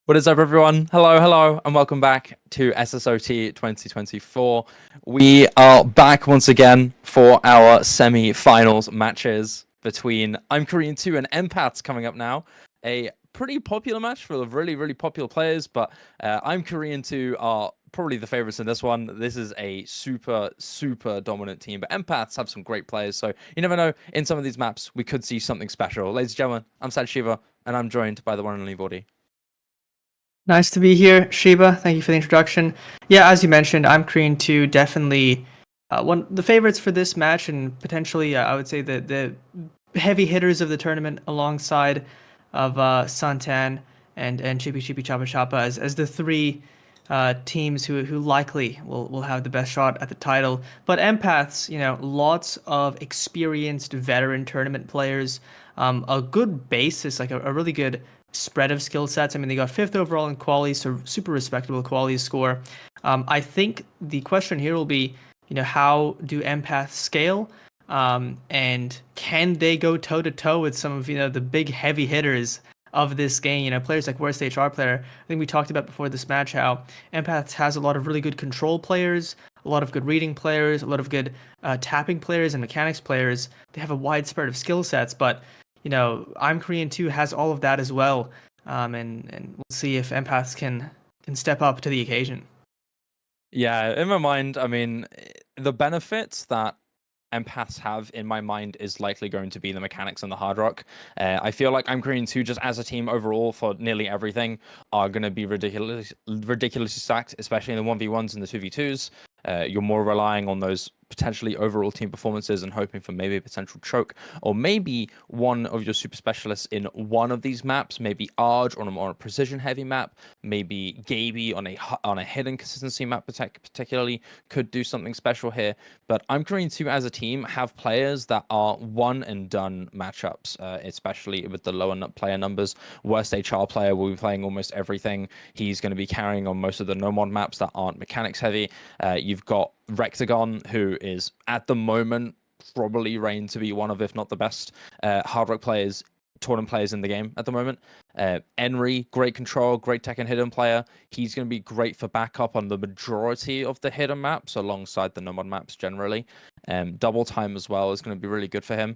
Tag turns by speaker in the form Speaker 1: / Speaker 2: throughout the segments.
Speaker 1: What is up, everyone? Hello, and welcome back to SSOT 2024. We are back once again for our semi-finals matches between I'm Korean 2 and EMPATHS coming up now. A pretty popular match full of really popular players, but I'm Korean 2 are probably the favorites in this one. This is a super dominant team, but EMPATHS have some great players, so you never know. In some of these maps, we could see something special. Ladies and gentlemen, I'm Sad Shiva, and I'm joined by the one and only Vordy.
Speaker 2: Nice to be here, Sheba. Thank you for the introduction. Yeah, as you mentioned, I'm Korean 2, definitely one the favorites for this match, and potentially I would say the heavy hitters of the tournament, alongside of Suntan and chipi chapa as the three teams who likely will have the best shot at the title. But EMPATHS, lots of experienced veteran tournament players, a good basis, like a really good spread of skill sets. I mean, they got 5th overall in quali, so super respectable quali score. I think the question here will be, how do EMPATHS scale? And can they go toe to toe with some of the big heavy hitters of this game? Players like worst HR player. I think we talked about before this match how EMPATHS has a lot of really good control players, a lot of good reading players, a lot of good tapping players and mechanics players. They have a wide spread of skill sets, but I'm Korean 2 has all of that as well, and we'll see if EMPATHS can step up to the occasion.
Speaker 1: Yeah, in my mind, I mean, the benefits that EMPATHS have in my mind is likely going to be the mechanics and the hard rock. I feel like I'm Korean 2 just as a team overall for nearly everything are going to be ridiculously stacked, especially in the 1v1s and the 2v2s. You're more relying on those potentially overall team performances and hoping for maybe a potential choke, or maybe one of your super specialists in one of these maps, maybe Arj on a more precision heavy map, maybe Gaby on a hidden consistency map particularly could do something special here. But I'm Korean 2 as a team have players that are one and done matchups, especially with the lower player numbers. Worst HR player will be playing almost everything. He's going to be carrying on most of the no-mod maps that aren't mechanics heavy. You've got Rectagon, who is at the moment probably reigned to be one of, if not the best, hard rock players, tournament players in the game at the moment. Enri, great control, great tech and hidden player. He's going to be great for backup on the majority of the hidden maps alongside the nomad maps generally. Double time as well is going to be really good for him.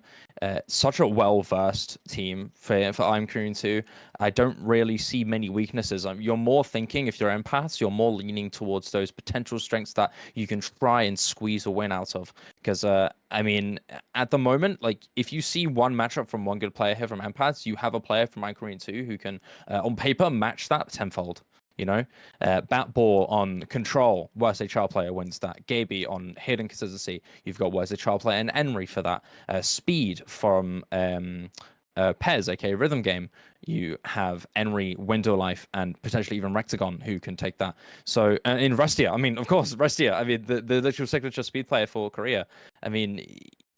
Speaker 1: Such a well-versed team for I'm Korean 2. I don't really see many weaknesses. You're more thinking, if you're EMPATHS, you're more leaning towards those potential strengths that you can try and squeeze a win out of. Because, I mean, at the moment, like, if you see one matchup from one good player here from EMPATHS, you have a player from I'm Korean 2 who can, on paper, match that tenfold. Batball on control, worst HR player wins that. Gaby on hidden consistency, you've got worst HR player and Enri for that. Speed from Pez, aka Rhythm Game, you have Enri, Window Life, and potentially even Rectagon who can take that. So in Restia, I mean, of course, Restia, I mean, the literal signature speed player for Korea. I mean,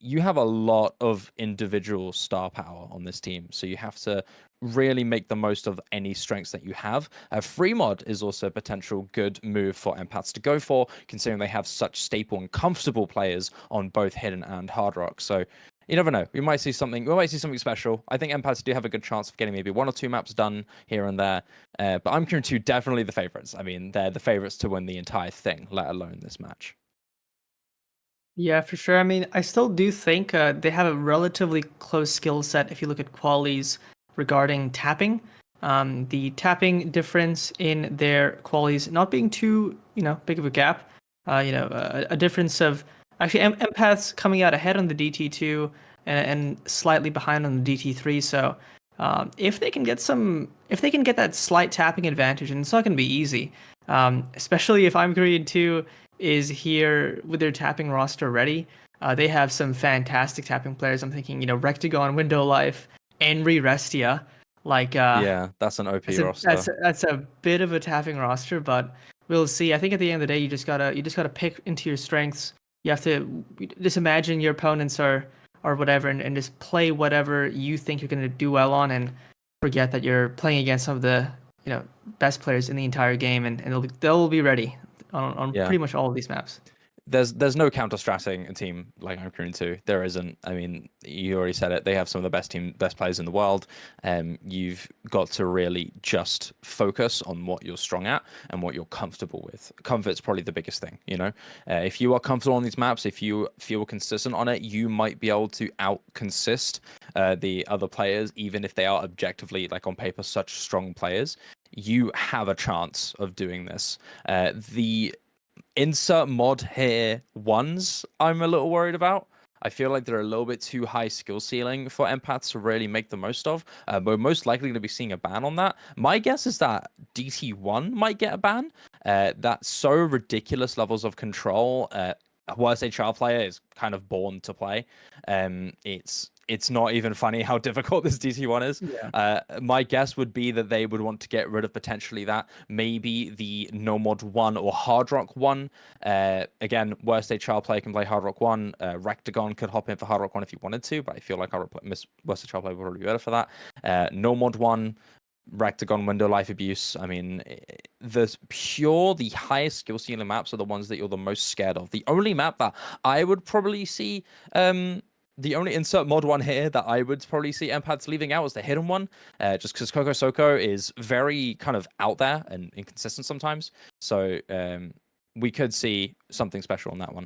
Speaker 1: you have a lot of individual star power on this team, so you have to really make the most of any strengths that you have. Free mod is also a potential good move for EMPATHS to go for, considering they have such staple and comfortable players on both hidden and hard rock. So you never know. We might see something. We might see something special. I think EMPATHS do have a good chance of getting maybe 1 or 2 maps done here and there. But I'm Korean 2 definitely the favorites. I mean, they're the favorites to win the entire thing, let alone this match.
Speaker 2: Yeah, for sure. I mean, I still do think they have a relatively close skill set if you look at qualities regarding tapping. The tapping difference in their qualities not being too, big of a gap. A difference of actually EMPATHS coming out ahead on the DT2 and slightly behind on the DT3. So if they can get that slight tapping advantage, and it's not going to be easy, especially if I'm Korean 2 is here with their tapping roster ready. They have some fantastic tapping players. I'm thinking, Rectagon, Window Life, Enri, Restia.
Speaker 1: Yeah, that's an OP roster.
Speaker 2: That's a bit of a tapping roster, but we'll see. I think at the end of the day, you just gotta pick into your strengths. You have to just imagine your opponents are whatever, and just play whatever you think you're gonna do well on, and forget that you're playing against some of the best players in the entire game, and they'll be ready on
Speaker 1: Yeah.
Speaker 2: pretty much all of these maps.
Speaker 1: there's no counter-stratting a team like I'm crewing to. There isn't. I mean, you already said it. They have some of the best players in the world. You've got to really just focus on what you're strong at and what you're comfortable with. Comfort's probably the biggest thing, you know? If you are comfortable on these maps, if you feel consistent on it, you might be able to out-consist the other players, even if they are objectively, like on paper, such strong players. You have a chance of doing this. The insert mod here ones I'm a little worried about. I feel like they're a little bit too high skill ceiling for empaths to really make the most of. We're most likely going to be seeing a ban on that. My guess is that DT1 might get a ban. That's so ridiculous levels of control. Worst HR player is kind of born to play. It's not even funny how difficult this DT1 is. Yeah. My guess would be that they would want to get rid of potentially that. Maybe the no mod 1 or hard rock 1. Again, worst HR player can play hard rock 1. Rectagon could hop in for hard rock 1 if he wanted to, but I feel like worst HR player would probably be better for that. No mod 1. Rectagon, window life abuse. I mean, the highest skill ceiling maps are the ones that you're the most scared of. The only map that I would probably see, the only insert mod 1 here that I would probably see empaths leaving out is the hidden one, just because Coco Soko is very kind of out there and inconsistent sometimes. So we could see something special on that one.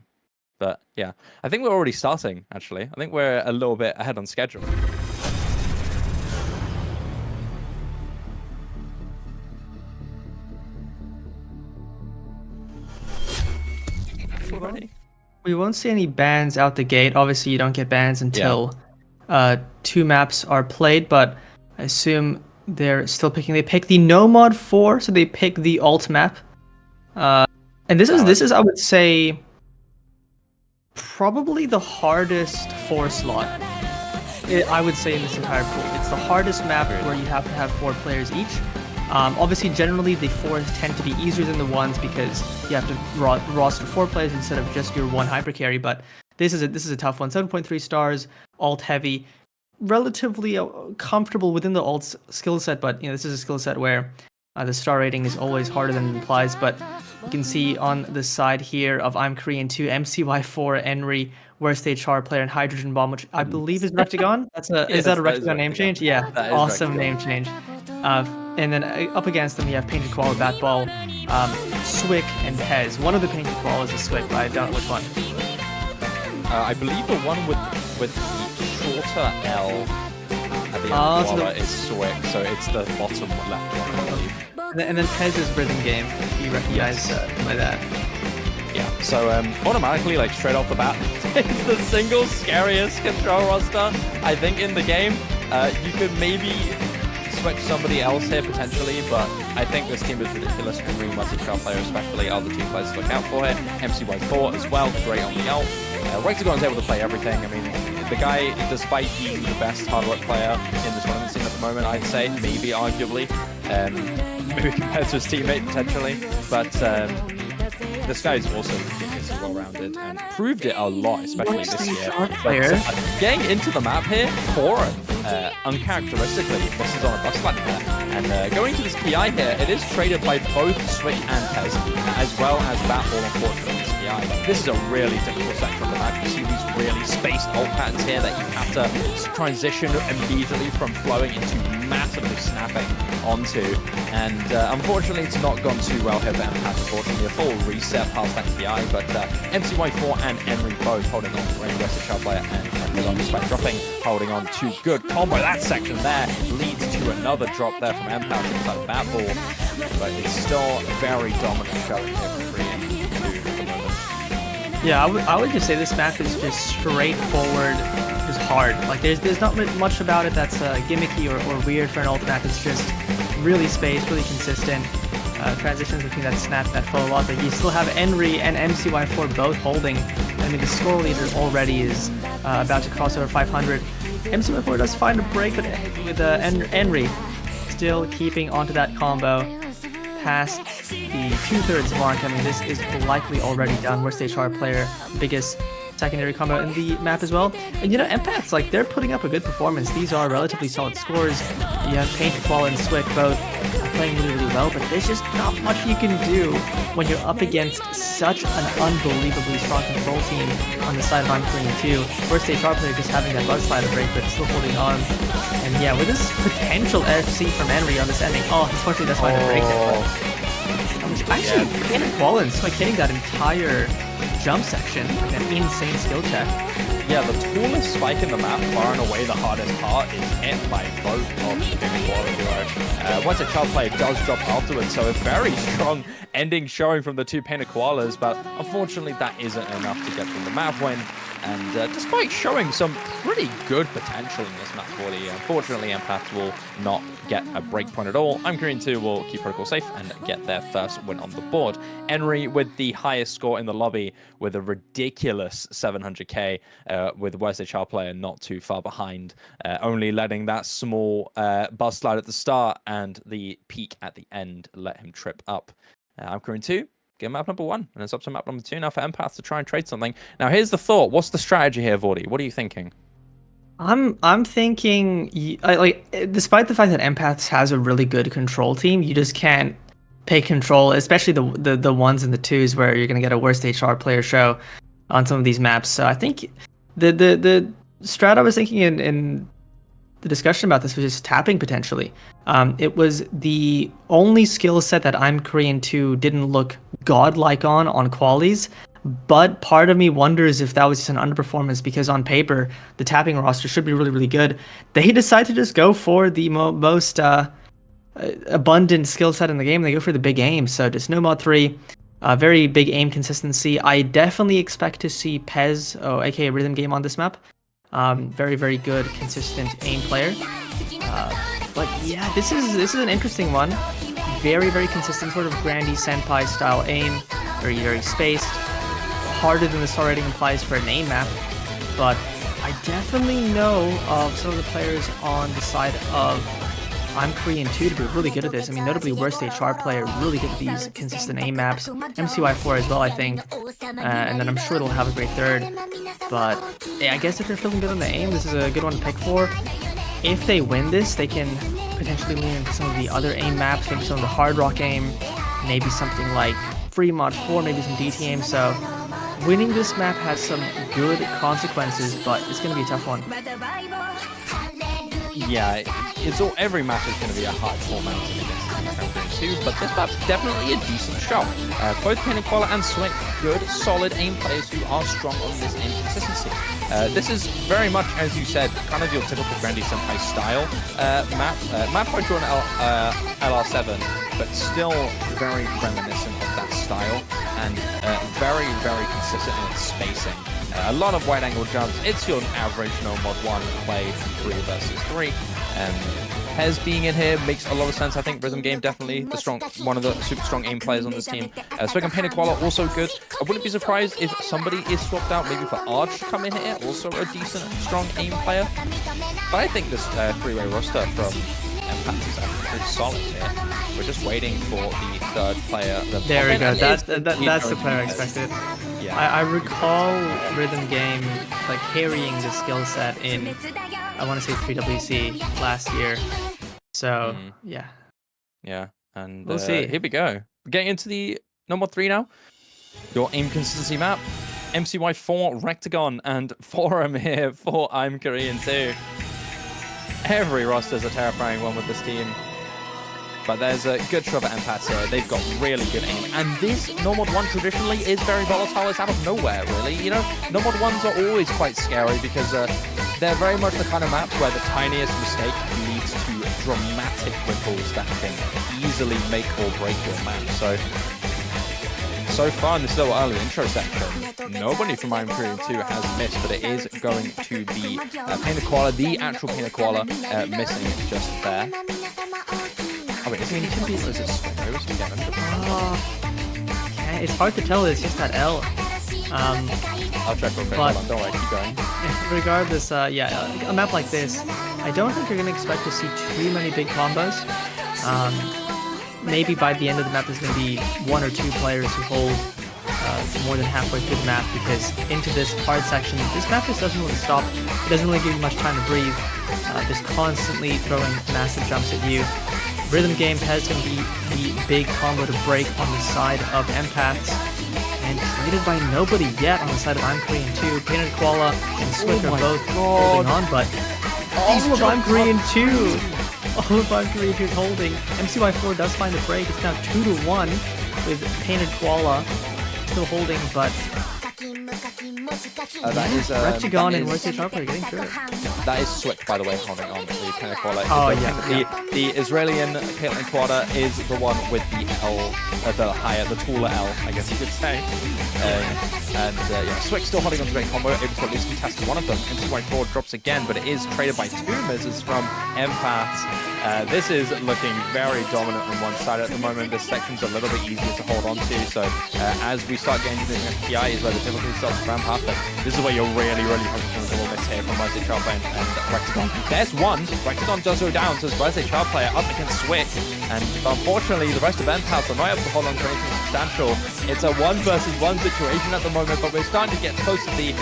Speaker 1: But yeah, I think we're already starting, actually. I think we're a little bit ahead on schedule. Already.
Speaker 2: We won't see any bans out the gate. Obviously, you don't get bans until 2 maps are played, but I assume they're still picking. They pick the no mod 4, so they pick the alt map. And this is I would say probably the hardest 4 slot. I would say in this entire pool, it's the hardest map where you have to have 4 players each. Obviously, generally, the 4s tend to be easier than the 1s because you have to roster 4 players instead of just your 1 hyper carry. But this is a tough one. 7.3 stars, alt heavy, relatively comfortable within the alt skill set. But this is a skill set where the star rating is always harder than it implies. But you can see on the side here of I'm Korean 2, MCY4, Enri, worst HR player, and Hydrogen Bomb, which I believe is Rectagon. Is that a Rectagon name change? Yeah, awesome name change. And then up against them, you have Painted Koala, Batball, Swick, and Pez. One of the Painted Koalas is Swick, but I don't know which one.
Speaker 1: I believe the one with the shorter L at the end of Koala is Swick, so it's the bottom left one, I believe.
Speaker 2: And then Pez is Rhythm Game, if you recognize by that.
Speaker 1: Yeah, so automatically, like straight off the bat, it's the single scariest control roster, I think, in the game. You could maybe switch somebody else here potentially, but I think this team is ridiculous. Konrei, multi-star player especially, are the 2 players to look out for here. MCY4 as well, great on the ult. Rectagon's able to play everything. I mean, the guy, despite being the best hard work player in the tournament scene at the moment, I'd say, maybe arguably, maybe compared to his teammate potentially, but this guy's also ridiculously well-rounded and proved it a lot, especially this year. But, getting into the map here, Foreign, uncharacteristically, this is on a bus line there. And going to this PI here, it is traded by both Swick and Pez, as well as Batball, unfortunately, this PI. This is a really difficult section of the map. You see these really spaced ult patterns here that you have to transition immediately from flowing into massively snapping onto. And unfortunately, it's not gone too well here for Empaths. Unfortunately, a full reset past that PI, but MCY4 and Enri both holding on to Rain West Child player and despite dropping, holding on to good combo. That section there leads to another drop there from Empaths inside Batball, but it's still very dominant showing here from 3 and 2 at the moment.
Speaker 2: Yeah, I would just say this map is just straightforward, just hard. Like there's not much about it that's gimmicky or weird for an ult map. It's just really spaced, really consistent. Transitions between that snap and that follow up, but you still have Enri and MCY4 both holding. I mean, the score leader already is about to cross over 500. MCY4 does find a break with Enri still keeping onto that combo past the 2/3 mark. I mean, this is likely already done. Worst HR player, biggest secondary combo in the map as well. And Empaths, like, they're putting up a good performance. These are relatively solid scores. You have Painted Koala and Swick both playing really, really well, but there's just not much you can do when you're up against such an unbelievably strong control team on the side of I'm Korean 2. First HR player just having that buzz slider break, but still holding on. And yeah, with this potential FC from Henry on this ending, unfortunately that's why I break it. Actually, Cannon Quallens like hitting that entire jump section, like an insane skill check.
Speaker 1: Yeah, the tallest spike in the map, far and away the hardest part, is hit by both of the Cannon Quallens duo. Once a child player does drop afterwards, so a very strong ending showing from the two Painted Koalas, but unfortunately that isn't enough to get them the map win. And despite showing some pretty good potential in this map 40, unfortunately Empaths will not get a breakpoint at all. I'm Korean 2 will keep Protocol safe and get their first win on the board. Henry with the highest score in the lobby with a ridiculous 700k, with Worst HR player not too far behind, only letting that small buzz slide at the start and the peak at the end let him trip up. I'm Korean 2. Get map number 1, and it's up to map number 2 now for Empaths to try and trade something. Now, here's the thought. What's the strategy here, Vordy? What are you thinking?
Speaker 2: I'm thinking, like, despite the fact that Empaths has a really good control team, you just can't pay control, especially the ones and the twos where you're gonna get a worst HR player show on some of these maps. So I think the strat I was thinking in the discussion about this was just tapping potentially. It was the only skill set that I'm Korean 2 didn't look godlike on qualies, but part of me wonders if that was just an underperformance because on paper the tapping roster should be really, really good. They decide to just go for the most abundant skill set in the game. They go for the big aim, so just no mod 3. Very big aim consistency. I definitely expect to see Pez, aka Rhythm Game, on this map. Very, very good, consistent aim player. But yeah, this is an interesting one. Very, very consistent, sort of Grandy Senpai style aim. Very, very spaced. Harder than the star rating implies for an aim map. But I definitely know of some of the players on the side of I'm Korean 2 to be really good at this. I mean, notably Worst HR player, really good at these consistent aim maps. MCY4 as well, I think. And then I'm sure they'll have a great third. But yeah, I guess if they're feeling good on the aim, this is a good one to pick for. If they win this, they can potentially lean into some of the other aim maps, maybe some of the hard rock aim, maybe something like free mod 4, maybe some DT aim. So winning this map has some good consequences, but it's going to be a tough one.
Speaker 1: Yeah, every match is going to be a hardcore mountain against the 2, but this map's definitely a decent shot. Both Painted Koala and Swing, good, solid aim players who are strong on this aim consistency. This is very much, as you said, kind of your typical Grandy Senpai style map. Map by drawn LR7, but still very reminiscent of that style, and very, very consistent in its spacing. A lot of wide angle jumps. It's your average no mod 1 play from 3 versus 3. Hez being in here makes a lot of sense. I think Rhythm Game definitely one of the super strong aim players on this team. Swig and Painted Koala also good. I wouldn't be surprised if somebody is swapped out maybe for Arch to come in here, also a decent strong aim player. But I think this three-way roster from Empaths is actually pretty solid here. We're just waiting for the third player.
Speaker 2: There we go. That's the player I expected.
Speaker 1: Yeah.
Speaker 2: I recall Rhythm Game like carrying the skill set in, I want to say 3WC last year. So yeah.
Speaker 1: Yeah, and
Speaker 2: we'll see.
Speaker 1: Here we go. We're getting into the number 3 now. Your aim consistency map. MCY4, Rectagon, and Forum here for I'm Korean 2. Every roster is a terrifying one with this team. But there's a good shove at Empaths here. They've got really good aim. And this no mod 1 traditionally is very volatile. It's out of nowhere, really. You know, no mod 1s are always quite scary because they're very much the kind of maps where the tiniest mistake leads to dramatic ripples that can easily make or break your map. So far in this little early intro section, nobody from I'm Korean 2 has missed, but it is going to be Painted Koala, the actual Painted Koala, missing just there. Oh wait, is it chipi or is it swing? I always forget.
Speaker 2: It's hard to tell, it's just that L.
Speaker 1: I'll check real quick, hold on, don't worry, keep going.
Speaker 2: Regardless, yeah, a map like this, I don't think you're going to expect to see too many big combos. Maybe by the end of the map there's going to be 1 or 2 players who hold more than halfway through the map, because into this hard section, this map just doesn't really stop. It doesn't really give you much time to breathe. Just constantly throwing massive jumps at you. Rhythm game has going to be the big combo to break on the side of Empaths. And traded by nobody yet on the side of I'm Korean 2. Painted Koala and Swift are both holding on, but all of I'm Korean 2. All of I'm Korean 2 is holding. MCY4 does find the break. It's now 2-1 with Painted Koala still holding, but
Speaker 1: that is
Speaker 2: Rectagon and Worst HR player getting through it.
Speaker 1: That is Switch, by the way, holding on the Painted Koala.
Speaker 2: Oh yeah.
Speaker 1: The Israeli Caitlyn Quada is the one with the L, the taller L, I guess you could say. Yeah, Switch still holding on to great combo, able to at least contest one of them. MCY4 drops again, but it is traded by 2 misses from Empaths. This is looking very dominant on one side at the moment. This section's a little bit easier to hold on to, so as we start getting into the PI is where the difficulty starts to ramp up, but this is where you're really focusing on the little bits here from Wesley Chapa and Rectagon. There's one. Rectagon does go down, so it's Wesley Chapa player up against Switch, and unfortunately the rest of Empaths are not able to hold on to anything substantial. It's a 1 versus 1 situation at the moment, but we're starting to get close to the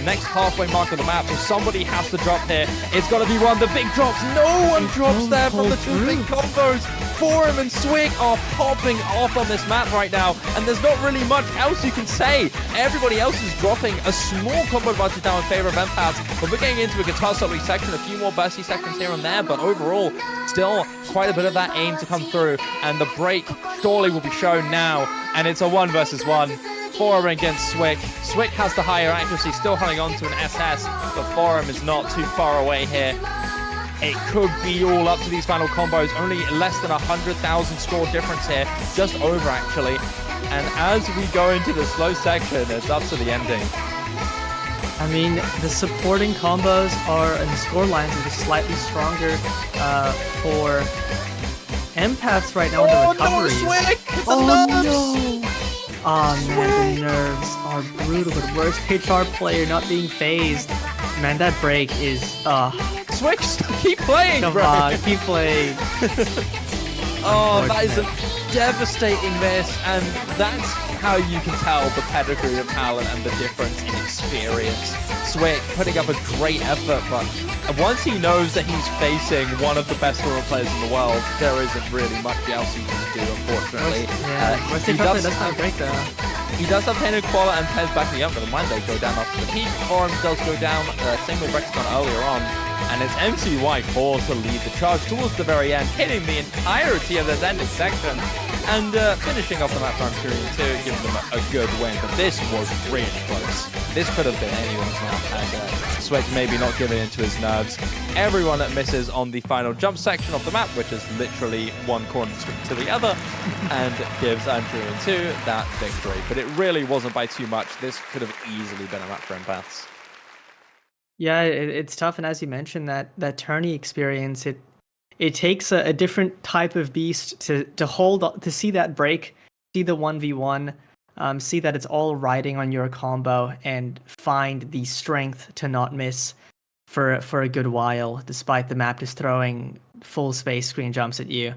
Speaker 1: next halfway mark of the map, so somebody has to drop here. It's got to be one. The big drops. No one drops there from the 2 big combos. Forum and Swig are popping off on this map right now, and there's not really much else you can say. Everybody else is dropping a small combo advantage now in favor of Empaths, but we're getting into a guitar solo section, a few more bursty sections here and there, but overall, still quite a bit of that aim to come through, and the break surely will be shown now, and it's a 1 versus 1. Forum against Swick. Swick has the higher accuracy, still holding on to an SS, but Forum is not too far away here. It could be all up to these final combos. Only less than 100,000 score difference here. Just over, actually. And as we go into the slow section, it's up to the ending.
Speaker 2: I mean, the supporting combos and the score lines are just slightly stronger for Empaths right now in the recoveries.
Speaker 1: No, Swick!
Speaker 2: No! Oh man, the nerves are brutal, but worst HR player not being phased. Man, that break is
Speaker 1: Switch, keep playing,
Speaker 2: come
Speaker 1: bro.
Speaker 2: on, keep playing.
Speaker 1: Oh, that is a devastating miss, and that's how you can tell the pedigree of talent and the difference in experience. Swick putting up a great effort, but once he knows that he's facing one of the best World players in the world, there isn't really much else he can do, unfortunately.
Speaker 2: He does have a break there.
Speaker 1: He does have Painted Koala and Pez backing up, but the mind they go down after the peak. Forum does go down, same with Rectagon earlier on. And it's MCY4 to lead the charge towards the very end, hitting the entirety of this ending section, and finishing off the map on Korean 2, giving them a good win. But this was really close. This could have been anyone's map, and Swig maybe not giving in to his nerves. Everyone that misses on the final jump section of the map, which is literally one corner to the other, and gives Korean 2 that victory. But it really wasn't by too much. This could have easily been a map for Empaths.
Speaker 2: Yeah, it's tough, and as you mentioned, that tourney experience, it takes a different type of beast to hold, to see that break, see the 1v1, see that it's all riding on your combo, and find the strength to not miss for a good while, despite the map just throwing full space screen jumps at you.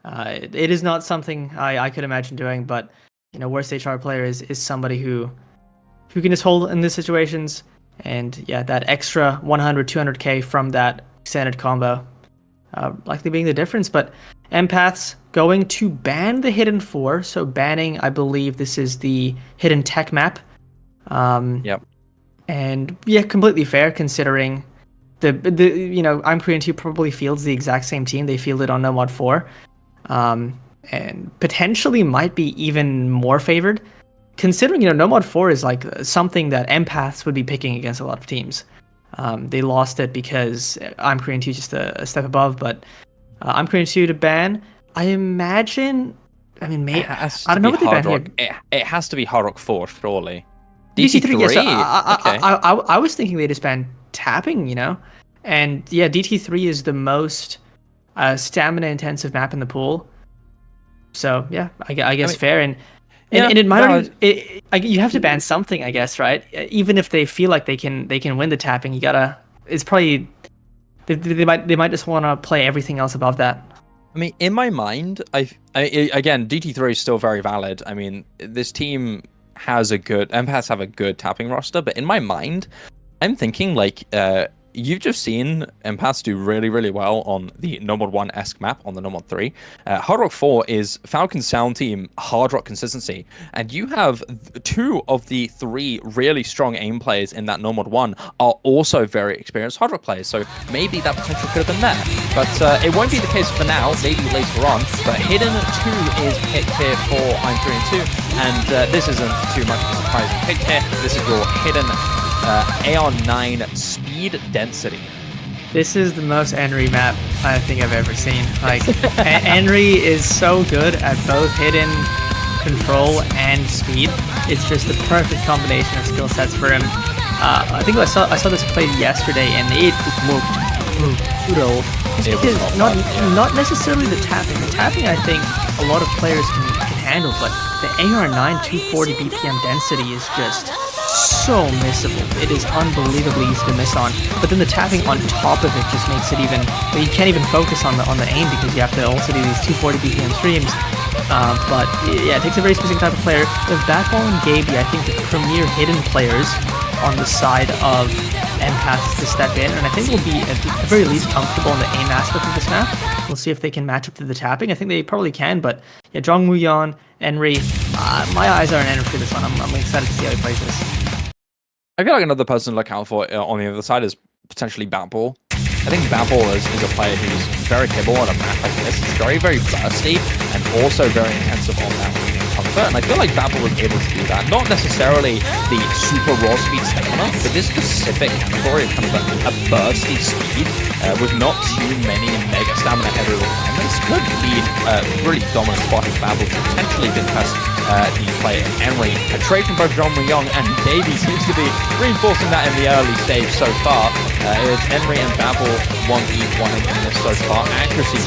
Speaker 2: It is not something I could imagine doing, but worst HR player is somebody who can just hold in these situations. And yeah, that extra 100, 200k from that extended combo likely being the difference. But Empaths going to ban the Hidden 4. So banning, I believe this is the Hidden Tech map.
Speaker 1: Yep.
Speaker 2: And yeah, completely fair considering I'm Korean 2 probably fields the exact same team. They fielded on No Mod 4. And potentially might be even more favored. Considering, No Mod 4 is like something that Empaths would be picking against a lot of teams. They lost it because I'm Korean 2 just a step above, but I'm Korean 2 to ban. I imagine, I don't know what they ban here.
Speaker 1: It has to be Hard Rock 4, surely.
Speaker 2: DT3, yes.
Speaker 1: Okay.
Speaker 2: I was thinking they just banned tapping, And yeah, DT3 is the most stamina intensive map in the pool. So yeah, I guess fair. And it might you have to ban something, I guess, right? Even if they feel like they can win the tapping, it's probably they might just want to play everything else above that.
Speaker 1: I mean, in my mind, again, DT3 is still very valid. I mean, this team has Empaths have a good tapping roster, but in my mind, I'm thinking like you've just seen Empaths do really, really well on the No Mod 1-esque map on the No Mod 3. Hard Rock 4 is Falcon Sound Team Hard Rock consistency, and you have 2 of the 3 really strong aim players in that No Mod 1 are also very experienced Hard Rock players, so maybe that potential could have been there. But it won't be the case for now, maybe later on, but Hidden 2 is picked here for I'm 3 and 2, and this isn't too much of a surprising pick here. This is your Hidden AR9 speed density.
Speaker 2: This is the most Henry map I think I've ever seen. Like, Henry is so good at both hidden, control, and speed. It's just the perfect combination of skill sets for him. I think I saw this played yesterday, and it looked brutal. Not necessarily the tapping. The tapping, I think, a lot of players can handle, but the AR9 240 BPM density is just so missable. It is unbelievably easy to miss on. But then the tapping on top of it just makes it even. You can't even focus on the aim because you have to also do these 240 BPM streams. But yeah, it takes a very specific type of player. With Backball and Gaby, I think the premier hidden players on the side of Empaths to step in, and I think will be at the very least comfortable in the aim aspect of this map. We'll see if they can match up to the tapping. I think they probably can, but yeah, Jongwoo-yeon, Henry, my eyes are on Henry for this one. I'm excited to see how he plays this.
Speaker 1: I feel like another person to look out for on the other side is potentially Batball. I think Batball is a player who's very capable on a map like this. It's very, very bursty and also very intensive on that comfort. And I feel like Batball was able to do that. Not necessarily the super raw speed stamina, but this specific category of kind of a bursty speed with not too many mega stamina heavy requirements could be a really dominant spot in Batball to potentially impress the player Henry. A trade from both Jongwoo-yeon and Gaby seems to be reinforcing that in the early stage so far. It's Henry and Batball 1v1 in this so far. Accuracy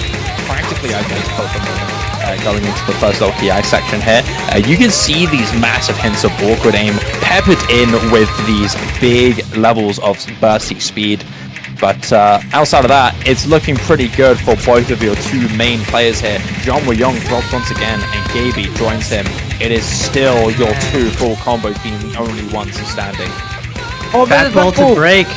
Speaker 1: practically identical at the moment. Going into the first LPI section here, you can see these massive hints of awkward aim peppered in with these big levels of bursty speed. But outside of that, it's looking pretty good for both of your 2 main players here. Jongwoo-yeon drops once again, and Gaby joins him. It is still your 2 full combos being the only ones standing.
Speaker 2: Oh, Batball to break.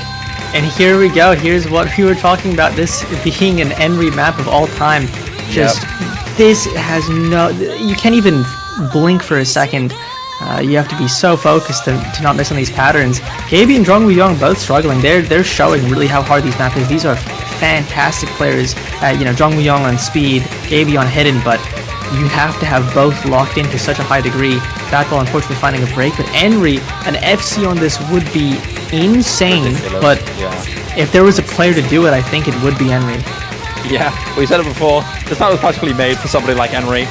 Speaker 2: And here we go. Here's what we were talking about. This being an Henry map of all time. Just, this has no... You can't even blink for a second. You have to be so focused to not miss on these patterns. Gaby and Jongwoo-yeon both struggling. They're showing really how hard these maps is. These are fantastic players. Jongwoo-yeon on speed, Gaby on hidden, but you have to have both locked in to such a high degree. Batball unfortunately finding a break, but Henry, an FC on this would be insane. Ridiculous. But if there was a player to do it, I think it would be Henry.
Speaker 1: Yeah, we said it before. This map was practically made for somebody like Henry.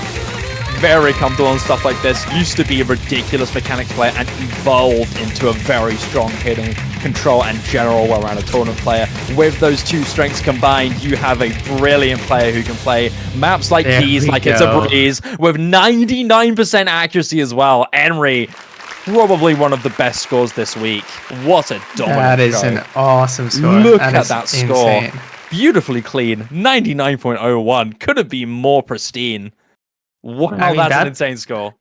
Speaker 1: Very comfortable and stuff like this. Used to be a ridiculous mechanics player and evolved into a very strong hitting, control, and general well-rounded tournament player. With those 2 strengths combined, you have a brilliant player who can play maps like these like it's a breeze, with 99% accuracy as well. Henry, probably one of the best scores this week. What a dominant
Speaker 2: That is an awesome score.
Speaker 1: Look at that score. Beautifully clean. 99.01. Couldn't be more pristine. Wow, that's an insane score.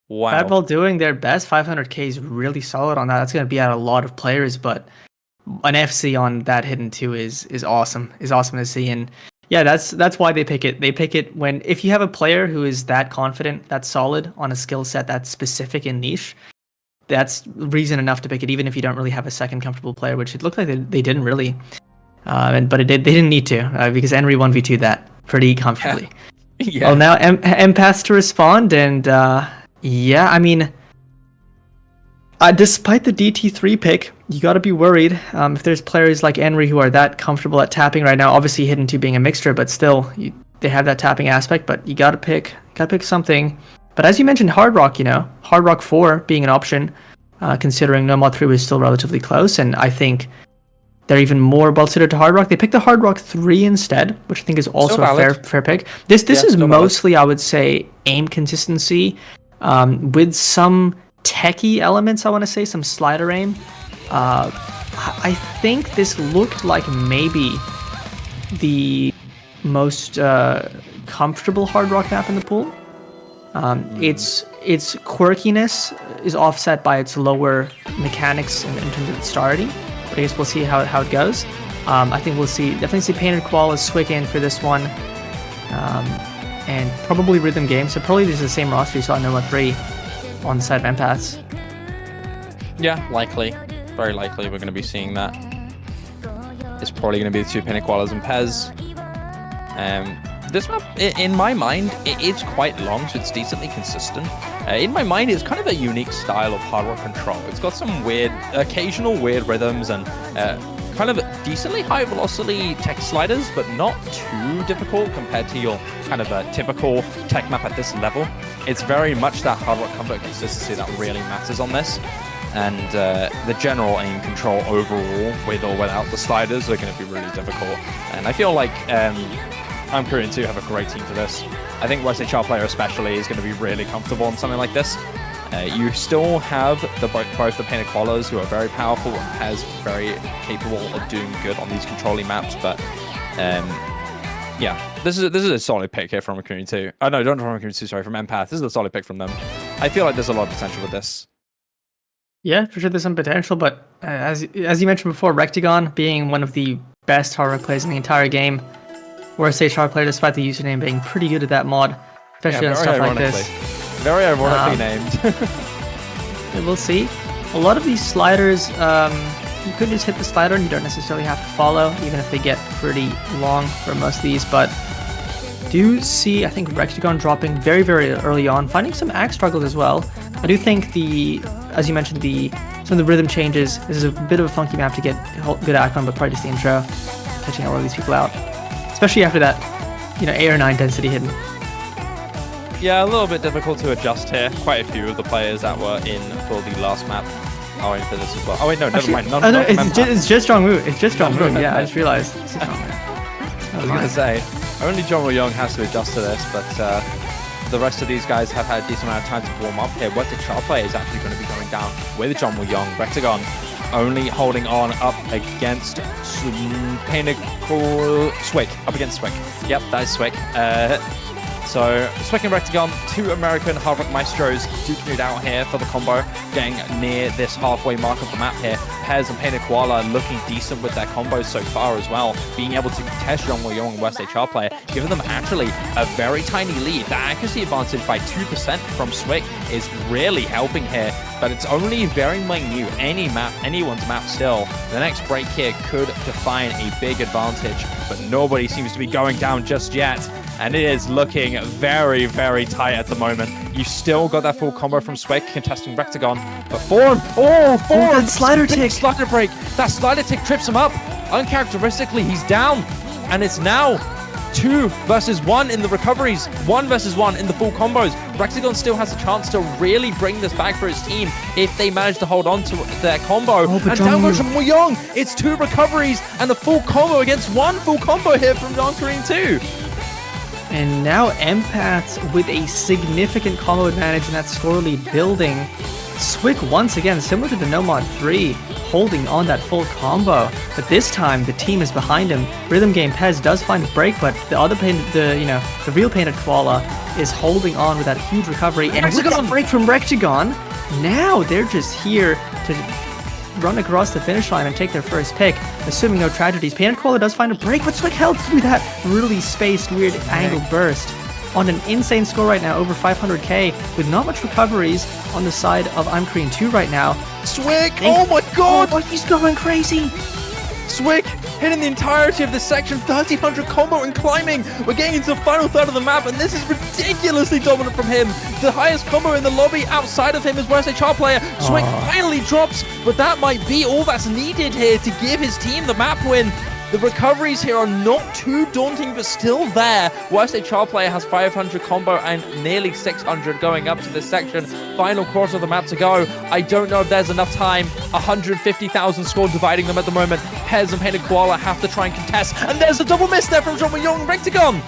Speaker 1: Wow.
Speaker 2: Batball doing their best. 500k is really solid on that. That's going to be at a lot of players, but an FC on that hidden 2 is awesome. Is awesome to see. And yeah, that's why they pick it. They pick it when, if you have a player who is that confident, that solid on a skill set that's specific and niche, that's reason enough to pick it, even if you don't really have a second comfortable player, which it looked like they didn't really. But they didn't need to, because Henry 1v2 that pretty comfortably. Yeah. Well, now Empaths to respond, and yeah, I mean, despite the DT3 pick, you got to be worried if there's players like Henry who are that comfortable at tapping right now. Obviously, hidden 2 being a mixture, but still, they have that tapping aspect. But you got to pick something. But as you mentioned, Hard Rock, Hard Rock 4 being an option, considering No Mod 3 was still relatively close, and I think they're even more well suited to Hard Rock. They picked the Hard Rock 3 instead, which I think is also a fair pick. This is mostly, I would say, aim consistency with some techie elements, I want to say, some slider aim. I think this looked like maybe the most comfortable Hard Rock map in the pool. Its quirkiness is offset by its lower mechanics in terms of its starting. but I guess we'll see how it goes. I think we'll definitely see Painted Koala Swick in for this one, and probably Rhythm Game. So probably this is the same roster you saw in Noma 3 on the side of Empaths.
Speaker 1: Yeah, likely. Very likely we're going to be seeing that. It's probably going to be the two Painted Koalas and Pez. This map, in my mind, it is quite long, so it's decently consistent. In my mind, it's kind of a unique style of hard rock control. It's got some occasional weird rhythms and kind of decently high velocity tech sliders, but not too difficult compared to your kind of a typical tech map at this level. It's very much that hard rock comfort consistency that really matters on this. And the general aim control overall, with or without the sliders, are going to be really difficult. And I feel like I'm Korean 2 have a great team for this. I think Wesley Char player especially is going to be really comfortable on something like this. You still have both the Painted Koalas, who are very powerful and Pez very capable of doing good on these controlling maps, but yeah, this is a solid pick here from Korean 2. Oh no, don't from Korean 2, sorry, from Empath. This is a solid pick from them. I feel like there's a lot of potential with this.
Speaker 2: Yeah, for sure there's some potential, but as you mentioned before, Rectagon being one of the best hard rock players in the entire game, or a stage hard player despite the username being pretty good at that mod, especially on stuff like this.
Speaker 1: Very ironically named.
Speaker 2: We'll see. A lot of these sliders, you could just hit the slider and you don't necessarily have to follow, even if they get pretty long for most of these, but do see, I think, Rectagon dropping very, very early on, finding some axe struggles as well. I do think as you mentioned, some of the rhythm changes, this is a bit of a funky map to get good act on, but probably just the intro, catching all of these people out. Especially after that, 8 or 9 density hidden.
Speaker 1: Yeah, a little bit difficult to adjust here. Quite a few of the players that were in for the last map are in for this as well. Oh wait, no, never mind.
Speaker 2: It's just Strong Moon. It's just Strong Moon. Yeah, I just realized. It's just Strong Moon.
Speaker 1: I was going to say, only John Will Young has to adjust to this, but the rest of these guys have had a decent amount of time to warm up here. What the chart play is actually going to be going down with John Will Young. Rectagon only holding on up against Swick. Up against Swick. Yep, that is Swick. So Swick and Rectagon, two American hard rock maestros, duking it out here for the combo, getting near this halfway mark of the map here. Pez and Painted Koala looking decent with their combos so far as well, being able to test John Will Young and West Char player, giving them actually a very tiny lead. The accuracy advantage by 2% from Swick is really helping here, but it's only very minute. Anyone's map still. The next break here could define a big advantage, but nobody seems to be going down just yet. And it is looking very, very tight at the moment. You still got that full combo from Swick contesting Rectagon. But Form!
Speaker 2: That slider tick!
Speaker 1: Slider break! That slider tick trips him up! Uncharacteristically, he's down! And it's now 2 versus 1 in the recoveries. 1 versus 1 in the full combos. Rectagon still has a chance to really bring this back for his team if they manage to hold on to their combo. And down goes from Young! It's 2 recoveries and a full combo against 1 full combo here from Non-Korean 2.
Speaker 2: And now Empaths with a significant combo advantage in that score lead building. Swick once again, similar to the No Mod 3, holding on that full combo. But this time the team is behind him. Rhythm Game Pez does find a break, but the real Painted Koala is holding on with that huge recovery. And with that break from Rectagon, now they're just here to run across the finish line and take their first pick, assuming no tragedies. Painted Koala does find a break, but Swick held through that really spaced, weird angle burst on an insane score right now, over 500k, with not much recoveries on the side of I'm Korean 2 right now.
Speaker 1: Swick! Oh my god!
Speaker 2: Oh, he's going crazy!
Speaker 1: Swick hitting the entirety of this section, 1300 combo and climbing. We're getting into the final third of the map, and this is ridiculously dominant from him. The highest combo in the lobby outside of him is Wesley Char player. Swick finally drops, but that might be all that's needed here to give his team the map win. The recoveries here are not too daunting, but still there. Wesley Char player has 500 combo and nearly 600 going up to this section. Final quarter of the map to go. I don't know if there's enough time. 150,000 score dividing them at the moment. Pez and Painted Koala have to try and contest. And there's a double miss there from John Will Young and Rectagon.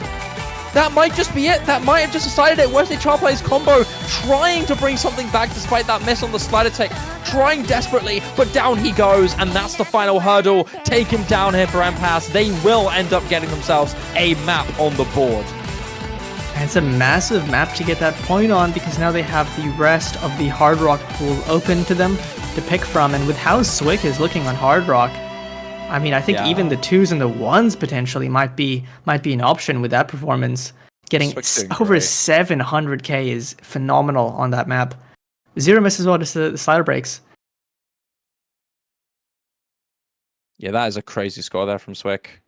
Speaker 1: That might just be it. That might have just decided it. Wesley Char player's combo, trying to bring something back despite that miss on the slider tick. Trying desperately, but down he goes. And that's the final hurdle. Taken down here for Empaths. They will end up getting themselves a map on the board.
Speaker 2: And it's a massive map to get that point on, because now they have the rest of the Hard Rock pool open to them. to pick from, and with how Swick is looking on Hard Rock, I mean, I think even the 2s and the 1s potentially might be an option with that performance. Getting over 700k is phenomenal on that map. 0 miss as well, just the slider breaks.
Speaker 1: Yeah, that is a crazy score there from Swick.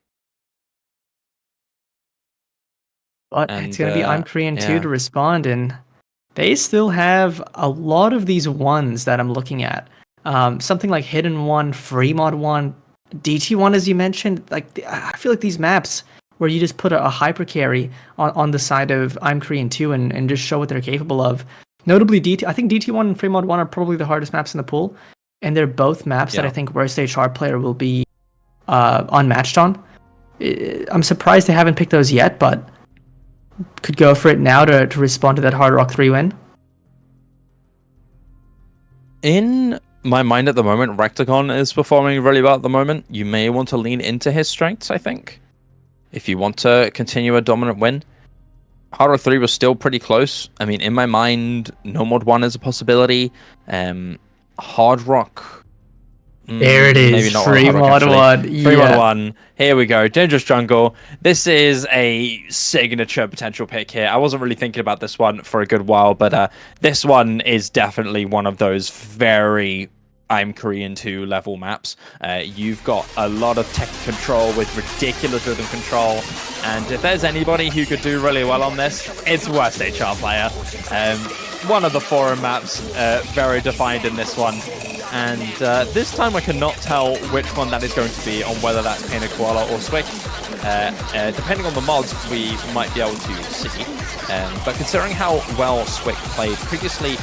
Speaker 2: But it's going to be I'm Korean 2 to respond, and they still have a lot of these 1s that I'm looking at. Something like Hidden 1, Free Mod 1, DT 1, as you mentioned. Like, I feel like these maps where you just put a hyper carry on the side of I'm Korean 2 and just show what they're capable of. Notably, I think DT 1 and Free Mod 1 are probably the hardest maps in the pool, and they're both maps that I think Worst Stage Hard player will be unmatched on. I'm surprised they haven't picked those yet, but could go for it now to respond to that Hard Rock 3 win.
Speaker 1: In my mind at the moment, Rectagon is performing really well at the moment. You may want to lean into his strengths, I think, if you want to continue a dominant win. Hard Rock 3 was still pretty close. I mean, in my mind, No Mod 1 is a possibility. Hard Rock...
Speaker 2: There it is,
Speaker 1: maybe not
Speaker 2: Free Mod 1.
Speaker 1: Free Mod 1. Here we go. Dangerous Jungle. This is a signature potential pick here. I wasn't really thinking about this one for a good while, but this one is definitely one of those very I'm Korean 2 level maps. You've got a lot of tech control with ridiculous rhythm control, and if there's anybody who could do really well on this, it's Worst HR player. One of the forum maps, very defined in this one. And this time I cannot tell which one that is going to be, on whether that's Painted Koala or Swick. Depending on the mods, we might be able to see. But considering how well Swick played previously,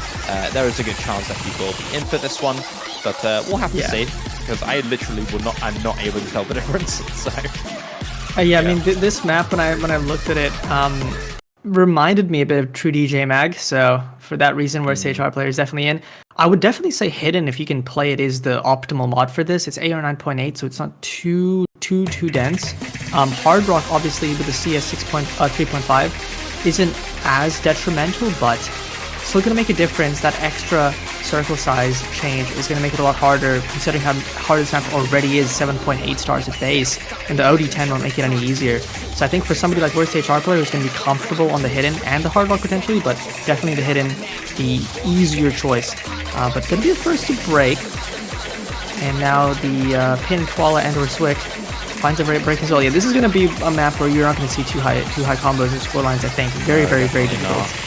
Speaker 1: there is a good chance that he will be in for this one. But we'll have to see, because I literally I'm not able to tell the difference. So
Speaker 2: I mean, this map, when I looked at it, reminded me a bit of True DJ Mag. So for that reason, Worst Stage Hard player is definitely in. I would definitely say Hidden, if you can play it, is the optimal mod for this. It's AR 9.8, so it's not too dense. Hard Rock, obviously, with the CS 3.5, isn't as detrimental, but still going to make a difference. That extra circle size change is going to make it a lot harder, considering how hard this map already is, 7.8 stars at base, and the OD10 won't make it any easier. So I think for somebody like Worst Stage Hard player who's going to be comfortable on the Hidden and the Hard Rock potentially, but definitely the Hidden, the easier choice. But going to be the first to break, and now the Pin, Koala, and or Swick finds a break as well. Yeah, this is going to be a map where you're not going to see too high combos and score lines, I think. Very difficult.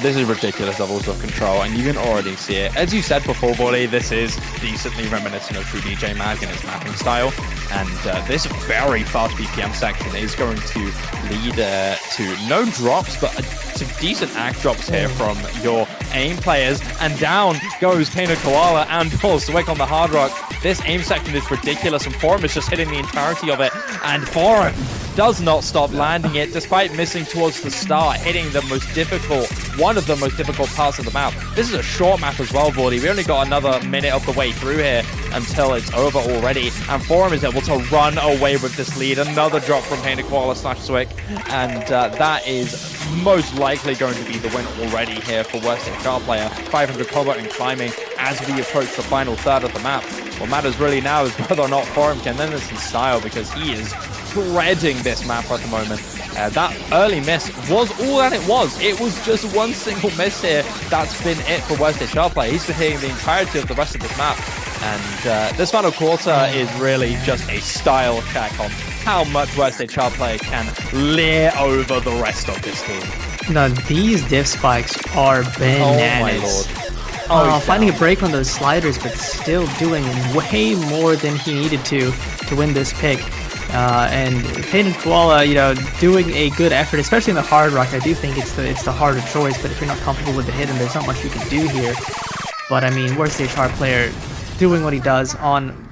Speaker 1: This is ridiculous levels of control, and you can already see it. As you said before, Bolly, this is decently reminiscent of True DJ Mag in its mapping style, and this very fast BPM section is going to lead to no drops, but some decent act drops here from your aim players, and down goes Painted Koala and Swick on the Hard Rock. This aim section is ridiculous, and Forum is just hitting the entirety of it, and Forum does not stop landing it, despite missing towards the start, hitting one of the most difficult parts of the map. This is a short map as well, Vordy. We only got another minute of the way through here until it's over already, and Forum is able to run away with this lead. Another drop from Painted Koala / Swick, and that is most likely going to be the win already here for Worst HR player. 500 combo and climbing as we approach the final third of the map. What matters really now is whether or not Forum can end this in style, because he is dreading this map at the moment. That early miss was all that it was. It was just one single miss here. That's been it for Worst HR player. He's been hitting the entirety of the rest of this map. And this final quarter is really just a style check on how much Worst HR player can leer over the rest of this team.
Speaker 2: No, these diff spikes are bananas.
Speaker 1: Oh my lord.
Speaker 2: Finding a break on those sliders, but still doing way more than he needed to win this pick. And Painted Koala, doing a good effort, especially in the Hard Rock. I do think it's the harder choice, but if you're not comfortable with the Hidden, there's not much you can do here. But I mean, Worst Stage Hard player doing what he does on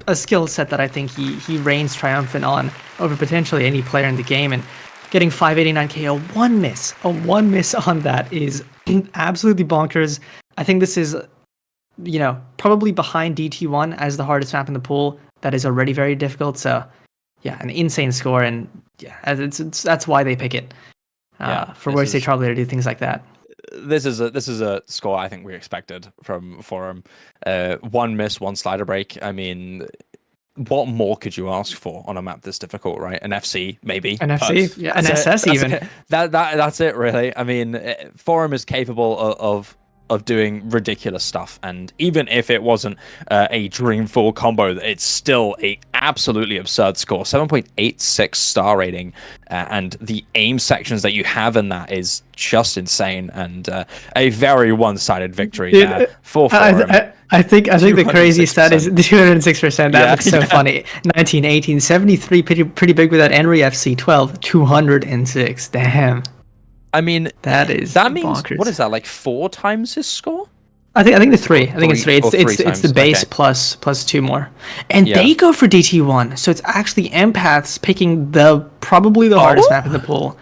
Speaker 2: a skill set that I think he reigns triumphant on over potentially any player in the game, and getting 589k, a one miss on that is absolutely bonkers. I think this is, probably behind DT1 as the hardest map in the pool. That is already very difficult. So yeah, an insane score, and yeah, that's why they pick it. For Worst Stage Hard player to do things like that.
Speaker 1: this is a score I think we expected from Forum. One miss, one slider break. I mean, what more could you ask for on a map this difficult, right? An FC, maybe.
Speaker 2: An FC, yeah, an SS even.
Speaker 1: That's it, really. I mean, Forum is capable of doing ridiculous stuff, and even if it wasn't a dreamful combo, it's still a absolutely absurd score. 7.86 star rating, and the aim sections that you have in that is just insane, and a very one-sided victory there for Forum.
Speaker 2: I think the crazy stat is 206%. That looks so funny. 19, 18, 73, pretty big with that Henry FC 12, 206. Damn.
Speaker 1: I mean, that means
Speaker 2: bonkers.
Speaker 1: What is that, like 4 times his score?
Speaker 2: I think it's 3. I think it's 3. It's the base plus 2 more. And they go for DT1, so it's actually empaths picking probably the hardest map in the pool.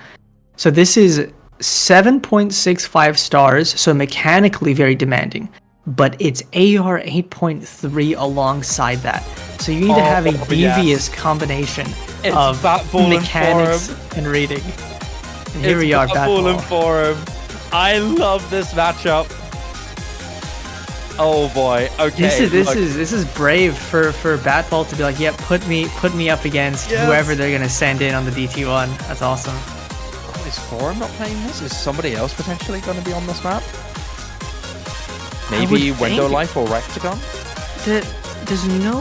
Speaker 2: So this is 7.65 stars, so mechanically very demanding. But it's AR 8.3 alongside that. So you need to have a devious combination of mechanics and reading. And here we are,
Speaker 1: Batball and Forum. I love this matchup. Oh boy. Okay.
Speaker 2: This is brave for Batball to be like, yep, put me up against whoever they're gonna send in on the DT1. That's awesome.
Speaker 1: Oh, is Forum not playing this? Is somebody else potentially gonna be on this map? Maybe Window Life or Rectagon?
Speaker 2: There's no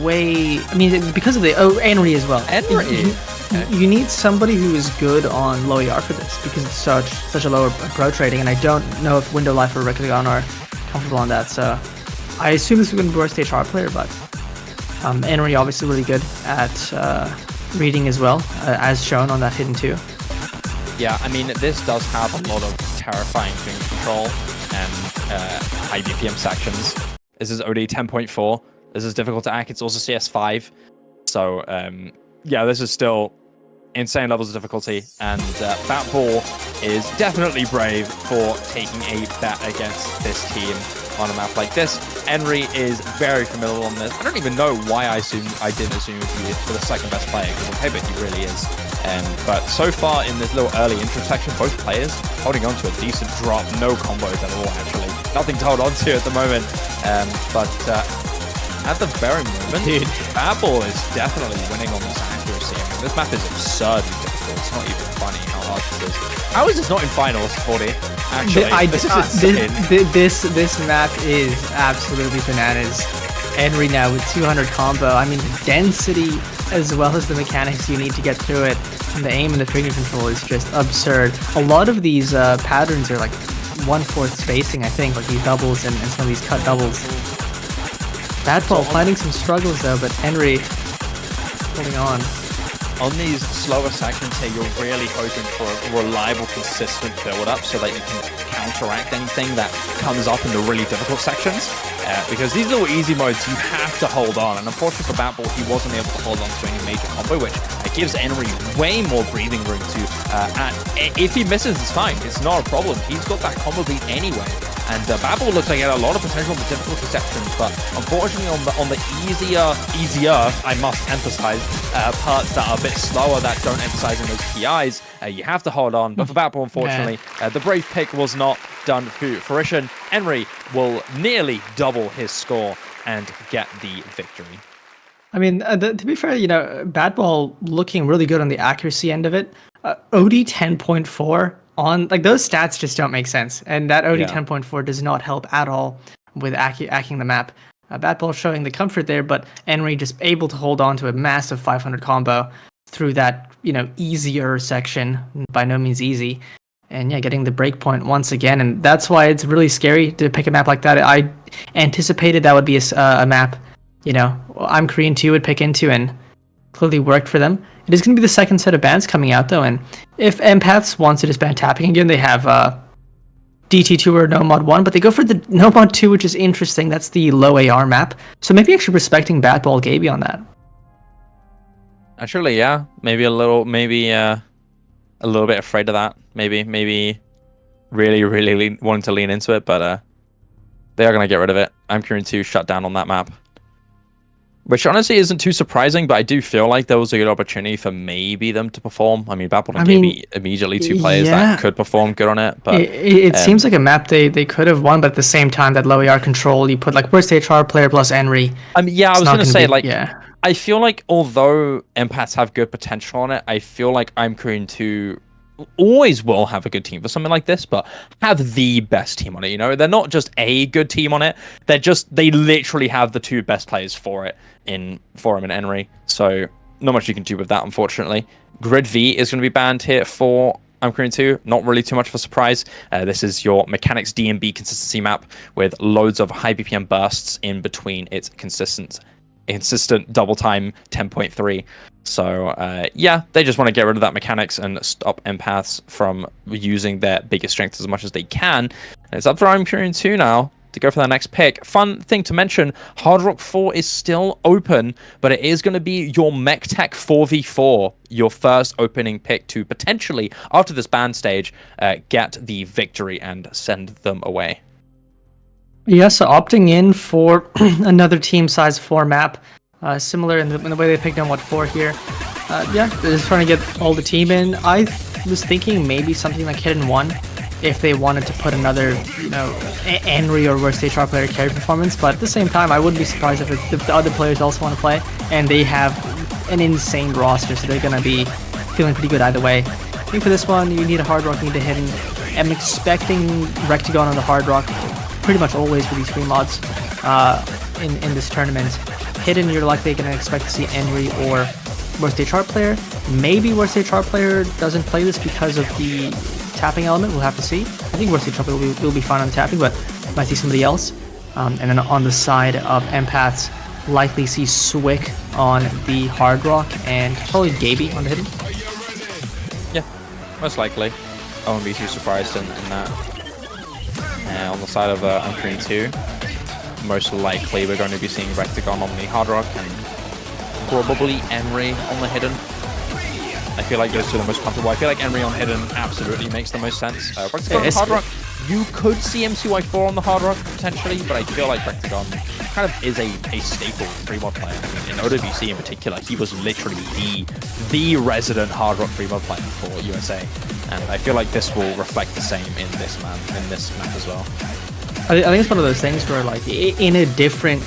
Speaker 2: way. I mean, because of the Henry as well.
Speaker 1: Henry.
Speaker 2: You need somebody who is good on low ER for this because it's such a low approach rating, and I don't know if Window Life or Rectagon are comfortable on that. So I assume this is going to be a stage hard player, but Henry obviously really good at reading as well, as shown on that hidden 2.
Speaker 1: Yeah, I mean, this does have a lot of terrifying finger control and high BPM sections. This is OD 10.4. This is difficult to hack. It's also CS5. So, yeah, this is still insane levels of difficulty. And Batball is definitely brave for taking a bet against this team on a map like this. Henry is very familiar on this. I don't even know why I didn't assume he was the second best player, because on paper he really is. But so far in this little early intro section, both players holding on to a decent drop. No combos at all, actually. Nothing to hold on to at the moment. But at the very moment, Batball is definitely winning on this accuracy. I mean, this map is absurdly difficult. It's not even funny how hard this is. How is this not in finals, 40? Actually,
Speaker 2: this map is absolutely bananas. Henry now with 200 combo. I mean, the density as well as the mechanics you need to get through it, and the aim and the finger control is just absurd. A lot of these patterns are like 1/4 spacing, I think, like these doubles and some of these cut doubles. Batball finding some struggles though, but Henry holding on.
Speaker 1: On these slower sections here, you're really hoping for a reliable, consistent build-up so that you can counteract anything that comes up in the really difficult sections. Because these little easy modes, you have to hold on. And unfortunately for Batball, he wasn't able to hold on to any major combo, which gives Henry way more breathing room to... if he misses, it's fine. It's not a problem. He's got that combo beat anyway. And Batball looks like he had a lot of potential on the difficulty sections, but unfortunately on the easier, I must emphasize, parts that are a bit slower that don't emphasize in those PIs, you have to hold on. But for Batball, unfortunately, the brave pick was not done to fruition. Henry will nearly double his score and get the victory.
Speaker 2: I mean, to be fair, you know, Batball looking really good on the accuracy end of it. OD 10.4 on, like, those stats just don't make sense. And that OD 10.4 does not help at all with hacking the map. Batball showing the comfort there, but Henry just able to hold on to a massive 500 combo through that, you know, easier section. By no means easy. And yeah, getting the breakpoint once again. And that's why it's really scary to pick a map like that. I anticipated that would be a map, you know, I'm Korean 2 would pick into, and clearly worked for them. It is going to be the second set of bans coming out, though, and if Empaths wants to disband tapping again, they have DT2 or No Mod 1, but they go for the No Mod 2, which is interesting. That's the low AR map, so maybe actually respecting Batball Gaby on that.
Speaker 1: Actually, yeah, maybe a little bit afraid of that. Maybe really wanting to lean into it, but they are going to get rid of it. I'm Korean 2 shut down on that map. Which honestly isn't too surprising, but I do feel like there was a good opportunity for maybe them to perform. I mean, Babel and Gaby immediately two players that could perform good on it. But
Speaker 2: it seems like a map they could have won, but at the same time, that low AR control, you put like worst HR player plus Henry.
Speaker 1: I mean, yeah, I was gonna say like,
Speaker 2: yeah.
Speaker 1: I feel like although empaths have good potential on it, I feel like I'm Korean 2 always will have a good team for something like this, but have the best team on it. You know, they're not just a good team on it; they literally have the two best players for it in Forum and Henry. So not much you can do with that, unfortunately. Grid V is going to be banned here for I'm Korean 2. Not really too much of a surprise. This is your mechanics DMB consistency map with loads of high BPM bursts in between its consistent double time 10.3. So yeah, they just want to get rid of that mechanics and stop empaths from using their biggest strength as much as they can. And it's up for I'm Korean 2 now to go for their next pick. Fun thing to mention, Hard Rock 4 is still open, but it is going to be your Mech Tech 4v4, your first opening pick to potentially, after this ban stage, get the victory and send them away.
Speaker 2: Yeah, so opting in for another team size 4 map, similar in the way they picked on what 4 here. Yeah, they're just trying to get all the team in. I was thinking maybe something like Hidden 1 if they wanted to put another, you know, Henry or worst HR player carry performance, but at the same time, I wouldn't be surprised if the other players also want to play, and they have an insane roster, so they're going to be feeling pretty good either way. I think for this one, you need a Hard Rock, you need a Hidden. I'm expecting Rectagon on the Hard Rock pretty much always for these free mods in this tournament. Hidden, you're likely going to expect to see Henry or worst HR player. Maybe worst HR player doesn't play this because of the tapping element. We'll have to see. I think worst HR player will be fine on tapping, but might see somebody else. And then on the side of empaths, likely see Swick on the Hard Rock and probably Gaby on the Hidden.
Speaker 1: Yeah, most likely. I won't be too surprised in that. On the side of I'm Korean 2, most likely we're going to be seeing Rectagon on the Hard Rock and probably Henry on the Hidden. I feel like those two are the most comfortable. I feel like Henry on Hidden absolutely makes the most sense. Rectagon on the Hard Rock, you could see MCY4 on the Hard Rock potentially, but I feel like Rectagon kind of is a staple free mod player. I mean, in OWC in particular, he was literally the resident Hard Rock free mod player for USA, and I feel like this will reflect the same in this map as well.
Speaker 2: I think it's one of those things where, like, in a different,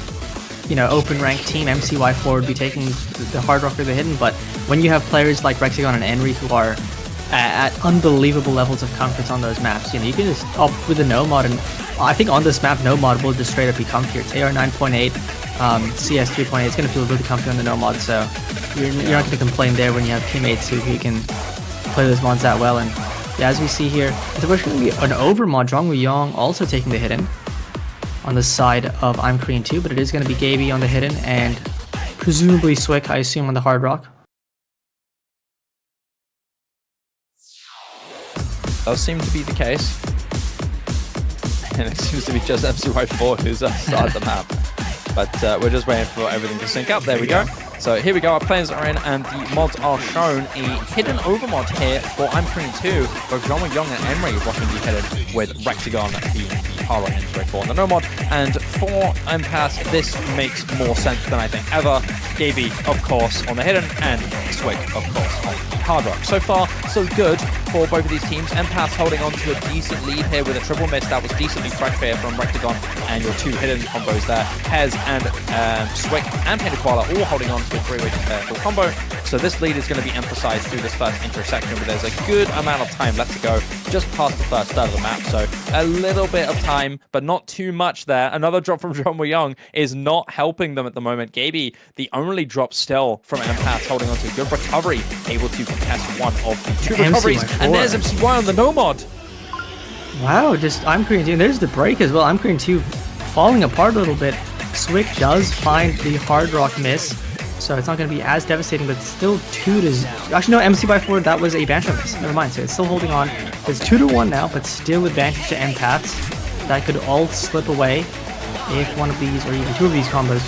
Speaker 2: you know, open rank team, MCY4 would be taking the Hard Rock or the Hidden, but when you have players like Rectagon and Henry who are at unbelievable levels of comfort on those maps, you know, you can just opt with a no mod, and I think on this map, no mod will just straight up be comfy. It's AR 9.8, CS 3.8. It's going to feel really comfy on the no mod, so you're not going to complain there when you have teammates who can play those mods that well. And yeah, as we see here, it's going to be an over mod. Zhongwu Yong also taking the Hidden on the side of I'm Korean 2, but it is going to be Gaby on the Hidden and presumably Swick, I assume, on the Hard Rock.
Speaker 1: Does seem to be the case. And it seems to be just MCY4 who's started the map. But we're just waiting for everything to sync up. There we go. So here we go, our players are in and the mods are shown. A hidden overmod here for I'm Korean 2, both Zhongwu Yong and Henry rocking the hidden with Rectagon being the Hard Rock MCY4 on the no mod. And for empaths, this makes more sense than I think ever. Gaby, of course, on the hidden, and Swick, of course, on the Hard Rock. So far, so good for both of these teams. Empaths holding on to a decent lead here with a triple miss that was decently fresh here from Rectagon, and your two hidden combos there. Hez and Swick and Painted Koala all holding on to a three-way full combo. So this lead is going to be emphasized through this first intersection, but there's a good amount of time left to go, just past the first third of the map. So a little bit of time, but not too much there. Another drop from Zhongwu Yong is not helping them at the moment. Gaby, the only drop still from Empaths, holding on to a good recovery, able to contest one of the two recoveries. And there's MCY on the no mod.
Speaker 2: Wow, just I'm Korean 2. There's the break as well. I'm Korean 2 falling apart a little bit. Swick does find the Hard Rock miss, so it's not going to be as devastating, but still 2-0. Actually, no, MC4, that was a Banshee miss. Never mind, so it's still holding on. It's 2-1 now, but still advantage to Empaths. That could all slip away if one of these, or even two of these combos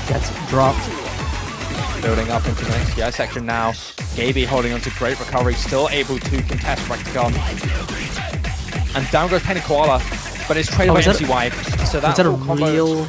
Speaker 2: gets dropped.
Speaker 1: Building up into the next GI section now. Gaby holding on to great recovery, still able to contest Rectagon. And down goes Painted Koala, but it's traded by MCY. So that's
Speaker 2: a real...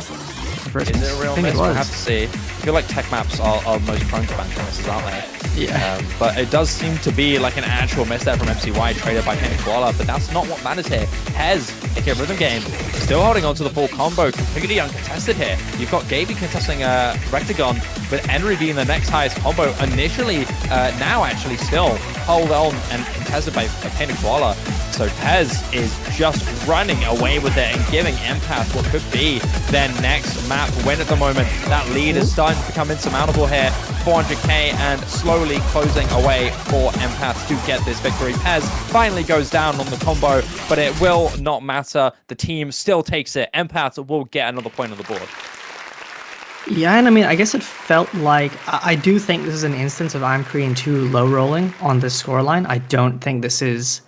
Speaker 2: first
Speaker 1: Is
Speaker 2: miss.
Speaker 1: it a real
Speaker 2: I think
Speaker 1: miss?
Speaker 2: it
Speaker 1: We'll
Speaker 2: was.
Speaker 1: have to see. I feel like tech maps are most prone to banter misses, aren't they?
Speaker 2: Yeah.
Speaker 1: But it does seem to be like an actual miss there from MCY, traded by Kenny Koala, but that's not what matters here. Hez, aka Rhythm Game, still holding on to the full combo, completely uncontested here. You've got Gaby contesting Rectagon, with Henry being the next highest combo initially, now actually still hold on and contested by Kenny Koala. So Hez is just running away with it and giving Empath what could be their next map win at the moment. That lead is starting to become insurmountable here. 400k and slowly closing away for Empath to get this victory. Pez finally goes down on the combo, but it will not matter. The team still takes it. Empath will get another point on the board.
Speaker 2: Yeah, and I mean, I guess it felt like I do think this is an instance of I'm Korean 2 low rolling on this scoreline. I don't think this is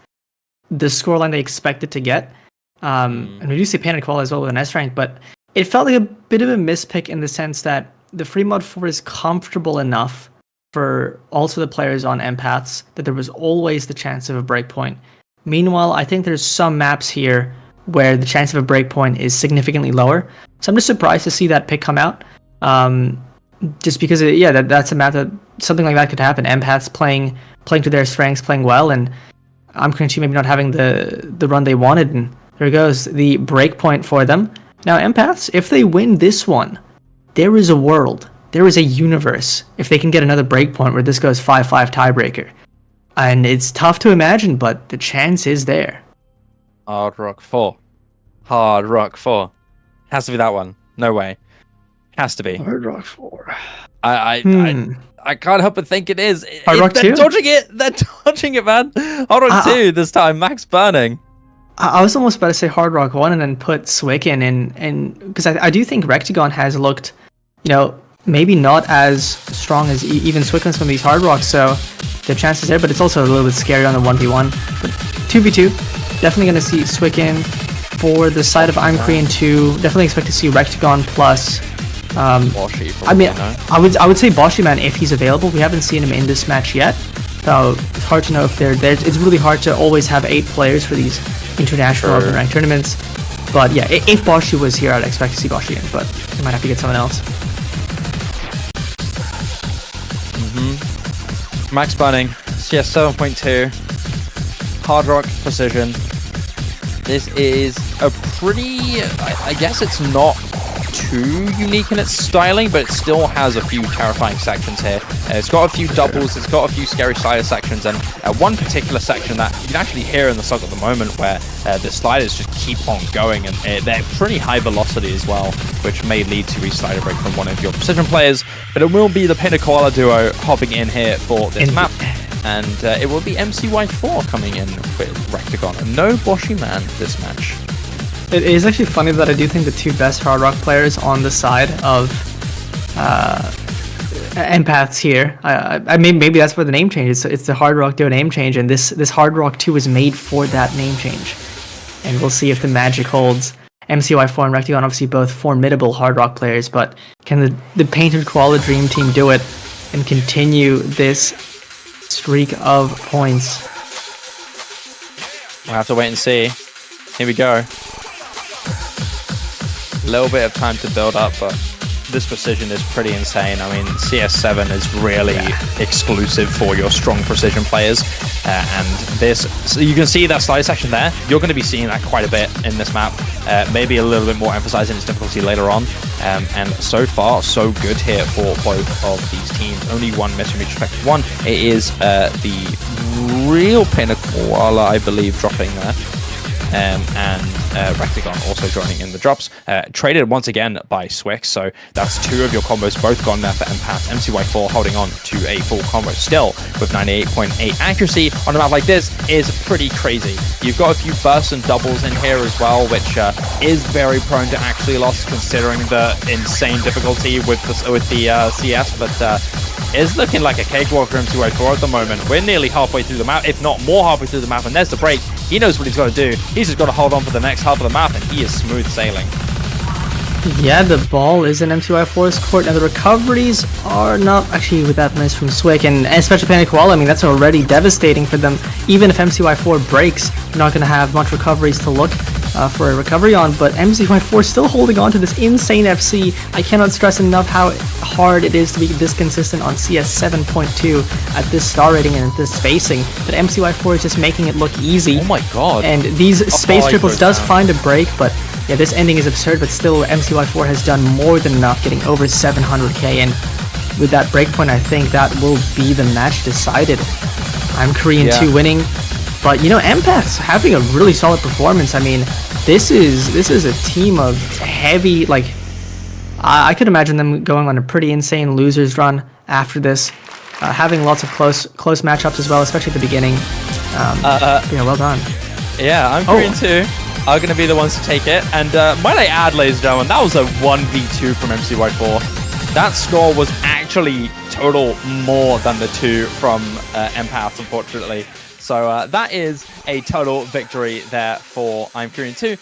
Speaker 2: the scoreline they expected to get. And we do see Panic Koala as well with an S rank, but it felt like a bit of a mispick in the sense that the free mod 4 is comfortable enough for also the players on Empaths that there was always the chance of a breakpoint. Meanwhile, I think there's some maps here where the chance of a breakpoint is significantly lower. So I'm just surprised to see that pick come out. Just because, that's a map that something like that could happen. Empaths playing to their strengths, playing well, and I'm Korean 2 maybe not having the run they wanted, and there goes the breakpoint for them. Now, Empaths, if they win this one, there is a world, there is a universe, if they can get another breakpoint where this goes 5-5 tiebreaker. And it's tough to imagine, but the chance is there.
Speaker 1: Hard Rock 4. Hard Rock 4. Has to be that one. No way. Has to be.
Speaker 2: Hard Rock 4.
Speaker 1: I can't help but think it is.
Speaker 2: Hard Rock 2?
Speaker 1: They're dodging it. They're dodging it, man. Hard Rock 2 this time. Max burning.
Speaker 2: I was almost about to say Hard Rock 1 and then put Swick in, and because I do think Rectagon has looked, maybe not as strong as even Swick on some of these Hard Rocks, so the chances there, but it's also a little bit scary on the 1v1. But 2v2, definitely going to see Swick in. For the side of I'm Korean 2, definitely expect to see Rectagon plus
Speaker 1: Boshi,
Speaker 2: I mean, I would say Boshi Man if he's available. We haven't seen him in this match yet, so it's hard to know if they're there. It's really hard to always have 8 players for these international open rank tournaments. But yeah, if Boshi was here, I'd expect to see Boshi in, but we might have to get someone else.
Speaker 1: Max burning. CS 7.2. Hard Rock precision. This is a pretty, I guess it's not too unique in its styling, but it still has a few terrifying sections here. It's got a few doubles, it's got a few scary slider sections, and one particular section that you can actually hear in the SOT at the moment where the sliders just keep on going, and they're pretty high velocity as well, which may lead to a slider break from one of your precision players, but it will be the Pin and Koala duo hopping in here for this map. And it will be MCY4 coming in with Rectagon. And no Boshi Man this match.
Speaker 2: It is actually funny that I do think the 2 best Hard Rock players on the side of Empaths here. I mean, maybe that's where the name change is. It's the Hard Rock duo name change, and this Hard Rock 2 is made for that name change. And we'll see if the magic holds. MCY4 and Rectagon, obviously both formidable Hard Rock players, but can the Painted Koala Dream Team do it and continue this streak of points?
Speaker 1: We'll have to wait and see. Here we go. A little bit of time to build up, but this precision is pretty insane. I mean, CS7 is really exclusive for your strong precision players. And this, so you can see that slide section there. You're going to be seeing that quite a bit in this map. Maybe a little bit more emphasizing its difficulty later on. And so far, so good here for both of these teams. Only one miss from each respective one. It is the real Pinnacle, I believe, dropping there. And Rectagon also joining in the drops. Traded once again by Swick, so that's 2 of your combos both gone there for Empath. MCY4 holding on to a full combo still with 98.8 accuracy on a map like this is pretty crazy. You've got a few bursts and doubles in here as well, which is very prone to actually loss considering the insane difficulty with the CS, but is looking like a cakewalk for MCY4 at the moment. We're nearly halfway through the map, if not more halfway through the map, and there's the break. He knows what he's got to do. He's just got to hold on for the next half of the map, and he is smooth sailing.
Speaker 2: Yeah, the ball is in MCY4's court. Now, the recoveries are not actually with that miss from Swick, and especially Panic Koala. I mean, that's already devastating for them. Even if MCY4 breaks, they're not going to have much recoveries to look for a recovery on, but MCY4 still holding on to this insane FC. I cannot stress enough how hard it is to be this consistent on CS 7.2 at this star rating and at this spacing, but MCY4 is just making it look easy.
Speaker 1: Oh my god.
Speaker 2: And these space triples does find a break, but yeah, this ending is absurd, but still MCY4 has done more than enough, getting over 700k, and with that breakpoint, I think that will be the match decided. I'm Korean 2 winning. But you know, EMPATHS having a really solid performance. I mean, this is a team of heavy, like, I could imagine them going on a pretty insane losers run after this, having lots of close matchups as well, especially at the beginning. Yeah, well done.
Speaker 1: Yeah, I'm Korean 2 are going to be the ones to take it. And might I add, ladies and gentlemen, that was a 1v2 from MCY4. That score was actually total more than the 2 from EMPATHS, unfortunately. So that is a total victory there for I'm Korean 2,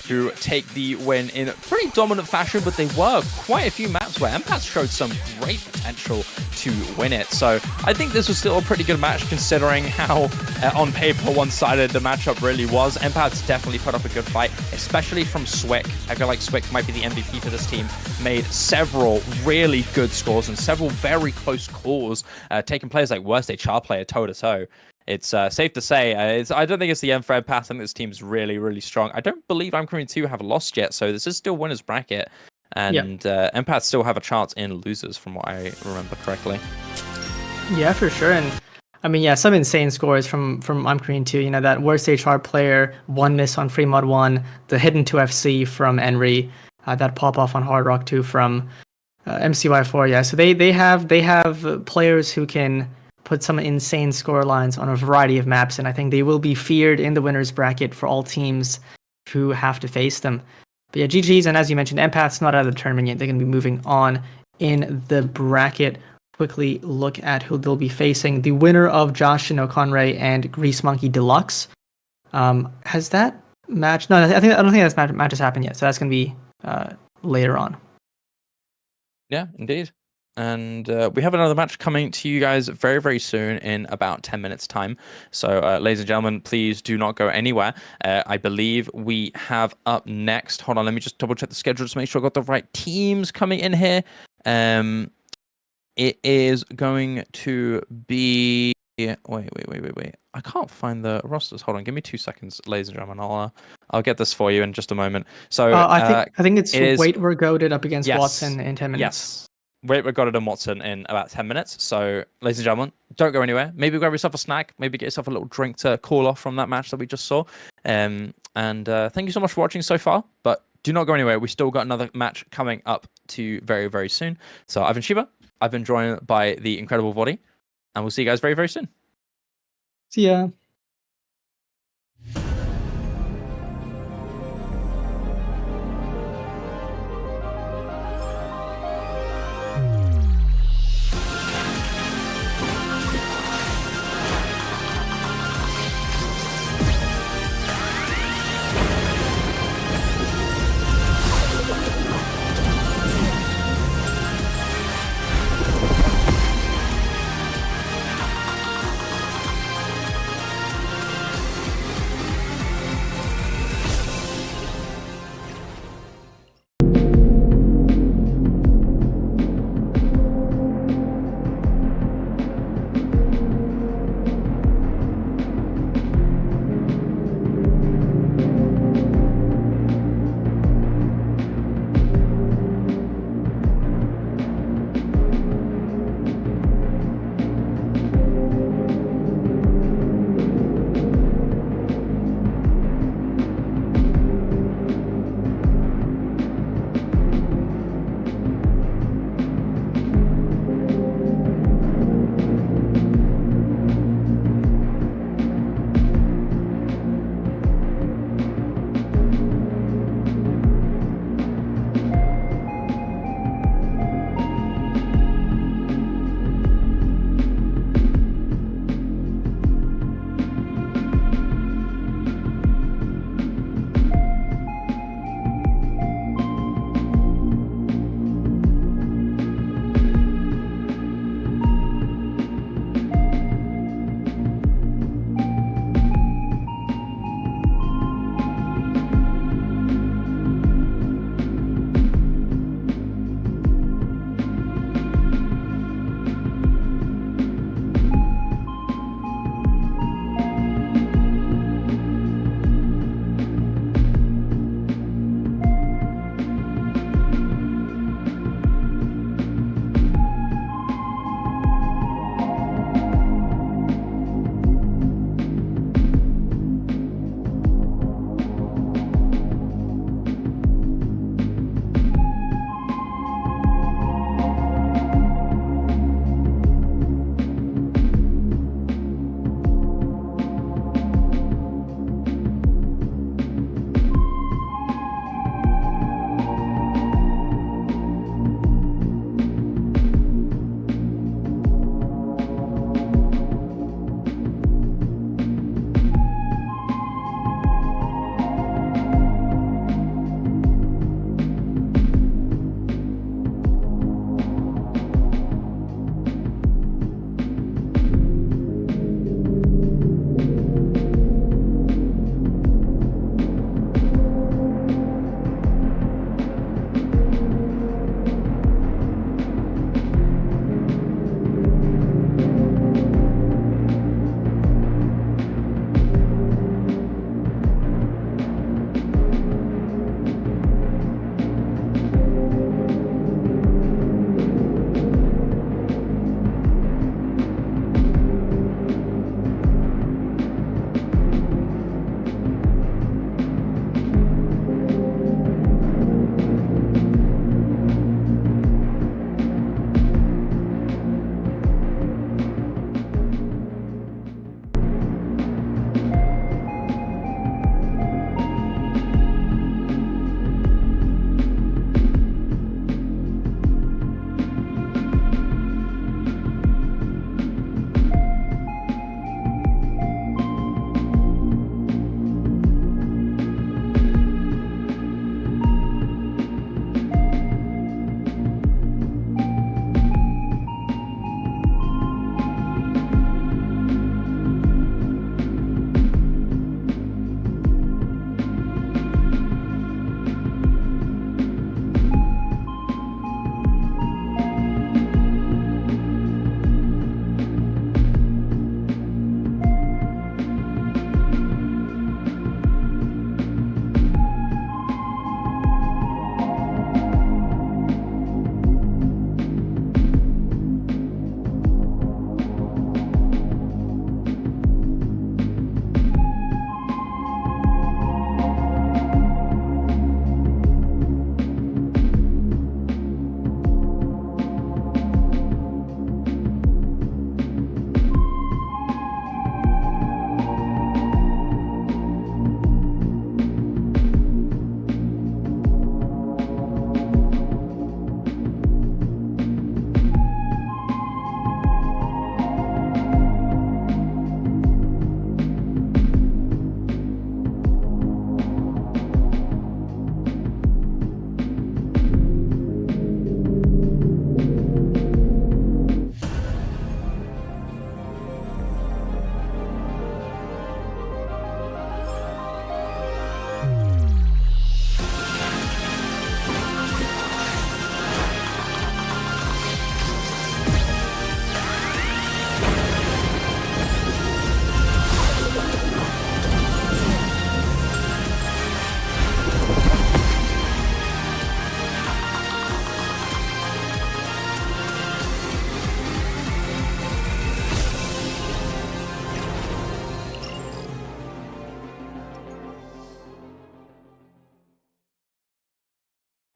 Speaker 1: who take the win in pretty dominant fashion, but they were quite a few maps where EMPATHS showed some great potential to win it. So I think this was still a pretty good match considering how on paper one-sided the matchup really was. EMPATHS definitely put up a good fight, especially from Swick. I feel like Swick might be the MVP for this team. Made several really good scores and several very close calls, taking players like Worst HR player toe-to-toe. It's safe to say, I don't think it's the end for EMPATHS. I think this team's really, really strong. I don't believe I'm Korean 2 have lost yet, so this is still winner's bracket. And EMPATHS still have a chance in losers, from what I remember correctly. Yeah,
Speaker 2: for sure. And I mean, yeah, some insane scores from I'm Korean 2. You know, that Worst HR player, 1 miss on Free Mod 1, the hidden 2FC from Henry, that pop-off on Hard Rock 2 from MCY4. Yeah, so they have players who can put some insane score lines on a variety of maps, and I think they will be feared in the winners bracket for all teams who have to face them. But yeah, GG's, and as you mentioned, EMPATHS not out of the tournament yet. They're going to be moving on in the bracket. Quickly look at who they'll be facing. The winner of Jashin, Konrei, and Grease Monkey Deluxe. Has that match? No, I don't think that match has happened yet. So that's going to be later on.
Speaker 1: Yeah, indeed. And we have another match coming to you guys very, very soon in about 10 minutes time. So, ladies and gentlemen, please do not go anywhere. I believe we have up next. Hold on, let me just double check the schedule to make sure I've got the right teams coming in here. It is going to be... Wait. I can't find the rosters. Hold on, give me 2 seconds, ladies and gentlemen. I'll get this for you in just a moment. So
Speaker 2: I think it's Wait, we're goaded up against Watson in 10 minutes.
Speaker 1: Yes. Wait, we've got it in Watson in about 10 minutes. So, ladies and gentlemen, don't go anywhere. Maybe grab yourself a snack. Maybe get yourself a little drink to cool off from that match that we just saw. And thank you so much for watching so far. But do not go anywhere. We still got another match coming up to very, very soon. So, I've been Shiba. I've been joined by the incredible Body. And we'll see you guys very, very soon.
Speaker 2: See ya.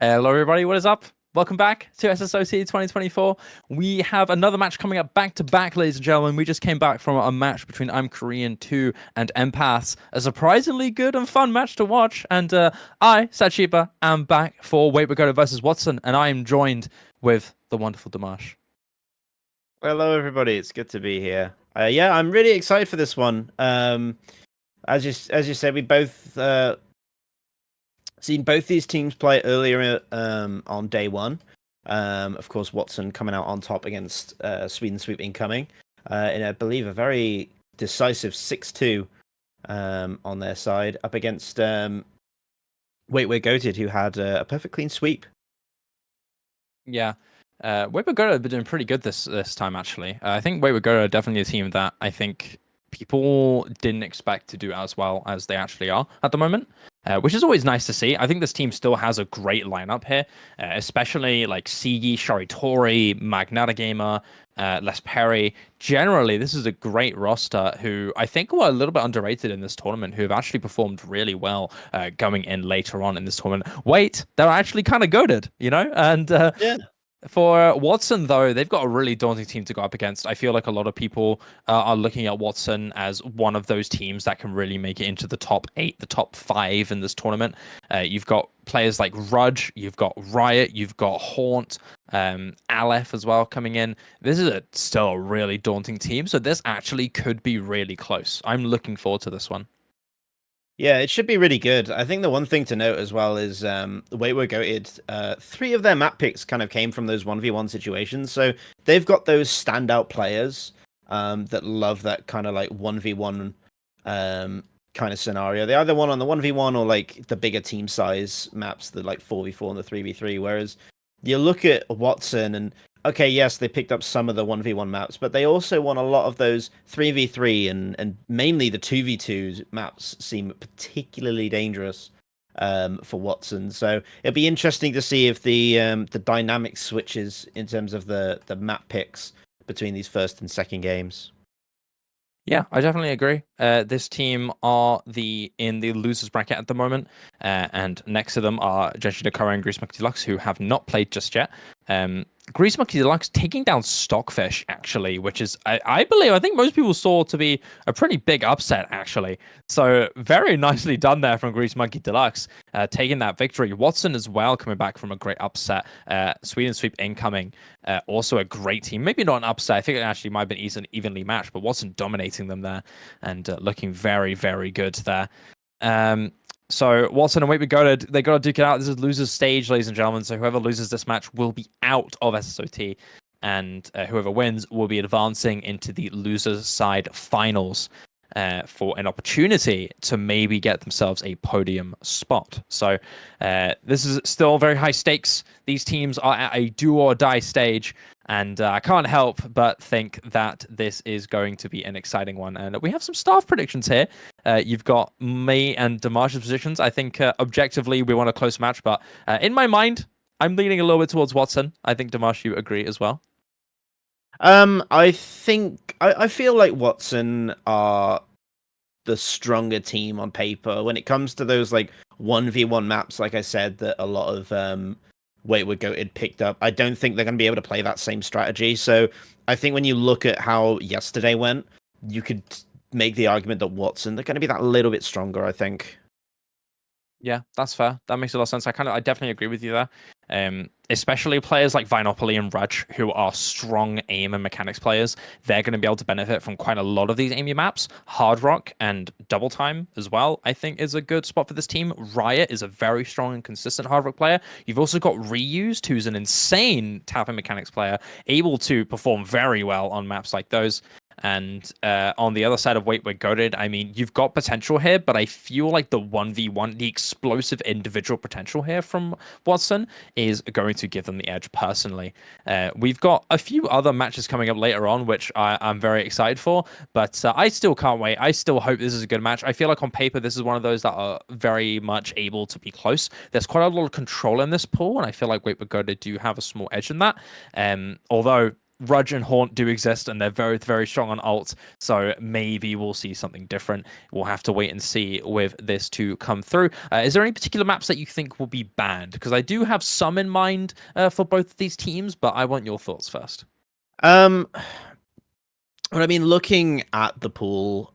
Speaker 1: Hello, everybody. What is up? Welcome back to SSOT 2024. We have another match coming up back to back, ladies and gentlemen. We just came back from a match between I'm Korean 2 and EMPATHS. A surprisingly good and fun match to watch. And I, Chipa, am back for Wait We Go to versus Watson. And I am joined with the wonderful Dimash.
Speaker 3: Hello, everybody. It's good to be here. Yeah, I'm really excited for this one. As you said, we both seen both these teams play earlier on day one. Of course, Watson coming out on top against Sweden Sweep incoming in, I believe, a very decisive 6-2 on their side up against Wait We're Goated, who had a perfect clean sweep.
Speaker 1: Yeah. Wait We Go have been doing pretty good this time, actually. I think Wait We Go are definitely a team that I think people didn't expect to do as well as they actually are at the moment. Which is always nice to see. I think this team still has a great lineup here, especially like Sigi, Sharitori, Magnata Gamer, Les Perry. Generally, this is a great roster who I think were a little bit underrated in this tournament, who have actually performed really well going in later on in this tournament. Wait, they're actually kind of goated, you know? And
Speaker 3: Yeah.
Speaker 1: For Watson, though, they've got a really daunting team to go up against. I feel like a lot of people are looking at Watson as one of those teams that can really make it into the top 8, the top 5 in this tournament. You've got players like Rudge, you've got Riot, you've got Haunt, Aleph as well coming in. This is still a really daunting team, so this actually could be really close. I'm looking forward to this one.
Speaker 3: Yeah, it should be really good. I think the one thing to note as well is the way we're goated, 3 of their map picks kind of came from those 1v1 situations. So they've got those standout players that love that kind of like 1v1 kind of scenario. They either want on the 1v1 or like the bigger team size maps, the like 4v4 and the 3v3. Whereas you look at Watson and okay, yes, they picked up some of the 1v1 maps, but they also won a lot of those 3v3 and mainly the 2v2 maps seem particularly dangerous for Watson. So it'll be interesting to see if the dynamic switches in terms of the map picks between these first and second games.
Speaker 1: Yeah, I definitely agree. This team are in the losers bracket at the moment, and next to them are Jashin and Grease Monkey Deluxe, who have not played just yet. Grease Monkey Deluxe taking down Stockfish, actually, which is, I think most people saw to be a pretty big upset, actually. So very nicely done there from Grease Monkey Deluxe, taking that victory. Watson as well, coming back from a great upset. Sweden Sweep incoming, also a great team. Maybe not an upset. I think it actually might have been evenly matched, but Watson dominating them there and looking very, very good there. So Watson and Wait We Go they got to duke it out. This is losers stage, ladies and gentlemen. So whoever loses this match will be out of SSOT, and whoever wins will be advancing into the losers side finals for an opportunity to maybe get themselves a podium spot. So this is still very high stakes. These teams are at a do or die stage, and I can't help but think that this is going to be an exciting one. And we have some staff predictions here. You've got me and Dimash's positions. I think objectively we want a close match, but in my mind, I'm leaning a little bit towards Watson. I think Dimash, you agree as well?
Speaker 3: I feel like Watson are the stronger team on paper when it comes to those like 1v1 maps. Like I said, that a lot of Wait We're Goated picked up. I don't think they're going to be able to play that same strategy. So I think when you look at how yesterday went, you could make the argument that Watson, they're going to be that little bit stronger, I think.
Speaker 1: Yeah, that's fair. That makes a lot of sense. I definitely agree with you there. Especially players like Vinopoly and Rudge, who are strong aim and mechanics players. They're going to be able to benefit from quite a lot of these aiming maps. Hard Rock and Double Time as well, I think, is a good spot for this team. Riot is a very strong and consistent Hard Rock player. You've also got Reused, who's an insane tapping mechanics player, able to perform very well on maps like those. And on the other side of Wait We're Goated, I mean, you've got potential here, but I feel like the 1v1, the explosive individual potential here from Watson is going to give them the edge personally. We've got a few other matches coming up later on, which I'm very excited for, but I still can't wait. I still hope this is a good match. I feel like on paper, this is one of those that are very much able to be close. There's quite a lot of control in this pool, and I feel like Wait We're Goated do have a small edge in that. Although Rudge and Haunt do exist, and they're very, very strong on ult. So maybe we'll see something different. We'll have to wait and see with this to come through. Is there any particular maps that you think will be banned? Because I do have some in mind for both of these teams, but I want your thoughts first.
Speaker 3: Well, I mean, looking at the pool,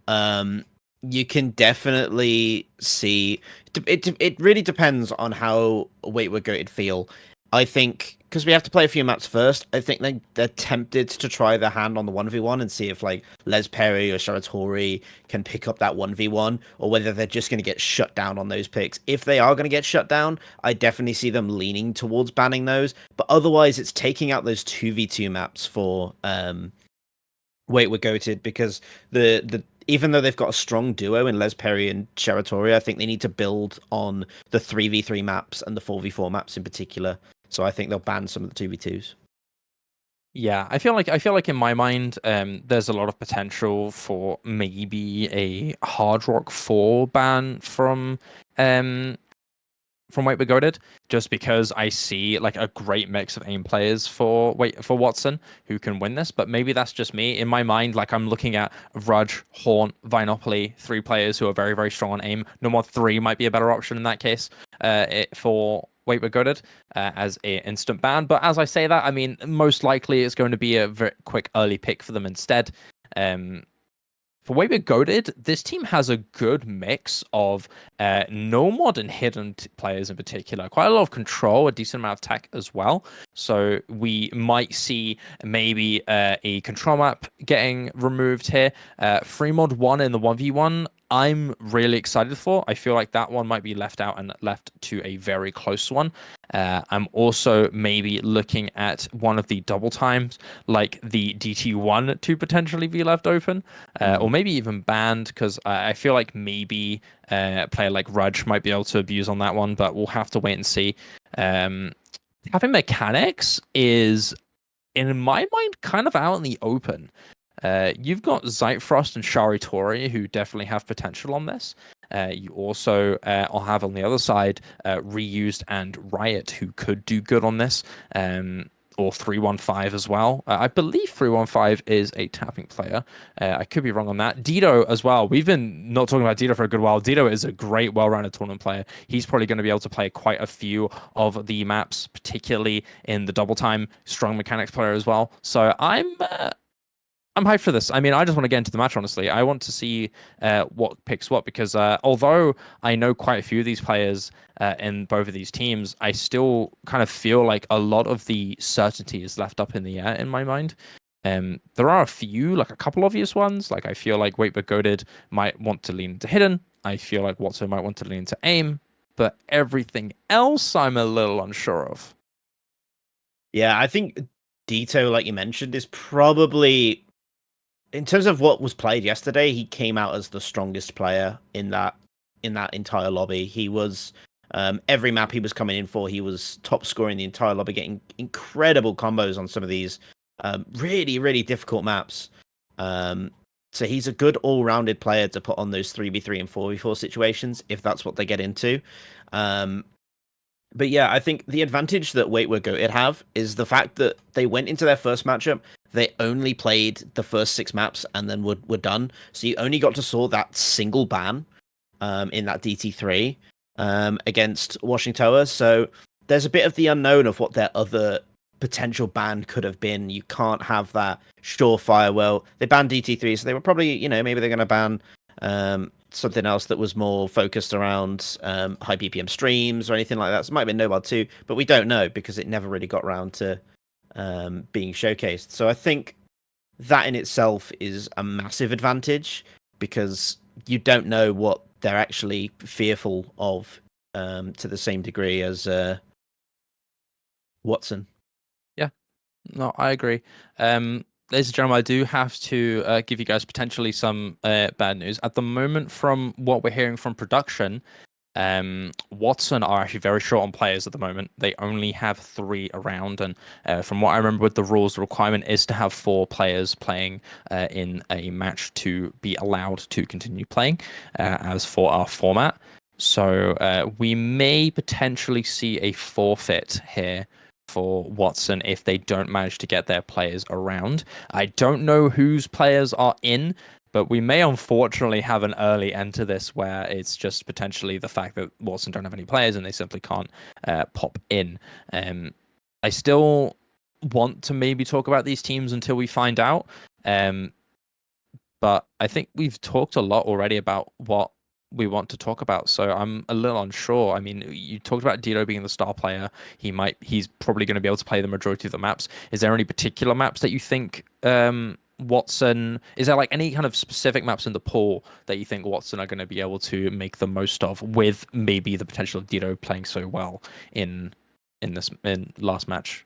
Speaker 3: you can definitely see it really depends on how Wait We're Goated feel. I think because we have to play a few maps first, I think they're tempted to try their hand on the 1v1 and see if like Les Perry or Sharatori can pick up that 1v1, or whether they're just going to get shut down on those picks. If they are going to get shut down, I definitely see them leaning towards banning those. But otherwise, it's taking out those 2v2 maps for Wait We're Goated, because the even though they've got a strong duo in Les Perry and Sharatori, I think they need to build on the 3v3 maps and the 4v4 maps in particular. So I think they'll ban some of the 2v2s.
Speaker 1: Yeah, I feel like in my mind, there's a lot of potential for maybe a Hard Rock 4 ban from Wait We're Goated, just because I see like a great mix of aim players for Watson who can win this. But maybe that's just me. In my mind, like I'm looking at Rudge, Haunt, Vinopoly, 3 players who are very, very strong on aim. Nomad 3 might be a better option in that case for Wait We're Goated as an instant ban. But as I say that, I mean, most likely it's going to be a very quick early pick for them instead. For Wait We're Goated, this team has a good mix of no mod and hidden players in particular. Quite a lot of control, a decent amount of tech as well. So we might see maybe a control map getting removed here. Free mod 1 in the 1v1, I'm really excited for. I feel like that one might be left out and left to a very close one. I'm also maybe looking at one of the double times, like the DT1 to potentially be left open, or maybe even banned, because I feel like maybe a player like Rudge might be able to abuse on that one, but we'll have to wait and see. Having mechanics is, in my mind, kind of out in the open. You've got Zeitfrost and Sharatori, who definitely have potential on this. You also will have on the other side Reused and Riot, who could do good on this, or 315 as well. I believe 315 is a tapping player. I could be wrong on that. Dido as well. We've been not talking about Dido for a good while. Dido is a great, well-rounded tournament player. He's probably going to be able to play quite a few of the maps, particularly in the double time. Strong mechanics player as well. So I'm hyped for this. I mean, I just want to get into the match, honestly. I want to see what picks what, because although I know quite a few of these players in both of these teams, I still kind of feel like a lot of the certainty is left up in the air in my mind. There are a few, like a couple obvious ones. Like I feel like Wait We're Goated might want to lean into hidden. I feel like Watson might want to lean into aim. But everything else, I'm a little unsure of.
Speaker 3: Yeah, I think Dito, like you mentioned, is probably, in terms of what was played yesterday, he came out as the strongest player in that entire lobby. He was every map he was coming in for, he was top scoring the entire lobby, getting incredible combos on some of these really, really difficult maps. So he's a good all-rounded player to put on those 3v3 and 4v4 situations, if that's what they get into. But yeah, I think the advantage that Wait We're Goated have is the fact that they went into their first matchup, they only played the first 6 maps and then were done. So you only got to saw that single ban in that DT3 against Washington. So there's a bit of the unknown of what their other potential ban could have been. You can't have that surefire. Well, they banned DT3, so they were probably, maybe they're going to ban something else that was more focused around high BPM streams or anything like that. So it might have been Nobod too, but we don't know because it never really got around to being showcased. So I think that in itself is a massive advantage, because you don't know what they're actually fearful of to the same degree as Watson.
Speaker 1: Yeah, no, I agree. Ladies and gentlemen, I do have to give you guys potentially some bad news. At the moment, from what we're hearing from production, Watson are actually very short on players at the moment. They only have 3 around, and from what I remember with the rules, the requirement is to have 4 players playing in a match to be allowed to continue playing as for our format. So we may potentially see a forfeit here for Watson if they don't manage to get their players around. I don't know whose players are in, but we may unfortunately have an early end to this where it's just potentially the fact that Watson don't have any players and they simply can't pop in. I still want to maybe talk about these teams until we find out. But I think we've talked a lot already about what we want to talk about, so I'm a little unsure. I mean, you talked about Dito being the star player. He's probably going to be able to play the majority of the maps. Is there any particular maps that you think Watson, is there like any kind of specific maps in the pool that you think Watson are going to be able to make the most of, with maybe the potential of Dito playing so well in last match?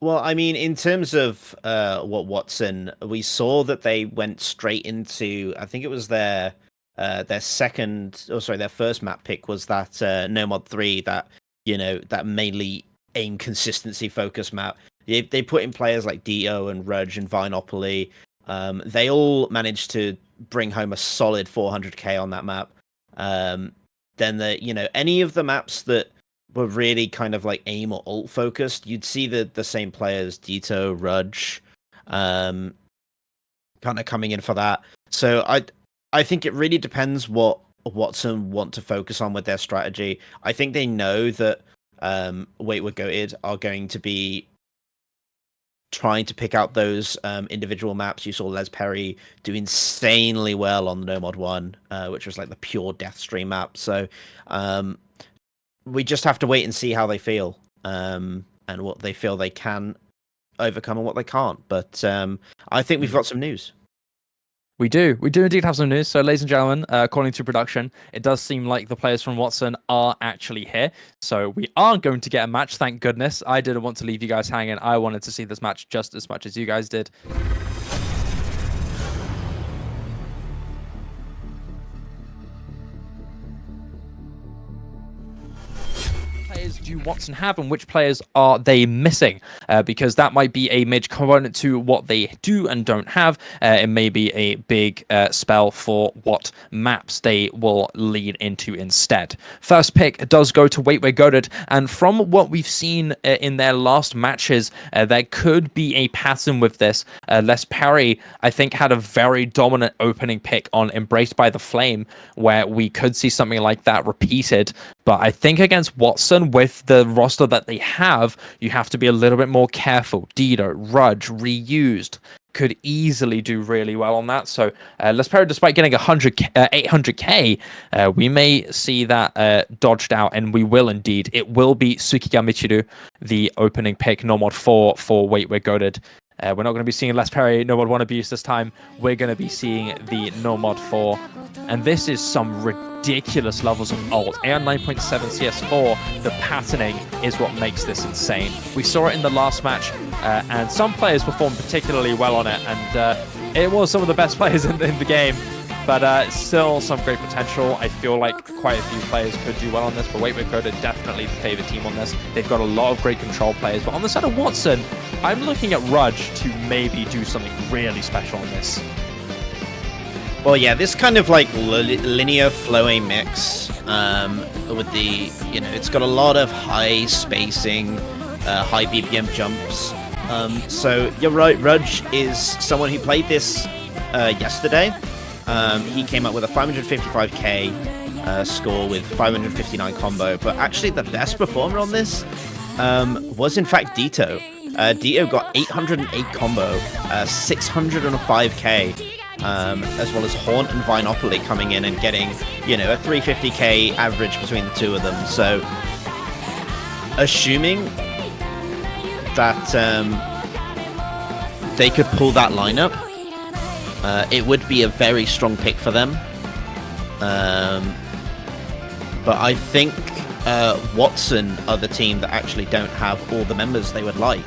Speaker 3: Well, I mean, in terms of Watson, we saw that they went straight into, I think it was their first map pick was that No Mod 3, that, you know, that mainly aim consistency focus map. They put in players like Dio and Rudge and Vinopoly. They all managed to bring home a solid 400k on that map. Then any of the maps that were really kind of like aim or ult focused, you'd see the same players, Dito, Rudge, kind of coming in for that. So I think it really depends what Watson want to focus on with their strategy. I think they know that Wait We're Goated are going to be trying to pick out those individual maps. You saw Les Perry do insanely well on the No Mod 1, which was like the pure death stream map. So we just have to wait and see how they feel, and what they feel they can overcome and what they can't. But I think we've got some news.
Speaker 1: We do indeed have some news. So, ladies and gentlemen, according to production, it does seem like the players from Watson are actually here. So we are going to get a match, thank goodness. I didn't want to leave you guys hanging. I wanted to see this match just as much as you guys did. Do Watson have, and which players are they missing? Because that might be a major component to what they do and don't have. It may be a big spell for what maps they will lead into instead. First pick does go to Wait We're Goated, and from what we've seen in their last matches, there could be a pattern with this. Les Perry, I think, had a very dominant opening pick on Embraced by the Flame, where we could see something like that repeated. But I think against Watson, with the roster that they have, you have to be a little bit more careful. Dito, Rudge, Reused could easily do really well on that. So Les Perry, despite getting 800k, we may see that dodged out, and we will indeed. It will be Tsukiga Michiru, the opening pick, No Mod 4 for Wait We're Goated. We're not going to be seeing Les Perry No Mod 1 abuse this time. We're going to be seeing the No Mod 4. And this is some ridiculous levels of ult. AR 9.7 CS4, the patterning is what makes this insane. We saw it in the last match, and some players performed particularly well on it, and it was some of the best players in the game. But still some great potential. I feel like quite a few players could do well on this, but Wait We're Goated definitely the favorite team on this. They've got a lot of great control players, but on the side of Watson, I'm looking at Rudge to maybe do something really special on this.
Speaker 3: Well, yeah, this kind of like linear flowing mix with the, it's got a lot of high spacing, high BPM jumps. So you're right, Rudge is someone who played this yesterday. He came up with a 555k score with 559 combo, but actually the best performer on this was in fact Dito. Dito got 808 combo, 605k, as well as Haunt and Vinopoly coming in and getting, a 350k average between the two of them. So, assuming that they could pull that lineup, it would be a very strong pick for them. But I think Watson are the team that actually don't have all the members they would like.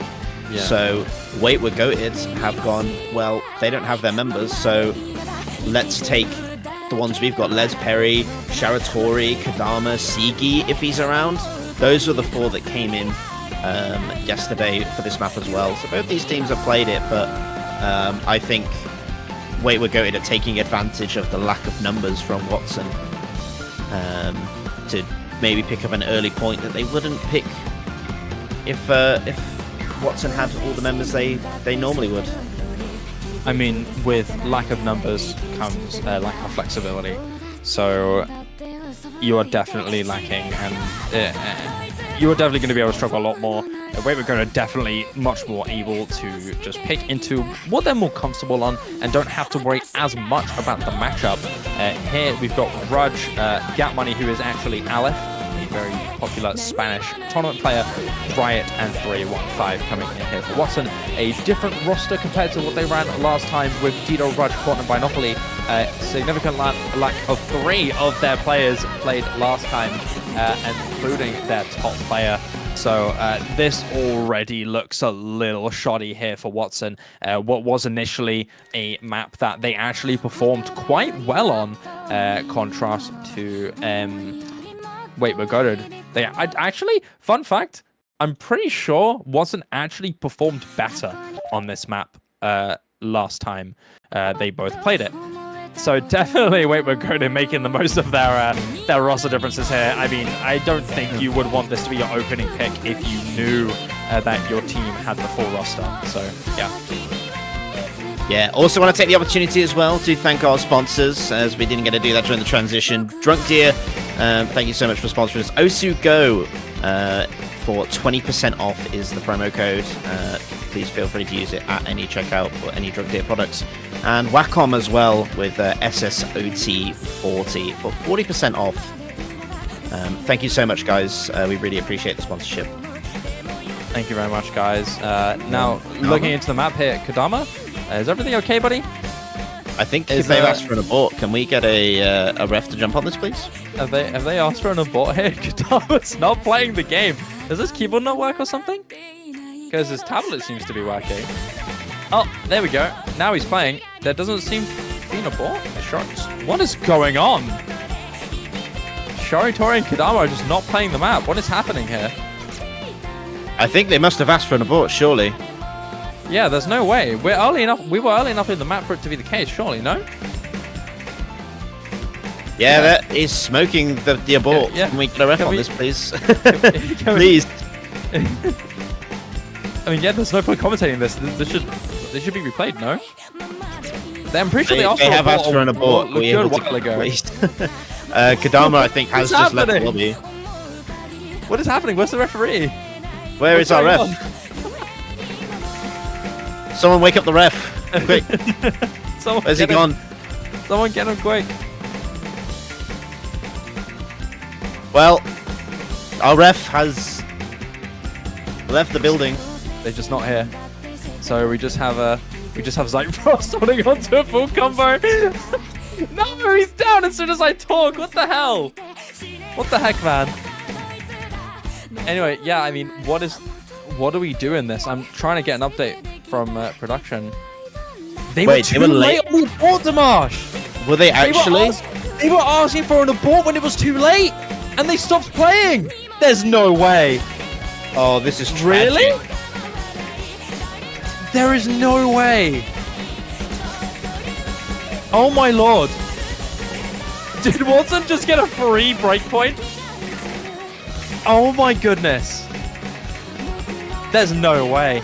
Speaker 3: Yeah. So Wait We're Goated have gone, well, they don't have their members, so let's take the ones we've got. Les Perry, Sharatori, Kadama, Sigi, if he's around. Those are the four that came in yesterday for this map as well. So both these teams have played it, but I think Wait We're Goated are taking advantage of the lack of numbers from Watson to maybe pick up an early point that they wouldn't pick if Watson had all the members they normally would.
Speaker 1: I mean, with lack of numbers comes lack of flexibility. So you are definitely lacking, and you are definitely going to be able to struggle a lot more. We're going to definitely much more able to just pick into what they're more comfortable on and don't have to worry as much about the matchup. Here we've got Rudge, Gap Money, who is actually Aleph, a very popular Spanish tournament player, Riot, and 315 coming in here for Watson. A different roster compared to what they ran last time with Dido, Rudge, Court, and Binopoly. Significant lack of 3 of their players played last time, including their top player. So this already looks a little shoddy here for Watson. What was initially a map that they actually performed quite well on, contrast to Wait, we're goated. They actually, fun fact, I'm pretty sure Watson actually performed better on this map last time they both played it. So definitely, Wait, we're goated, making the most of their roster differences here. I mean, I don't think you would want this to be your opening pick if you knew that your team had the full roster. So yeah.
Speaker 3: Yeah, also want to take the opportunity as well to thank our sponsors, as we didn't get to do that during the transition. Drunk Deer, thank you so much for sponsoring us. Osu Go, for 20% off is the promo code. Please feel free to use it at any checkout for any Drunk Deer products. And Wacom as well with SSOT40 for 40% off. Thank you so much, guys. We really appreciate the sponsorship.
Speaker 1: Thank you very much, guys. Now, looking into the map here, Kadama, is everything okay, buddy?
Speaker 3: I think they've asked for an abort. Can we get a ref to jump on this, please?
Speaker 1: Have they asked for an abort here? Kadama's not playing the game. Does his keyboard not work or something? Because his tablet seems to be working. Oh, there we go. Now he's playing. There doesn't seem to be an abort. What is going on? Sharitori and Kadama are just not playing the map. What is happening here?
Speaker 3: I think they must have asked for an abort, surely.
Speaker 1: Yeah, there's no way. We were early enough in the map for it to be the case, surely, no?
Speaker 3: Yeah, that is smoking the abort.
Speaker 1: Yeah.
Speaker 3: Can we get a ref on this, please?
Speaker 1: Please. I mean, yeah, there's no point commentating this. This should be replayed, no? I'm pretty sure
Speaker 3: they have asked for an abort.
Speaker 1: A good while ago.
Speaker 3: Kadama, I think, has just left the lobby.
Speaker 1: What is happening? Where's the referee?
Speaker 3: Where is our ref? Someone wake up the ref. Quick. Where's he gone?
Speaker 1: Someone get him quick.
Speaker 3: Well, our ref has left the building.
Speaker 1: They're just not here. So we just have Zyfrost holding on to a full combo. No, he's down as soon as I talk. What the hell? What the heck, man? Anyway, yeah, I mean, what do we do in this? I'm trying to get an update from production. They were too late on the abort, Dimash.
Speaker 3: Were they actually?
Speaker 1: They were asking for an abort when it was too late, and they stopped playing. There's no way.
Speaker 3: Oh, this is tragic.
Speaker 1: Really? There is no way. Oh my lord. Did Watson just get a free breakpoint? Oh my goodness. There's no way.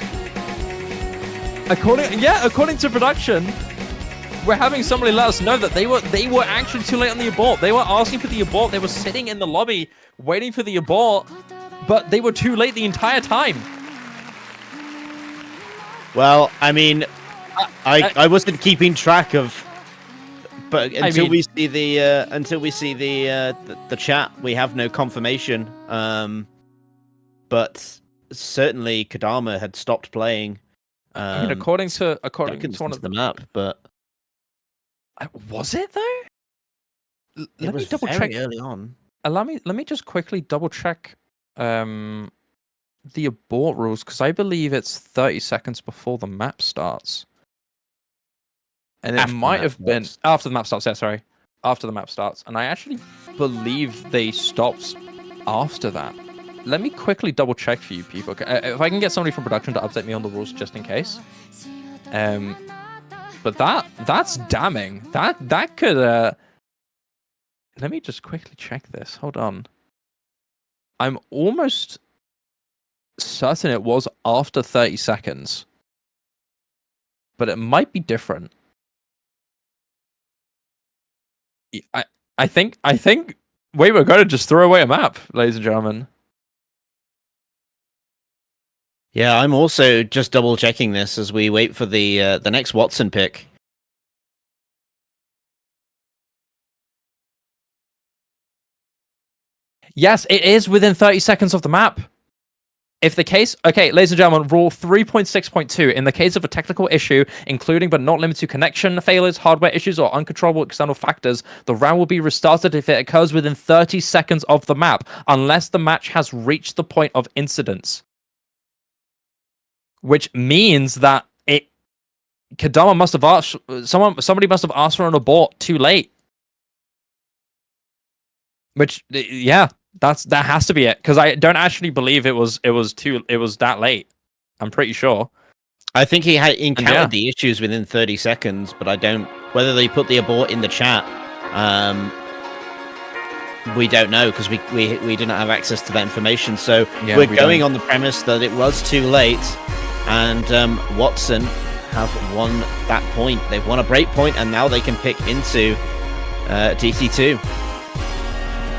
Speaker 1: According to production, we're having somebody let us know that they were actually too late on the abort. They were asking for the abort. They were sitting in the lobby waiting for the abort, but they were too late the entire time.
Speaker 3: Well, I mean, I wasn't keeping track of, but until we see the chat, we have no confirmation. But certainly Kadama had stopped playing.
Speaker 1: I mean, according to one of
Speaker 3: the map, but
Speaker 1: was it though? Let me double check
Speaker 3: early on.
Speaker 1: Let me just quickly double check the abort rules, because I believe it's 30 seconds before the map starts. And it might have been after the map starts. Yeah, sorry. After the map starts. And I actually believe they stopped after that. Let me quickly double check for you people. If I can get somebody from production to update me on the rules just in case. But that's damning. That could let me just quickly check this. Hold on. I'm almost certain it was after 30 seconds. But it might be different. I think wait, we're going to just throw away a map, ladies and gentlemen.
Speaker 3: Yeah, I'm also just double checking this as we wait for the next Watson pick.
Speaker 1: Yes, it is within 30 seconds of the map. If the case, okay, ladies and gentlemen, rule 3.6.2, in the case of a technical issue, including but not limited to connection failures, hardware issues, or uncontrollable external factors, the round will be restarted if it occurs within 30 seconds of the map, unless the match has reached the point of incidence. Which means that Kadama must have asked, somebody must have asked for an abort too late. Which, yeah. That has to be it, because I don't actually believe it was that late. I'm pretty sure.
Speaker 3: I think he had encountered the issues within 30 seconds, but I don't. Whether they put the abort in the chat, we don't know because we didn't have access to that information. So we're going on the premise that it was too late, and Watson have won that point. They've won a break point, and now they can pick into DC2.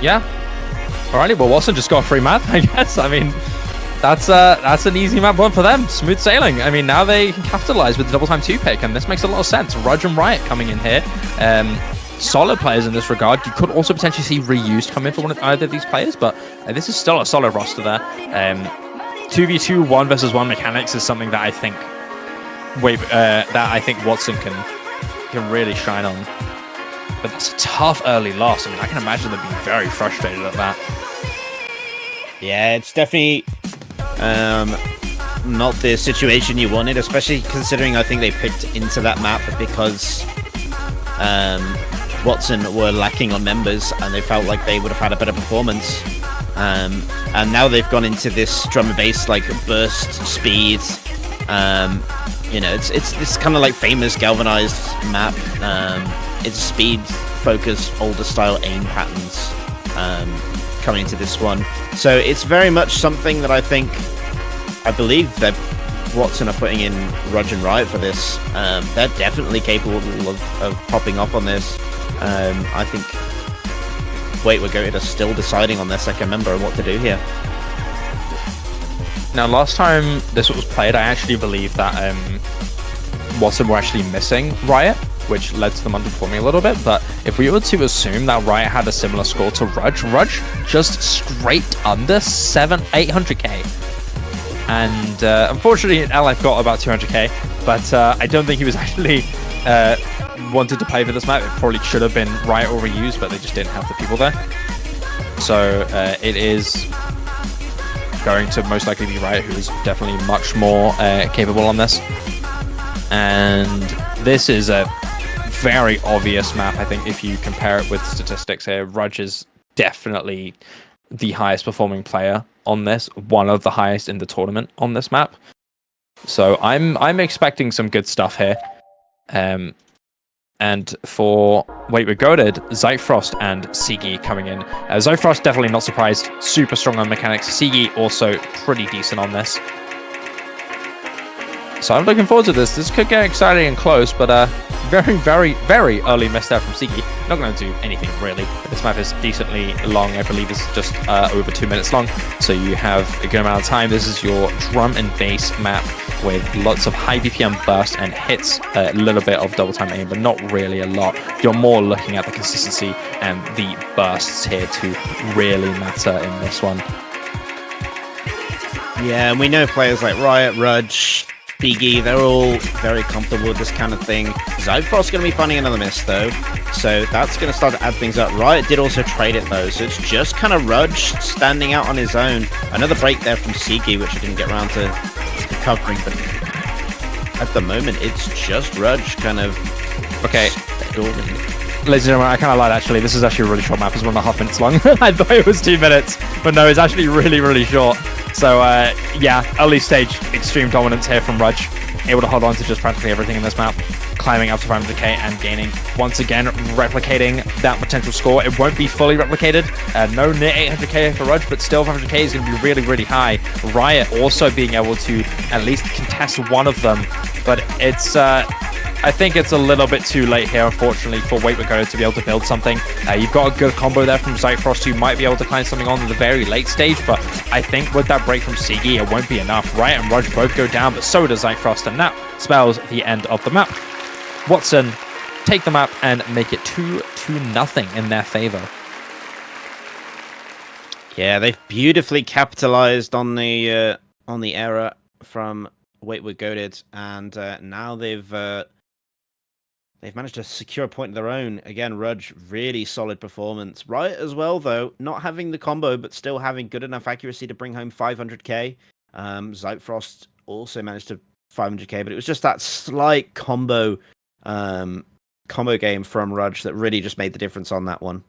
Speaker 1: Yeah. Alrighty, well, Watson just got a free map, I guess. I mean, that's an easy map one for them. Smooth sailing. I mean, now they can capitalize with the double time 2 pick, and this makes a lot of sense. Rudge and Riot coming in here. Solid players in this regard. You could also potentially see Reused come in for either of these players, but this is still a solid roster there. 2v2, 1 versus 1 mechanics is something that I think Watson can really shine on. But that's a tough early loss. I mean, I can imagine them being very frustrated at that.
Speaker 3: Yeah, it's definitely not the situation you wanted, especially considering I think they picked into that map because Watson were lacking on members and they felt like they would have had a better performance. And now they've gone into this drum and bass like burst speed. You know, it's this kind of like famous galvanized map. It's speed-focused, older-style aim patterns coming into this one. So it's very much something that I believe that Watson are putting in Rudge and Riot for this. They're definitely capable of popping off on this. I think We're Goated are still deciding on their second member and what to do here.
Speaker 1: Now, last time this was played, I actually believe that Watson were actually missing Riot, which led to them underperforming a little bit. But if we were to assume that Riot had a similar score to Rudge just scraped under 800k. And unfortunately, LF got about 200k, but I don't think he was actually wanted to play for this map. It probably should have been Riot or Reused, but they just didn't have the people there. So it is going to most likely be Riot, who is definitely much more capable on this. And this is a very obvious map, I think, if you compare it with statistics here. Rudge is definitely the highest performing player on this, one of the highest in the tournament on this map. So I'm expecting some good stuff here. And for We're Goated, Zyfrost and Sigi coming in. Zyfrost definitely not surprised, super strong on mechanics. Sigi also pretty decent on this. So I'm looking forward to this. This could get exciting and close, but very, very, very early miss there from Sigi. Not going to do anything really. This map is decently long. I believe it's just over 2 minutes long. So you have a good amount of time. This is your drum and bass map with lots of high BPM burst and hits, a little bit of double time aim, but not really a lot. You're more looking at the consistency and the bursts here to really matter in this one.
Speaker 3: Yeah, and we know players like Riot, Rudge, Biggie, they're all very comfortable with this kind of thing. Zyfrost's going to be finding another miss, though, so that's going to start to add things up. Riot did also trade it, though, so it's just kind of Rudge standing out on his own. Another break there from Sigi, which I didn't get around to covering, but at the moment, it's just Rudge kind of...
Speaker 1: Okay. Ladies and gentlemen, I kind of lied, actually. This is actually a really short map. It's 1.5 minutes long. I thought it was 2 minutes, but no, it's actually really, really short. So, yeah, early stage extreme dominance here from Rudge. Able to hold on to just practically everything in this map. climbing up to 500k and gaining, once again, replicating that potential score. It won't be fully replicated. No near 800k for Rudge, but still 500k is going to be really, really high. Riot also being able to at least contest one of them, but it's... I think it's a little bit too late here, unfortunately, for Ouendan to be able to build something. You've got a good combo there from Zyfrost, who might be able to climb something on in the very late stage, but I think with that break from Sigi, it won't be enough. Riot and Rudge both go down, but so does Zyfrost, and that spells the end of the map. Watson take the map and make it 2-0 in their favor.
Speaker 3: Yeah, they've beautifully capitalized on the error from Ouendan, and now they've managed to secure a point of their own. Again, Rudge, really solid performance. Riot as well, though, not having the combo, but still having good enough accuracy to bring home 500k. Zyfrost also managed to 500k, but it was just that slight combo game from Rudge that really just made the difference on that one.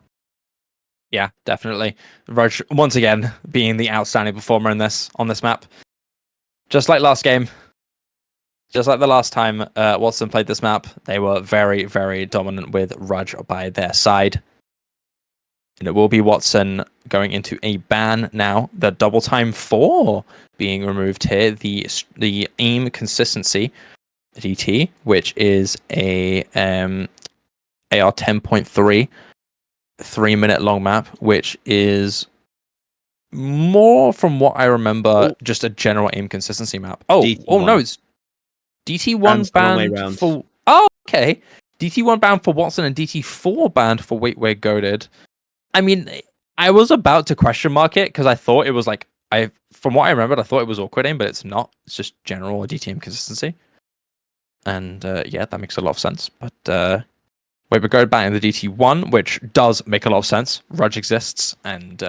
Speaker 1: Yeah, definitely. Rudge, once again, being the outstanding performer on this map. Just like last game. Just like the last time Watson played this map, they were very, very dominant with Rudge by their side. And it will be Watson going into a ban now. The double time 4 being removed here. The aim consistency DT, which is a AR 10.3 3-minute long map, which is more, from what I remember, just a general aim consistency map. Oh no, it's DT1 banned for... Oh, okay. DT1 banned for Watson and DT4 banned for Ouendan. I mean, I was about to question mark it because I thought it was like... From what I remembered, I thought it was awkward aim, but it's not. It's just general DTM consistency. And yeah, that makes a lot of sense. But Ouendan banned the DT1, which does make a lot of sense. Rudge exists, and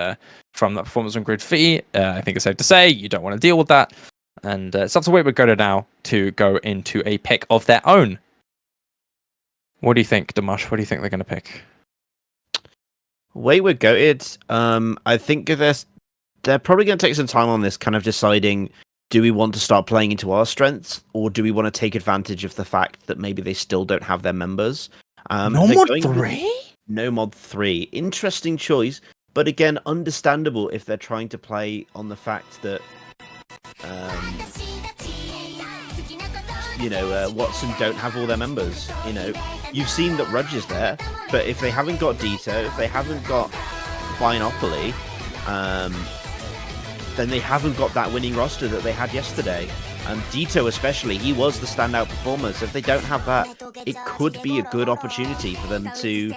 Speaker 1: from that performance on Grid Fee, I think it's safe to say you don't want to deal with that. And it's up to Ouendan now to go into a pick of their own. What do you think, Dimash? What do you think they're going to pick?
Speaker 3: Ouendan, I think they're probably going to take some time on this, kind of deciding, do we want to start playing into our strengths, or do we want to take advantage of the fact that maybe they still don't have their members?
Speaker 1: No mod 3?
Speaker 3: No mod 3. Interesting choice, but again, understandable if they're trying to play on the fact that Watson don't have all their members. You've seen that Rudge is there, but if they haven't got Dito, if they haven't got Vinopoly, then they haven't got that winning roster that they had yesterday. And Dito especially, he was the standout performer, so if they don't have that, it could be a good opportunity for them to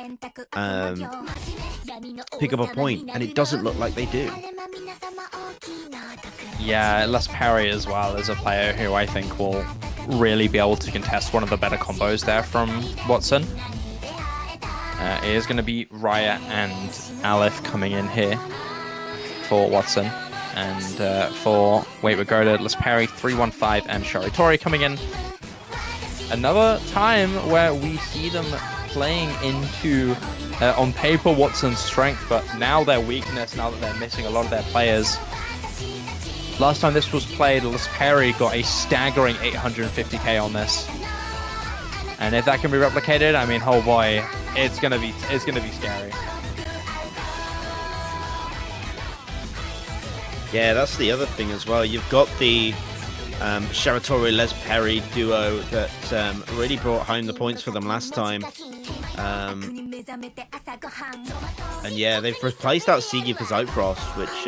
Speaker 3: pick up a point, and it doesn't look like they do.
Speaker 1: Yeah, Les Perry as well is a player who I think will really be able to contest one of the better combos there from Watson. It is going to be Riot and Aleph coming in here for Watson. And for Ouendan, Les Perry, 315, and Sharitori coming in. Another time where we see them playing into, on paper, Watson's strength, but now their weakness, now that they're missing a lot of their players. Last time this was played, Les Perry got a staggering 850k on this. And if that can be replicated, I mean, oh boy, it's gonna be scary.
Speaker 3: Yeah, that's the other thing as well. You've got the Sharatori Les Perry duo that really brought home the points for them last time. And yeah, they've replaced out Sigi for Zyfrost, which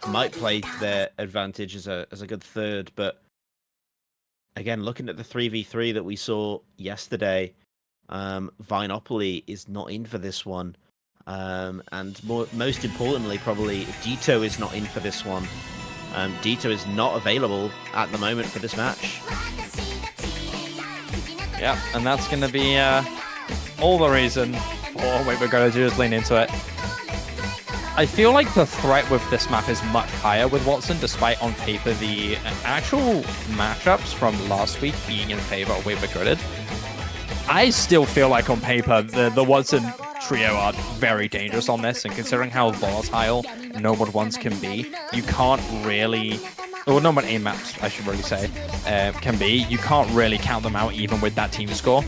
Speaker 3: might play to their advantage as a good third. But again, looking at the 3v3 that we saw yesterday, Vinopoly is not in for this one. And most importantly, probably, Dito is not in for this one. Dito is not available at the moment for this match.
Speaker 1: Yeah, and that's going to be all the reason for Ouendan to just lean into it. I feel like the threat with this map is much higher with Watson, despite on paper the actual matchups from last week being in favor of Ouendan. I still feel like on paper the Watson trio are very dangerous on this, and considering how volatile no mod 1s can be, you can't really or normal aim maps, I should really say, can be. You can't really count them out even with that team score.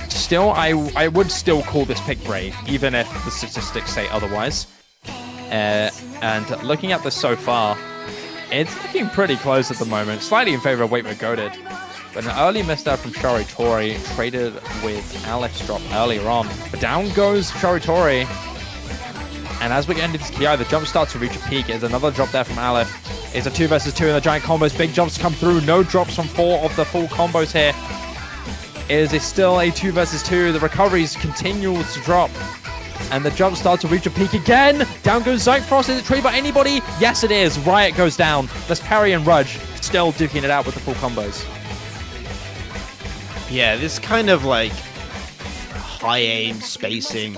Speaker 1: Still, I would still call this pick brave, even if the statistics say otherwise. And looking at this so far, it's looking pretty close at the moment, slightly in favor of Wait We're Goated. But an early misstep from Sharitori, traded with Aleph's drop earlier on. But down goes Sharitori. And as we get into this Ki, the jump starts to reach a peak. There's another drop there from Aleph. It's a 2 versus 2 in the giant combos. Big jumps come through. No drops from 4 of the full combos here. It is still a 2 versus 2. The recoveries continue to drop. And the jump starts to reach a peak again. Down goes Zyfrost. Is it traded by anybody? Yes, it is. Riot goes down. Let's Parry and Rudge still duking it out with the full combos.
Speaker 3: Yeah, this kind of like high aim spacing.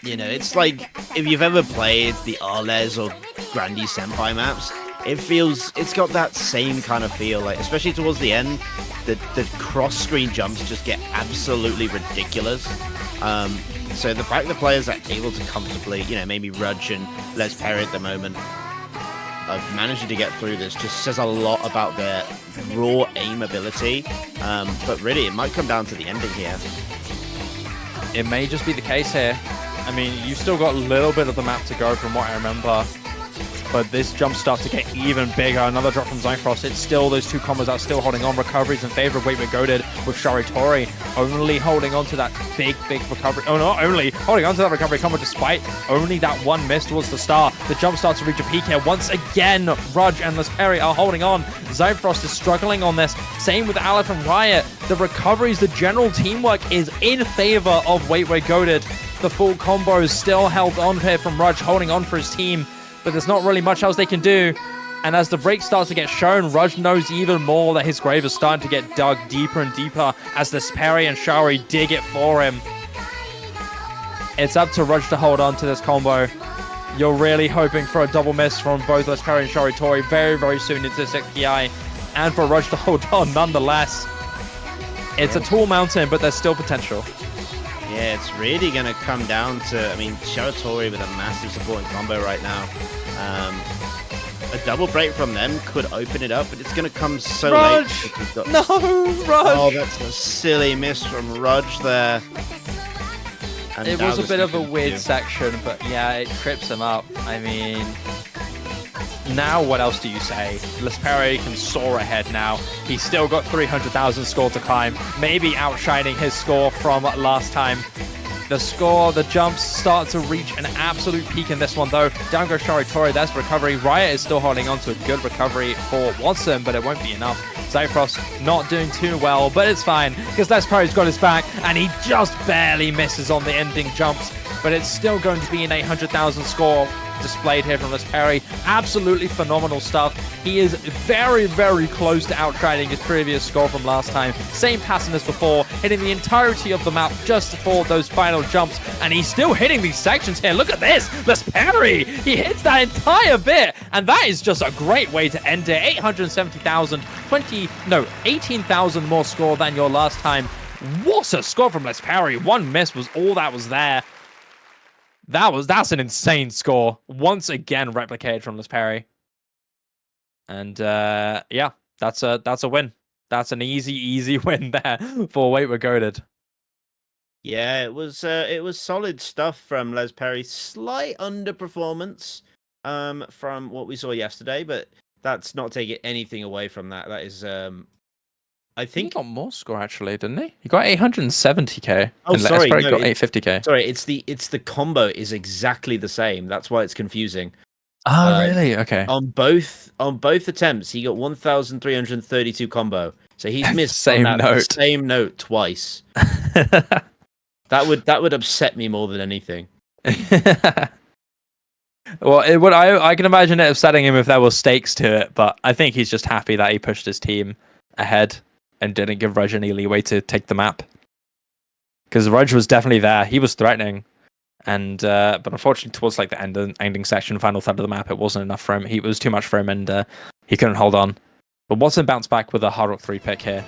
Speaker 3: You know, it's like if you've ever played the Arles or Grandy Senpai maps, it's got that same kind of feel, like especially towards the end, the cross-screen jumps just get absolutely ridiculous. So the fact that players are able to comfortably, you know, maybe Rudge and Les Perry at the moment, of managing to get through this just says a lot about their raw aim ability. But really, it might come down to the ending here.
Speaker 1: It may just be the case here. I mean, you've still got a little bit of the map to go from what I remember. But this jump starts to get even bigger. Another drop from Zyfrost. It's still those two combos are still holding on. Recoveries in favor of Wait We're Goated with Sharitori only holding on to that big recovery. Oh, not only holding on to that recovery combo despite only that one miss towards the star. The jump starts to reach a peak here. Once again, Rudge and Les Perry are holding on. Zyfrost is struggling on this. Same with Aleph and Riot. The recoveries, the general teamwork is in favor of Wait We're Goated. The full combos still held on here from Rudge, holding on for his team. But there's not really much else they can do. And as the break starts to get shown, Rudge knows even more that his grave is starting to get dug deeper and deeper as the Sperry and Shari dig it for him. It's up to Rudge to hold on to this combo. You're really hoping for a double miss from both Les Perry and Sharitori very, very soon into the second PI. And for Rudge to hold on nonetheless. It's a tall mountain, but there's still potential.
Speaker 3: Yeah, it's really going to come down to, I mean, Sharitori with a massive supporting combo right now. A double break from them could open it up, but it's going to come so
Speaker 1: Rudge!
Speaker 3: late.
Speaker 1: No, Rudge!
Speaker 3: Oh, that's a silly miss from Rudge there. And
Speaker 1: it was a bit of a weird section, but yeah, it trips him up. I mean, now what else do you say? Les Perry can soar ahead now. He's still got 300,000 score to climb, maybe outshining his score from last time. The jumps start to reach an absolute peak in this one, though. Down goes Sharitori, there's recovery. Riot is still holding on to a good recovery for Watson, but it won't be enough. Zyfrost not doing too well, but it's fine, because Les Perry's got his back, and he just barely misses on the ending jumps. But it's still going to be an 800,000 score displayed here from Les Perry. Absolutely phenomenal stuff. He is very, very close to outshining his previous score from last time. Same pattern as before, hitting the entirety of the map just for those final jumps. And he's still hitting these sections here. Look at this. Les Perry, he hits that entire bit. And that is just a great way to end it. 870,000, 18,000 more score than your last time. What a score from Les Perry. One miss was all that was there. That's an insane score. Once again, replicated from Les Perry. And yeah, that's a win. That's an easy win there for Wait We're Goated.
Speaker 3: Yeah, it was solid stuff from Les Perry. Slight underperformance from what we saw yesterday, but that's not taking anything away from that. That is I think
Speaker 1: he got more score actually, didn't he? He got 870k.
Speaker 3: Oh,
Speaker 1: and
Speaker 3: sorry,
Speaker 1: got
Speaker 3: no,
Speaker 1: 850k.
Speaker 3: Sorry, it's the combo is exactly the same. That's why it's confusing.
Speaker 1: Oh, really? Okay.
Speaker 3: On both attempts, he got 1,332 combo. So he's missed
Speaker 1: same
Speaker 3: note twice. That would upset me more than anything.
Speaker 1: Well, I can imagine it upsetting him if there were stakes to it, but I think he's just happy that he pushed his team ahead and didn't give Rudge any leeway to take the map. Because Rudge was definitely there. He was threatening. And but unfortunately towards like the ending section, final third of the map, it wasn't enough for him. It was too much for him and he couldn't hold on. But Watson bounced back with a Hard Rock 3 pick here.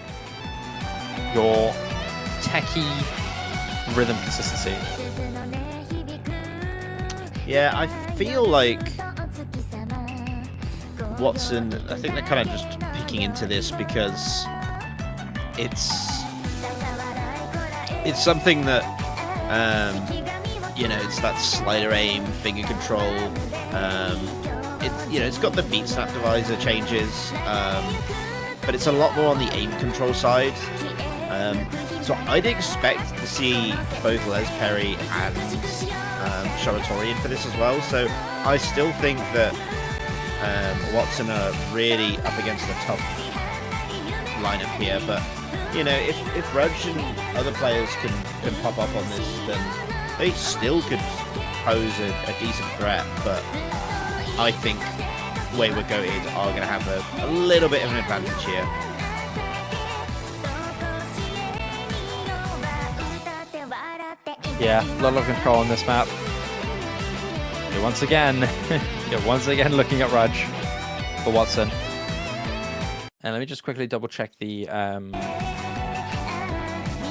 Speaker 1: Your techie rhythm consistency.
Speaker 3: Yeah, I feel like Watson, I think they're kind of just picking into this because it's something that it's that slider aim, finger control. It's got the beat snap divisor changes, but it's a lot more on the aim control side. So I'd expect to see both Les Perry and Sharatori in for this as well. So I still think that Watson are really up against a tough lineup here. But if Rudge and other players can pop up on this, then they still could pose a decent threat. But I think Wayward Goated are going to have a little bit of an advantage here.
Speaker 1: Yeah, a lot of control on this map. You're once again looking at Rudge for Watson. And let me just quickly double check the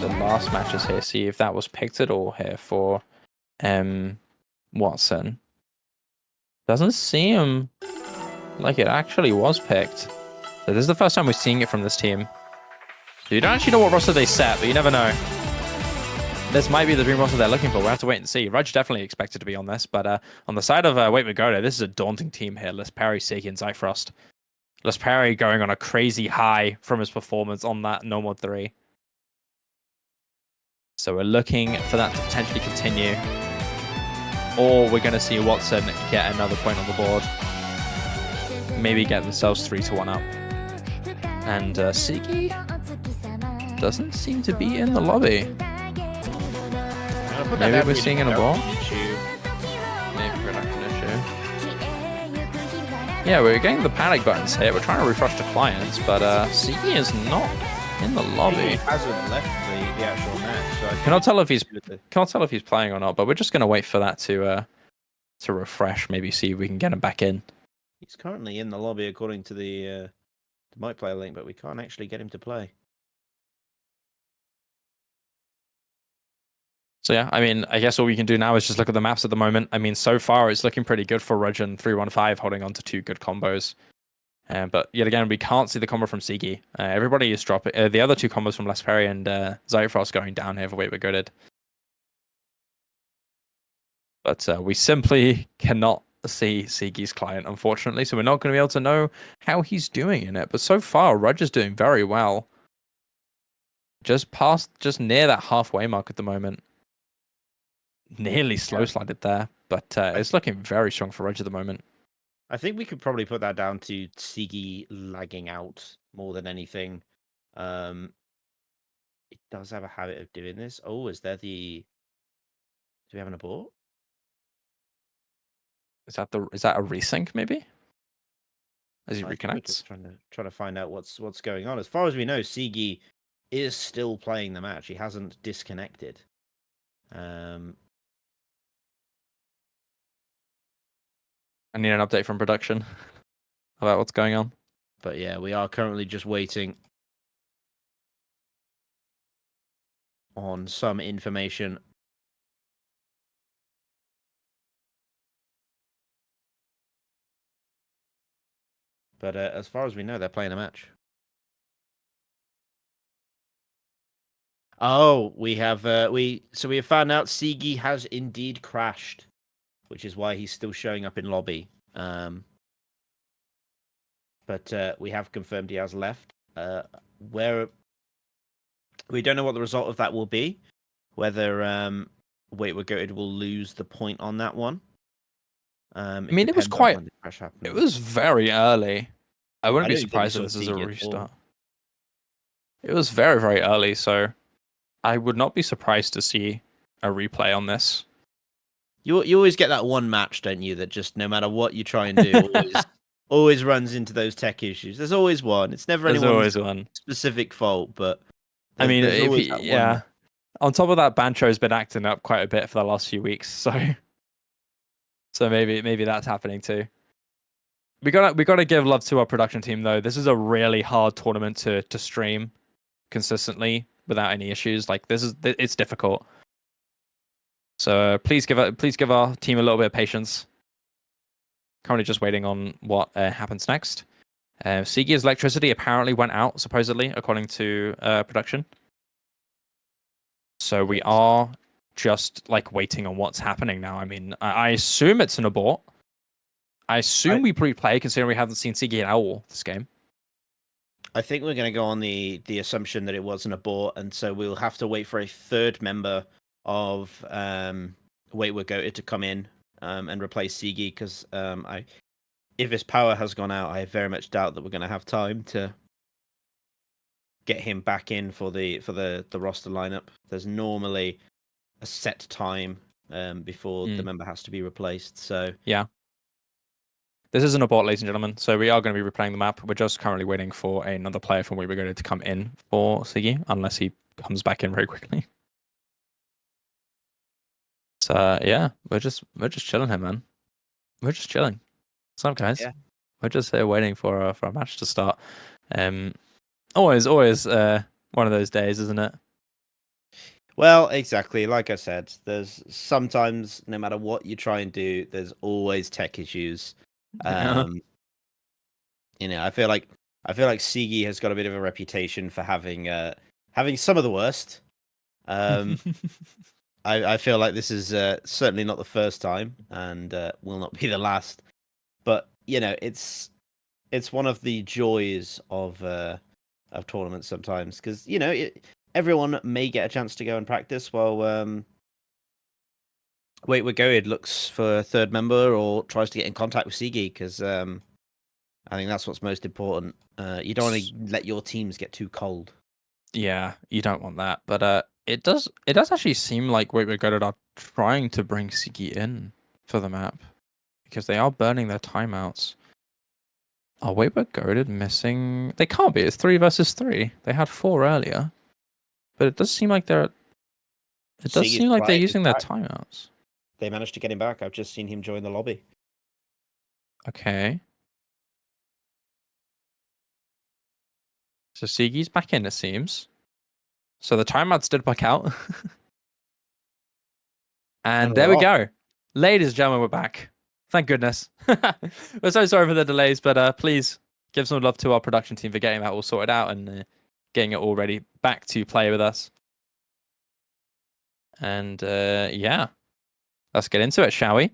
Speaker 1: last matches here, see if that was picked at all here for Watson. Doesn't seem like it actually was picked. So this is the first time we're seeing it from this team. So you don't actually know what roster they set, but you never know. This might be the dream roster they're looking for. We'll have to wait and see. Rudge definitely expected to be on this, but on the side of Wayward Goated, this is a daunting team here. Les Perry, Siki, and Zyfrost. Les Perry going on a crazy high from his performance on that No Mod 3. So we're looking for that to potentially continue. Or we're going to see Watson get another point on the board. Maybe get themselves 3-1 up. And Siki doesn't seem to be in the lobby. Maybe we're seeing in a ball. Maybe production issue. Yeah, we're getting the panic buttons here. We're trying to refresh the clients, but Siki is not in the lobby.
Speaker 3: He hasn't left the actual match. So
Speaker 1: cannot tell if he's playing or not. But we're just going to wait for that to refresh. Maybe see if we can get him back in.
Speaker 3: He's currently in the lobby according to the My Player link, but we can't actually get him to play.
Speaker 1: So yeah, I mean, I guess all we can do now is just look at the maps at the moment. I mean, so far it's looking pretty good for Rudge and 315 holding on to 2 good combos. But yet again, we can't see the combo from Siki. Everybody is dropping. The other 2 combos from Les Perry and Zyfrost going down here for Wayward Goated. But we simply cannot see Siki's client, unfortunately. So we're not going to be able to know how he's doing in it. But so far, Rudge is doing very well. Just near that halfway mark at the moment. Nearly slow slided there, but it's looking very strong for Rudge at the moment.
Speaker 3: I think we could probably put that down to Siki lagging out more than anything. It does have a habit of doing this. Oh, is there the... Do we have an abort?
Speaker 1: Is that a resync maybe? As he reconnects?
Speaker 3: Just trying to find out what's going on. As far as we know, Siki is still playing the match. He hasn't disconnected.
Speaker 1: I need an update from production about what's going on.
Speaker 3: But yeah, we are currently just waiting on some information. But as far as we know, they're playing a match. Oh, we have we have found out Sigi has indeed crashed, which is why he's still showing up in lobby. But we have confirmed he has left. Where we don't know what the result of that will be. Whether Wayward Goated will lose the point on that one.
Speaker 1: I mean, it was very early. I wouldn't be surprised if this is a restart. It was very, very early, so I would not be surprised to see a replay on this.
Speaker 3: You always get that one match, don't you, that just no matter what you try and do, always runs into those tech issues. There's always one. It's never anyone's specific fault, but
Speaker 1: I mean, yeah. On top of that, Bancho's been acting up quite a bit for the last few weeks, so maybe that's happening too. We gotta give love to our production team though. This is a really hard tournament to stream consistently without any issues. Like it's difficult. So please give our team a little bit of patience, Currently just waiting on what happens next. Sigi's electricity apparently went out, supposedly, according to production. So we are just like waiting on what's happening now. I mean, I assume it's an abort. I assume we pre-play, considering we haven't seen Sigi at all this game.
Speaker 3: I think we're going to go on the assumption that it was an abort, and so we'll have to wait for a third member of Wait We're Goated to come in and replace Sigi, because if his power has gone out, I very much doubt that we're going to have time to get him back in for the roster lineup. There's normally a set time before the member has to be replaced. So
Speaker 1: yeah, this is an abort, ladies and gentlemen. So we are going to be replaying the map. We're just currently waiting for another player from Wait We're Goated to come in for Sigi, unless he comes back in very quickly. So yeah, we're just chilling here, man. We're just chilling. What's up, guys?
Speaker 3: Yeah.
Speaker 1: We're just here waiting for a match to start. Always one of those days, isn't it?
Speaker 3: Well, exactly. Like I said, there's sometimes, no matter what you try and do, there's always tech issues. You know, I feel like Sigi has got a bit of a reputation for having some of the worst. I feel like this is certainly not the first time, and will not be the last. But you know, it's one of the joys of tournaments sometimes, because you know everyone may get a chance to go and practice while Wait We're Goated looks for a third member or tries to get in contact with Sigi, because I think that's what's most important. You don't want to let your teams get too cold.
Speaker 1: Yeah, you don't want that. But it does actually seem like Wait We're Goated are trying to bring Sigi in for the map, because they are burning their timeouts. Are Wait We're Goated missing? They can't be. It's 3 versus 3. They had 4 earlier. But it does seem like they're using their timeouts.
Speaker 3: They managed to get him back. I've just seen him join the lobby.
Speaker 1: Okay. So Sigi's back in, it seems. So the timeouts did back out. And there we go. Ladies and gentlemen, we're back. Thank goodness. We're so sorry for the delays, but please give some love to our production team for getting that all sorted out and getting it all ready back to play with us. And yeah, let's get into it, shall we?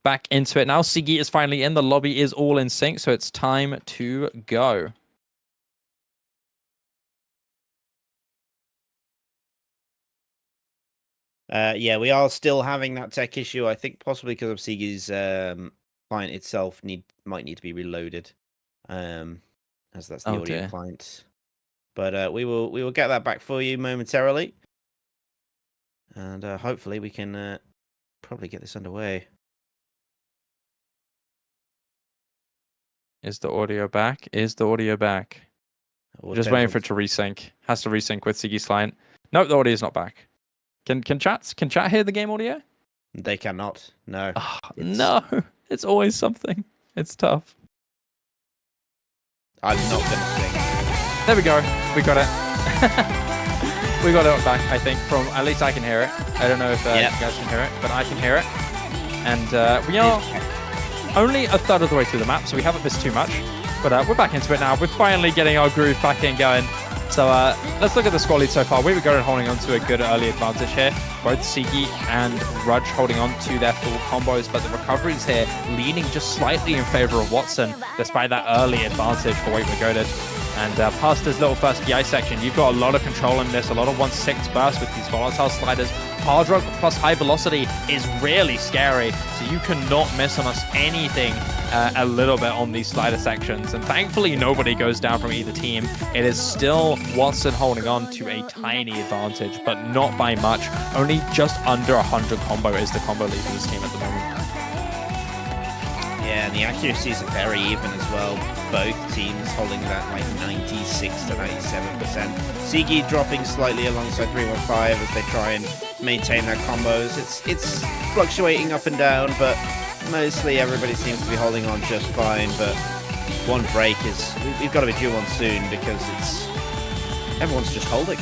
Speaker 1: Back into it now. Sigi is finally in. The lobby is all in sync, so it's time to go.
Speaker 3: Yeah, we are still having that tech issue. I think possibly because of Sigi's client itself might need to be reloaded, as that's the audio client. But we will get that back for you momentarily, and hopefully we can probably get this underway.
Speaker 1: Is the audio back? Is the audio back? Just waiting for it to resync. Has to resync with Sigi's client. Nope, the audio is not back. Can chat hear the game audio?
Speaker 3: They cannot. No.
Speaker 1: Oh, no, it's always something. It's tough.
Speaker 3: I'm not gonna sing.
Speaker 1: There we go. We got it. We got it back. I think from at least I can hear it. I don't know if you guys can hear it, but I can hear it. And we are only a third of the way through the map, so we haven't missed too much. But we're back into it now. We're finally getting our groove back in going. So let's look at the squad lead so far. Wait We're Goated holding on to a good early advantage here. Both Sigi and Rudge holding on to their full combos, but the recoveries here leaning just slightly in favor of Watson, despite that early advantage for Wait We're Goated. And past this little first PI section, you've got a lot of control in this, a lot of 1/6 burst with these volatile sliders. Hard rock plus high velocity is really scary, so you cannot miss on us anything a little bit on these slider sections. And thankfully, nobody goes down from either team. It is still Watson holding on to a tiny advantage, but not by much. Only just under 100 combo is the combo lead for this team at the moment.
Speaker 3: Yeah, and the accuracies are very even as well. Both teams holding that like 96 to 97%. Sigi dropping slightly alongside 315 as they try and maintain their combos. It's fluctuating up and down, but mostly everybody seems to be holding on just fine. But one break is we've got to be due one soon, because everyone's just holding.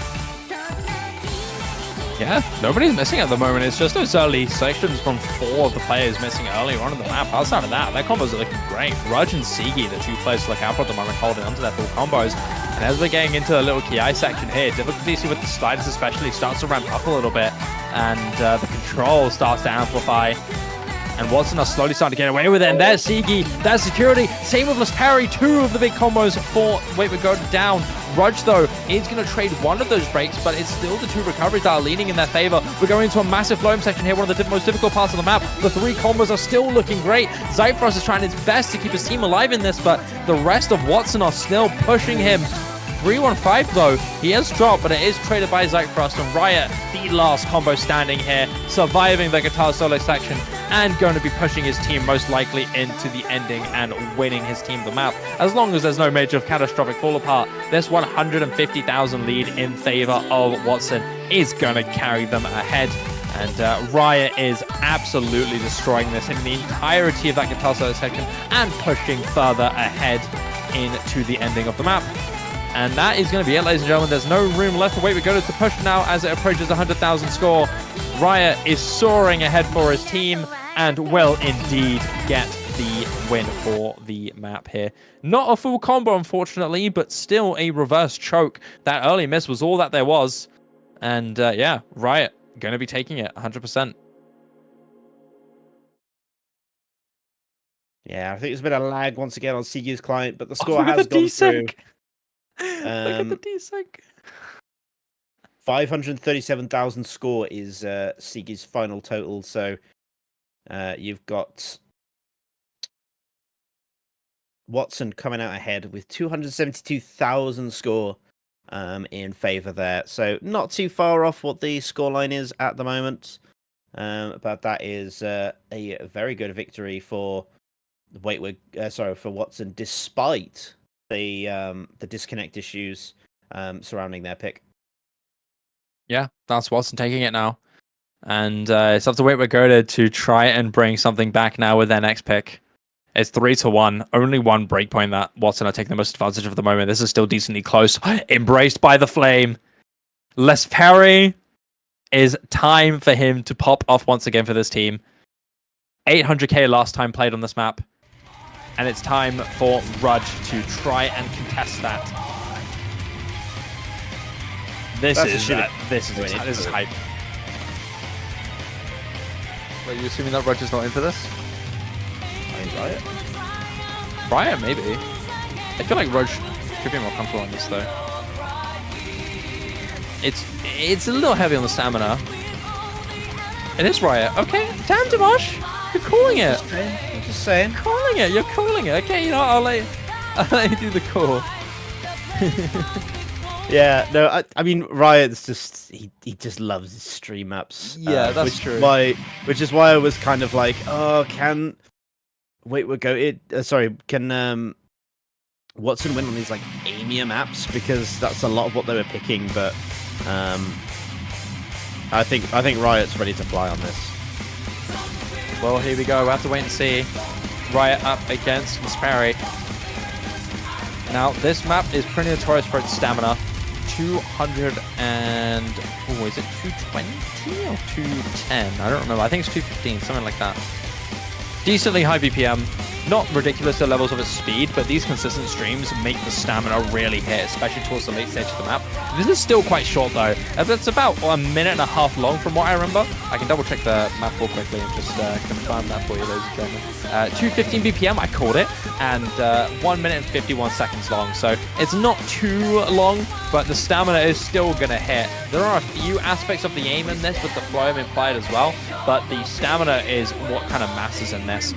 Speaker 1: Yeah, nobody's missing at the moment. It's just those early sections from 4 of the players missing earlier on in the map. Outside of that, their combos are looking great. Rudge and Sigi, the 2 players to look out for at the moment, holding onto their full combos. And as we're getting into the little Ki section here, difficulty with the sliders especially starts to ramp up a little bit. And the control starts to amplify. And Watson are slowly starting to get away with it. And there's Sigi, there's security. Same with Parry, 2 of the big combos for Waitwood go down. Rudge, though, is going to trade one of those breaks, but it's still the 2 recoveries that are leaning in their favor. We're going into a massive Floam section here, one of the most difficult parts of the map. The 3 combos are still looking great. Zyfrost is trying his best to keep his team alive in this, but the rest of Watson are still pushing him. 3-1-5 though, he has dropped, but it is traded by Zyfrost, and Riot, the last combo standing here, surviving the guitar solo section, and going to be pushing his team most likely into the ending and winning his team the map. As long as there's no major catastrophic fall apart, this 150,000 lead in favor of Watson is going to carry them ahead. And Riot is absolutely destroying this in the entirety of that guitar solo section and pushing further ahead into the ending of the map. And that is going to be it, ladies and gentlemen. There's no room left for Waitwood to push now as it approaches 100,000 score. Riot is soaring ahead for his team and will indeed get the win for the map here. Not a full combo, unfortunately, but still a reverse choke. That early miss was all that there was. And yeah, Riot going to be taking it 100%.
Speaker 3: Yeah, I think there's been a lag once again on Sigi's client, but the score has gone through.
Speaker 1: Look at the desync.
Speaker 3: 537,000 score is Sigi's final total. So you've got Watson coming out ahead with 272,000 score in favor there. So not too far off what the scoreline is at the moment. But that is a very good victory for for Watson, despite the disconnect issues surrounding their pick.
Speaker 1: Yeah, that's Watson taking it now. And it's up to Waitwood to try and bring something back now with their next pick. It's 3-1. Only 1 breakpoint that Watson are taking the most advantage of at the moment. This is still decently close. Embraced by the flame. Parry is time for him to pop off once again for this team. 800k last time played on this map. And it's time for Rudge to try and contest that. This is hype. Wait, you assuming that Rudge is not into this?
Speaker 3: I mean, Riot.
Speaker 1: Riot, maybe. I feel like Rudge could be more comfortable on this though. It's a little heavy on the stamina. It is Riot. Okay, damn Dimash, you're calling it.
Speaker 3: I'm just saying.
Speaker 1: You're calling it. Okay, you know, I'll let you do the call.
Speaker 3: Yeah, no, I mean, Riot's just he just loves his stream maps.
Speaker 1: Yeah, that's true.
Speaker 3: Which is why I was kind of like, oh, can Watson win on these like Amia maps, because that's a lot of what they were picking, but I think Riot's ready to fly on this.
Speaker 1: Well, here we go. We'll have to wait and see. Riot up against Parry. Now, this map is pretty notorious for its stamina. 200 and... Oh, is it 220 or 210? I don't remember. I think it's 215, something like that. Decently high BPM. Not ridiculous to levels of its speed, but these consistent streams make the stamina really hit, especially towards the late stage of the map. This is still quite short, though. It's about 1.5 minutes long from what I remember. I can double check the map real quickly and just confirm that for you, ladies and gentlemen. 215 BPM, I called it, and 1 minute and 51 seconds long. So it's not too long, but the stamina is still going to hit. There are a few aspects of the aim in this with the flow implied as well, but the stamina is what kind of masses in this.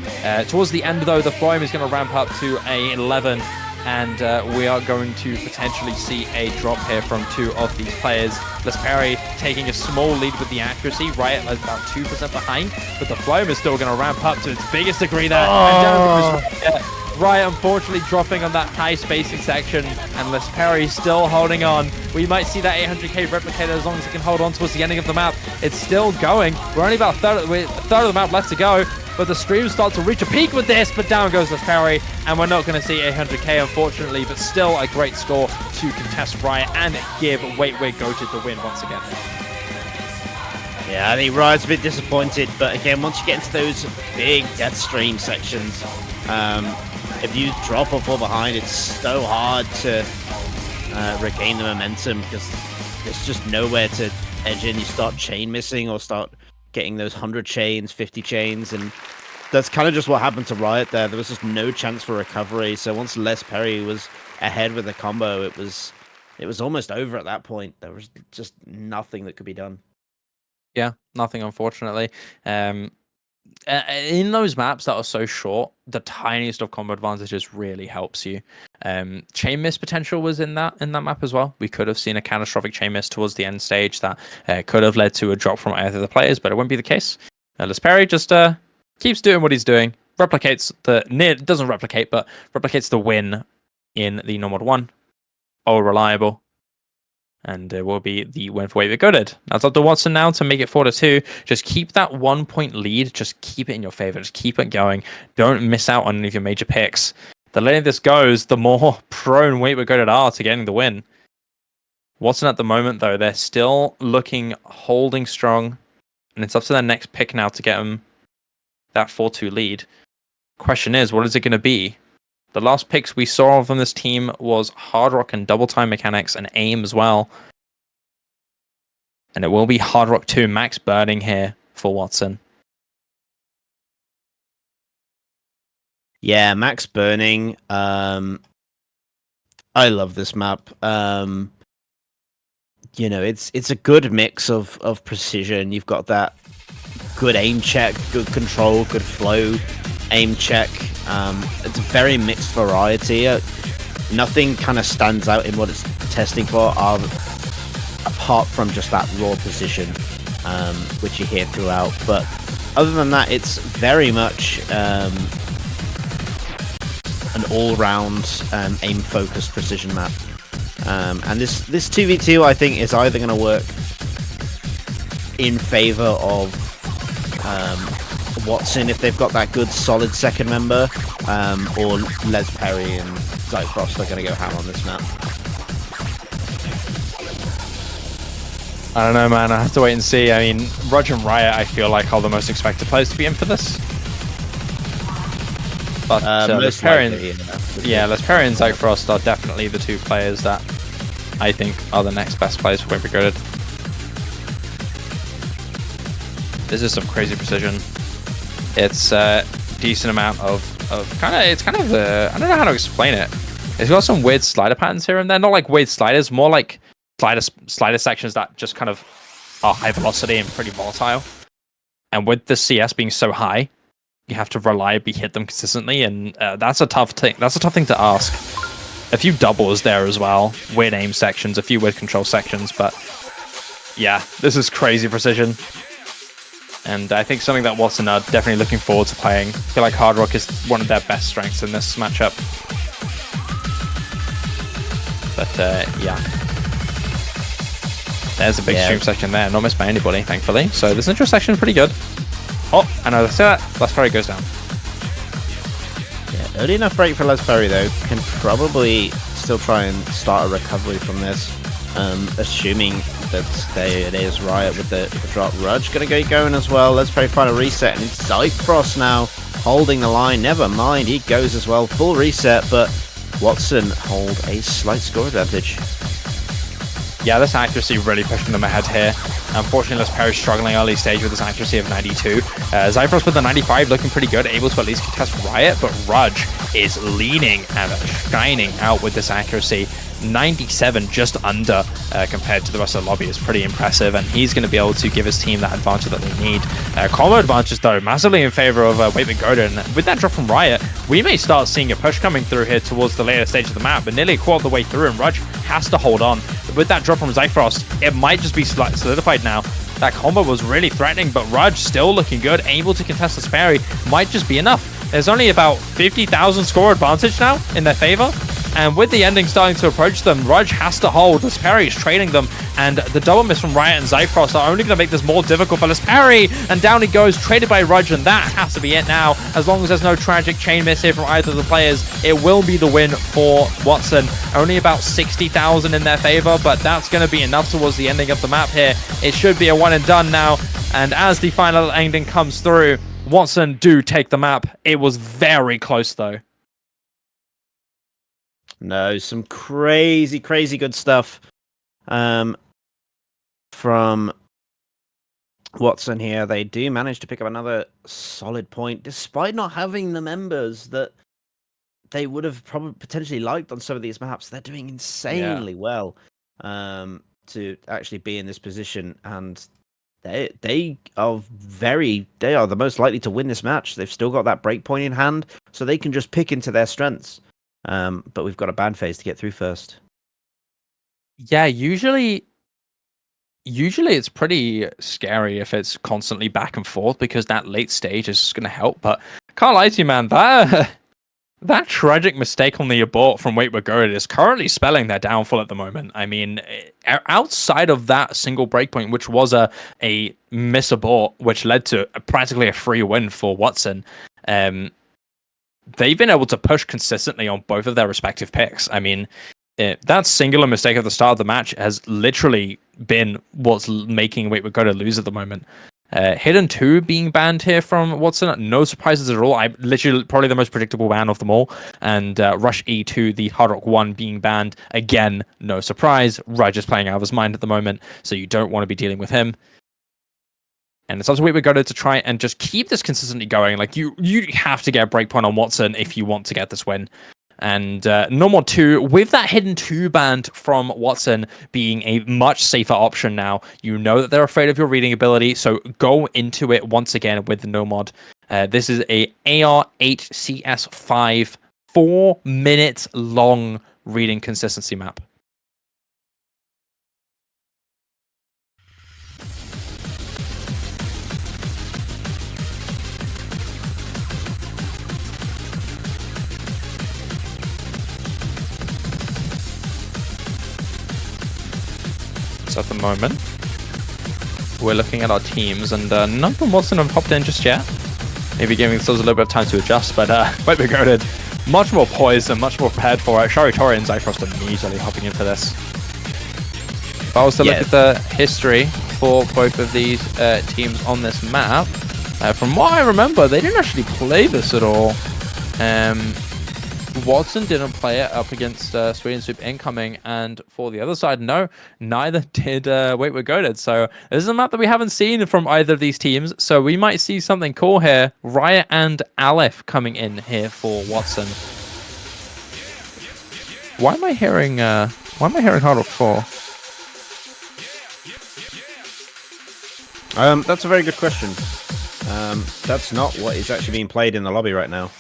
Speaker 1: Towards the end, though, the Floam is going to ramp up to a 11, and we are going to potentially see a drop here from 2 of these players. Parry taking a small lead with the accuracy. Riot is about 2% behind, but the Floam is still going to ramp up to its biggest degree there. And down goes Riot, unfortunately, dropping on that high spacing section, and Parry still holding on. We might see that 800k replicator as long as it can hold on towards the ending of the map. It's still going. We're only about a third of the map left to go. But the stream starts to reach a peak with this, but down goes Parry, and we're not going to see 800k, unfortunately, but still a great score to contest Riot and give Waitwood the win once again.
Speaker 3: Yeah, I think Riot's a bit disappointed, but again, once you get into those big death stream sections, if you drop or fall behind, it's so hard to regain the momentum because there's just nowhere to edge in. You start chain missing or start getting those 100 chains, 50 chains, and that's kind of just what happened to Riot there. There was just no chance for recovery. So once Les Perry was ahead with the combo, it was almost over at that point. There was just nothing that could be done.
Speaker 1: Yeah, nothing, unfortunately. In those maps that are so short, the tiniest of combo advantages really helps you. Chain miss potential was in that map as well. We could have seen a catastrophic chain miss towards the end stage that could have led to a drop from either of the players, but it wouldn't be the case. Les Perry just keeps doing what he's doing, replicates doesn't replicate, but replicates the win in the normal one. All reliable. And it will be the win for Waver Goated. That's up to Watson now to make it 4-2. Just keep that 1 point lead. Just keep it in your favor. Just keep it going. Don't miss out on any of your major picks. The later this goes, the more prone Waver Goated are to getting the win. Watson at the moment, though, they're still holding strong. And it's up to their next pick now to get them that 4-2 lead. Question is, what is it going to be? The last picks we saw from this team was Hard Rock and Double Time Mechanics and AIM as well. And it will be Hard Rock 2 max burning here for Watson.
Speaker 3: Yeah, max burning. I love this map. You know, it's a good mix of precision. You've got that good aim check, good control, good flow, aim check. It's a very mixed variety. Nothing kind of stands out in what it's testing for, apart from just that raw precision, which you hear throughout. But other than that, it's very much an all-round aim-focused precision map. And this 2v2, I think, is either going to work in favor of Watson if they've got that good solid second member, or Les Perry and Zyfrost are going to go ham on this map.
Speaker 1: I don't know, man. I have to wait and see. I mean, Roger and Riot, I feel like, are the most expected players to be in for this. But Les Perry and Zyfrost are definitely the two players that I think are the next best players for Waver Goated. This is some crazy precision. It's a decent amount of I don't know how to explain it. It's got some weird slider patterns here and there. Not like weird sliders, more like slider sections that just kind of are high velocity and pretty volatile. And with the CS being so high, you have to reliably hit them consistently, and that's a tough thing. That's a tough thing to ask. A few doubles there as well, weird aim sections, a few weird control sections, but yeah, this is crazy precision. And I think something that Watson are definitely looking forward to playing. I feel like Hard Rock is one of their best strengths in this matchup. But yeah. There's a big stream section there, not missed by anybody, thankfully. So this intro section is pretty good. Oh, and as I say that, Les Perry goes down.
Speaker 3: Yeah, early enough break for Les Perry, though. Can probably still try and start a recovery from this. Assuming that it is Riot with the drop. Rudge gonna get going as well. Les Perry find a reset, and it's Zyfrost now holding the line. Never mind, he goes as well. Full reset, but Watson hold a slight score advantage.
Speaker 1: Yeah, this accuracy really pushing them ahead here. Unfortunately, Les Perry struggling early stage with this accuracy of 92. Zyfrost with the 95 looking pretty good, able to at least contest Riot, but Rudge is leading and shining out with this accuracy. 97 just under compared to the rest of the lobby is pretty impressive, and he's going to be able to give his team that advantage that they need. Combo advantage, though, massively in favor of Waver Goated, and with that drop from Riot, we may start seeing a push coming through here towards the later stage of the map, but nearly a quarter of the way through, and Rudge has to hold on. With that drop from Zyfrost, it might just be solidified now. That combo was really threatening, but Rudge still looking good, able to contest the parry, might just be enough. There's only about 50,000 score advantage now in their favor. And with the ending starting to approach them, Rudge has to hold. Les Perry is trading them and the double miss from Riot and Zyfrost are only going to make this more difficult for Parry, and down he goes, traded by Rudge, and that has to be it now. As long as there's no tragic chain miss here from either of the players, it will be the win for Watson. Only about 60,000 in their favor, but that's going to be enough towards the ending of the map here. It should be a one and done now, and as the final ending comes through, Watson do take the map. It was very close though.
Speaker 3: No, some crazy good stuff from Watson here. They do manage to pick up another solid point, despite not having the members that they would have probably potentially liked on some of these maps. They're doing insanely well to actually be in this position, and they are the most likely to win this match. They've still got that break point in hand, so they can just pick into their strengths. But we've got a ban phase to get through first.
Speaker 1: Yeah, usually it's pretty scary if it's constantly back and forth, because that late stage is just going to help. But can't lie to you, man, that tragic mistake on the abort from Wait We're Goated is currently spelling their downfall at the moment. I mean, outside of that single breakpoint, which was a miss abort, which led to practically a free win for Watson, they've been able to push consistently on both of their respective picks. I mean, that singular mistake at the start of the match has literally been what's making Wait We're Goated lose at the moment. Hidden 2 being banned here from Watson, no surprises at all. I literally probably the most predictable ban of them all. And Rush E2, the Hard Rock 1 being banned, again, no surprise. Rudge is playing out of his mind at the moment, so you don't want to be dealing with him. And it's up to Wait We're Goated to try and just keep this consistently going. Like, you have to get a breakpoint on Watson if you want to get this win. And Normal 2, with that Hidden 2 banned from Watson being a much safer option now. You know that they're afraid of your reading ability, so go into it once again with the no mod. This is a AR8CS5 4 minutes long reading consistency map. At the moment, we're looking at our teams, and none of them Watson have hopped in just yet. Maybe giving themselves a little bit of time to adjust, but Wait We're Goated, much more poised and much more prepared for it. Sharitori and Zyfrost immediately hopping in for this. If I was to look at the history for both of these teams on this map, from what I remember, they didn't actually play this at all. Watson didn't play it up against Sweden Soup Incoming, and for the other side, no, neither did Wait We're Goated. So this is a map that we haven't seen from either of these teams, so we might see something cool here. Riot and Aleph coming in here for Watson. Why am I hearing Hard Rock 4?
Speaker 3: That's a very good question. That's not what is actually being played in the lobby right now.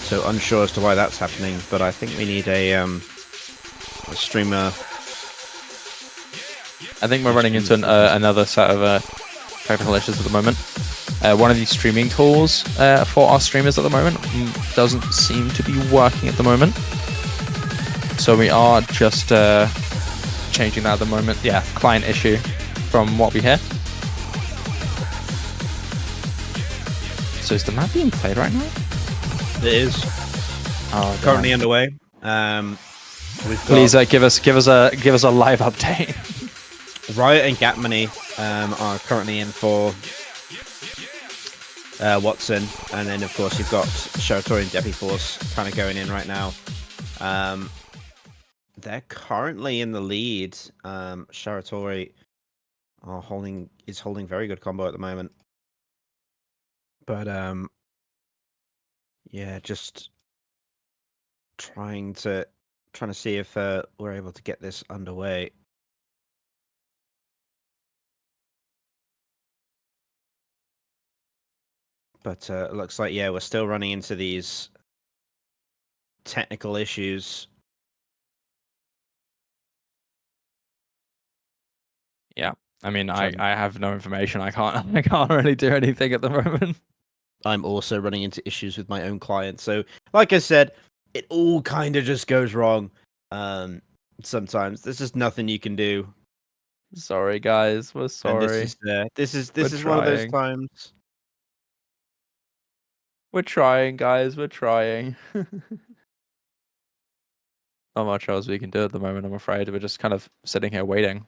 Speaker 3: So unsure as to why that's happening, but I think we need a streamer.
Speaker 1: I think we're running into another set of technical issues at the moment. One of these streaming tools for our streamers at the moment doesn't seem to be working at the moment. So we are just changing that at the moment. Yeah, client issue from what we hear. So is the map being played right now?
Speaker 3: It is currently underway.
Speaker 1: Please give us a live update.
Speaker 3: Riot and Gatmany are currently in for Watson, and then of course you've got Sharatori and Deppy Force kind of going in right now. They're currently in the lead. Sharatori is holding very good combo at the moment, but yeah, just trying to see if we're able to get this underway. But it looks like, yeah, we're still running into these technical issues.
Speaker 1: Yeah, I mean, I have no information. I can't really do anything at the moment.
Speaker 3: I'm also running into issues with my own client. So, like I said, it all kind of just goes wrong. Sometimes there's just nothing you can do.
Speaker 1: Sorry, guys. We're
Speaker 3: And
Speaker 1: sorry.
Speaker 3: this is one of those times.
Speaker 1: We're trying, guys. We're trying. Not much else we can do at the moment, I'm afraid. We're just kind of sitting here waiting.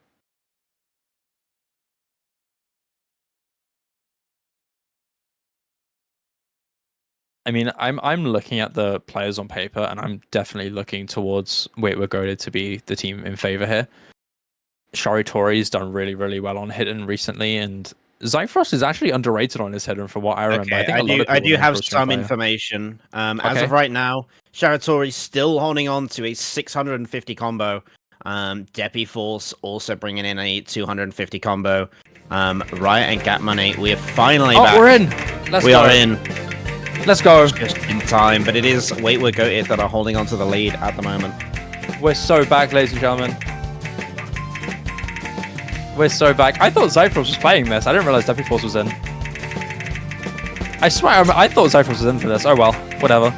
Speaker 1: I mean, I'm looking at the players on paper, and I'm definitely looking towards Wait We're Goated to be the team in favor here. Sharitori's done really, really well on hidden recently, and Zyfrost is actually underrated on his hidden from what I remember.
Speaker 3: Okay,
Speaker 1: I think
Speaker 3: I do have some information. As of right now, Sharitori's still holding on to a 650 combo. Deppy Force also bringing in a 250 combo. Riot and Gap Money, we are finally back.
Speaker 1: We're in! We are in. Let's go.
Speaker 3: Just in time, but it is Wait We're Goated that are holding on to the lead at the moment.
Speaker 1: We're so back, ladies and gentlemen. We're so back. I thought Zyfrost was playing this. I didn't realize Deppy Force was in. I swear, I thought Zyfrost was in for this. Oh well, whatever.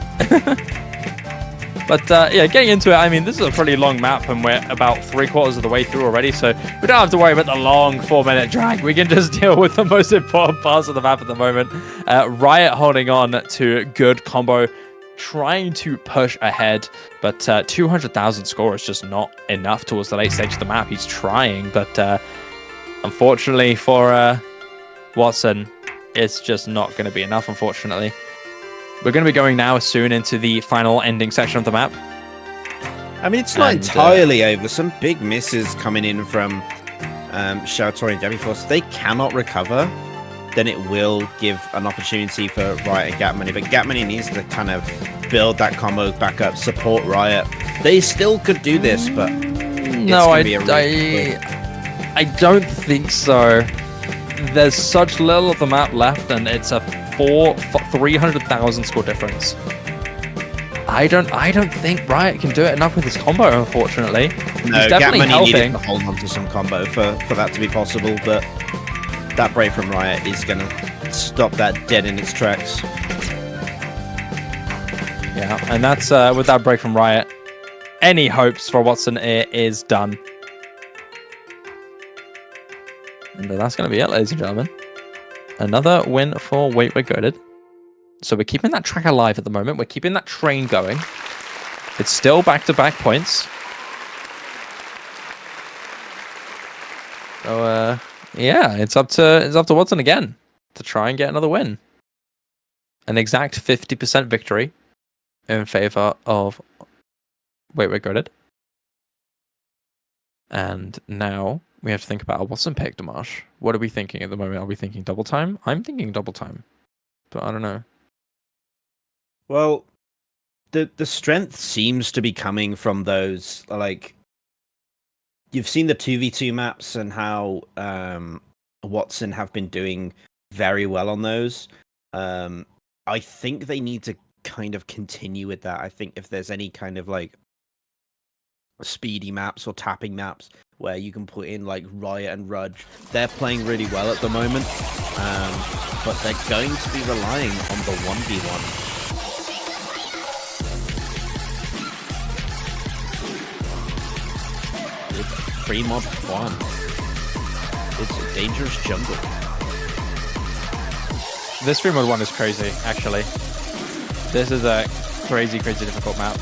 Speaker 1: But yeah, getting into it, I mean, this is a pretty long map, and we're about 3/4 of the way through already, so we don't have to worry about the long 4-minute drag. We can just deal with the most important parts of the map at the moment. Riot holding on to good combo, trying to push ahead, but 200,000 score is just not enough towards the late stage of the map. He's trying, but unfortunately for Watson, it's just not going to be enough, unfortunately. We're going to be going now soon into the final ending section of the map.
Speaker 3: I mean, it's not entirely over. Some big misses coming in from Sharitori and Deppy Force. If they cannot recover, then it will give an opportunity for Riot and Gap Money. But Gap Money needs to kind of build that combo back up, support Riot. They still could do this, but
Speaker 1: no, I don't think so. There's such little of the map left, and it's a 300,000 score difference. I don't think Riot can do it enough with his combo, unfortunately.
Speaker 3: No,
Speaker 1: he's definitely
Speaker 3: Gap Money needed
Speaker 1: helping.
Speaker 3: to hold on to some combo for that to be possible, but that break from Riot is going to stop that dead in its tracks.
Speaker 1: Yeah, and that's with that break from Riot, any hopes for Watson is done. And that's going to be it, ladies and gentlemen. Another win for Wait We're Goated. So we're keeping that track alive at the moment. We're keeping that train going. It's still back-to-back points. So yeah, it's up to Watson again to try and get another win. An exact 50% victory in favor of Wait We're Goated. And now we have to think about a Watson pick, Dimash. What are we thinking at the moment? Are we thinking double time? I'm thinking double time, but I don't know.
Speaker 3: Well, the strength seems to be coming from those, like, you've seen the 2v2 maps and how Watson have been doing very well on those. I think they need to kind of continue with that. I think if there's any kind of like speedy maps or tapping maps where you can put in like Riot and Rudge, they're playing really well at the moment, but they're going to be relying on the 1v1. With free mod 1, it's a dangerous jungle.
Speaker 1: This free mod 1 is crazy, actually. This is a crazy difficult map.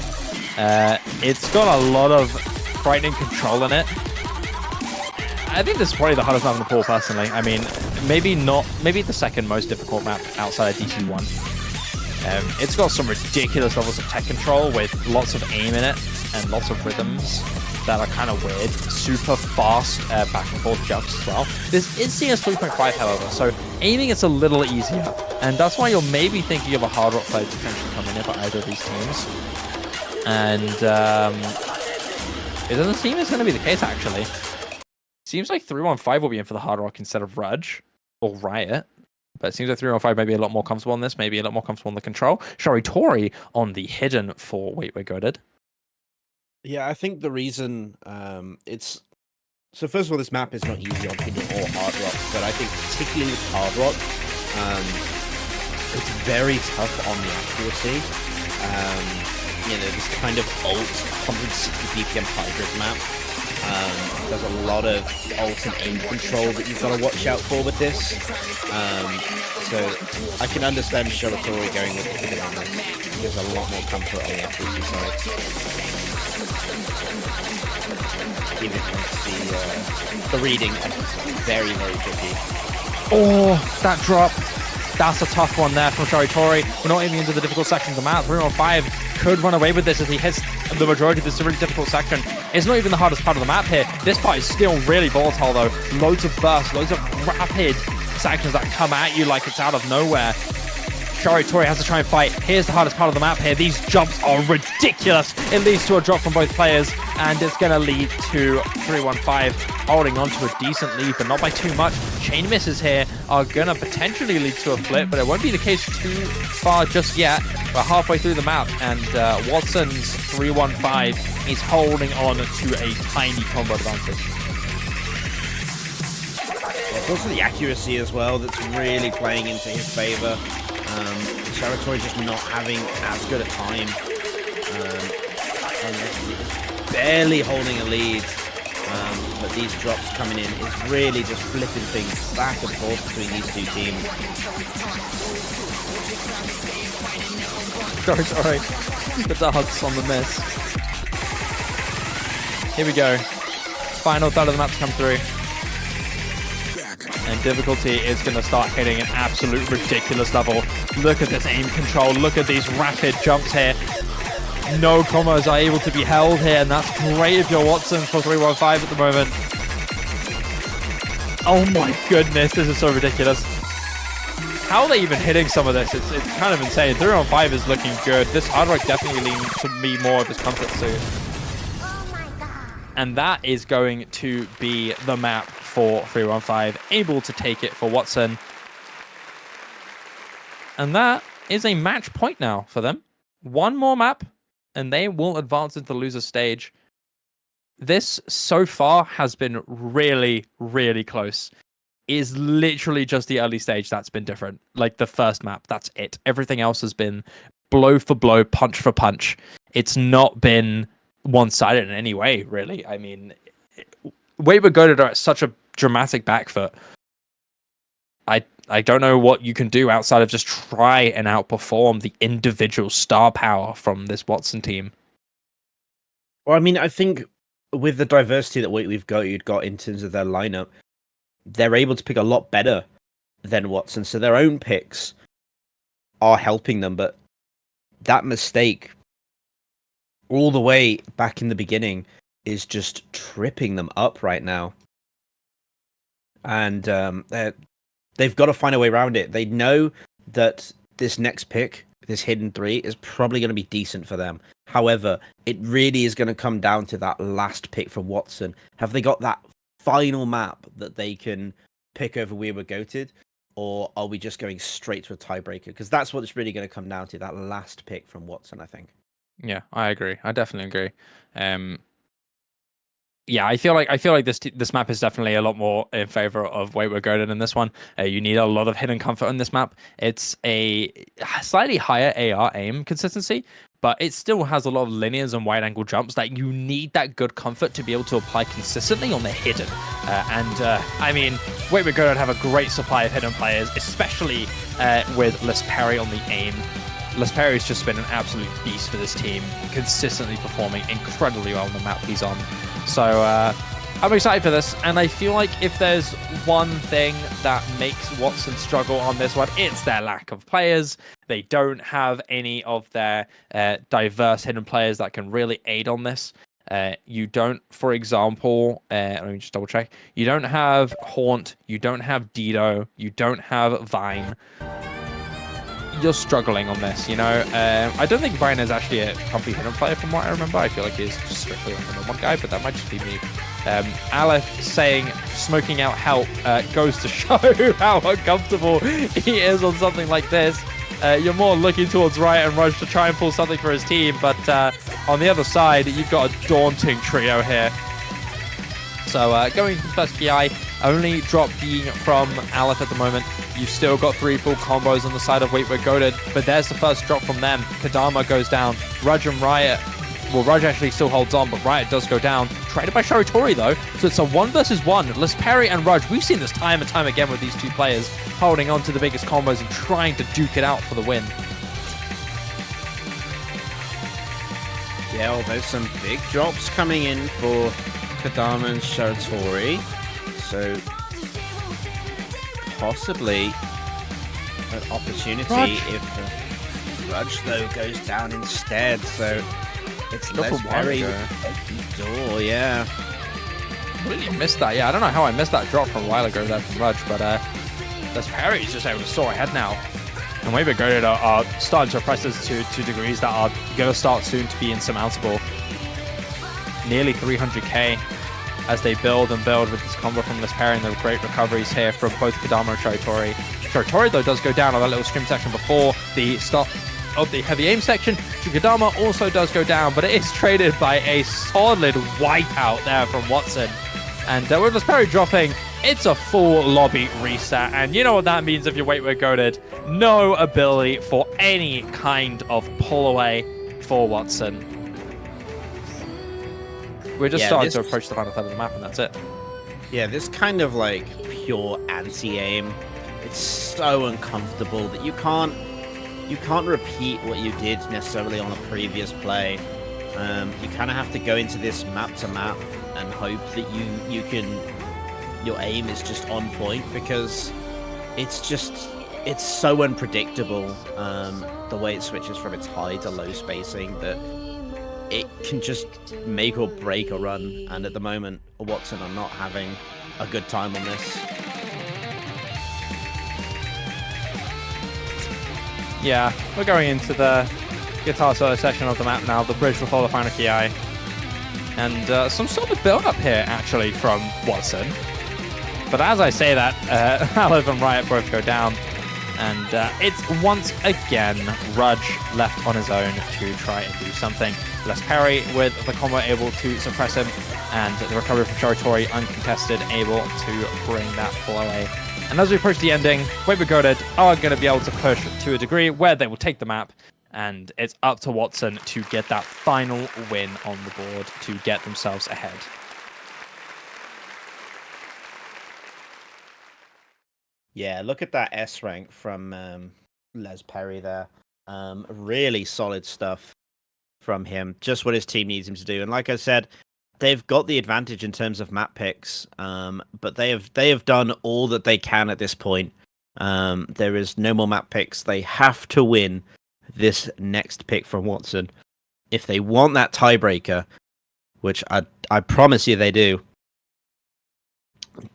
Speaker 1: It's got a lot of frightening control in it. I think this is probably the hardest map in the pool, personally. I mean, maybe the second most difficult map outside of DC1. It's got some ridiculous levels of tech control with lots of aim in it and lots of rhythms that are kind of weird. Super fast back and forth jumps as well. This is CS 3.5, however, so aiming is a little easier. And that's why you're maybe thinking of a hard rock player potentially coming in for either of these teams. And it doesn't seem it's going to be the case, actually. Seems like 315 will be in for the hard rock instead of Rudge or Riot. But it seems like 315 may be a lot more comfortable on this, maybe a lot more comfortable on the control. Sharitori on the hidden for Wait We're Goated.
Speaker 3: Yeah, I think the reason it's... So first of all, this map is not easy on hidden or hard rock, but I think particularly with hard rock, it's very tough on the accuracy. You know, this kind of alt 160 BPM hybrid map There's a lot of ult and aim control that you've got to watch out for with this. So I can understand Shiratori going with the hidden on this. There's a lot more comfort on the accuracy side. Even the reading, very, very tricky.
Speaker 1: Oh, that drop. That's a tough one there from Shiratori. We're not even into the difficult section of the map. 3-on-5 could run away with this as he hits the majority of this really difficult section. It's not even the hardest part of the map here. This part is still really volatile though. Loads of bursts, loads of rapid sections that come at you like it's out of nowhere. Shiratori has to try and fight. Here's the hardest part of the map here. These jumps are ridiculous. It leads to a drop from both players, and it's going to lead to 3-1-5 holding on to a decent lead, but not by too much. Chain misses here are going to potentially lead to a flip, but it won't be the case too far just yet. We're halfway through the map, and Watson's 3-1-5 is holding on to a tiny combo advantage.
Speaker 3: It's also the accuracy as well that's really playing into his favor. Shiratori just not having as good a time, and barely holding a lead, but these drops coming in is really just flipping things back and forth between these two teams.
Speaker 1: Sorry. The darts on the miss. Here we go. Final third of the map to come through. And difficulty is going to start hitting an absolute ridiculous level. Look at this aim control. Look at these rapid jumps here. No combos are able to be held here, and that's great if you're Watson for 3-1-5 at the moment. Oh my goodness, this is so ridiculous. How are they even hitting some of this? It's kind of insane. 3-on-5 is looking good. This hard rock definitely leans to be more of his comfort suit. And that is going to be the map for 3-1-5, able to take it for Watson. And that is a match point now for them. One more map, and they will advance into the loser stage. This, so far, has been really, really close. It is literally just the early stage that's been different. Like the first map, that's it. Everything else has been blow for blow, punch for punch. It's not been one-sided in any way, really. I mean, Wayward Goated are at such a dramatic back foot. I don't know what you can do outside of just try and outperform the individual star power from this Watson team.
Speaker 3: Well, I mean, I think with the diversity that we've got in terms of their lineup, they're able to pick a lot better than Watson. So their own picks are helping them, but that mistake all the way back in the beginning is just tripping them up right now. And they've got to find a way around it. They know that this next pick, this hidden 3, is probably going to be decent for them. However, it really is going to come down to that last pick from Watson. Have they got that final map that they can pick over We Were Goated? Or are we just going straight to a tiebreaker? Because that's what it's really going to come down to, that last pick from Watson, I think.
Speaker 1: Yeah, I agree. I definitely agree. Yeah, I feel like this map is definitely a lot more in favor of Wayward Goated in this one. You need a lot of hidden comfort on this map. It's a slightly higher AR aim consistency, but it still has a lot of linears and wide angle jumps that you need that good comfort to be able to apply consistently on the hidden. I mean, Wayward Goated have a great supply of hidden players, especially with Lesperi on the aim. Lesperi's just been an absolute beast for this team, consistently performing incredibly well on the map he's on. So I'm excited for this, and I feel like if there's one thing that makes Watson struggle on this one, it's their lack of players. They don't have any of their diverse hidden players that can really aid on this. You don't, for example, let me just double check. You don't have Haunt, you don't have Dido, you don't have Vine. You're struggling on this, you know. I don't think Vine is actually a comfy hidden player from what I remember. I feel like he's just strictly a number 1 guy, but that might just be me. Aleph saying smoking out help goes to show how uncomfortable he is on something like this. You're more looking towards Riot and Rush to try and pull something for his team, but on the other side, you've got a daunting trio here. So going to the first PI, only drop being from Aleph at the moment. You've still got 3 full combos on the side of Wayward Goated, but there's the first drop from them. Kadama goes down. Rudge and Riot, well, Rudge actually still holds on, but Riot does go down. traded by Shoritori though, so it's a 1 versus 1. Lesperi and Rudge, we've seen this time and time again with these two players holding on to the biggest combos and trying to duke it out for the win.
Speaker 3: Yeah, although some big drops coming in for Kodama and Shoritori, so possibly an opportunity if Rudge though goes down instead, so it's Lesperi with the door, yeah.
Speaker 1: Really missed that, yeah. I don't know how I missed that drop from a while ago there from Rudge, but Lesperi's just able to soar ahead now. And Weibo Goated are starting to oppress us to degrees that are going to start soon to be insurmountable. Nearly 300k as they build and build with this combo from Lesperi, and the great recoveries here from both Kodama and Shoritori. Shoritori, though, does go down on that little scrim section before the stop of the heavy aim section. Kodama also does go down, but it is traded by a solid wipeout there from Watson. And with Lesperi dropping, it's a full lobby reset. And you know what that means if you're Weibo Goated. No ability for any kind of pull away for Watson. We're just starting to approach the final third of the map, and that's it.
Speaker 3: Yeah, this kind of like pure anti-aim, it's so uncomfortable that you can't repeat what you did necessarily on a previous play. You kind of have to go into this map to map and hope that your aim is just on point, because it's so unpredictable, the way it switches from its high to low spacing, that it can just make or break a run. And at the moment, Watson are not having a good time on this.
Speaker 1: Yeah, we're going into the guitar solo section of the map now, the bridge before the final KI. And some solid build-up here, actually, from Watson. But as I say that, Olive and Riot both go down. And it's once again Rudge left on his own to try and do something. Lesperi with the combo able to suppress him, and the recovery from Shoritori uncontested, able to bring that pull away. And as we approach the ending, Weibo Goated are going to be able to push to a degree where they will take the map, and it's up to Watson to get that final win on the board to get themselves ahead.
Speaker 3: Yeah, look at that S rank from Lesperi there. Really solid stuff from him. Just what his team needs him to do. And like I said, they've got the advantage in terms of map picks, but they have done all that they can at this point. There is no more map picks. They have to win this next pick from Watson if they want that tiebreaker, which I promise you they do.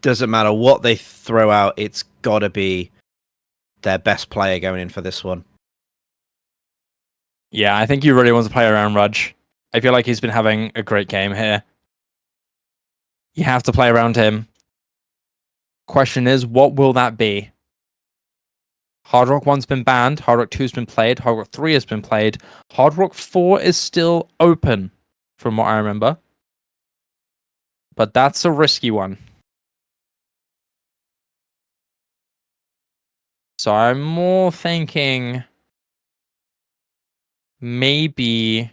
Speaker 3: Doesn't matter what they throw out, it's got to be their best player going in for this one.
Speaker 1: Yeah, I think you really want to play around Rudge. I feel like he's been having a great game here. You have to play around him. Question is, what will that be? Hard Rock 1's been banned, Hard Rock 2's been played, Hard Rock 3 has been played, Hard Rock 4 is still open, from what I remember. But that's a risky one. So I'm more thinking maybe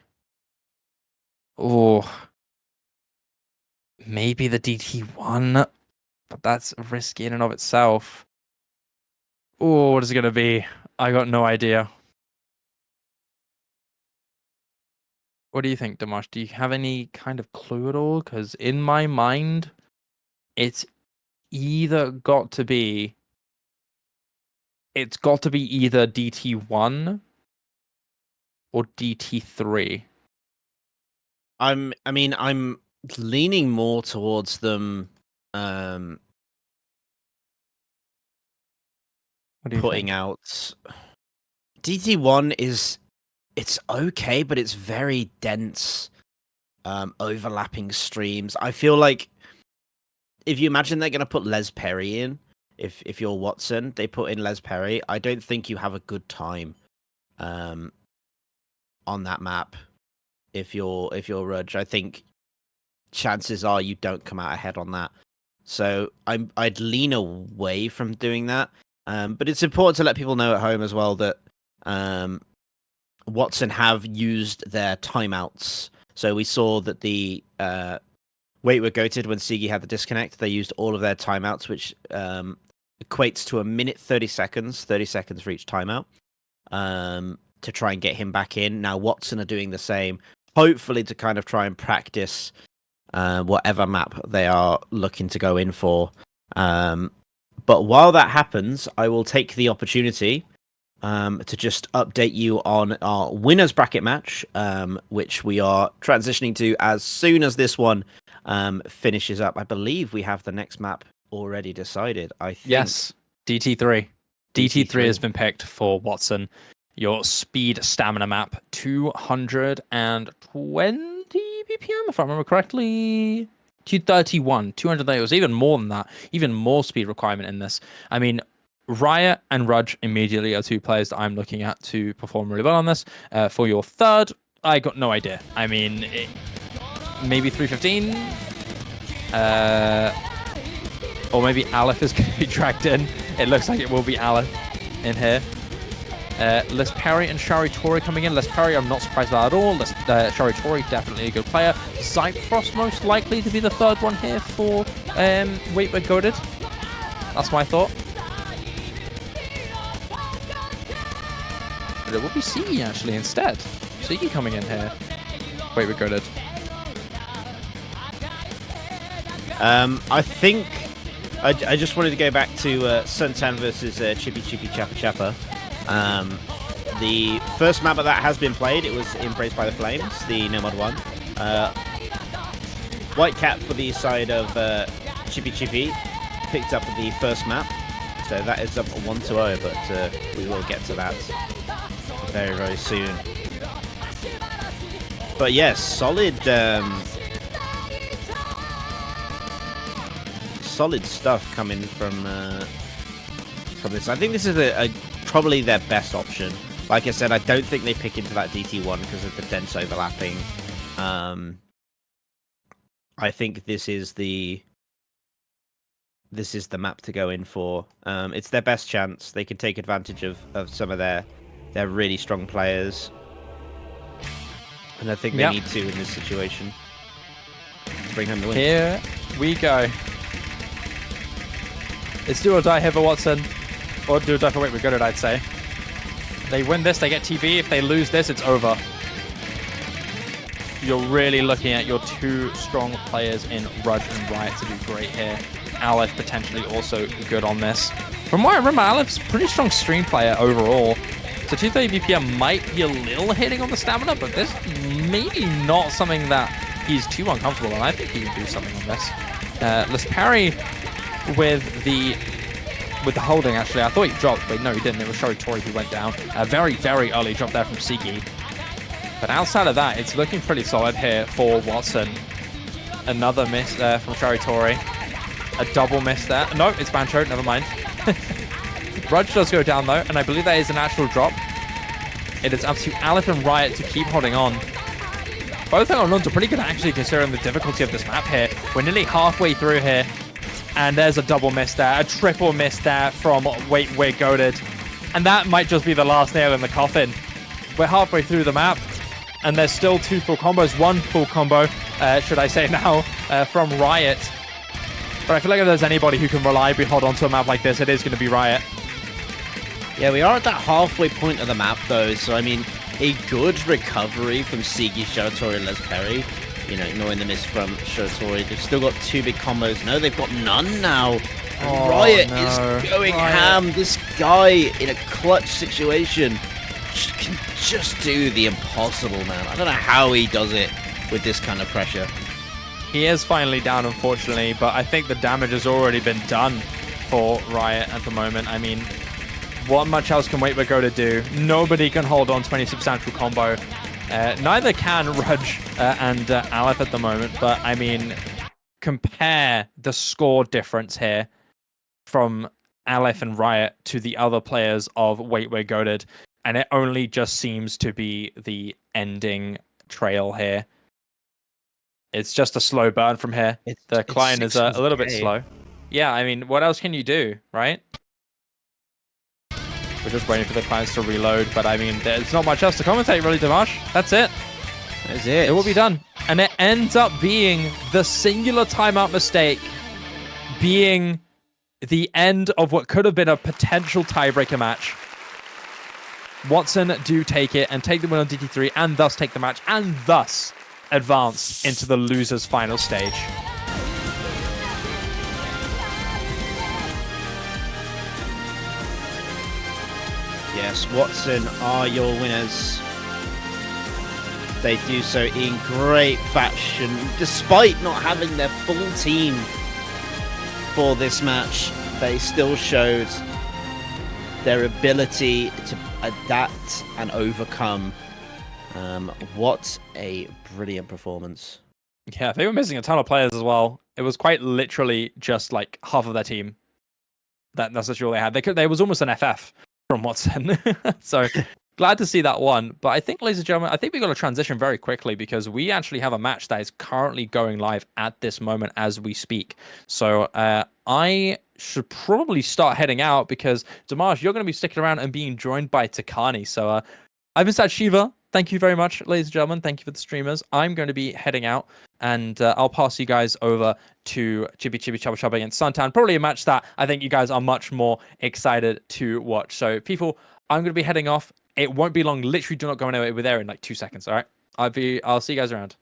Speaker 1: maybe the DT1, but that's risky in and of itself. Oh, what is it going to be? I got no idea. What do you think, Dimash? Do you have any kind of clue at all? Because in my mind, it's got to be either DT1 or DT3.
Speaker 3: I'm leaning more towards them putting out DT1 it's okay, but it's very dense, overlapping streams. I feel like if you imagine they're going to put Lesperi in, if you're Watson, they put in Lesperi, I don't think you have a good time on that map. If you're Rudge, I think chances are you don't come out ahead on that. So I'd lean away from doing that. But it's important to let people know at home as well that Watson have used their timeouts. So we saw that the Wait were goated when Sigi had the disconnect. They used all of their timeouts, which equates to 1 minute 30 seconds, 30 seconds for each timeout, to try and get him back in. Now Watson are doing the same, hopefully to kind of try and practice whatever map they are looking to go in for. But while that happens, I will take the opportunity to just update you on our winners bracket match, which we are transitioning to as soon as this one finishes up. I believe we have the next map already decided. I think.
Speaker 1: Yes, DT3. DT3 has been picked for Watson. Your speed stamina map, 220 BPM, if I remember correctly. 231, 230. It was even more than that. Even more speed requirement in this. I mean, Riot and Rudge immediately are two players that I'm looking at to perform really well on this. For your third, I got no idea. I mean, maybe 315? Or maybe Aleph is going to be dragged in. It looks like it will be Aleph in here. Les Perry and Shari Tori coming in. Les Perry, I'm not surprised about at all. Shari Tori, definitely a good player. Cyfrost most likely to be the third one here for Wait We're Goated. That's my thought. But it will be Sigi actually instead. Sigi coming in here. Wait We're Goated.
Speaker 3: I think I just wanted to go back to suntan versus chipi chapa. The first map of that has been played. It was Embraced by the Flames, the No Mod 1. White Cat for the side of chipi picked up the first map, so that is up 1-0, but we will get to that very, very soon. But yes, solid stuff coming from this. I think this is probably their best option. Like I said, I don't think they pick into that DT1 because of the dense overlapping. I think this is the map to go in for. It's their best chance. They can take advantage of some of their really strong players, and I think they need to in this situation to bring home the win.
Speaker 1: Here we go. It's do or die here for Watson. Or do or die for Wait We're Goated, I'd say. They win this, they get TV. If they lose this, it's over. You're really looking at your two strong players in Rudge and Riot to do great here. Aleph potentially also good on this. From what I remember, Aleph's a pretty strong stream player overall. So 230 BPM might be a little hitting on the stamina, but this maybe not something that he's too uncomfortable on. I think he can do something on this. Let's parry with the holding, actually. I thought he dropped, but no, he didn't. It was Shari Tori who went down. A very, very early drop there from Sigi. But outside of that, it's looking pretty solid here for Watson. Another miss there from Shari Tori. A double miss there. No, it's Bancho, never mind. Rudge does go down, though, and I believe that is an actual drop. It is up to Aleph and Riot to keep holding on. Both hang on to pretty good, actually, considering the difficulty of this map here. We're nearly halfway through here. And there's a double miss there, a triple miss there from Wait We're Goated. And that might just be the last nail in the coffin. We're halfway through the map, and there's still two full combos, one full combo, should I say now, from Riot. But I feel like if there's anybody who can reliably hold on to a map like this, it is going to be Riot.
Speaker 3: Yeah, we are at that halfway point of the map, though, so I mean, a good recovery from Sigi, Shari Tori, and Les Perry. You know, ignoring the miss from Shari Tori. They've still got two big combos. No, they've got none now. And Riot is going ham. This guy in a clutch situation can just do the impossible, man. I don't know how he does it with this kind of pressure.
Speaker 1: He is finally down, unfortunately, but I think the damage has already been done for Riot at the moment. I mean, what much else can Wait We're Goated do? Nobody can hold on to any substantial combo. Neither can Rudge and Aleph at the moment, but I mean, compare the score difference here from Aleph and Riot to the other players of Wait We're Goated, and it only just seems to be the ending trail here. It's just a slow burn from here. The client is a little bit slow. Yeah, I mean, what else can you do, right? We're just waiting for the clients to reload, but I mean, there's not much else to commentate, really, Dimash. That's it.
Speaker 3: That's it.
Speaker 1: It will be done. And it ends up being the singular timeout mistake being the end of what could have been a potential tiebreaker match. Watson do take it and take the win on DT3 and thus take the match and thus advance into the losers final stage.
Speaker 3: Yes, Watson are your winners. They do so in great fashion, despite not having their full team for this match. They still showed their ability to adapt and overcome. What a brilliant performance.
Speaker 1: Yeah, they were missing a ton of players as well. It was quite literally just like half of their team. That's literally all they had. There was almost an FF from Watson. So glad to see that one. But I think, ladies and gentlemen, I think we got to transition very quickly because we actually have a match that is currently going live at this moment as we speak. So I should probably start heading out because, Damaj, you're going to be sticking around and being joined by Takani. So I've been Sad Shiva. Thank you very much, ladies and gentlemen. Thank you for the streamers. I'm going to be heading out, and I'll pass you guys over to Chipi Chapa Chapa against Suntan. Probably a match that I think you guys are much more excited to watch. So, people, I'm going to be heading off. It won't be long. Literally, do not go anywhere. We're there in like 2 seconds. All right. I'll see you guys around.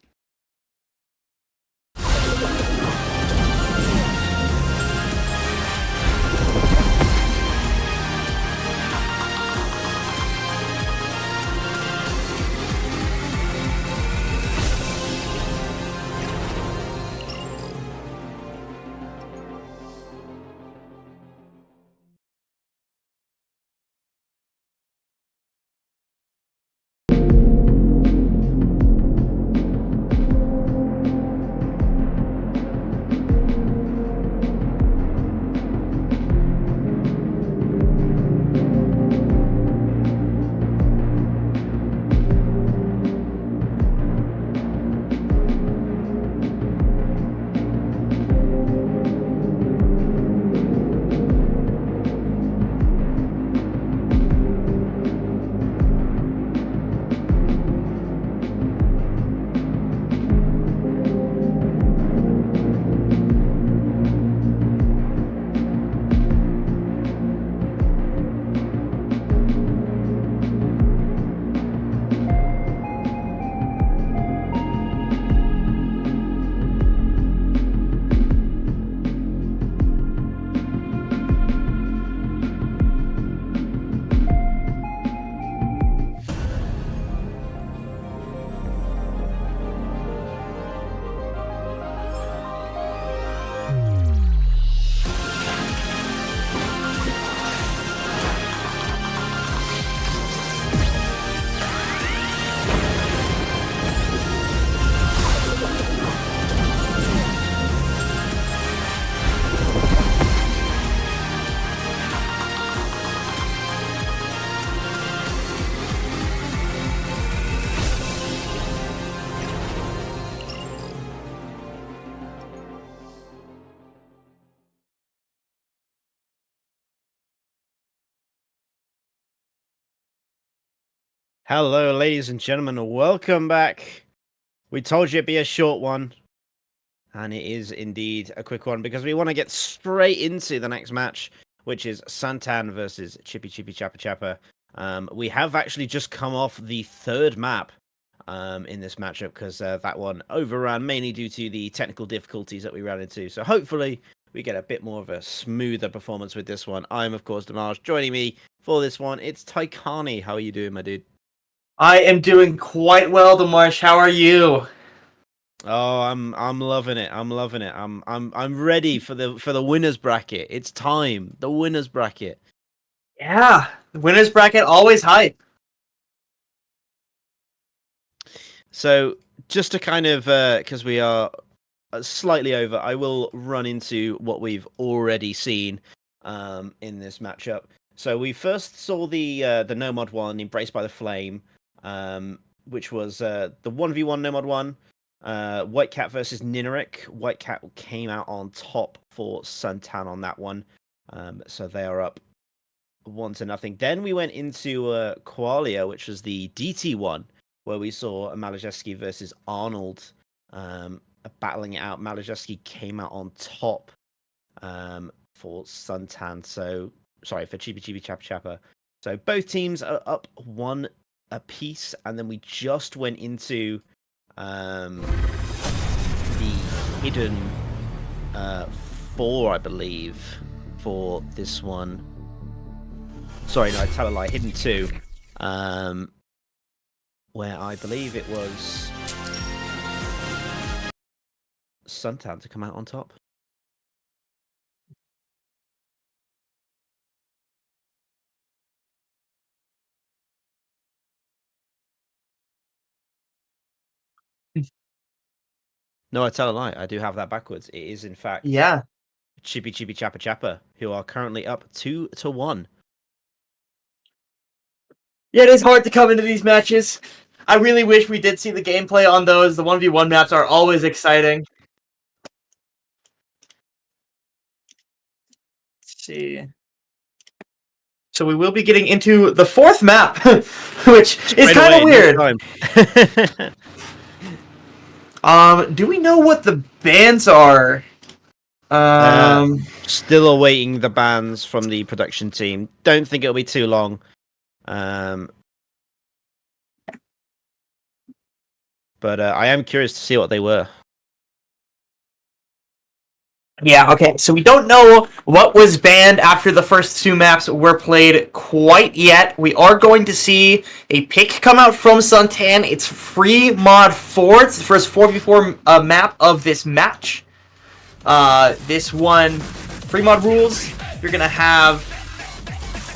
Speaker 3: Hello, ladies and gentlemen. Welcome back. We told you it'd be a short one. And it is indeed a quick one because we want to get straight into the next match, which is Suntan versus Chipi Chapa Chapa. We have actually just come off the third map in this matchup because that one overran mainly due to the technical difficulties that we ran into. So hopefully we get a bit more of a smoother performance with this one. I'm, of course, Damaj. Joining me for this one, it's Taikani. How are you doing, my dude?
Speaker 4: I am doing quite well, Damarsh. How are you?
Speaker 3: Oh, I'm loving it. I'm loving it. I'm ready for the winners bracket. It's time. The winners bracket.
Speaker 4: Yeah, the winners bracket always hype.
Speaker 3: So just to kind of because we are slightly over, I will run into what we've already seen in this matchup. So we first saw the Nomad one, Embraced by the Flame, which was the 1v1 Nomad one. White Cat versus Nineric. White Cat came out on top for Suntan on that one. So they are up 1-0. Then we went into Qualia, which was the DT one, where we saw Malijewski versus Arnold. battling it out. Malajewski came out on top for Suntan. So, sorry, for Chipi Chapa Chapa. So both teams are up 1 apiece, and then we just went into the hidden 4, I believe, for this one. Sorry, no, I tell a lie. Hidden 2, where I believe it was Suntan to come out on top. No, I tell a lie. I do have that backwards. It is, in fact, Chipi Chapa Chapa, who are currently up 2-1.
Speaker 4: Yeah, it is hard to come into these matches. I really wish we did see the gameplay on those. The 1v1 maps are always exciting. Let's see. So we will be getting into the 4th map, which is kind of weird. Do we know what the bans are?
Speaker 3: Still awaiting the bans from the production team. Don't think it'll be too long. But I am curious to see what they were.
Speaker 4: Yeah, okay, so we don't know what was banned after the first 2 maps were played quite yet. We are going to see a pick come out from Suntan. It's free mod 4. It's the first 4v4 map of this match. This one, free mod rules, you're going to have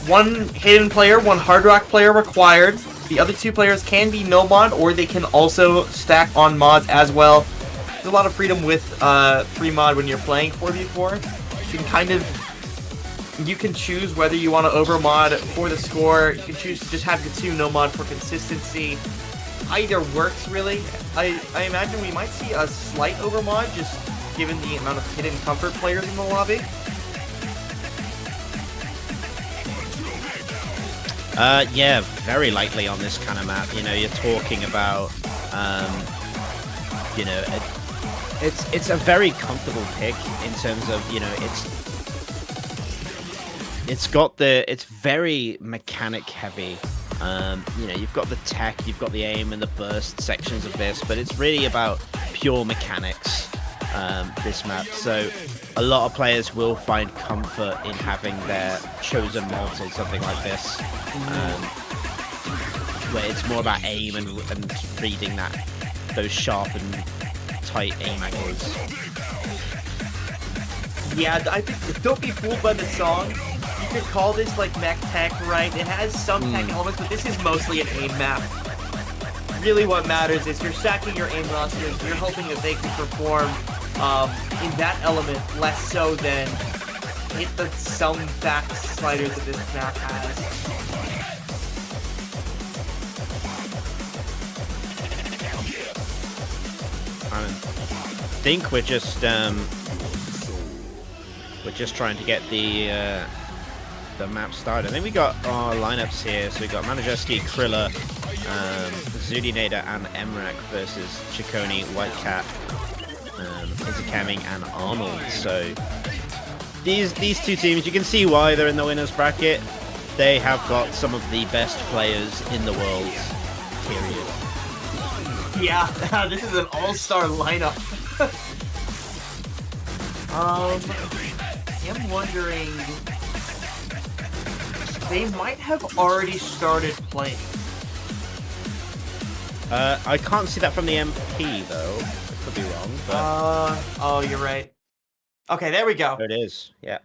Speaker 4: 1 hidden player, 1 hard rock player required. The other 2 players can be no mod, or they can also stack on mods as well. There's a lot of freedom with free mod when you're playing 4v4. You can choose whether you want to over mod for the score. You can choose to just have the 2 no mod for consistency. Either works, really. I imagine we might see a slight over mod, just given the amount of hidden comfort players in the lobby.
Speaker 3: Yeah, very likely on this kind of map. You know, you're talking about, you know, it's a very comfortable pick in terms of, you know, it's very mechanic heavy. You know, you've got the tech, you've got the aim and the burst sections of this, but it's really about pure mechanics, this map. So a lot of players will find comfort in having their chosen mods on something like this, where it's more about aim and reading those sharp and tight aim angles.
Speaker 4: Yeah, I think don't be fooled by the song. You could call this like mech tech, right? It has some tech elements, but this is mostly an aim map. Really what matters is you're stacking your aim rosters, you're hoping that they can perform in that element, less so than hit the some back sliders that this map has.
Speaker 3: I think we're just trying to get the map started. I think we got our lineups here. So we got Manajewski, Krilla, Zudinator, and Emrak versus Chikoni, Whitecat, Intercamming, and Arnold. So these 2 teams, you can see why they're in the winners bracket. They have got some of the best players in the world. Period.
Speaker 4: Yeah, this is an all-star lineup. I'm wondering, they might have already started playing.
Speaker 3: I can't see that from the MP though. I could be wrong, but
Speaker 4: oh, you're right. Okay, there we go.
Speaker 3: There it is. Yeah.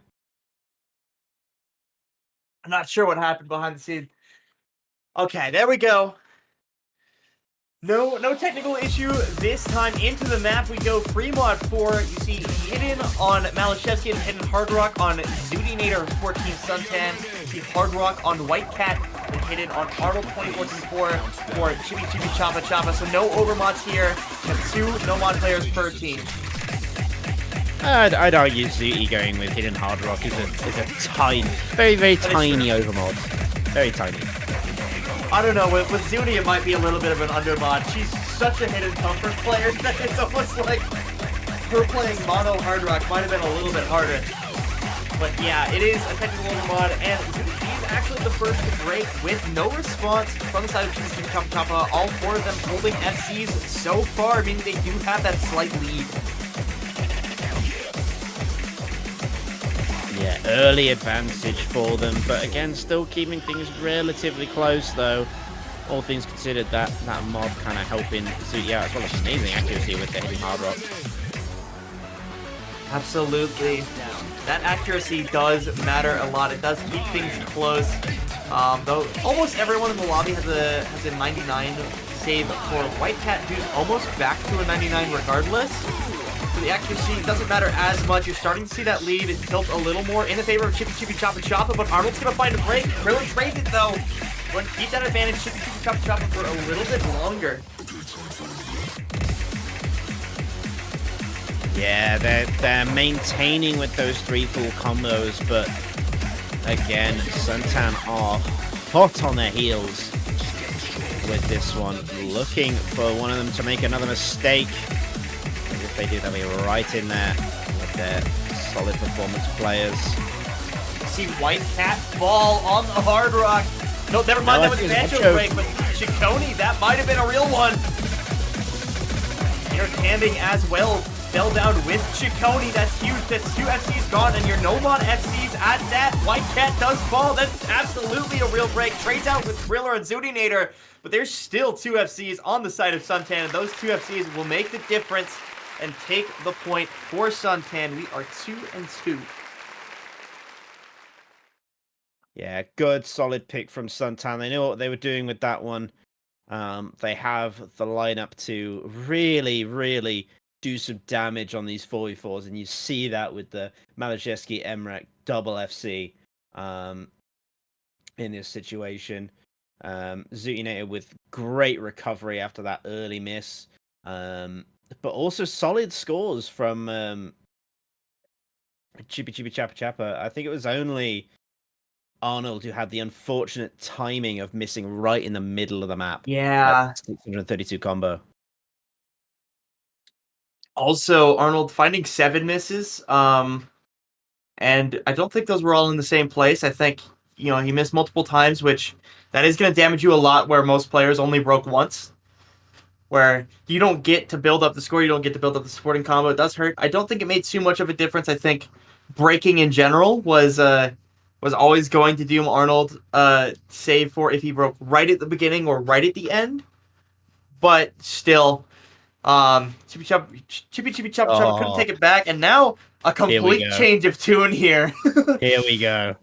Speaker 4: I'm not sure what happened behind the scenes. Okay, there we go. No technical issue this time. Into the map we go. Free mod 4. You see hidden on Malashevsky and hidden hard rock on Zudinator 14 Suntan. You see hard rock on Whitecat and hidden on Arnold 2014 for Chipi Chapa Chapa. So no overmods here. And 2 no mod players per team.
Speaker 3: I'd argue Zuti going with hidden hard rock is a tiny, very tiny overmod. Very tiny.
Speaker 4: I don't know, with Zuni it might be a little bit of an undermod. She's such a hidden comfort player that it's almost like her playing mono hard rock might have been a little bit harder. But yeah, it is a technical mod, and he's actually the first to break with no response from the side of Chipi Chapa. All 4 of them holding FCs so far, meaning they do have that slight lead.
Speaker 3: Yeah, early advantage for them, but again, still keeping things relatively close, though. All things considered, that mod kind of helping Zuti out, as well as amazing accuracy with the hitting hard rock.
Speaker 4: Absolutely. That accuracy does matter a lot. It does keep things close. Though almost everyone in the lobby has a 99 save for White Cat, who's almost back to a 99 regardless. So the accuracy doesn't matter as much. You're starting to see that lead tilt a little more in the favor of Chipi Chapa, but Arnold's going to find a break. Kriller trades it though. Going to keep that advantage, Chipi Chapa for a little bit longer.
Speaker 3: Yeah, they're maintaining with those 3 full combos, but again, suntan are hot on their heels with this one, looking for one of them to make another mistake. And if they do, they'll be right in there with their solid performance players.
Speaker 4: See White Cat fall on the hard rock. No, never mind, that was a Banjo break, but Chiconi, that might have been a real one. Air camping as well. Fell down with Chiconi. That's huge. That's 2 FCs gone, and your Nomon FCs at that. White Cat does fall. That's absolutely a real break. Trades out with Thriller and Zutinator, but there's still 2 FCs on the side of Suntan, and those 2 FCs will make the difference and take the point for Suntan. We are 2-2.
Speaker 3: Yeah, good, solid pick from Suntan. They knew what they were doing with that one. They have the lineup to really do some damage on these 4v4s, and you see that with the Malachevsky Emrek double FC in this situation. Zutinator with great recovery after that early miss, but also solid scores from Chipi Chapa. I think it was only Arnold who had the unfortunate timing of missing right in the middle of the map.
Speaker 4: Yeah.
Speaker 3: 632 combo.
Speaker 4: Also, Arnold finding 7 misses, and I don't think those were all in the same place. I think, he missed multiple times, which that is going to damage you a lot, where most players only broke once, where you don't get to build up the score, you don't get to build up the supporting combo. It does hurt. I don't think it made too much of a difference. I think breaking in general was always going to doom Arnold, save for if he broke right at the beginning or right at the end, but still... Chipi Chapa couldn't take it back, and now a complete change of tune here.
Speaker 3: Here we go.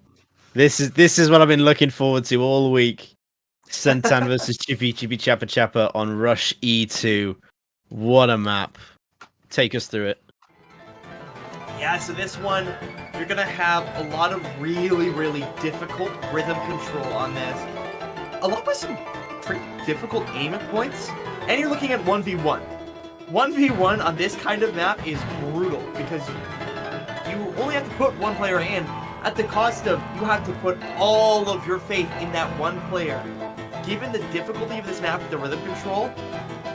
Speaker 3: This is what I've been looking forward to all week. Suntan versus Chipi Chapa on Rush E2. What a map. Take us through it.
Speaker 4: Yeah, so this one, you're gonna have a lot of really difficult rhythm control on this. Along with some pretty difficult aim at points, and you're looking at 1v1. 1v1 on this kind of map is brutal because you only have to put one player in at the cost of you have to put all of your faith in that one player. Given the difficulty of this map with the rhythm control,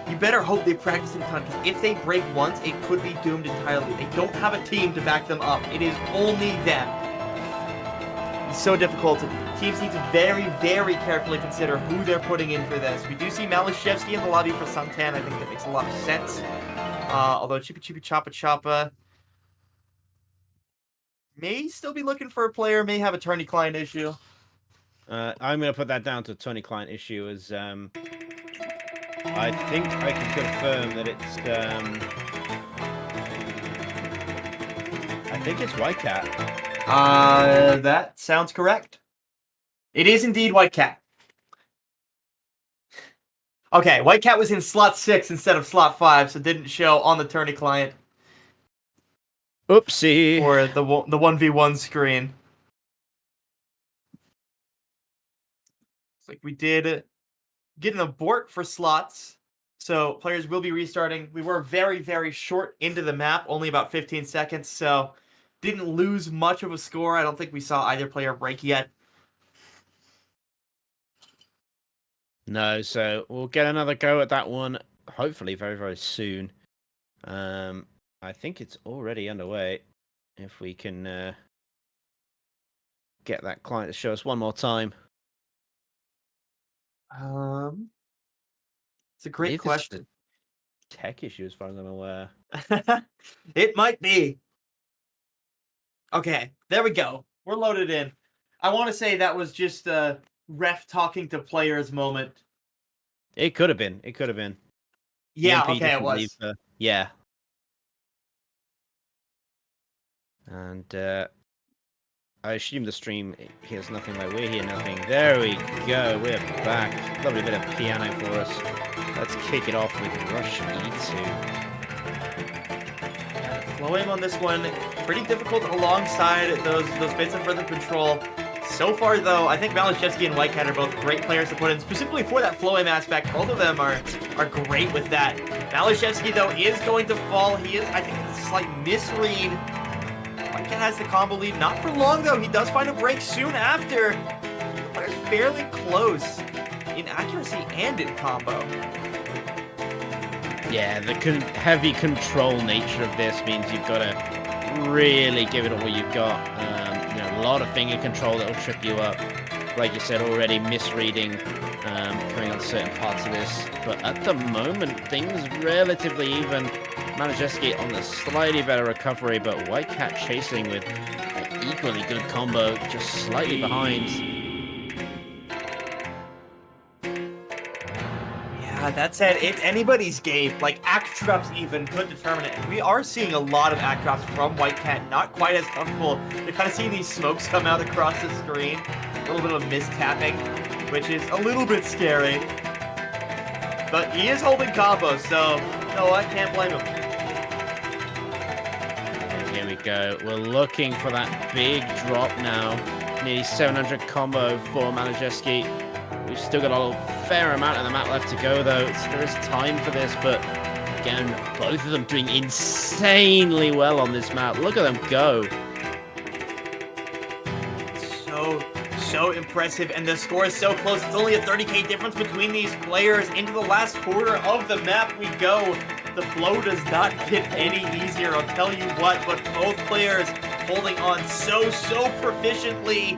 Speaker 4: you better hope they practice it a ton, because if they break once, it could be doomed entirely. They don't have a team to back them up. It is only them. It's so difficult. Teams need to very carefully consider who they're putting in for this. We do see Malachevsky in the lobby for Suntan. I think that makes a lot of sense. Although Chipi Chapa may still be looking for a player, may have a tourney client issue.
Speaker 3: I'm going to put that down to a tourney client issue, as I think I can confirm that it's I think it's White Cat.
Speaker 4: That sounds correct. It is indeed White Cat. Okay, White Cat was in slot 6 instead of slot 5, so didn't show on the tourney client.
Speaker 3: Oopsie.
Speaker 4: Or the 1v1 screen. It's like we did get an abort for slots, so players will be restarting. We were very short into the map, only about 15 seconds, so didn't lose much of a score. I don't think we saw either player break yet.
Speaker 3: No, so we'll get another go at that one hopefully very, very soon. I think it's already underway. If we can get that client to show us one more time.
Speaker 4: It's a great question.
Speaker 3: Tech issue, as far as I'm aware.
Speaker 4: It might be. Okay, there we go. We're loaded in. I want to say that was just a ref talking to players moment.
Speaker 3: It could have been. It could have been.
Speaker 4: Yeah,
Speaker 3: EMP
Speaker 4: okay, it
Speaker 3: didn't
Speaker 4: was.
Speaker 3: leave, yeah. And I assume the stream hears nothing like we hear nothing. There we go. We're back. Lovely bit of piano for us. Let's kick it off with Rush E2.
Speaker 4: Flow aim on this one, pretty difficult alongside those bits of rhythm control. So far, though, I think Malashevsky and Whitecat are both great players to put in, specifically for that flow aim aspect. Both of them are great with that. Malashevsky, though, is going to fall. He is, I think, a slight misread. Whitecat has the combo lead. Not for long, though. He does find a break soon after. The player's fairly close in accuracy and in combo.
Speaker 3: Yeah, the heavy control nature of this means you've got to really give it all you've got. A lot of finger control that'll trip you up. Like you said already, misreading coming on certain parts of this. But at the moment, things relatively even. Malashevsky on the slightly better recovery, but Whitecat chasing with an equally good combo, just slightly behind.
Speaker 4: That said, it's anybody's game. Like, act drops even could determine it. And we are seeing a lot of act drops from Whitecat, not quite as comfortable. You're kind of seeing these smokes come out across the screen. A little bit of mistapping, which is a little bit scary. But he is holding combos, so you know what? Can't blame him.
Speaker 3: And here we go. We're looking for that big drop now. Nearly 700 combo for Malashevsky. We've still got a fair amount of the map left to go, though. There is time for this, but again, both of them doing insanely well on this map. Look at them go.
Speaker 4: So impressive, and the score is so close. It's only a 30k difference between these players. Into the last quarter of the map we go. The flow does not get any easier, I'll tell you what, but both players holding on so proficiently.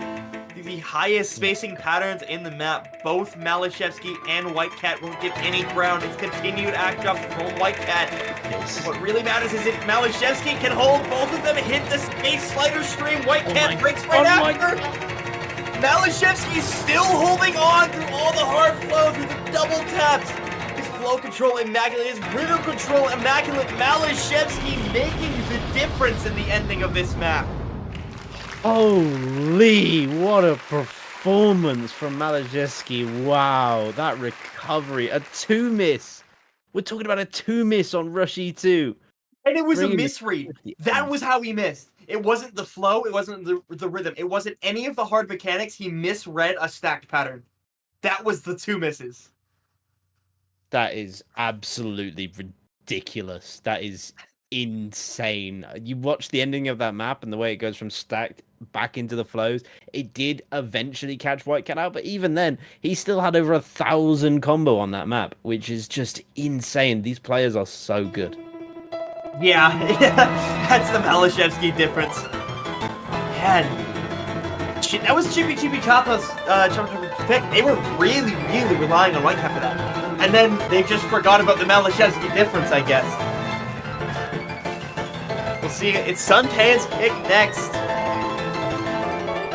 Speaker 4: The highest spacing patterns in the map. Both Malashevsky and Whitecat won't give any ground. It's continued act drops from Whitecat. What really matters is if Malashevsky can hold both of them, hit the space slider stream. Whitecat breaks right after. Malashevsky's still holding on through all the hard flow, through the double taps. His flow control immaculate, his rhythm control immaculate. Malashevsky making the difference in the ending of this map.
Speaker 3: Holy, what a performance from Malashevsky. Wow, that recovery. A 2-miss. We're talking about a 2-miss on Rush E2.
Speaker 4: And it was a misread. That was how he missed. It wasn't the flow. It wasn't the rhythm. It wasn't any of the hard mechanics. He misread a stacked pattern. That was the 2 misses.
Speaker 3: That is absolutely ridiculous. That is insane. You watch the ending of that map and the way it goes from stacked back into the flows. It did eventually catch Whitecat out, but even then, he still had over 1,000 combo on that map, which is just insane. These players are so good.
Speaker 4: Yeah, that's the Malashevsky difference. Man, that was Chipi Chapa's pick. They were really relying on Whitecat for that. And then they just forgot about the Malashevsky difference, I guess. We'll see. It's Suntan's pick next.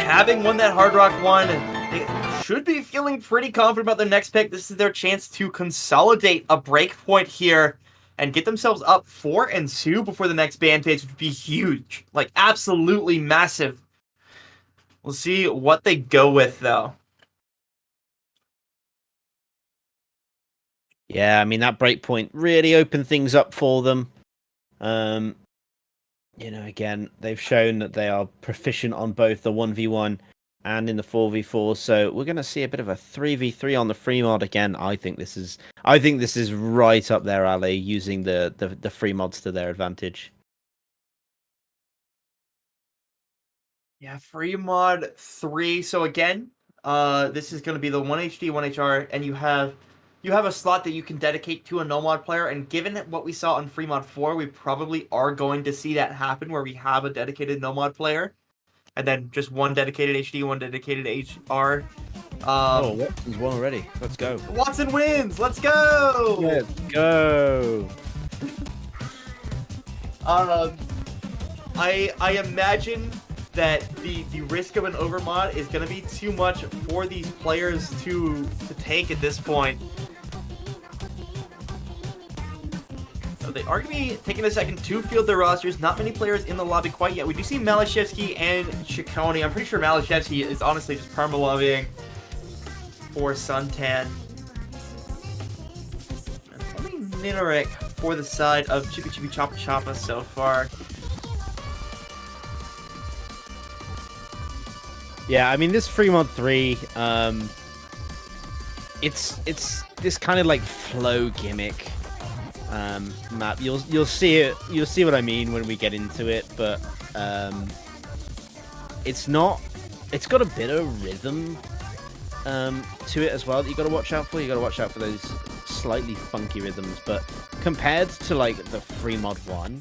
Speaker 4: Having won that Hard Rock one, they should be feeling pretty confident about their next pick. This is their chance to consolidate a break point here and get themselves up 4-2 before the next ban phase, which would be huge. Like, absolutely massive. We'll see what they go with, though.
Speaker 3: Yeah, I mean, that breakpoint really opened things up for them. Again, they've shown that they are proficient on both the 1v1 and in the 4v4. So we're going to see a bit of a 3v3 on the free mod again. I think this is right up their alley, using the free mods to their advantage.
Speaker 4: Yeah, free mod 3. So again, this is going to be the 1HD, 1HR, and you have you have a slot that you can dedicate to a no-mod player, and given what we saw on Free Mod 4, we probably are going to see that happen, where we have a dedicated no-mod player, and then just one dedicated HD, one dedicated HR.
Speaker 3: Watson's won already. Let's go.
Speaker 4: Watson wins! Let's go!
Speaker 3: Let's go!
Speaker 4: I imagine that the risk of an overmod is going to be too much for these players to take at this point. So they are going to be taking a second to field their rosters. Not many players in the lobby quite yet. We do see Malashevsky and Ciccone. I'm pretty sure Malashevsky is honestly just perma-lobbying for Suntan. And only Ninarek for the side of Chipi Chapa so far.
Speaker 3: Yeah, I mean, this Free Mod 3, it's this kind of like flow gimmick map. You'll see it. You'll see what I mean when we get into it, but it's not. It's got a bit of rhythm to it as well that you got to watch out for. You got to watch out for those slightly funky rhythms, but compared to like the Free Mod 1,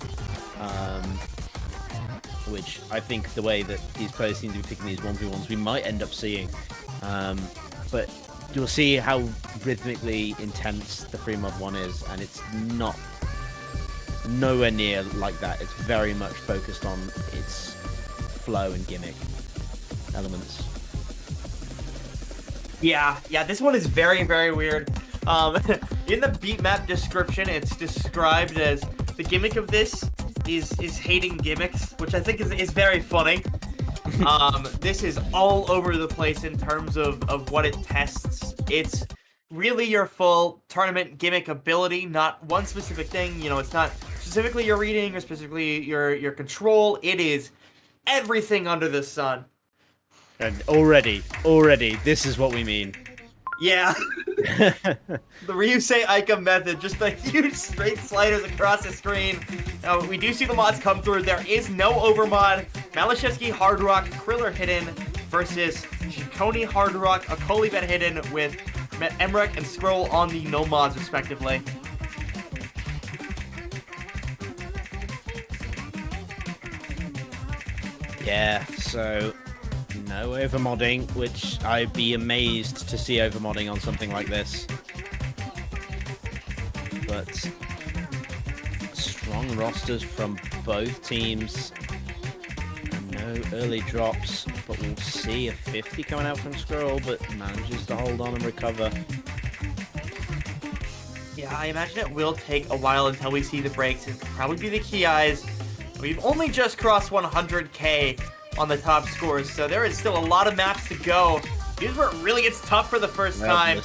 Speaker 3: which I think the way that these players seem to be picking these 1v1s, we might end up seeing. But you'll see how rhythmically intense the Free Mod 1 is, and it's not nowhere near like that. It's very much focused on its flow and gimmick elements.
Speaker 4: Yeah, this one is very, very weird. In the beat map description, it's described as the gimmick of this is hating gimmicks, which I think is very funny. This is all over the place in terms of what it tests. It's really your full tournament gimmick ability, not one specific thing. You know, it's not specifically your reading or specifically your control. It is everything under the sun.
Speaker 3: And already, this is what we mean.
Speaker 4: Yeah. The Ryusei Aika method, just the huge straight sliders across the screen. Now, we do see the mods come through. There is no overmod. Malashevsky Hard Rock, Kriller hidden versus Ciccone Hard Rock, a Kolibet hidden with Emrek and Scroll on the no mods respectively.
Speaker 3: Yeah, so no overmodding, which I'd be amazed to see overmodding on something like this. But strong rosters from both teams. No early drops, but we'll see a 50 coming out from Scroll, but manages to hold on and recover.
Speaker 4: Yeah, I imagine it will take a while until we see the breaks. It'll probably be the key eyes. We've only just crossed 100k on the top scores, so there is still a lot of maps to go. Here's where it really gets tough for the first time.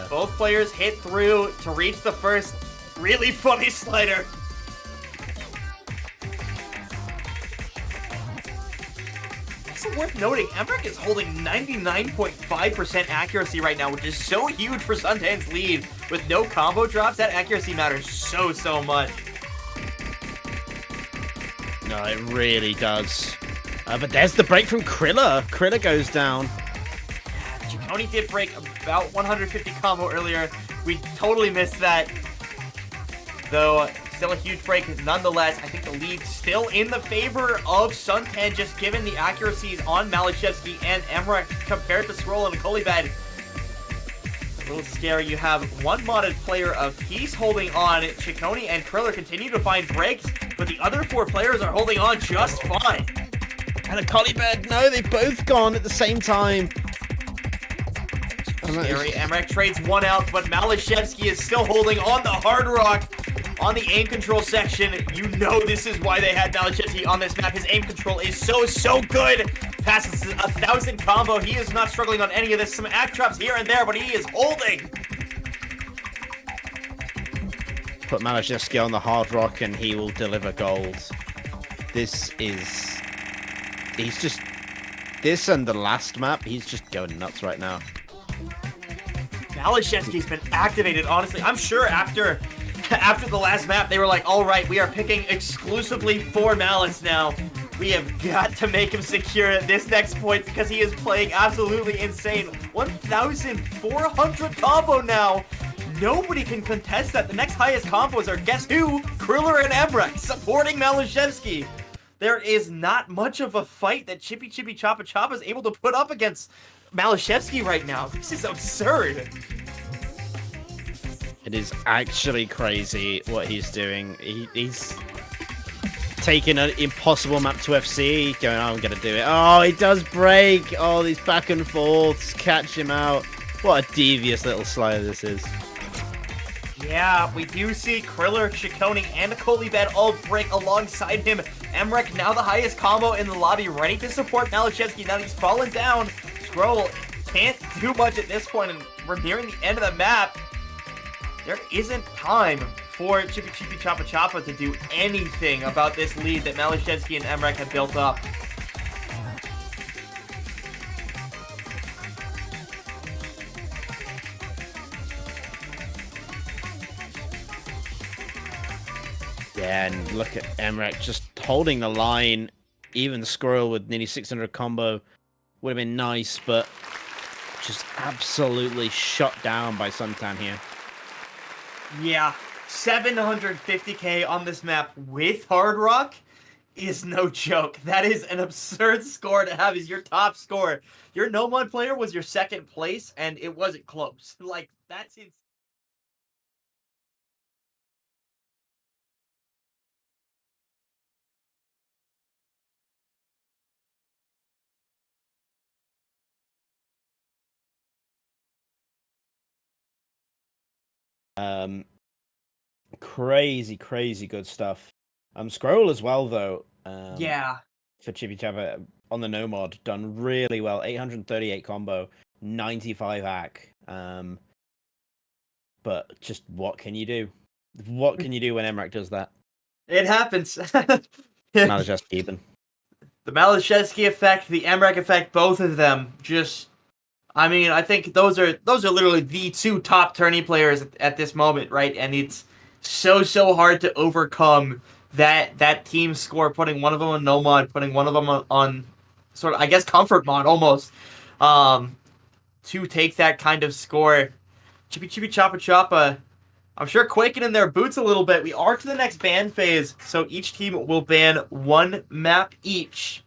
Speaker 4: Both players hit through to reach the first really funny slider. Also worth noting, Emrek is holding 99.5% accuracy right now, which is so huge for Suntan's lead. With no combo drops, that accuracy matters so much.
Speaker 3: No, it really does. But there's the break from Kriller. Kriller goes down.
Speaker 4: Ciccone did break about 150 combo earlier. We totally missed that. Though, still a huge break nonetheless. I think the lead still in the favor of Suntan, just given the accuracies on Malashevsky and Emrek compared to Scroll and Kolibet. A little scary. You have one modded player apiece holding on. Ciccone and Kriller continue to find breaks, but the other four players are holding on just fine.
Speaker 3: And a Kolibet, no, they've both gone at the same time.
Speaker 4: Scary. Emrek trades one out, but Malashevsky is still holding on the Hard Rock on the aim control section. You know this is why they had Malashevsky on this map. His aim control is so good. Passes 1,000 combo. He is not struggling on any of this. Some act traps here and there, but he is holding.
Speaker 3: Put Malashevsky on the Hard Rock and he will deliver gold. This and the last map, he's just going nuts right now.
Speaker 4: Malashevsky's been activated, honestly. I'm sure after the last map, they were like, all right, we are picking exclusively for Malice now. We have got to make him secure this next point because he is playing absolutely insane. 1,400 combo now. nobody can contest that. The next highest combos are, guess who? Kriller and Emrek supporting Malashevsky. There is not much of a fight that Chipi Chapa Chapa is able to put up against Malashevsky right now. This is absurd.
Speaker 3: It is actually crazy what he's doing. He's taking an impossible map to FC, going, oh, I'm going to do it. Oh, he does break. Oh, these back and forths, catch him out. What a devious little slider this is.
Speaker 4: Yeah, we do see Kriller, Chikoni, and Kolibet all break alongside him. Emrek, now the highest combo in the lobby, ready to support Malashevsky. Now he's fallen down. Scroll can't do much at this point, and we're nearing the end of the map. There isn't time for Chipi Chapa Chapa to do anything about this lead that Malashevsky and Emrek have built up.
Speaker 3: Yeah, and look at Emrek just holding the line. Even the Squirrel with nearly 600 combo would have been nice, but just absolutely shut down by Suntan here.
Speaker 4: Yeah, 750k on this map with Hard Rock is no joke. That is an absurd score to have as your top score. Your Nomad player was your second place, and it wasn't close. Like, that's insane.
Speaker 3: Crazy good stuff. Scroll as well though.
Speaker 4: Yeah.
Speaker 3: For Chipi Chapa on the Nomad, done really well. 838 combo, 95 hack. But just what can you do? What can you do when Emrek does that?
Speaker 4: It happens.
Speaker 3: Malashevsky even.
Speaker 4: The Malashevsky effect, the Emrek effect, both of them just, I mean, I think those are literally the two top tourney players at this moment, right? And it's so hard to overcome that team score, putting one of them on Nomad, putting one of them on sort of, I guess, comfort mod almost, to take that kind of score. Chipi Chapa Chapa, I'm sure quaking in their boots a little bit. We are to the next ban phase, so each team will ban one map each.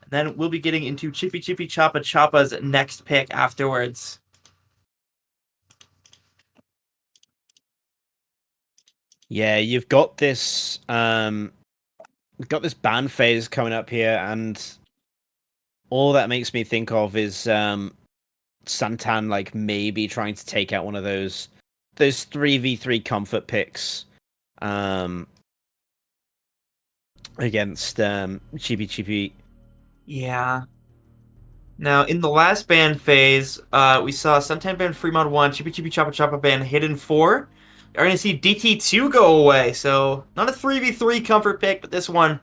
Speaker 4: And then we'll be getting into Chipi Chapa Chapa's next pick afterwards.
Speaker 3: Yeah, you've got this ban phase coming up here, and all that makes me think of is Suntan like maybe trying to take out one of those 3v3 comfort picks against Chipi.
Speaker 4: Yeah. Now, in the last ban phase, we saw Suntan ban Fremont 1, Chipi Chapa Chapa ban Hidden 4. You're going to see DT2 go away, so not a 3v3 comfort pick, but this one,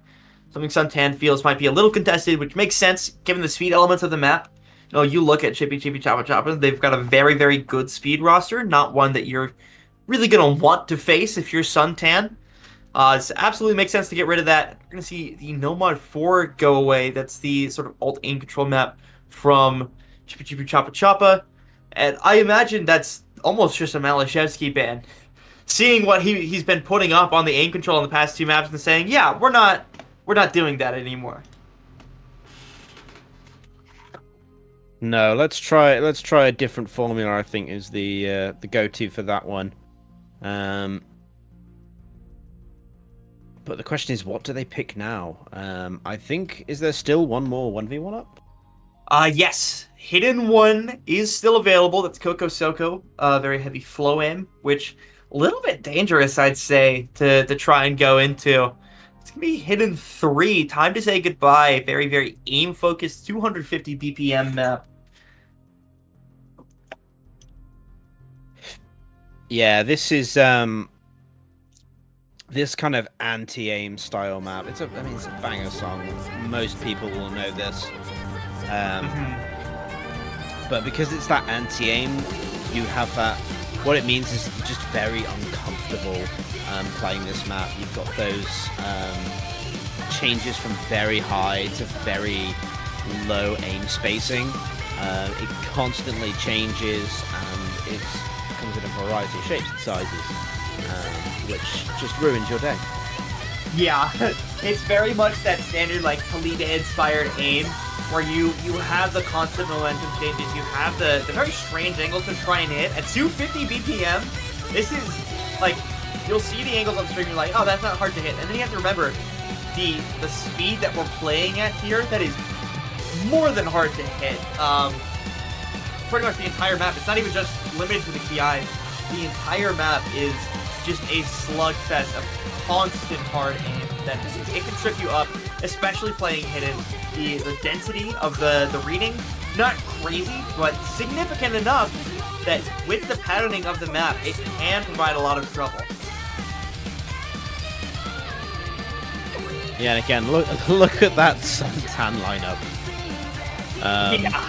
Speaker 4: something Suntan feels might be a little contested, which makes sense given the speed elements of the map. You know, you look at Chipi Chapa Chapa, they've got a very good speed roster, not one that you're really going to want to face if you're Suntan. It absolutely makes sense to get rid of that. You're going to see the Nomad 4 go away. That's the sort of alt aim control map from Chipi Chapa Chapa. And I imagine that's almost just a Malashevsky ban. Seeing what he's been putting up on the aim control in the past two maps and saying, yeah, we're not doing that anymore.
Speaker 3: No, let's try a different formula. I think is the go-to for that one. But the question is, what do they pick now? I think, is there still one more 1v1 up?
Speaker 4: Yes. Hidden 1 is still available. That's Coco Soko. Very heavy flow aim, which a little bit dangerous, I'd say, to try and go into. It's going to be Hidden 3. Time to say goodbye. Very aim-focused, 250 BPM map.
Speaker 3: Yeah, this is this kind of anti-aim style map. It's a banger song. Most people will know this. But because it's that anti-aim, you have that. What it means is you're just very uncomfortable playing this map. You've got those changes from very high to very low aim spacing. It constantly changes, and it comes in a variety of shapes and sizes, which just ruins your day.
Speaker 4: Yeah, it's very much that standard like Kalita-inspired aim, where you have the constant momentum changes, you have the very strange angles to try and hit. At 250 BPM, this is, like, you'll see the angles on the stream, you're like, oh, that's not hard to hit. And then you have to remember, the speed that we're playing at here, that is more than hard to hit. Pretty much the entire map, it's not even just limited to the KI, the entire map is just a slugfest of constant hard aim that it can trip you up, especially playing hidden. The density of the reading, not crazy, but significant enough that with the patterning of the map, it can provide a lot of trouble.
Speaker 3: Yeah, and again, look at that suntan lineup.
Speaker 4: Yeah.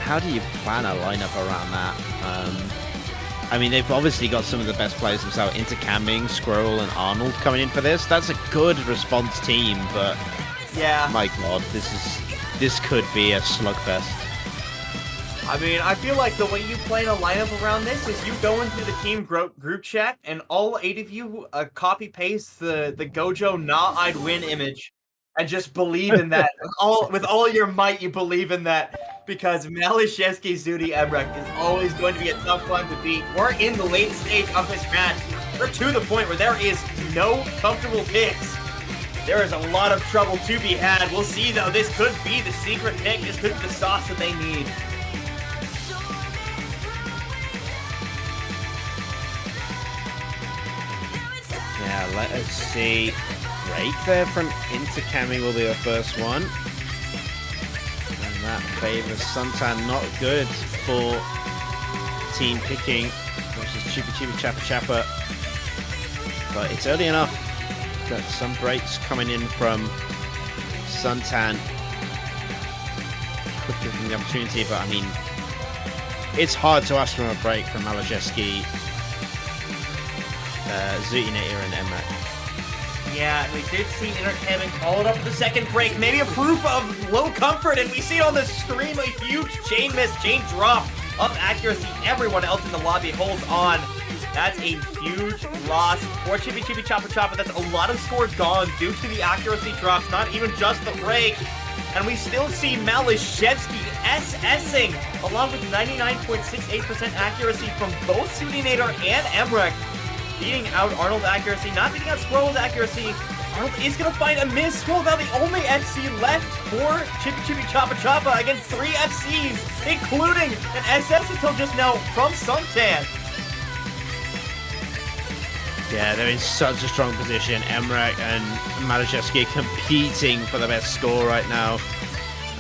Speaker 3: How do you plan a lineup around that? I mean, they've obviously got some of the best players themselves, intercamming, Squirrel and Arnold coming in for this. That's a good response team, but
Speaker 4: yeah,
Speaker 3: my god, this could be a slugfest.
Speaker 4: I mean, I feel like the way you plan a lineup around this is you go into the team group chat and all 8 of you copy paste the Gojo "Nah, I'd win" image and just believe in that. With all your might, you believe in that, because Malishevsky Zudi Emrek is always going to be a tough one to beat. We're in the late stage of this match. We're to the point where there is no comfortable picks. There is a lot of trouble to be had. We'll see, though. This could be the secret pick. This could be the sauce that they need.
Speaker 3: Yeah, let us see. Break there from intercamming will be our first one. And that favors suntan, not good for team picking versus chipi chapa. But it's early enough. Got some breaks coming in from suntan. Could give them the opportunity, but I mean, it's hard to ask for a break from Malashevsky, Zutinator, and Emrek.
Speaker 4: Yeah, and we did see intercamming followed up with the second break. Maybe a proof of low comfort, and we see it on the stream, a huge chain miss, chain drop of accuracy. Everyone else in the lobby holds on. That's a huge loss for chipi chapa. That's a lot of score gone due to the accuracy drops, not even just the break. And we still see Malishevsky SSing, along with 99.68% accuracy from both Zutinator and Emrek. Beating out Arnold's accuracy, not beating out Squirrel's accuracy. Arnold is going to find a miss. Squirrel now the only FC left for chipi chapa against 3 FCs, including an SS until just now from suntan.
Speaker 3: Yeah, they're in such a strong position. Emrek and Malashevsky competing for the best score right now.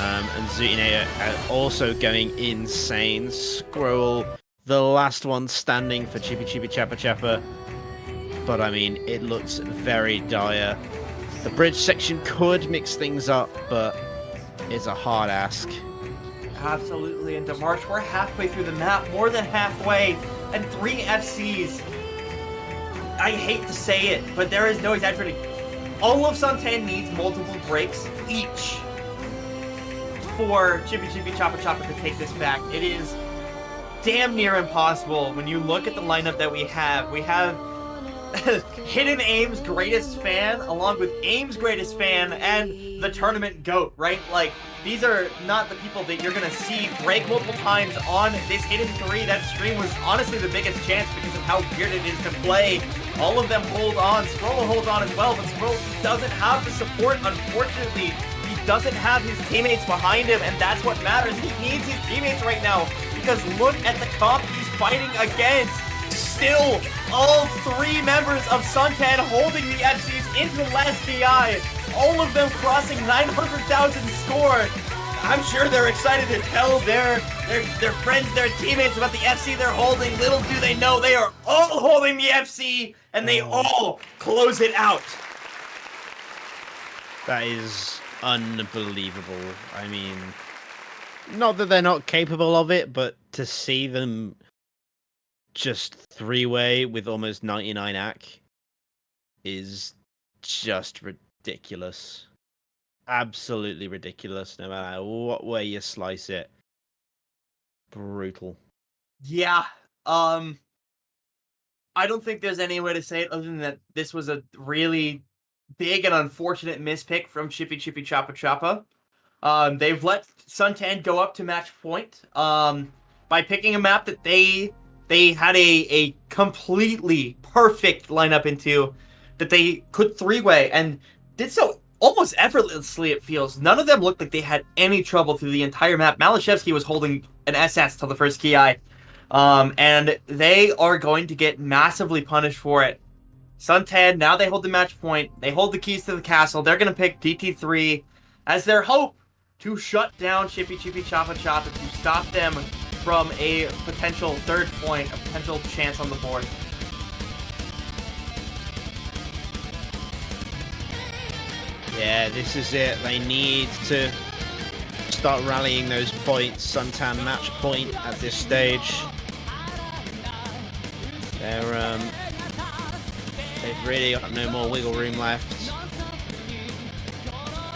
Speaker 3: And Zutinator also going insane. Squirrel, the last one standing for chipi chapa. But I mean, it looks very dire. The bridge section could mix things up, but it's a hard ask.
Speaker 4: Absolutely, and DeMarch, we're halfway through the map, more than halfway, and 3 FCs. I hate to say it, but there is no exaggerating. All of suntan needs multiple breaks each for chipi chapa to take this back. It is damn near impossible when you look at the lineup that we have. We have Hidden Aim's greatest fan, along with Aim's greatest fan, and the tournament GOAT, right? Like, these are not the people that you're gonna see break multiple times on this Hidden 3. That stream was honestly the biggest chance because of how weird it is to play. All of them hold on. Squirrel holds on as well, but Squirrel doesn't have the support, unfortunately. He doesn't have his teammates behind him, and that's what matters. He needs his teammates right now, because look at the comp he's fighting against. Still, all 3 members of suntan holding the FCs into the last PI. All of them crossing 900,000 score. I'm sure they're excited to tell their friends, their teammates about the FC they're holding. Little do they know they are all holding the FC, and they all close it out.
Speaker 3: That is unbelievable. I mean, not that they're not capable of it, but to see them just 3-way with almost 99 AC is just ridiculous. Absolutely ridiculous, no matter what way you slice it. brutal.
Speaker 4: Yeah. I don't think there's any way to say it other than that this was a really big and unfortunate mispick from Chipi Chapa. They've let Suntan go up to match point by picking a map that they had a completely perfect lineup into, that they could three-way and did so almost effortlessly, it feels. None of them looked like they had any trouble through the entire map. Malashevsky was holding an SS till the first key eye. And they are going to get massively punished for it. Suntan, now they hold the match point. They hold the keys to the castle. They're going to pick DT3 as their hope to shut down Chipi Chapa, to stop them from a potential third point, a potential chance on the board.
Speaker 3: Yeah, this is it. They need to start rallying those points. Suntan match point at this stage. They've really got no more wiggle room left,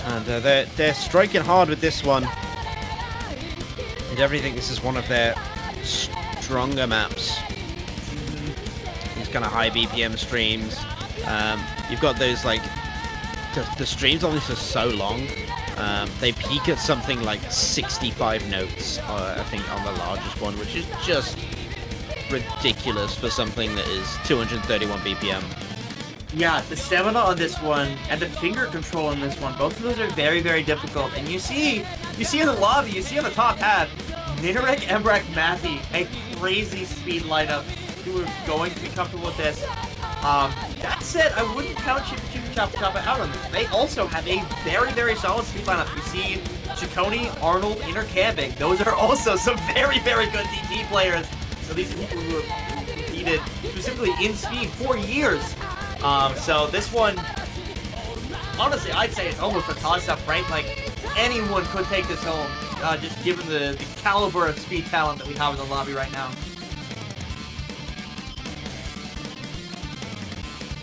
Speaker 3: and they're striking hard with this one. I definitely think this is one of their stronger maps. These kind of high BPM streams. You've got those like the streams on this are so long. They peak at something like 65 notes, I think, on the largest one, which is just ridiculous for something that is 231 BPM.
Speaker 4: Yeah, the stamina on this one and the finger control on this one, both of those are very, very difficult. And you see in the lobby, you see on the top half, Ninarek, Embrek, Mathy, a crazy speed lineup who are going to be comfortable with this. That said, I wouldn't count Chipi Chapa out on this. They also have a very, very solid speed lineup. You see Chaconi, Arnold, Intercabbing. Those are also some very, very good DT players. So these are people who have competed specifically in speed for years. So this one, honestly, I'd say it's almost a toss-up, right? Like, anyone could take this home, just given the caliber of speed talent that we have in the lobby right now.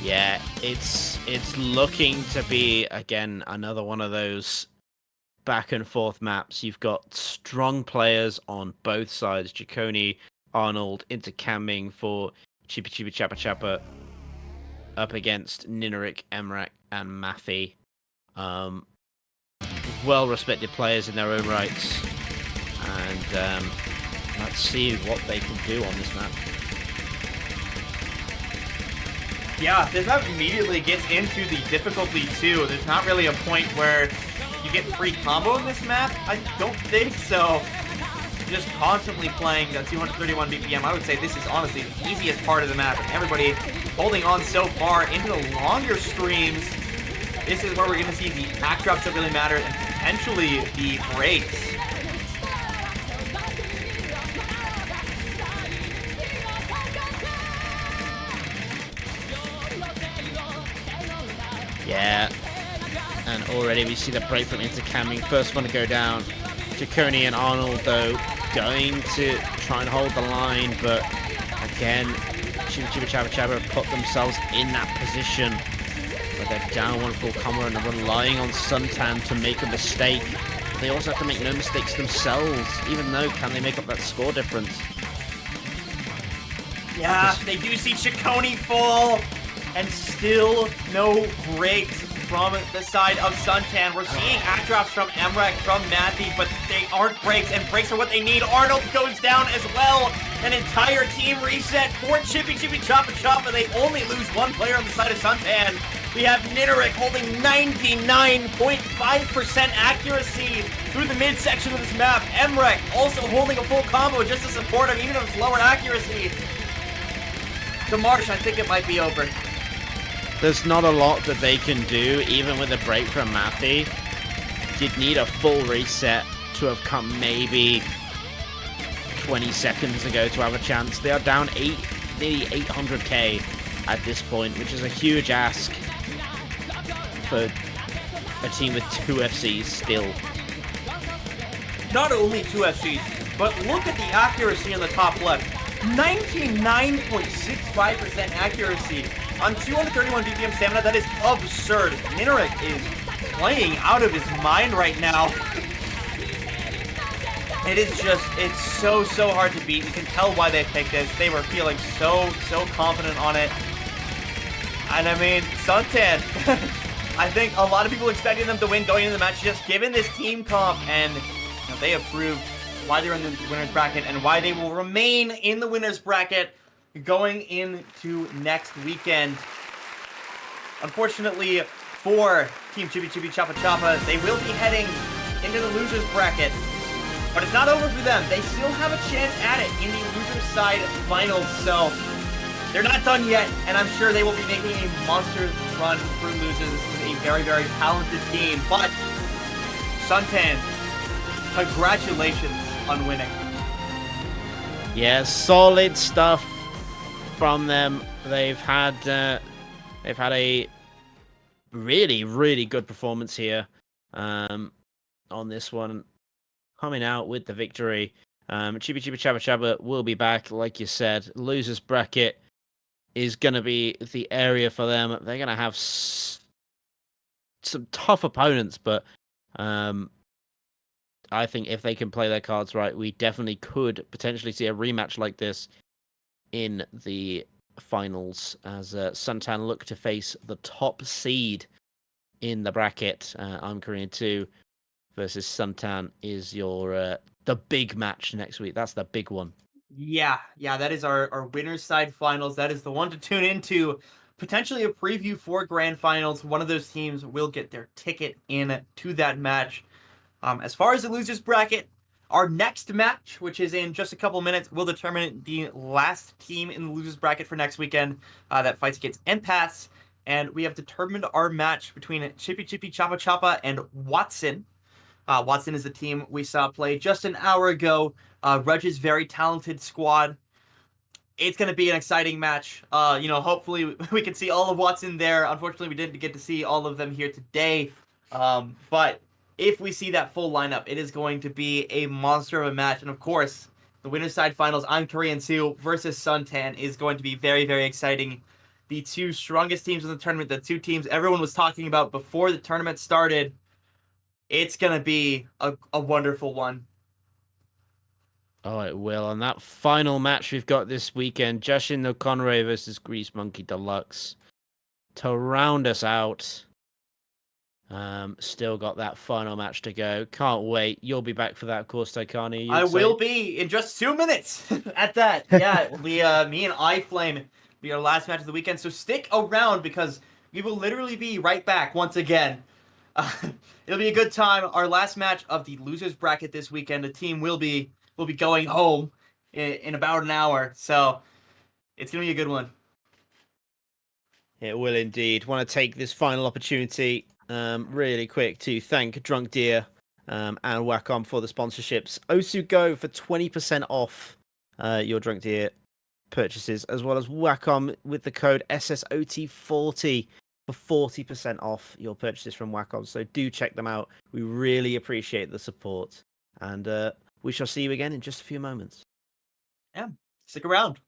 Speaker 3: Yeah, it's looking to be, again, another one of those back and forth maps. You've got strong players on both sides. Chaconi, Arnold, intercamming for Chipi Chapa up against Ninarek, Emrek, and Mathy. Well-respected players in their own rights. And let's see what they can do on this map.
Speaker 4: Yeah, this map immediately gets into the difficulty too. There's not really a point where you get free combo in this map. I don't think so. Just constantly playing the 231 BPM. I would say this is honestly the easiest part of the map. And everybody holding on so far into the longer streams. This is where we're going to see the backdrops that really matter and potentially the breaks.
Speaker 3: Yeah, and already we see the break from intercamming. First one to go down. Chaconi and Arnold, though, going to try and hold the line, but again, Chipi Chapa put themselves in that position where they're down one full combo and they're relying on Suntan to make a mistake. They also have to make no mistakes themselves, even though can they make up that score difference?
Speaker 4: Yeah, they do see Chaconi fall, and still no breaks from the side of Suntan. We're seeing backdrops from Emrek, from Mathy, but they aren't breaks, and breaks are what they need. Arnold goes down as well. An entire team reset for Chipi Chapa. They only lose one player on the side of Suntan. We have Ninarek holding 99.5% accuracy through the midsection of this map. Emrek also holding a full combo just to support him, even if it's lower accuracy. The Marsh, I think it might be over.
Speaker 3: There's not a lot that they can do, even with a break from Mathy. You'd need a full reset to have come maybe 20 seconds ago to have a chance. They are down nearly 800k at this point, which is a huge ask for a team with 2 FCs still.
Speaker 4: Not only 2 FCs, but look at the accuracy in the top left. 99.65% accuracy on 231 BPM stamina. That is absurd. Ninarek is playing out of his mind right now. It's so hard to beat. You can tell why they picked this. They were feeling so confident on it. And I mean, suntan, I think a lot of people expected them to win going into the match, just given this team comp, and they have proved why they're in the winner's bracket and why they will remain in the winner's bracket going into next weekend. Unfortunately for Team Chipi Chapa, they will be heading into the loser's bracket. But it's not over for them. They still have a chance at it in the loser's side finals, so they're not done yet, and I'm sure they will be making a monster run through losers. This is a very talented team, but suntan, congratulations on winning.
Speaker 3: Yeah, solid stuff from them. They've had a really good performance here on this one, coming out with the victory. Chipi Chapa will be back, like you said. Losers bracket is going to be the area for them. They're going to have some tough opponents, but I think if they can play their cards right, we definitely could potentially see a rematch like this in the finals as suntan look to face the top seed in the bracket. I'm Korean 2 versus suntan is your the big match next week. That's the big one.
Speaker 4: Yeah, that is our winner's side finals. That is the one to tune into. Potentially a preview for grand finals. One of those teams will get their ticket in to that match. As far as the losers bracket, our next match, which is in just a couple minutes, will determine the last team in the losers bracket for next weekend that fights against EMPATHS. And we have determined our match between Chipi Chapa and Watson. Watson is the team we saw play just an hour ago. Reg's very talented squad. It's going to be an exciting match. Hopefully we can see all of Watson there. Unfortunately, we didn't get to see all of them here today. But if we see that full lineup, it is going to be a monster of a match. And of course, the winner's side finals, I'm Korean 2 versus suntan, is going to be very exciting. The two strongest teams in the tournament, the two teams everyone was talking about before the tournament started. It's going to be a wonderful one.
Speaker 3: Oh, it will. And that final match we've got this weekend, Jashin no Konrei versus Grease Monkey Deluxe. To round us out, still got that final match to go. Can't wait. You'll be back for that, of course, Taikani.
Speaker 4: I will be in just 2 minutes at that. Yeah, it'll be me and iFlame be our last match of the weekend. So stick around because we will literally be right back once again. It'll be a good time. Our last match of the losers bracket this weekend. The team will be going home in about an hour, so it's gonna be a good one.
Speaker 3: It will indeed. Want to take this final opportunity really quick to thank Drunk Deer and Wacom for the sponsorships. Osu Go for 20% off your Drunk Deer purchases, as well as Wacom with the code SSOT40 for 40% off your purchases from Wacom. So do check them out. We really appreciate the support. And we shall see you again in just a few moments.
Speaker 4: Yeah, stick around.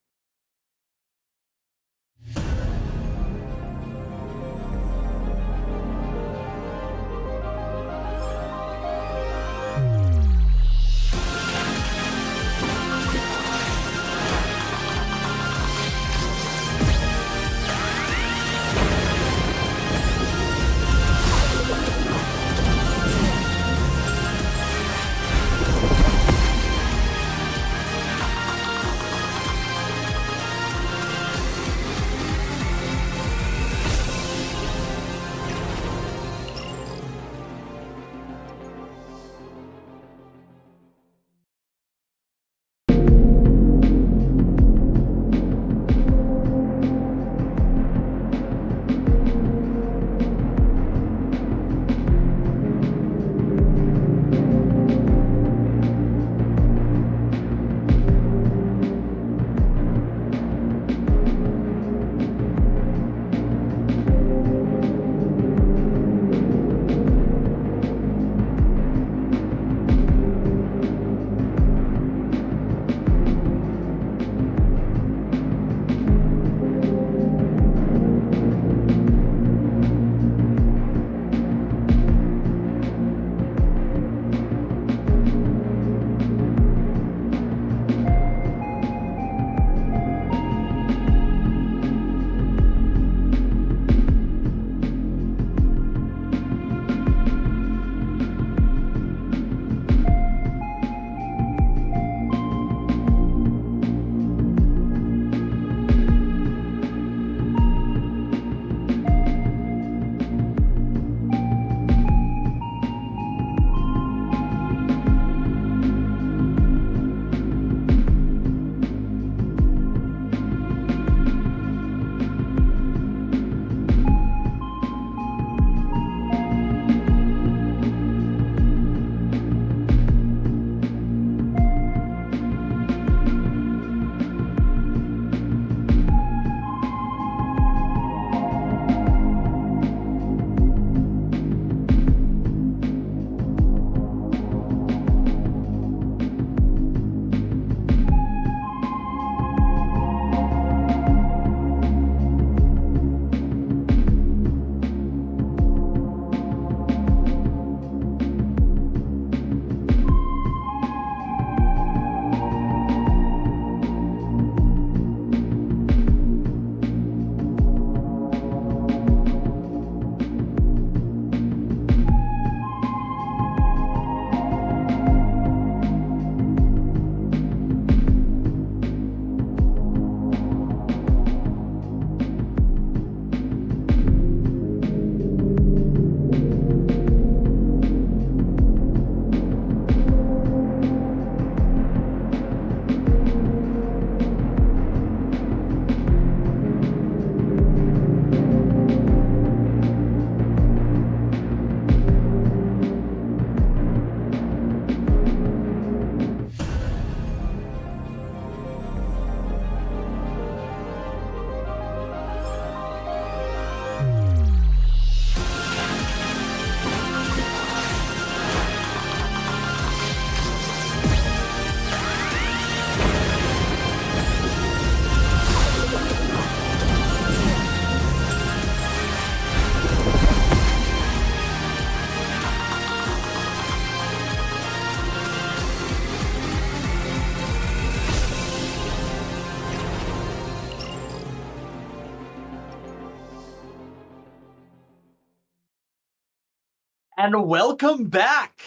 Speaker 4: And welcome back.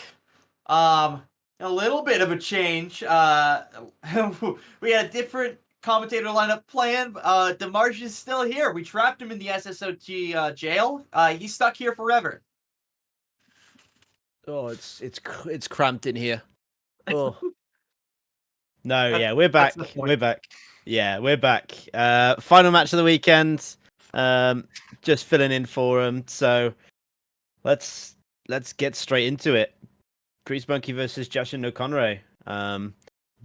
Speaker 4: A little bit of a change. We had a different commentator lineup plan. Demarge is still here. We trapped him in the SSOT jail. He's stuck here forever.
Speaker 3: Oh, it's cramped in here. Oh. No, yeah, we're back. We're back. Yeah, we're back. Final match of the weekend. Just filling in for him. So let's get straight into it. Grease Monkey versus Jashin no Konrei.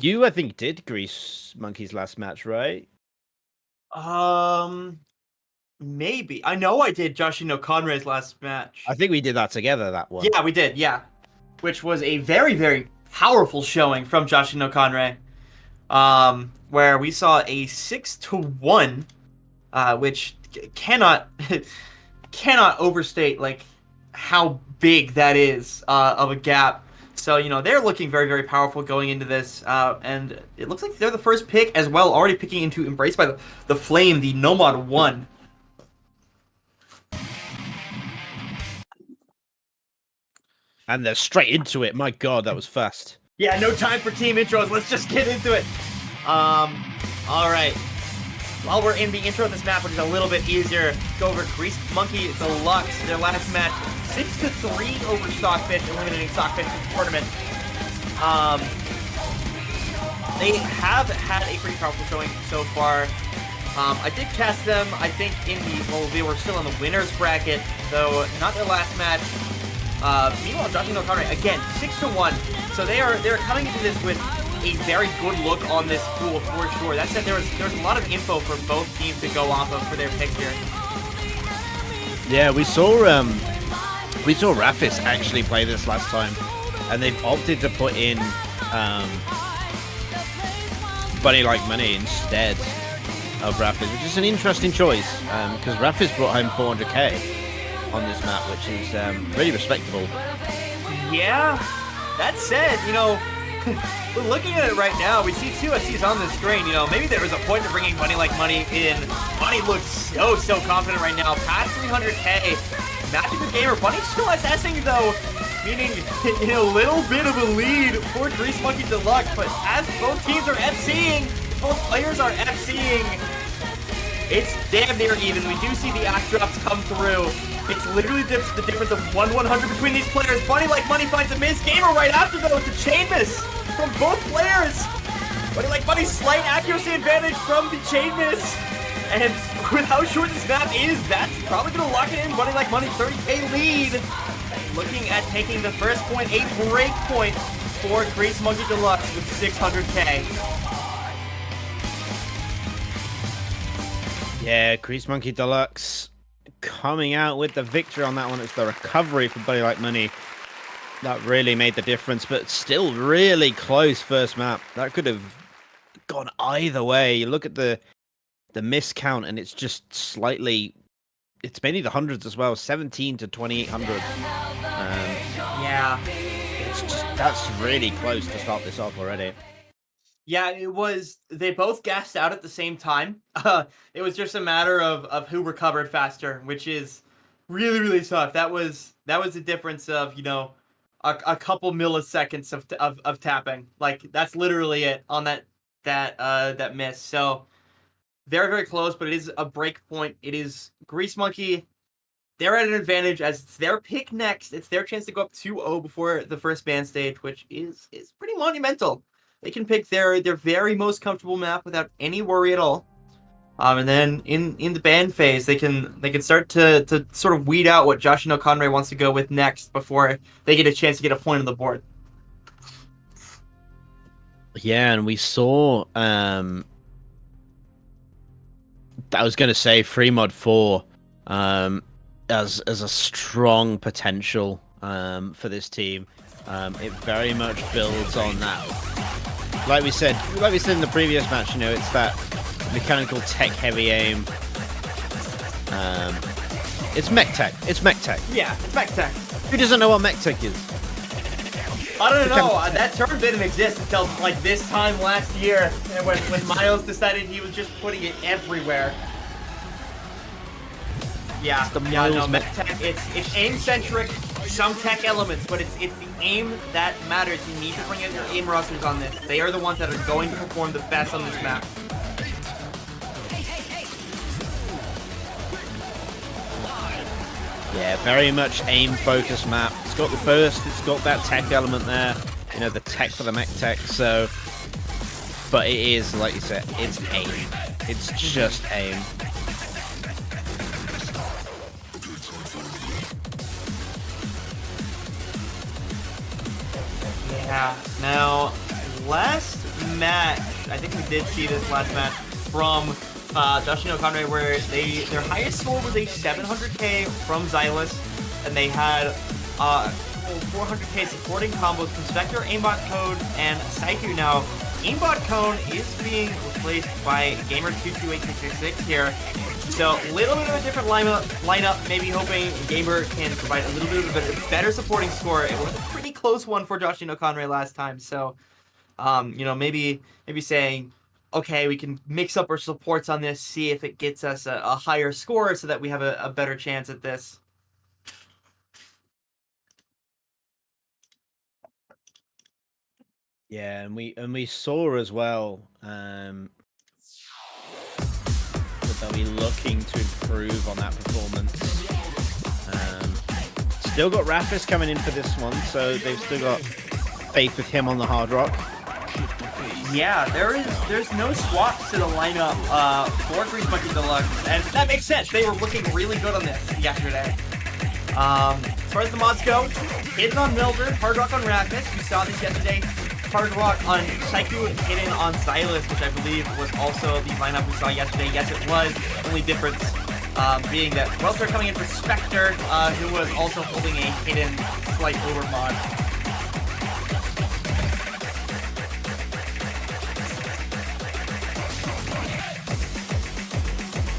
Speaker 3: You, I think, did Grease Monkey's last match, right?
Speaker 4: Maybe. I know I did Jashin no Konrei's last match.
Speaker 3: I think we did that together, that one.
Speaker 4: Yeah, we did, yeah. Which was a very, very powerful showing from Jashin no Konrei. Where we saw a 6-1, which cannot overstate, like, how big that is, of a gap. So, you know, they're looking very, very powerful going into this, and it looks like they're the first pick as well, already picking into Embraced by the Flame, the Nomad 1.
Speaker 3: And they're straight into it. My God, that was fast.
Speaker 4: Yeah, no time for team intros. Let's just get into it. All right. While we're in the intro of this map, which is a little bit easier, go over Grease Monkey Deluxe. Their last match, 6-3 over Stockfish, eliminating Stockfish in the tournament. They have had a pretty powerful showing so far. I did cast them, I think, they were still in the winner's bracket, though not their last match. Meanwhile, Jashin no Konrei, again, 6-1. So they're coming into this with a very good look on this pool for sure. That said, there's a lot of info for both teams to go off of for their picks here.
Speaker 3: Yeah, we saw Rafis actually play this last time, and they've opted to put in Bunny Like Money instead of Rafis, which is an interesting choice because Rafis brought home 400k on this map, which is really respectable. Yeah,
Speaker 4: that said, you know, we're looking at it right now. We see 2 SCs on the screen. You know, maybe there was a point to bringing Bunny Like Money in. Bunny looks so confident right now. Past 300k. Matching the gamer. Bunny still SSing though, meaning, you know, a little bit of a lead for Grease Monkey Deluxe. But as both teams are FCing, both players are FCing, it's damn near even. We do see the act drops come through. It's literally the difference of 100 between these players. Bunny Like Money finds a miss. Gamer right after though with the chain miss from both players. Bunny Like Money's slight accuracy advantage from the chain miss. And with how short this map is, that's probably going to lock it in. Bunny Like Money 30k lead. Looking at taking the first point, a break point for Grease Monkey Deluxe with 600k.
Speaker 3: Yeah, Grease Monkey Deluxe coming out with the victory on that one. It's the recovery for Bunny Like Money that really made the difference, but still really close first map. That could have gone either way. You look at the miscount, and it's just slightly. It's mainly the hundreds as well, 17 to 2800.
Speaker 4: Yeah,
Speaker 3: it's just that's really close to start this off already.
Speaker 4: Yeah, it was. They both gassed out at the same time. It was just a matter of who recovered faster, which is really tough. That was the difference of, you know, a couple milliseconds of tapping. Like, that's literally it on that miss. So very close, but it is a break point. It is Grease Monkey. They're at an advantage as it's their pick next. It's their chance to go up 2-0 before the first ban stage, which is pretty monumental. They can pick their very most comfortable map without any worry at all. And then in the ban phase, they can start to sort of weed out what Jashin no Konrei wants to go with next before they get a chance to get a point on the board.
Speaker 3: Yeah, and we saw I was going to say free mod 4 as a strong potential for this team. It very much builds on that. Like we said in the previous match, you know, it's that mechanical tech heavy aim. It's mech tech.
Speaker 4: Yeah, it's mech tech.
Speaker 3: Who doesn't know what mech tech is?
Speaker 4: I don't know. That term didn't exist until like this time last year, when Miles decided he was just putting it everywhere. Yeah,
Speaker 3: Miles
Speaker 4: mech tech. It's aim centric, some tech elements, but it's the aim that matters. You need to bring out your aim rosters on this. They are the ones that are going to perform the best on this map.
Speaker 3: Yeah, very much aim-focused map. It's got the burst, it's got that tech element there. You know, the tech for the mech tech, so... But it is, like you said, it's aim. It's just aim.
Speaker 4: Yeah, now, last match, I think we did see this last match from Jashin and Konrei, where their highest score was a 700k from Xylus, and they had 400k supporting combos from Spectre, Aimbot Code, and Saiku. Now, Aimbot Cone is being replaced by Gamer228666 here, so a little bit of a different lineup, maybe hoping Gamer can provide a little bit of a better supporting score. It was a pretty close one for Jashin and Konrei last time, so you know, maybe saying, okay, we can mix up our supports on this, see if it gets us a higher score so that we have a better chance at this.
Speaker 3: Yeah, and we saw as well that they'll be looking to improve on that performance. Still got Rafis coming in for this one, so they've still got faith with him on the hard rock.
Speaker 4: Yeah, there's no swaps to the lineup for Grease Monkey Deluxe, and that makes sense. They were looking really good on this yesterday. As far as the mods go, Hidden on Mildred, Hard Rock on Rafis. We saw this yesterday. Hard Rock on Saiku, Hidden on Xylus, which I believe was also the lineup we saw yesterday. Yes, it was. Only difference being that Welter coming in for Spectre, who was also holding a Hidden slight over mod.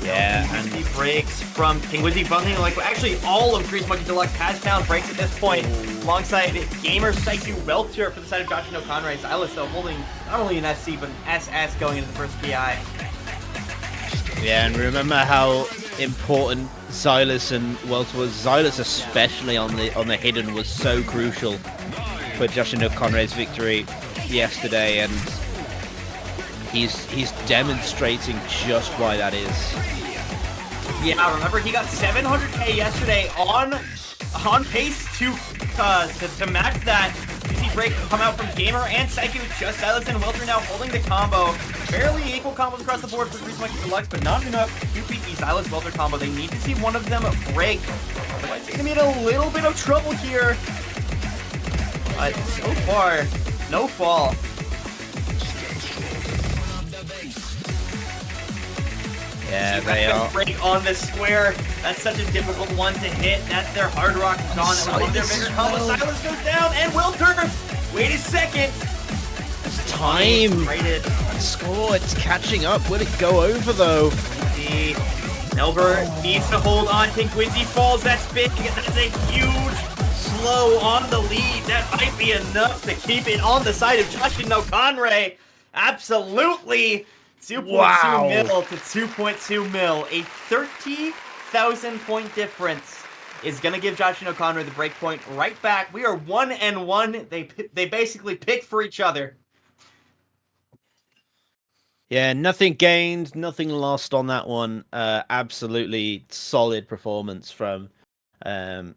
Speaker 3: Yeah,
Speaker 4: and the breaks from King Wizzy bumping, like actually all of Grease Monkey Deluxe has found breaks at this point, alongside Gamer Saiku Welter for the side of Jashin and Konrei. Xylus though holding not only an SC but an SS going into the first PI.
Speaker 3: Yeah, and remember how important Xylus and Welter was. Xylus especially on the hidden was so crucial for Jashin and Konrei's victory yesterday, and he's demonstrating just why that is.
Speaker 4: Yeah, remember he got 700k yesterday on pace to match that. You see break come out from Gamer and Saiku, just Xylus and Welter now holding the combo. Fairly equal combos across the board for Grease Monkey Deluxe, but not enough to beat the Xylus Welter combo. They need to see one of them break. Otherwise, they're gonna be in a little bit of trouble here. But so far, no fall.
Speaker 3: Yeah, they are.
Speaker 4: Break on the square. That's such a difficult one to hit. That's their hard rock gone. One of their bigger combos. Xylus goes down, and Welter. Wait a second.
Speaker 3: It's time. Score. It's catching up. Will it go over though?
Speaker 4: Herbert needs to hold on. King Quincy falls. That's big. That is a huge slow on the lead. That might be enough to keep it on the side of Jashin no Konrei. Absolutely. 2.2 mil to 2.2 mil. A 30,000 point difference is going to give Jashin no Konrei the break point right back. We are 1-1. They basically picked for each other.
Speaker 3: Yeah, nothing gained, nothing lost on that one. Absolutely solid performance from Jashin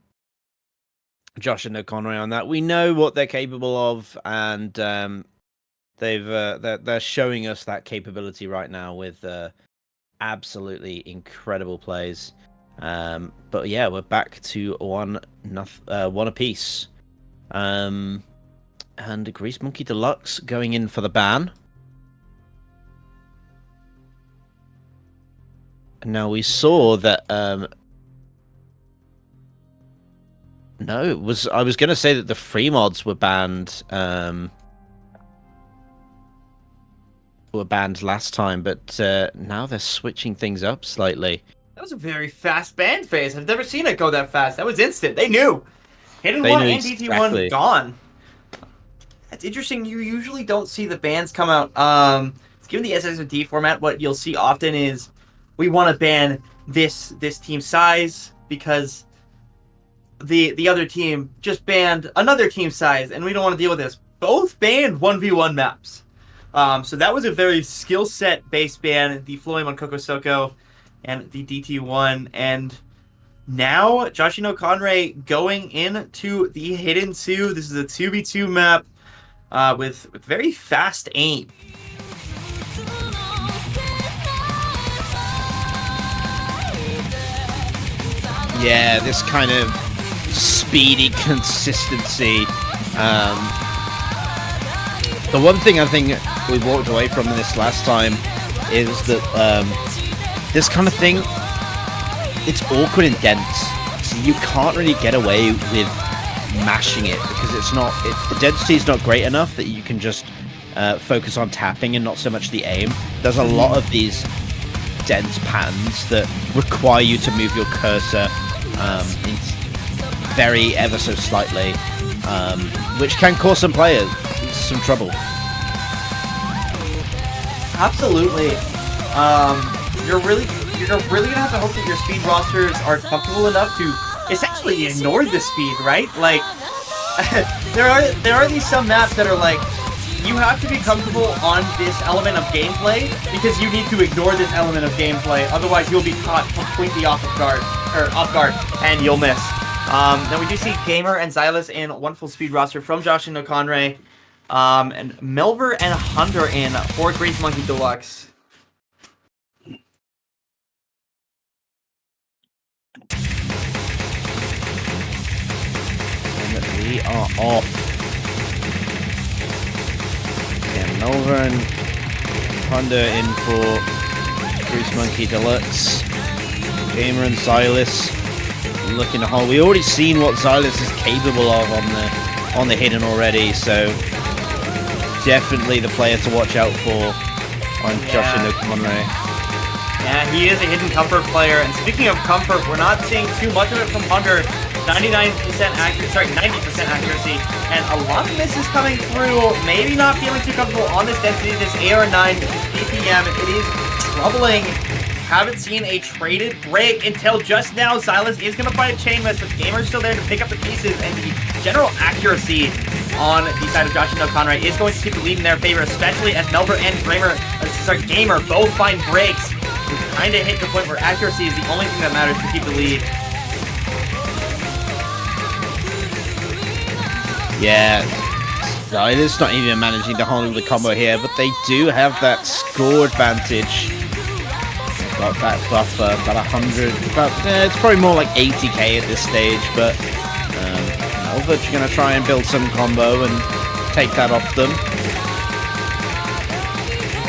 Speaker 3: no Konrei on that. We know what they're capable of, and they're showing us that capability right now with absolutely incredible plays. But yeah, we're back to one apiece. And Grease Monkey Deluxe going in for the ban. Now we saw that no, I was gonna say that the free mods were banned last time, but now they're switching things up slightly.
Speaker 4: That was a very fast ban phase. I've never seen it go that fast. That was instant. They knew. Hidden 1 and DT1 gone. That's interesting. You usually don't see the bans come out. Given the SSOT format, what you'll see often is we want to ban this team size because the other team just banned another team size, and we don't want to deal with this. Both banned 1v1 maps. So that was a very skill set based ban, the Floy on Coco Soko and the DT1. And now Jashin Konrei going into the Hidden 2. This is a 2v2 map with very fast aim.
Speaker 3: Yeah, this kind of speedy consistency. The one thing I think we walked away from this last time is that this kind of thing, it's awkward and dense. So you can't really get away with mashing it because it's not, the density is not great enough that you can just focus on tapping and not so much the aim. There's a lot of these dense patterns that require you to move your cursor very ever so slightly, which can cause some players some trouble.
Speaker 4: Absolutely. You're really gonna have to hope that your speed rosters are comfortable enough to essentially ignore the speed, right? Like there are these some maps that are like, you have to be comfortable on this element of gameplay because you need to ignore this element of gameplay. Otherwise, you'll be caught completely off guard, and you'll miss. Then we do see Gamer and Xylus in one full speed roster from Jashin Konrei, and Melver and Hunter in for Grease Monkey Deluxe.
Speaker 3: And we are off. Yeah, Melver and Hunter in for Grease Monkey Deluxe. Gamer and Xylus looking to hold. We already seen what Xylus is capable of on the hidden already, so definitely the player to watch out for on Jashin Konrei.
Speaker 4: Yeah, he is a hidden comfort player, and speaking of comfort, we're not seeing too much of it from Hunter. 90% accuracy, and a lot of misses coming through. Maybe not feeling too comfortable on this density, this AR9 BPM. It is troubling. Haven't seen a traded break until just now. Xylus is going to find a chain miss, but Gamer's still there to pick up the pieces, and the general accuracy on the side of Jashin Konrei is going to keep the lead in their favor, especially as Melver and Gamer both find breaks. We kind of hit the point where accuracy is the only thing that matters to keep the lead.
Speaker 3: Yeah, Xylus not even managing to hold the combo here, but they do have that score advantage. Got that buffer, about 100, it's probably more like 80k at this stage, but Melver's going to try and build some combo and take that off them.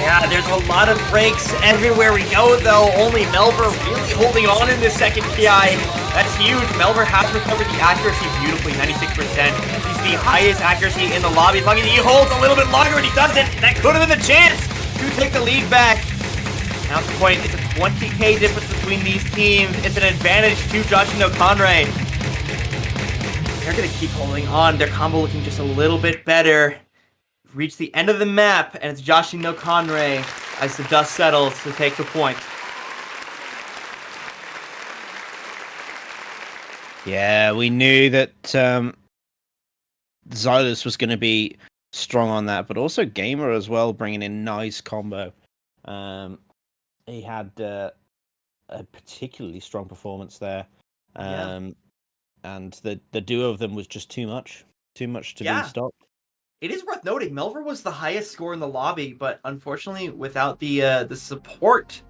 Speaker 4: Yeah, there's a lot of breaks everywhere we go, though. Only Melver really holding on in this second PI. That's huge. Melver has recovered the accuracy beautifully, 96%. He's the highest accuracy in the lobby. As long as he holds a little bit longer and he doesn't, that could have been the chance to take the lead back. Now at the point, it's a 20k difference between these teams. It's an advantage to Jashin Konrei. They're going to keep holding on. Their combo looking just a little bit better. Reach the end of the map, and it's Jashin Konrei as the dust settles to take the point.
Speaker 3: Yeah, we knew that Xylus was going to be strong on that, but also Gamer as well, bringing in nice combo. He had a particularly strong performance there, and the duo of them was just too much to be stopped.
Speaker 4: It is worth noting, Melver was the highest score in the lobby, but unfortunately, without the support,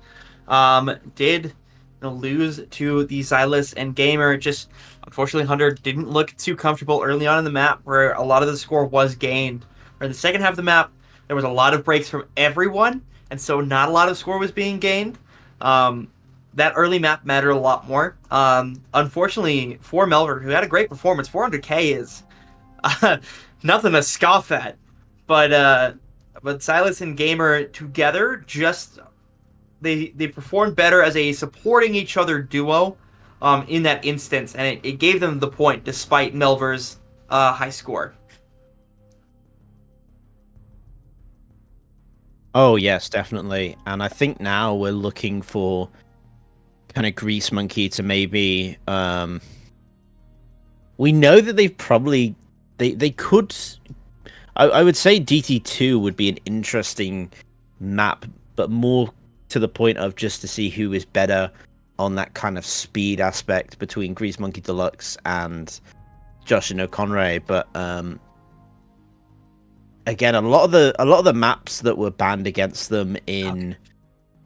Speaker 4: did lose to the Xylus and Gamer. Just unfortunately, Hunter didn't look too comfortable early on in the map, where a lot of the score was gained. Or in the second half of the map, there was a lot of breaks from everyone, and so not a lot of score was being gained. That early map mattered a lot more. Unfortunately, for Melver, who had a great performance, 400k is nothing to scoff at. But Xylus and Gamer together just they performed better as a supporting each other duo in that instance, and it gave them the point despite Melver's high score.
Speaker 3: Oh yes, definitely. And I think now we're looking for kind of Grease Monkey to maybe we know that they've probably they could. I would say DT2 would be an interesting map, but more to the point of just to see who is better on that kind of speed aspect between Grease Monkey Deluxe and Jashin or Konrei. But again, a lot of the maps that were banned against them in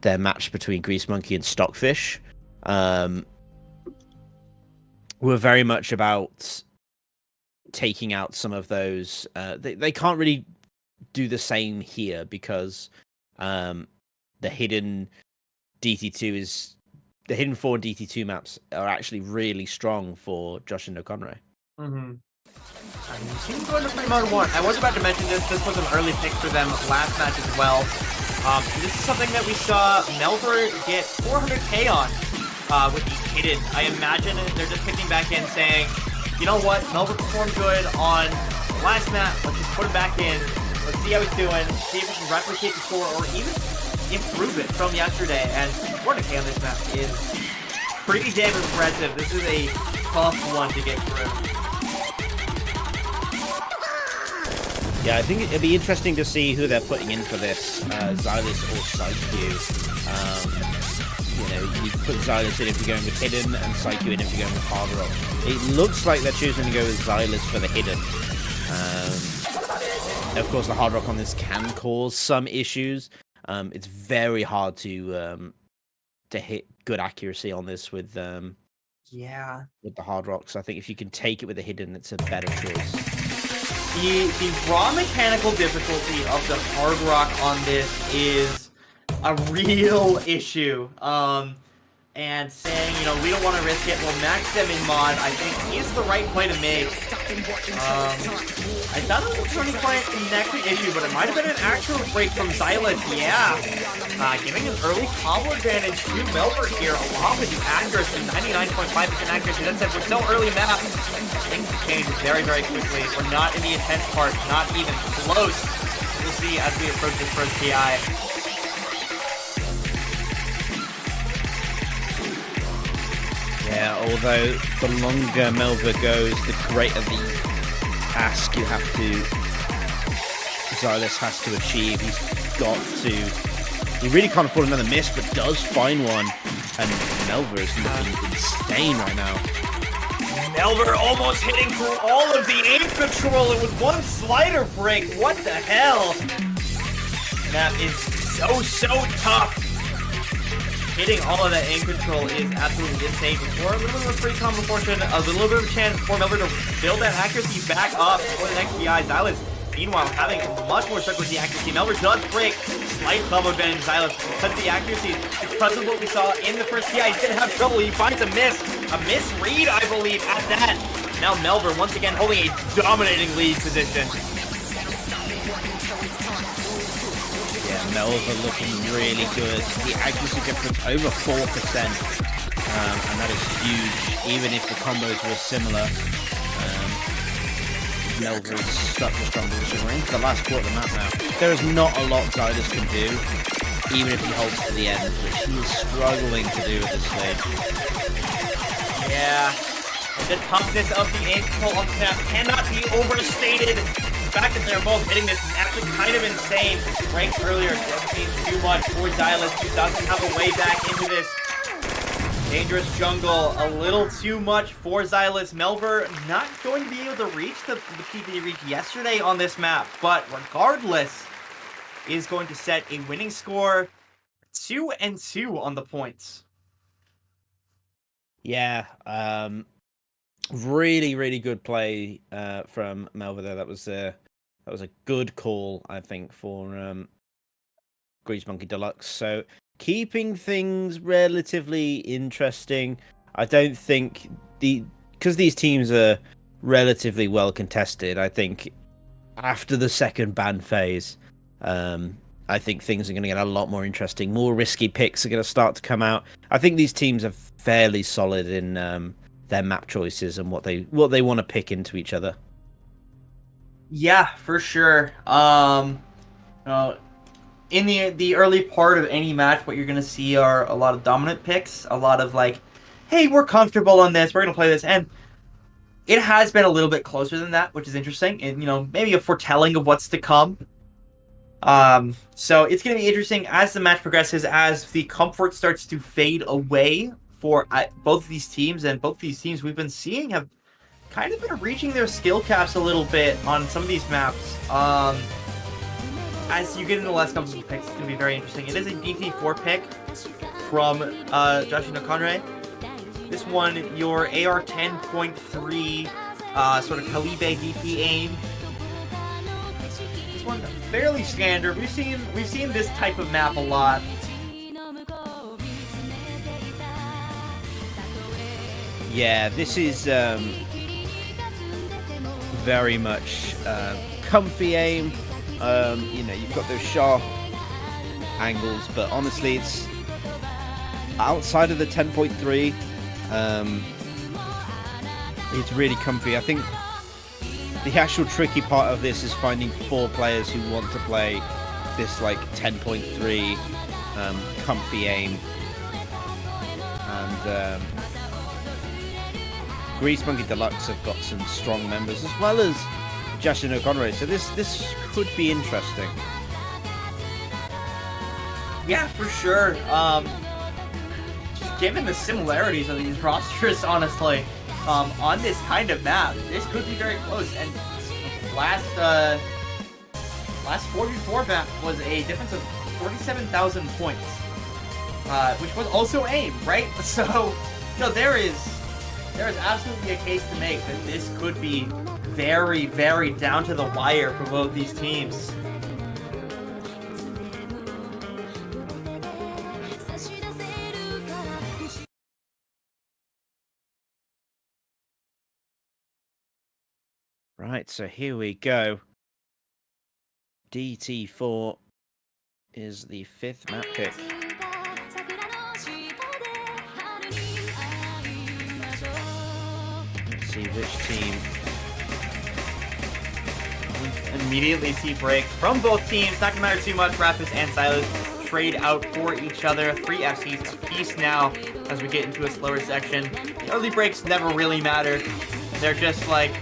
Speaker 3: their match between Grease Monkey and Stockfish were very much about taking out some of those. They can't really do the same here because the hidden DT2 is the hidden 4 DT2 maps are actually really strong for Jashin no Konrei.
Speaker 4: Mm-hmm. I've seen going to pretty mode 1. I was about to mention this. This was an early pick for them last match as well. This is something that we saw Melver get 400k on with the hidden. I imagine they're just picking back in saying, you know what, Melver performed good on the last map. Let's just put him back in. Let's see how he's doing. See if we can replicate the score or even improve it from yesterday. And 400k on this map is pretty damn impressive. This is a tough one to get through.
Speaker 3: Yeah, I think it'd be interesting to see who they're putting in for this, Xylus or Psyche. You put Xylus in if you're going with Hidden, and Psyche in if you're going with Hard Rock. It looks like they're choosing to go with Xylus for the Hidden. Of course, the Hard Rock on this can cause some issues. It's very hard to hit good accuracy on this with the Hard Rocks. I think if you can take it with the Hidden, it's a better choice.
Speaker 4: The raw mechanical difficulty of the Hard Rock on this is a real issue. And saying, we don't want to risk it, we'll max them in mod, I think is the right play to make. I thought it was a turning point connection issue, but it might have been an actual break from Xylus, yeah. Giving an early combo advantage to Melver here, along with the accuracy, 99.5% accuracy. That said, we're still early map. Things change very, very quickly. We're not in the intense part, not even close. We'll see as we approach this first TI.
Speaker 3: Yeah, although the longer Melver goes, the greater the task Xylus has to achieve. He really can't afford another miss, but does find one. And Melver is looking insane right now.
Speaker 4: Melver almost hitting through all of the aim control. It was one slider break. What the hell? That is so tough. Hitting all of that aim control is absolutely insane. For a little bit of a free combo portion, a little bit of a chance for Melver to build that accuracy back up for the next PI. Xylus, meanwhile, having much more struggle with the accuracy. Melver does break. Slight combo advantage. Xylus, because of the accuracy, because of what we saw in the first PI, he's going to have trouble. He finds a misread, I believe, at that. Now Melver, once again, holding a dominating lead position.
Speaker 3: Melver looking really good. The accuracy difference over 4%, and that is huge. Even if the combos were similar, Melver is such a strong position. We're into the last quarter of the map now. There is not a lot Xylus can do, even if he holds to the end, which he is struggling to do at this stage.
Speaker 4: Yeah, the toughness of the aim control on the map cannot be overstated. The fact that they're both hitting this is actually kind of insane. Ranked earlier, doesn't seem too much for Xylus, who doesn't have a way back into this dangerous jungle. A little too much for Xylus. Melver not going to be able to reach the peak that he reached yesterday on this map, but regardless, is going to set a winning score 2-2 on the points.
Speaker 3: Yeah, really good play from Melver there. That was a good call, I think, for Grease Monkey Deluxe. So keeping things relatively interesting. I don't think because these teams are relatively well contested. I think after the second ban phase, I think things are going to get a lot more interesting. More risky picks are going to start to come out. I think these teams are fairly solid in their map choices and what they want to pick into each other.
Speaker 4: Yeah, for sure. In the early part of any match, what you're gonna see are a lot of dominant picks, a lot of like, hey, we're comfortable on this, we're gonna play this, and it has been a little bit closer than that, which is interesting, and maybe a foretelling of what's to come. So it's going to be interesting as the match progresses, as the comfort starts to fade away for both of these teams, and both of these teams we've been seeing have kind of been reaching their skill caps a little bit on some of these maps. As you get into the last couple of picks, it's going to be very interesting. It is a DT4 pick from Jashin no Konrei. This one, your AR 10.3 sort of Calibre DP aim. This one fairly standard. We've seen this type of map a lot.
Speaker 3: Yeah, this is very much comfy aim. You've got those sharp angles, but honestly, it's outside of the 10.3. It's really comfy. I think the actual tricky part of this is finding 4 players who want to play this like 10.3 comfy aim. And Grease Monkey Deluxe have got some strong members, as well as Jashin no Konrei, so this could be interesting.
Speaker 4: Yeah, for sure. Just given the similarities of these rosters, honestly, on this kind of map, this could be very close. And last 4v4 map was a difference of 47,000 points, which was also aim, right? So, there is absolutely a case to make that this could be very, very down to the wire for both these teams.
Speaker 3: Right, so here we go. DT4 is the 5th map pick. Let's see which team.
Speaker 4: Immediately see breaks from both teams. Not gonna matter too much. Rapus and Silas trade out for each other. 3 FCs apiece now as we get into a slower section. The early breaks never really matter. They're just like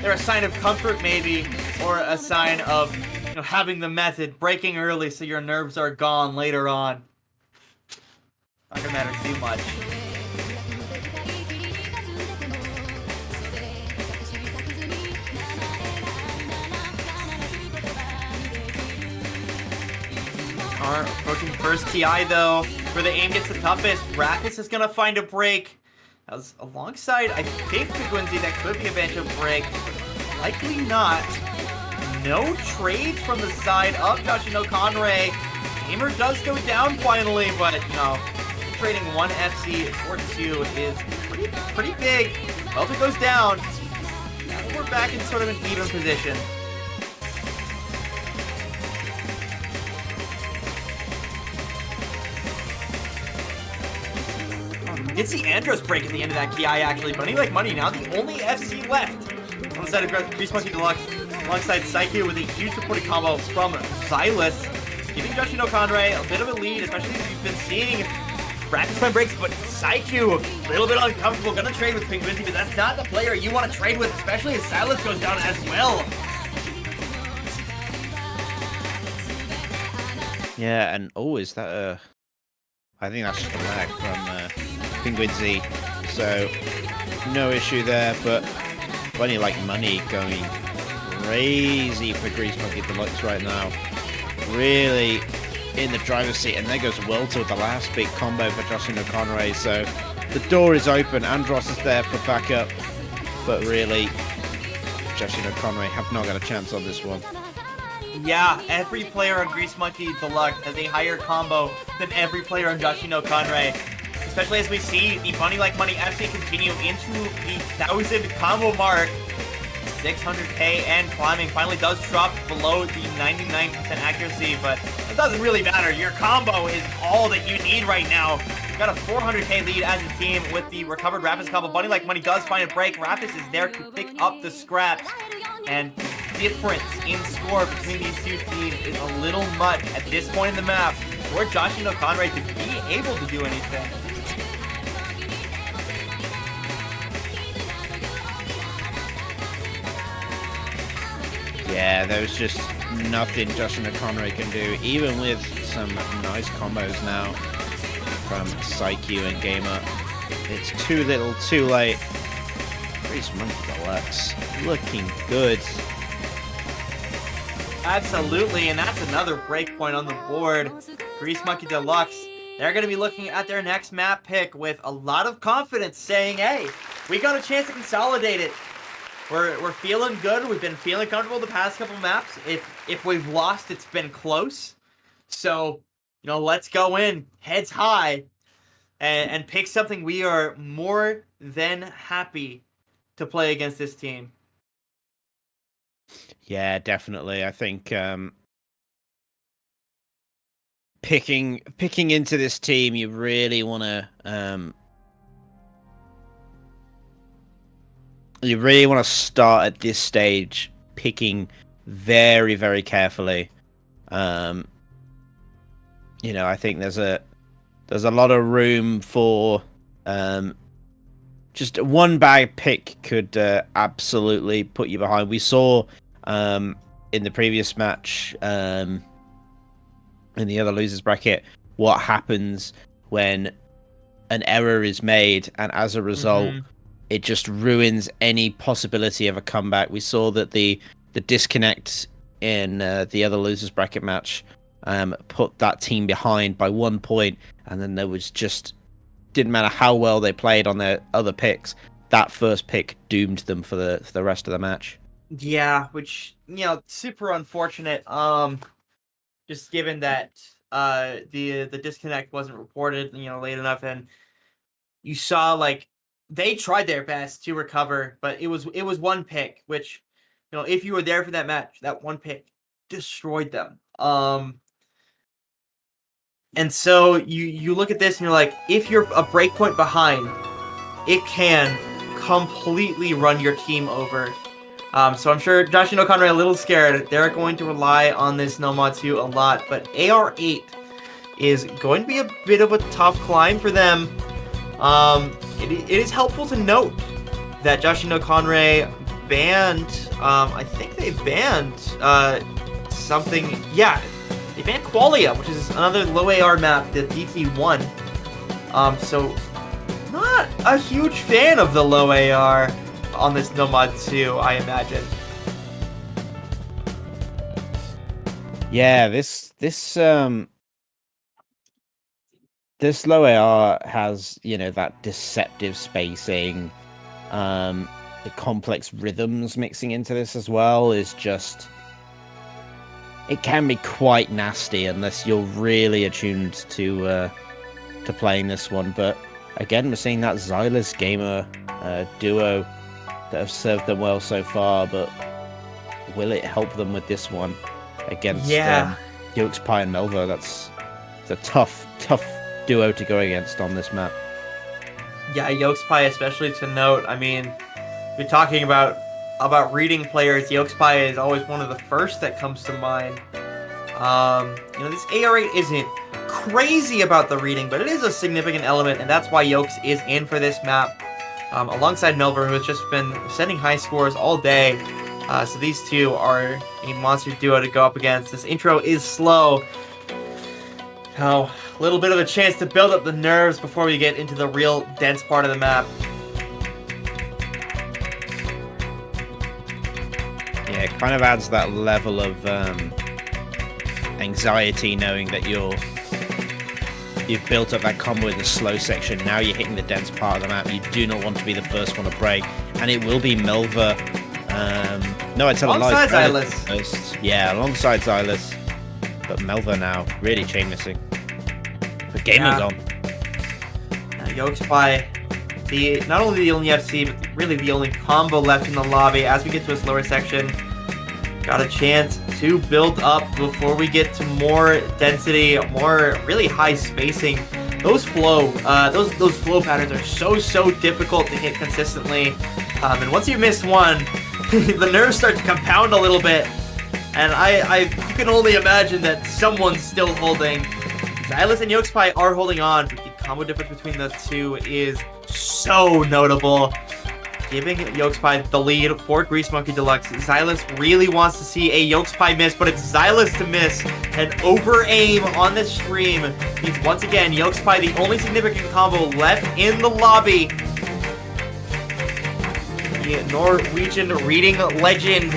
Speaker 4: they're a sign of comfort, maybe, or a sign of having the method, breaking early so your nerves are gone later on. Not gonna matter too much. Are approaching first TI though. Where the aim gets the toughest, Rapus is gonna find a break. That was alongside, I think, the Gwinzy that could be a bench of break. Likely not. No trades from the side of Jashin no Konrei. Gamer does go down finally, but no. Trading 1 FC for 2 is pretty big. Delta goes down. Now we're back in sort of an even position. Did see Andros break at the end of that KI actually. Money like money, now the only FC left. On the side of Grease Monkey Deluxe, alongside Psyche with a huge supporting combo from Silas. Giving Jashin no Konrei a bit of a lead, especially as you've been seeing Rapus find breaks, but Psyche a little bit uncomfortable, gonna trade with Penguinzy, but that's not the player you want to trade with, especially as Silas goes down as well.
Speaker 3: Yeah, and is that I think that's just a lag from Penguinzy, so no issue there, but Bunny like money going crazy for Grease Monkey Deluxe right now. Really in the driver's seat, and there goes Welter with the last big combo for Jashin no Konrei, so the door is open. Andros is there for backup, but really Jashin no Konrei have not got a chance on this one.
Speaker 4: Yeah, every player on Grease Monkey Deluxe has a higher combo than every player on Jashin no Konrei. Especially as we see the Bunny Like Money FC continue into the 1,000 combo mark. 600k and climbing. Finally does drop below the 99% accuracy, but it doesn't really matter. Your combo is all that you need right now. You've got a 400k lead as a team with the recovered Rapus combo. Bunny Like Money does find a break. Rapus is there to pick up the scraps, and difference in score between these two teams is a little much at this point in the map for Jashin no Konrei to be able to do anything.
Speaker 3: Yeah, there's just nothing Jashin and Konrei can do, even with some nice combos now from PsyQ and Gamer. It's too little, too late. Grease Monkey Deluxe looking good.
Speaker 4: Absolutely, and that's another breakpoint on the board. Grease Monkey Deluxe, they're going to be looking at their next map pick with a lot of confidence, saying, hey, we got a chance to consolidate it. We're feeling good. We've been feeling comfortable the past couple maps. If we've lost, it's been close. So, let's go in heads high and pick something we are more than happy to play against this team.
Speaker 3: Yeah, definitely. I think picking into this team, you really want to start at this stage picking very, very carefully. I think there's a lot of room for just one bad pick could absolutely put you behind. We saw in the previous match in the other losers bracket what happens when an error is made, and as a result it just ruins any possibility of a comeback. We saw that the disconnect in the other losers bracket match put that team behind by 1 point, and then there was just didn't matter how well they played on their other picks, that first pick doomed them for the rest of the match.
Speaker 4: Yeah, which super unfortunate. Just given that the disconnect wasn't reported late enough, and you saw they tried their best to recover, but it was one pick, which if you were there for that match, that one pick destroyed them. And so you look at this and you're like, if you're a breakpoint behind, it can completely run your team over. So I'm sure Jashin and Konrei are a little scared. They're going to rely on this Nomad 2 a lot, but AR8 is going to be a bit of a tough climb for them. It is helpful to note that Jashin and Konrei banned, I think they banned something, yeah, they banned Qualia, which is another low AR map, the DT1. So not a huge fan of the low AR on this Nomad 2, I imagine.
Speaker 3: Yeah, this low AR has, that deceptive spacing, the complex rhythms mixing into this as well is just, it can be quite nasty unless you're really attuned to playing this one. But again, we're seeing that Xylus Gamer duo that have served them well so far, but will it help them with this one against Yolkspie and Melva? That's a tough duo to go against on this map.
Speaker 4: Yeah, Yolkspie especially to note. I mean, you're talking about reading players. Yolkspie is always one of the first that comes to mind. This AR8 isn't crazy about the reading, but it is a significant element, and that's why Yolks is in for this map. Alongside Melver, who has just been setting high scores all day. So these two are a monster duo to go up against. This intro is slow. A little bit of a chance to build up the nerves before we get into the real dense part of the map.
Speaker 3: Yeah, it kind of adds that level of anxiety knowing that you've built up that combo in the slow section. Now you're hitting the dense part of the map. You do not want to be the first one to break, and it will be Melva. No, I tell a lie.
Speaker 4: Alongside Xylus.
Speaker 3: Yeah, alongside Xylus. But Melva now really chain missing. The gamer gone.
Speaker 4: Yolkspie, not only the only FC, but really the only combo left in the lobby. As we get to a slower section, got a chance to build up before we get to more density, more really high spacing. Those flow patterns are so difficult to hit consistently. And once you miss one, the nerves start to compound a little bit. And I can only imagine that someone's still holding. Xylus and Yolkspie are holding on, but the combo difference between the two is so notable. giving Yolkspie the lead for Grease Monkey Deluxe. Xylus really wants to see a Yolkspie miss, but it's Xylus to miss. And over-aim on this stream means, once again, Yolkspie the only significant combo left in the lobby. The Norwegian reading legend,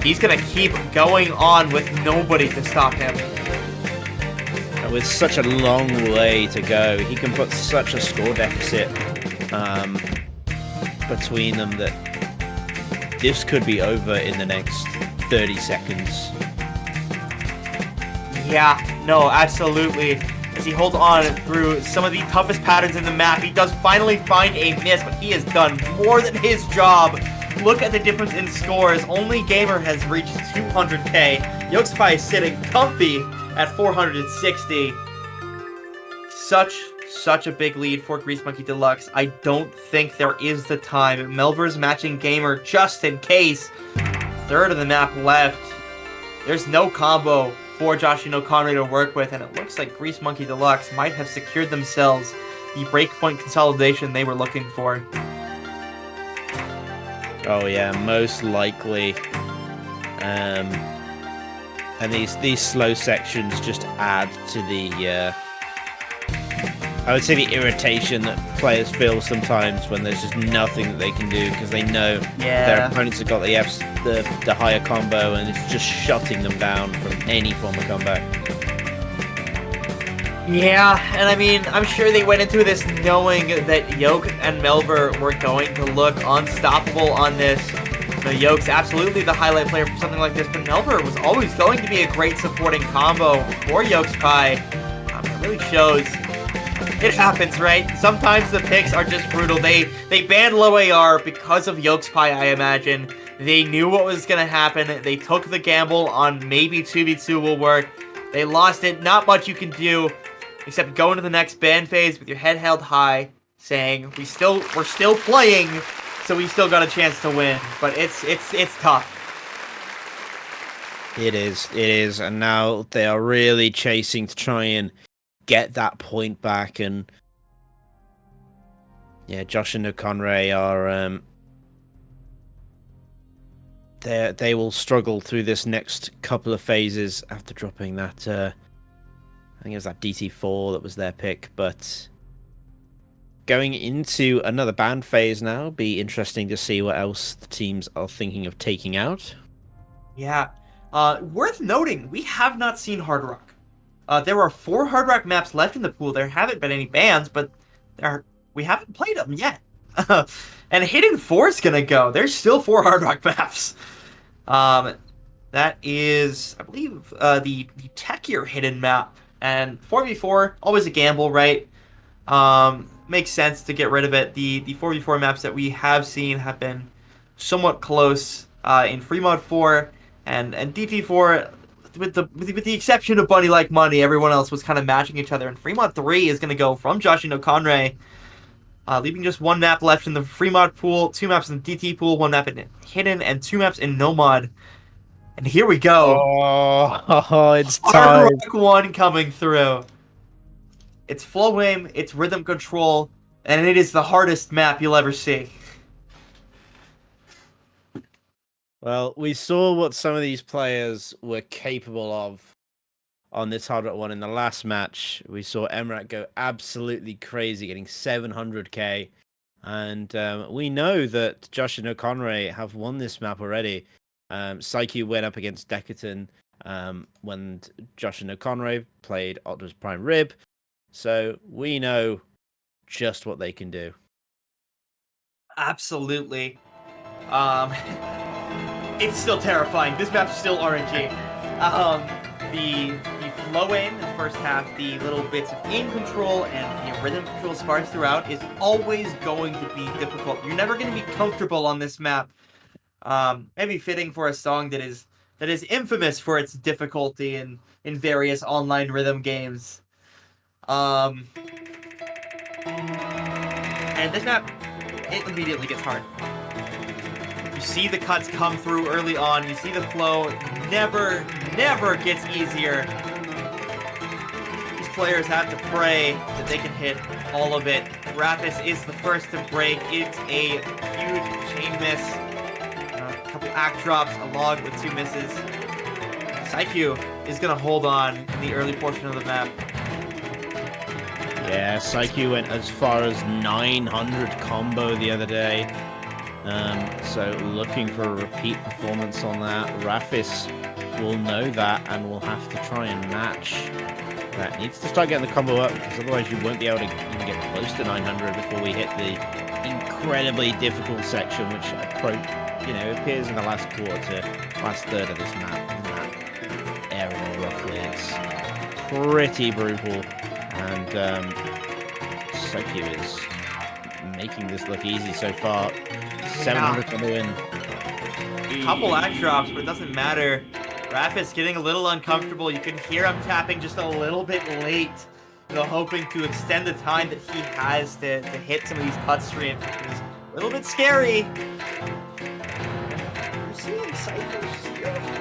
Speaker 4: he's going to keep going on with nobody to stop him.
Speaker 3: And with such a long way to go, he can put such a score deficit between them that this could be over in the next 30 seconds.
Speaker 4: Yeah, no, absolutely. As he holds on through some of the toughest patterns in the map, he does finally find a miss, but he has done more than his job. Look at the difference in scores. Only Gamer has reached 200k. Yolkspie is sitting comfy at 460. Such a big lead for Grease Monkey Deluxe. I don't think there is the time. Melver's matching Gamer just in case. Third of the map left. There's no combo for Jashin and Konrei to work with, and it looks like Grease Monkey Deluxe might have secured themselves the breakpoint consolidation they were looking for.
Speaker 3: Oh yeah, most likely. And these slow sections just add to the I would say the irritation that players feel sometimes when there's just nothing that they can do because they know their opponents have got the higher combo and it's just shutting them down from any form of comeback.
Speaker 4: Yeah, and I mean, I'm sure they went into this knowing that Yoke and Melver were going to look unstoppable on this. Yoke's absolutely the highlight player for something like this, but Melver was always going to be a great supporting combo for Yolkspie. It really shows. It happens, right? Sometimes the picks are just brutal. They banned low AR because of Yolkspie, I imagine. They knew what was going to happen. They took the gamble on maybe 2v2 will work. They lost it. Not much you can do except go into the next ban phase with your head held high, saying we're still playing, so we still got a chance to win. But it's tough.
Speaker 3: It is, and now they are really chasing to try and get that point back, and yeah, Jashin and Konrei are they will struggle through this next couple of phases after dropping that I think it was that DT4 that was their pick, but going into another ban phase now, be interesting to see what else the teams are thinking of taking out.
Speaker 4: Yeah, worth noting, we have not seen Hard Rock. There are 4 Hard Rock maps left in the pool. There haven't been any bans, but we haven't played them yet. And Hidden 4 is going to go. There's still 4 Hard Rock maps. That is, I believe, the techier hidden map. And 4v4, always a gamble, right? Makes sense to get rid of it. The 4v4 maps that we have seen have been somewhat close in Free Mod 4 and DT4. With the exception of Bunny Like Money, everyone else was kind of matching each other. And Fremont 3 is going to go from Jashin to Konrei, leaving just 1 map left in the Fremont pool, 2 maps in the DT pool, 1 map in Hidden, and 2 maps in No Mod. And here we go.
Speaker 3: Oh, it's time.
Speaker 4: Hard Rock 1 coming through. It's flow aim, it's rhythm control, and it is the hardest map you'll ever see.
Speaker 3: Well, we saw what some of these players were capable of on this Hard Rock 1 in the last match. We saw Emrat go absolutely crazy, getting 700k. And we know that Jashin and Konrei have won this map already. Psyche went up against Decatan when Jashin and Konrei played Optimus Prime Rib. So we know just what they can do.
Speaker 4: Absolutely. It's still terrifying. This map's still RNG. The flow aim in the first half, the little bits of aim control and the rhythm control sparse throughout is always going to be difficult. You're never going to be comfortable on this map. Maybe fitting for a song that is infamous for its difficulty in various online rhythm games. And this map, it immediately gets hard. You see the cuts come through early on. You see the flow never gets easier. These players have to pray that they can hit all of it. Rafis is the first to break. It's a huge chain miss. A couple act drops along with 2 misses. Saikyu is going to hold on in the early portion of the map.
Speaker 3: Yeah, Saikyu went as far as 900 combo the other day. So looking for a repeat performance on that. Rafis will know that and will have to try and match that. Needs to start getting the combo up, because otherwise you won't be able to even get close to 900 before we hit the incredibly difficult section, which appears in the last third of this map. In that area, roughly, it's pretty brutal, and Saikyu is making this look easy so far. 700 combo in.
Speaker 4: Couple act drops, but it doesn't matter. Rafis getting a little uncomfortable. You can hear him tapping just a little bit late, hoping to extend the time that he has to hit some of these cut streams, which is a little bit scary. We're seeing Saikyu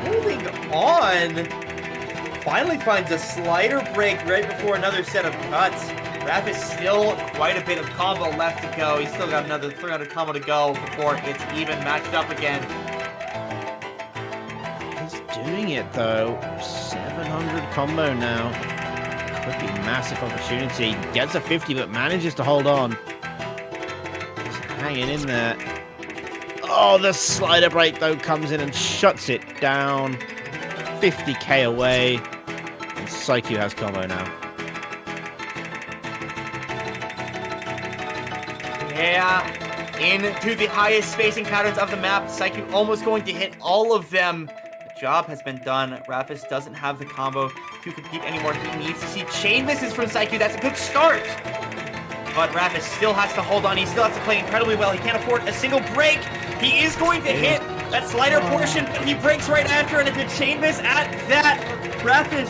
Speaker 4: holding on. Finally finds a slider break right before another set of cuts. Rafis still quite a bit of combo left to go. He's still got another 300 combo to go before it's even matched up again.
Speaker 3: Doing it though. 700 combo now. Could be massive opportunity. Gets a 50 but manages to hold on. Just hanging in there. Oh, the slider break though comes in and shuts it down. 50k away. And Saikyu has combo now.
Speaker 4: Yeah, into the highest spacing patterns of the map. Saikyu almost going to hit all of them. Job has been done. Rafis doesn't have the combo to compete anymore. He needs to see chain misses from Saikyu. That's a good start. But Rafis still has to hold on. He still has to play incredibly well. He can't afford a single break. He is going to hit that slider portion, but he breaks right after, and it's a chain miss at that. Rafis,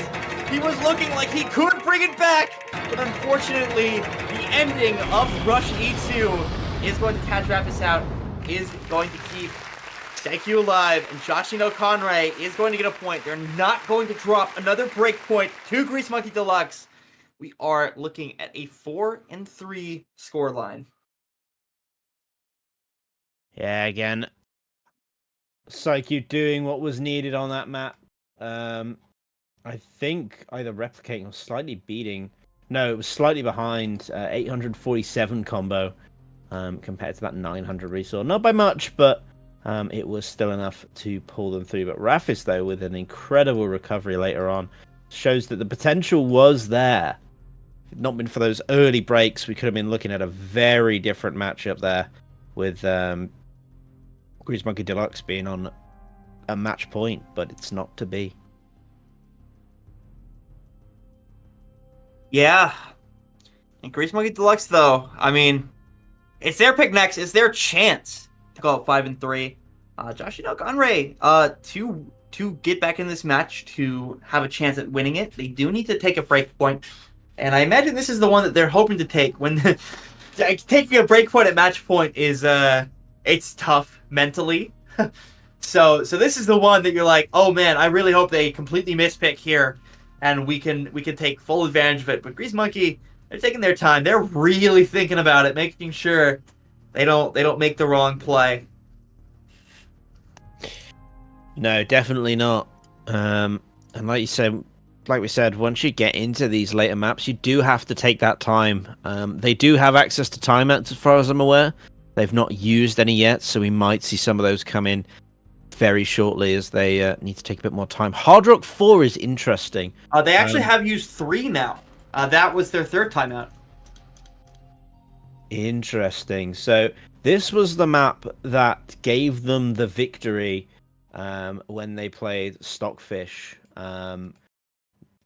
Speaker 4: he was looking like he could bring it back, but unfortunately, the ending of Rush E2 is going to catch Rafis out, is going to keep Saikyu alive, and Jashin Konrei is going to get a point. They're not going to drop another break point to Grease Monkey Deluxe. We are looking at a 4-3 scoreline.
Speaker 3: Yeah, again, Saikyu doing what was needed on that map. I think either replicating or slightly beating. No, it was slightly behind. 847 combo compared to that 900 resource. Not by much, but it was still enough to pull them through. But Rafis, though, with an incredible recovery later on, shows that the potential was there. If it had not been for those early breaks, we could have been looking at a very different matchup there, with Grease Monkey Deluxe being on a match point, but it's not to be.
Speaker 4: Yeah. And Grease Monkey Deluxe, though, I mean, it's their pick next. It's their chance to go up 5-3. Jashin Konrei, to get back in this match, to have a chance at winning it, they do need to take a break point. And I imagine this is the one that they're hoping to take. When taking a break point at match point is it's tough mentally. so this is the one that you're like, oh man, I really hope they completely mispick here, and we can take full advantage of it. But Grease Monkey, they're taking their time. They're really thinking about it, making sure they don't make the wrong play.
Speaker 3: No, definitely not. And like we said, once you get into these later maps, you do have to take that time. They do have access to timeouts, as far as I'm aware. They've not used any yet, so we might see some of those come in very shortly, as they need to take a bit more time. Hard Rock 4 is interesting.
Speaker 4: They actually have used 3 now. That was their 3rd timeout.
Speaker 3: Interesting. So this was the map that gave them the victory when they played Stockfish.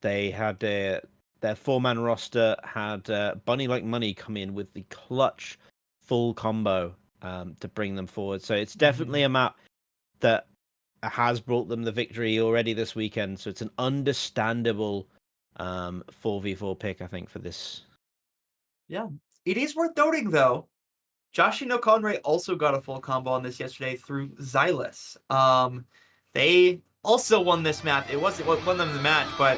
Speaker 3: They had their 4-man roster had Bunny Like Money come in with the clutch full combo to bring them forward. So it's definitely a map that has brought them the victory already this weekend. So it's an understandable 4v4 pick, I think, for this.
Speaker 4: Yeah. It is worth noting, though, Jashin Konrei also got a full combo on this yesterday through Xylus. They also won this map. It wasn't what won them the match, but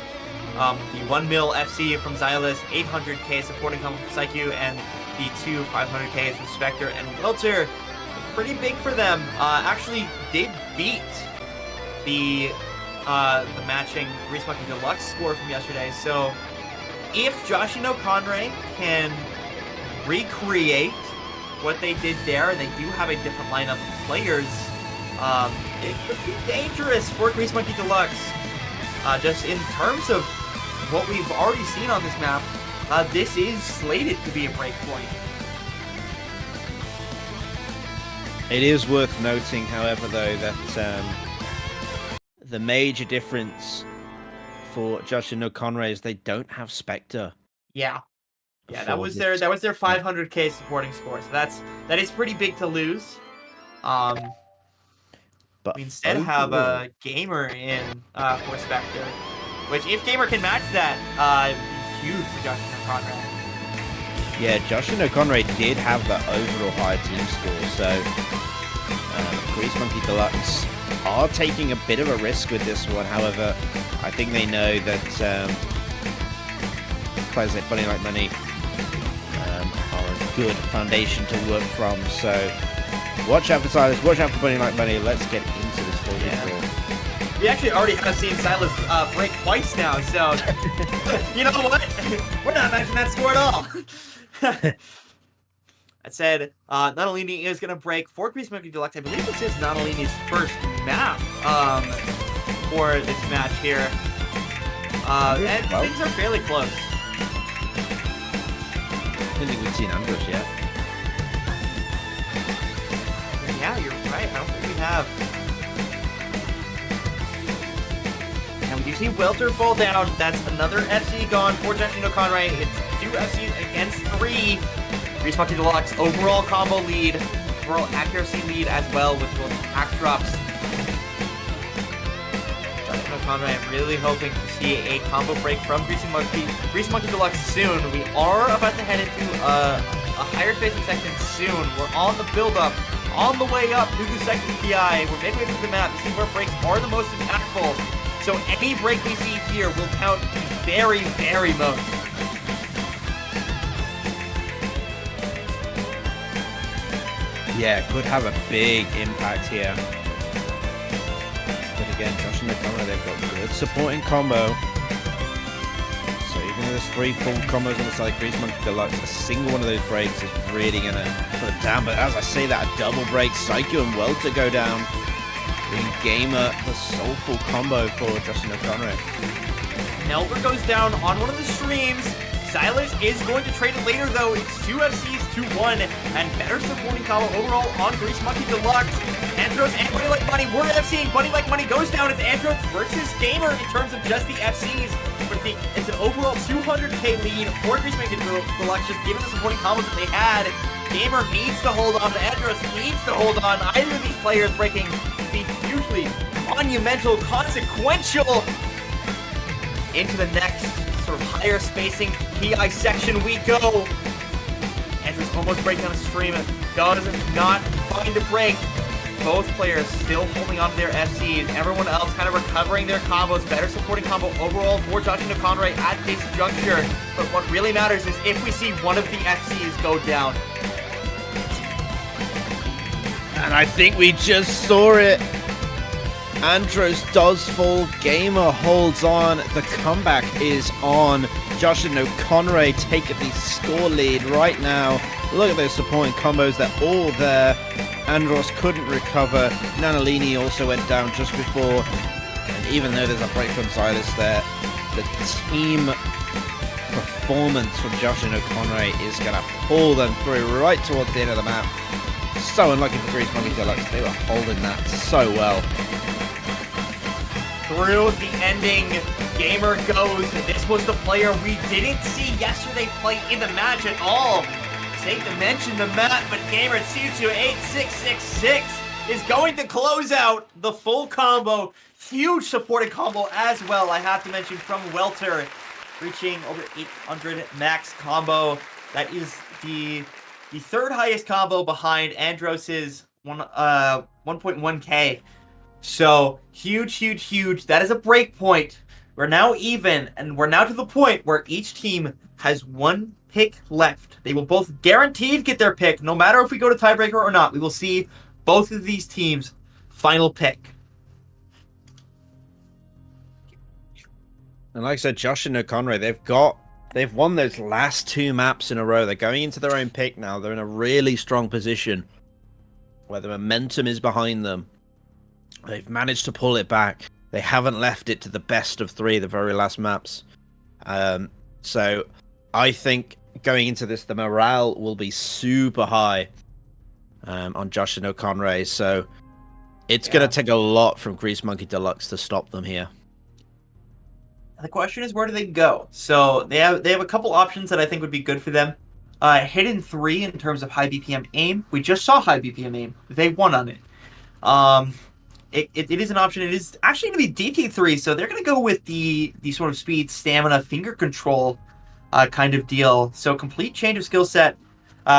Speaker 4: the 1 mil FC from Xylus, 800k supporting combo for Psyche, and the 2 500ks from Spectre and Welter. Pretty big for them. Actually did beat the matching Grease Monkey Deluxe score from yesterday. So if Jashin and Konrei can recreate what they did there, and they do have a different lineup of players, it could be dangerous for Grease Monkey Deluxe. Just in terms of what we've already seen on this map, this is slated to be a break point.
Speaker 3: It is worth noting, however, though, that the major difference for Jashin and Konrei is they don't have Spectre.
Speaker 4: Yeah, that was their 500k supporting score. So that is pretty big to lose.
Speaker 3: But
Speaker 4: we instead have a Gamer in for Spectre, which if Gamer can match that, huge for Jashin and Konrei.
Speaker 3: Yeah, Jashin and Konrei did have the overall high team score, so Grease Monkey Deluxe are taking a bit of a risk with this one. However, I think they know that players like Bunny Like Money are a good foundation to work from. So watch out for Silas, watch out for Bunny Like Money. Let's get into this 4v4.
Speaker 4: We actually already have seen Silas break twice now, so you know what? We're not matching that score at all. That said, Nanolini is going to break for Grease Monkey Deluxe. I believe this is Nanolini's first map for this match here. And things are fairly close.
Speaker 3: I don't think we've seen Andros yet.
Speaker 4: Yeah, you're right. I don't think we have. And we do see Welter fall down. That's another FC gone for Jashin and Konrei. It's 2 FCs against 3. Grease Monkey Deluxe overall combo lead, overall accuracy lead as well with both attack drops. Jashin and Konrei, I'm really hoping to see a combo break from Grease Monkey Deluxe soon. We are about to head into a higher spacing section soon. We're on the build-up, on the way up to the second PI. We're midway through the map to see where breaks are the most impactful. So any break we see here will count the very, very most.
Speaker 3: Yeah, could have a big impact here. But again, Jashin and Konrei, they've got good supporting combo. So even though there's 3 full combos on the side of Grease Monkey Deluxe, a single one of those breaks is really going to put them down. But as I say that, a double break, Psycho and Welter go down. Being Gamer, the soulful combo for Jashin and Konrei.
Speaker 4: Nelver goes down on one of the streams. Silas is going to trade it later, though. It's 2 FCs to 1, and better supporting combo overall on Grease Monkey Deluxe. Andros and Bunny Like Money were FCing. Bunny Like Money goes down. It's Andros versus Gamer in terms of just the FCs. But it's an overall 200k lead for Grease Monkey Deluxe, just given the supporting combos that they had. Gamer needs to hold on. Andros needs to hold on. Either of these players breaking the hugely monumental, consequential into the next sort of higher spacing PI section we go. Andrews almost break down a stream. Does not find a break. Both players still holding on to their FCs. Everyone else kind of recovering their combos. Better supporting combo overall for Jashin and Konrei at this juncture. But what really matters is if we see one of the FCs go down.
Speaker 3: And I think we just saw it. Andros does fall. Gamer holds on. The comeback is on. Jashin and Konrei take the score lead right now. Look at those supporting combos. They're all there. Andros couldn't recover. Nanolini also went down just before. And even though there's a break from Silas there, the team performance from Jashin and Konrei is going to pull them through right towards the end of the map. So unlucky for Grease Monkey Deluxe. They were holding that so well.
Speaker 4: Through the ending, Gamer goes. This was the player we didn't see yesterday play in the match at all. Safe to mention the map, but Gamer C28666 is going to close out the full combo. Huge supported combo as well, I have to mention, from Welter, reaching over 800 max combo. That is the third highest combo behind Andros's 1.1k. So, huge. That is a break point. We're now even, and we're now to the point where each team has one pick left. They will both guaranteed get their pick, no matter if we go to tiebreaker or not. We will see both of these teams' final pick.
Speaker 3: And like I said, Jashin and Konrei, they've won those last 2 maps in a row. They're going into their own pick now. They're in a really strong position where the momentum is behind them. They've managed to pull it back. They haven't left it to the best of 3, the very last maps. So I think going into this, the morale will be super high on Jashin and Konrei. So it's going to take a lot from Grease Monkey Deluxe to stop them here.
Speaker 4: The question is, where do they go? So they have a couple options that I think would be good for them. Hidden 3 in terms of high BPM aim. We just saw high BPM aim. They won on it. It is an option. It is actually going to be DT3, so they're going to go with the sort of speed, stamina, finger control kind of deal. So complete change of skill set.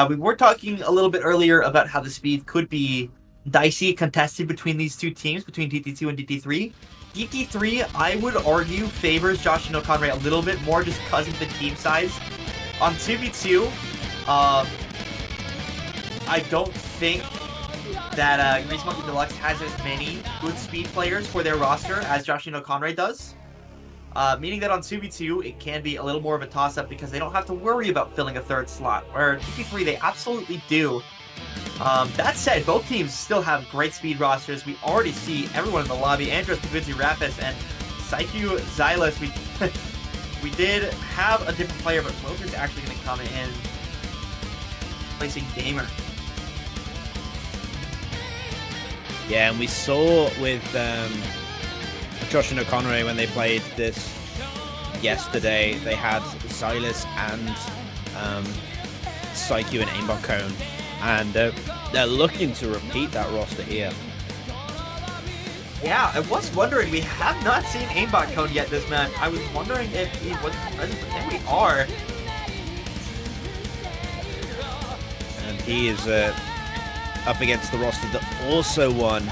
Speaker 4: We were talking a little bit earlier about how the speed could be dicey, contested between these two teams, between DT2 and DT3. DT3, I would argue, favors Jashin and Konrei a little bit more just because of the team size. On 2v2, I don't think that Grease Monkey Deluxe has as many good speed players for their roster as Jashin and Konrei does. Meaning that on 2v2, it can be a little more of a toss-up because they don't have to worry about filling a 3rd slot, where DT3, they absolutely do. That said, both teams still have great speed rosters. We already see everyone in the lobby. Andros, Pavinci, Rapis, and Psyche Xylus. We did have a different player, but Lozer's actually going to come in placing Gamer.
Speaker 3: Yeah, and we saw with Jashin and Konrei when they played this yesterday, they had Xylus and Psyche and Aimbot Cone. And they're looking to repeat that roster here.
Speaker 4: Yeah, I was wondering, we have not seen Aimbot Cone yet this match. I was wondering if he was present, but then we are.
Speaker 3: And he is up against the roster that also won.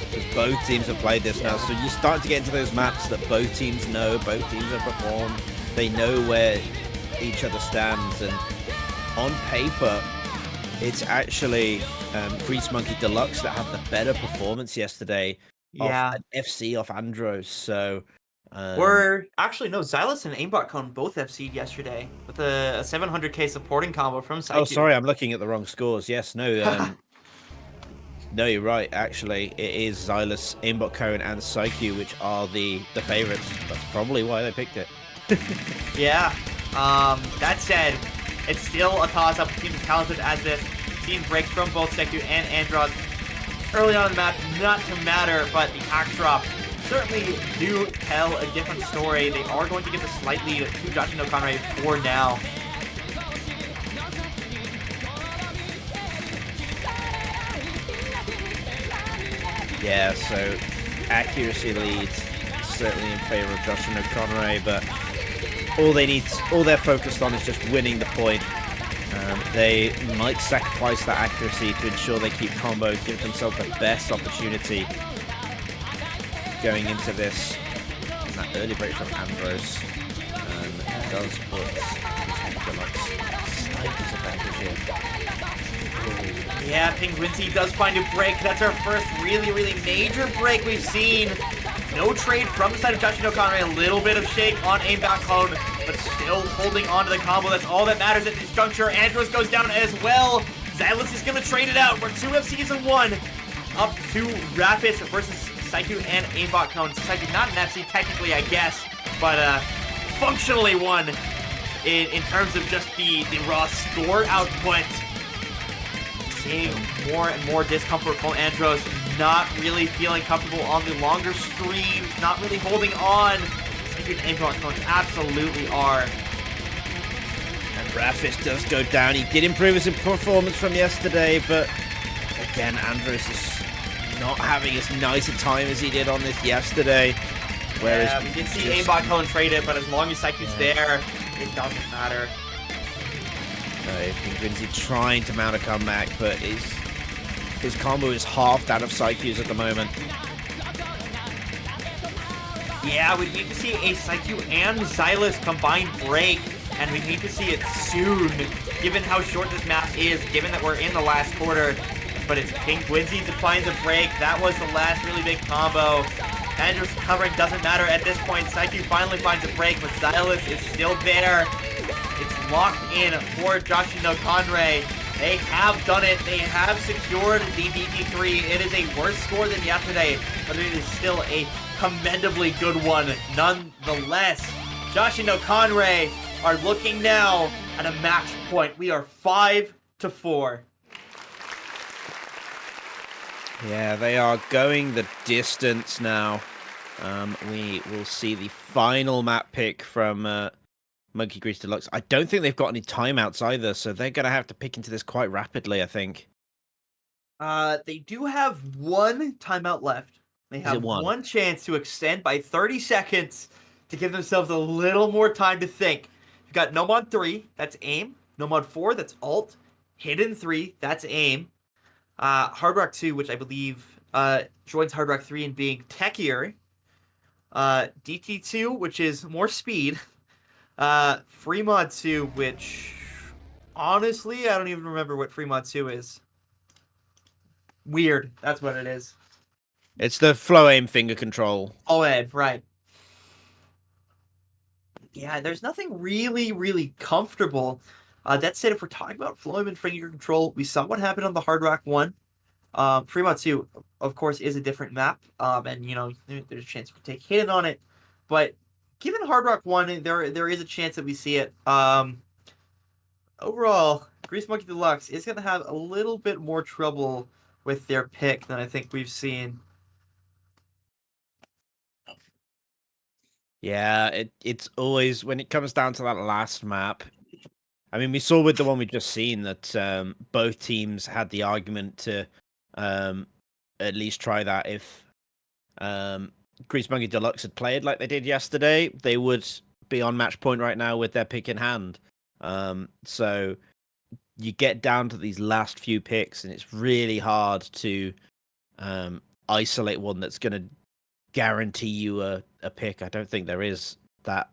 Speaker 3: Because both teams have played this now. So you're starting to get into those maps that both teams know, both teams have performed. They know where each other stands. And on paper, it's actually Grease Monkey Deluxe that had the better performance yesterday. Off an FC off Andros. So
Speaker 4: we're actually no, Xylus and Aimbot Cone both FC'd yesterday with a 700k supporting combo from Psyche.
Speaker 3: Oh, sorry, I'm looking at the wrong scores. Yes, no, no, you're right. Actually, it is Xylus, Aimbot Cone, and Psyche which are the favorites. That's probably why they picked it.
Speaker 4: Yeah. That said, it's still a toss-up. The team is talented as this. Seen breaks from both Seku and Andros early on in the map, not to matter, but the axe drops certainly do tell a different story. They are going to get the slight lead to Jashin and Konrei for now.
Speaker 3: Yeah, so accuracy leads certainly in favor of Jashin and Konrei, but all they're focused on is just winning the point. They might sacrifice that accuracy to ensure they keep combo, give themselves the best opportunity going into this. And that early break from Andros does put Deluxe slight disadvantage here.
Speaker 4: Yeah, Penguincy does find a break. That's our first really major break we've seen. No trade from the side of Jashin and Konrei. A little bit of shake on Aimbot Cone, but still holding on to the combo. That's all that matters at this juncture. Andros goes down as well. Xylus is going to trade it out. We're 2 FCs in 1. Up to Rapis versus Psyche and Aimbot Cone. Psyche not an FC technically, I guess, but functionally one in terms of just the raw score output. Seeing more and more discomfort from Andros. Not really feeling comfortable on the longer streams. Not really holding on. Psyche and Aimbot Cone absolutely are.
Speaker 3: And Rapis does go down. He did improve his performance from yesterday, but again, Andros is not having as nice a time as he did on this yesterday. Whereas
Speaker 4: we did see Aimbot Cone trade it, but as long as Psyche's there, it doesn't matter.
Speaker 3: Vinci trying to mount a comeback, but his combo is half that of Psyche's at the moment.
Speaker 4: Yeah, we need to see a Psyche and Xylus combined break, and we need to see it soon, given how short this map is, given that we're in the last quarter. But it's Pink Gwinzy to find the break. That was the last really big combo. Andrew's covering doesn't matter at this point. Psyche finally finds a break, but Xylus is still there. It's locked in for Jashin no Konrei. They have done it. They have secured the DT3. It is a worse score than yesterday, but it is still a commendably good one nonetheless. Jashin no Konrei are looking now at a match point. We are 5-4.
Speaker 3: Yeah, they are going the distance now. We will see the final map pick from Monkey Grease Deluxe. I don't think they've got any timeouts either, so they're going to have to pick into this quite rapidly, I think.
Speaker 4: They do have one timeout left. They have one chance to extend by 30 seconds to give themselves a little more time to think. You've got No Mod 3, that's aim. No Mod 4, that's alt. Hidden 3, that's aim. Hard Rock 2, which I believe joins Hard Rock 3 in being techier. DT2, which is more speed. Free Mod 2, which honestly, I don't even remember what Free Mod 2 is. Weird. That's what it is.
Speaker 3: It's the flow aim finger control.
Speaker 4: Oh, right. Yeah, there's nothing really comfortable. That said, if we're talking about flow aim and finger control, we saw what happened on the Hard Rock 1. Free Mod 2, of course, is a different map. And, you know, there's a chance you can take hidden on it. But given Hard Rock 1, there is a chance that we see it. Overall, Grease Monkey Deluxe is going to have a little bit more trouble with their pick than I think we've seen.
Speaker 3: Yeah, it's always, when it comes down to that last map, I mean, we saw with the one we just seen that both teams had the argument to at least try that. If Grease Monkey Deluxe had played like they did yesterday, they would be on match point right now with their pick in hand. So you get down to these last few picks, and it's really hard to isolate one that's going to guarantee you a pick. I don't think there is that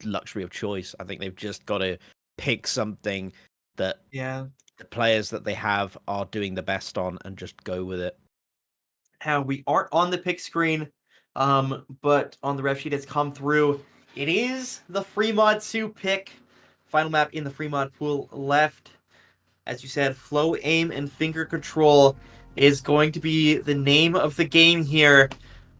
Speaker 3: luxury of choice. I think they've just got to pick something that the players that they have are doing the best on and just go with it.
Speaker 4: We aren't on the pick screen, but on the ref sheet it's come through. It is the Free Mod 2 pick. Final map in the Free Mod pool left. As you said, flow, aim, and finger control is going to be the name of the game here.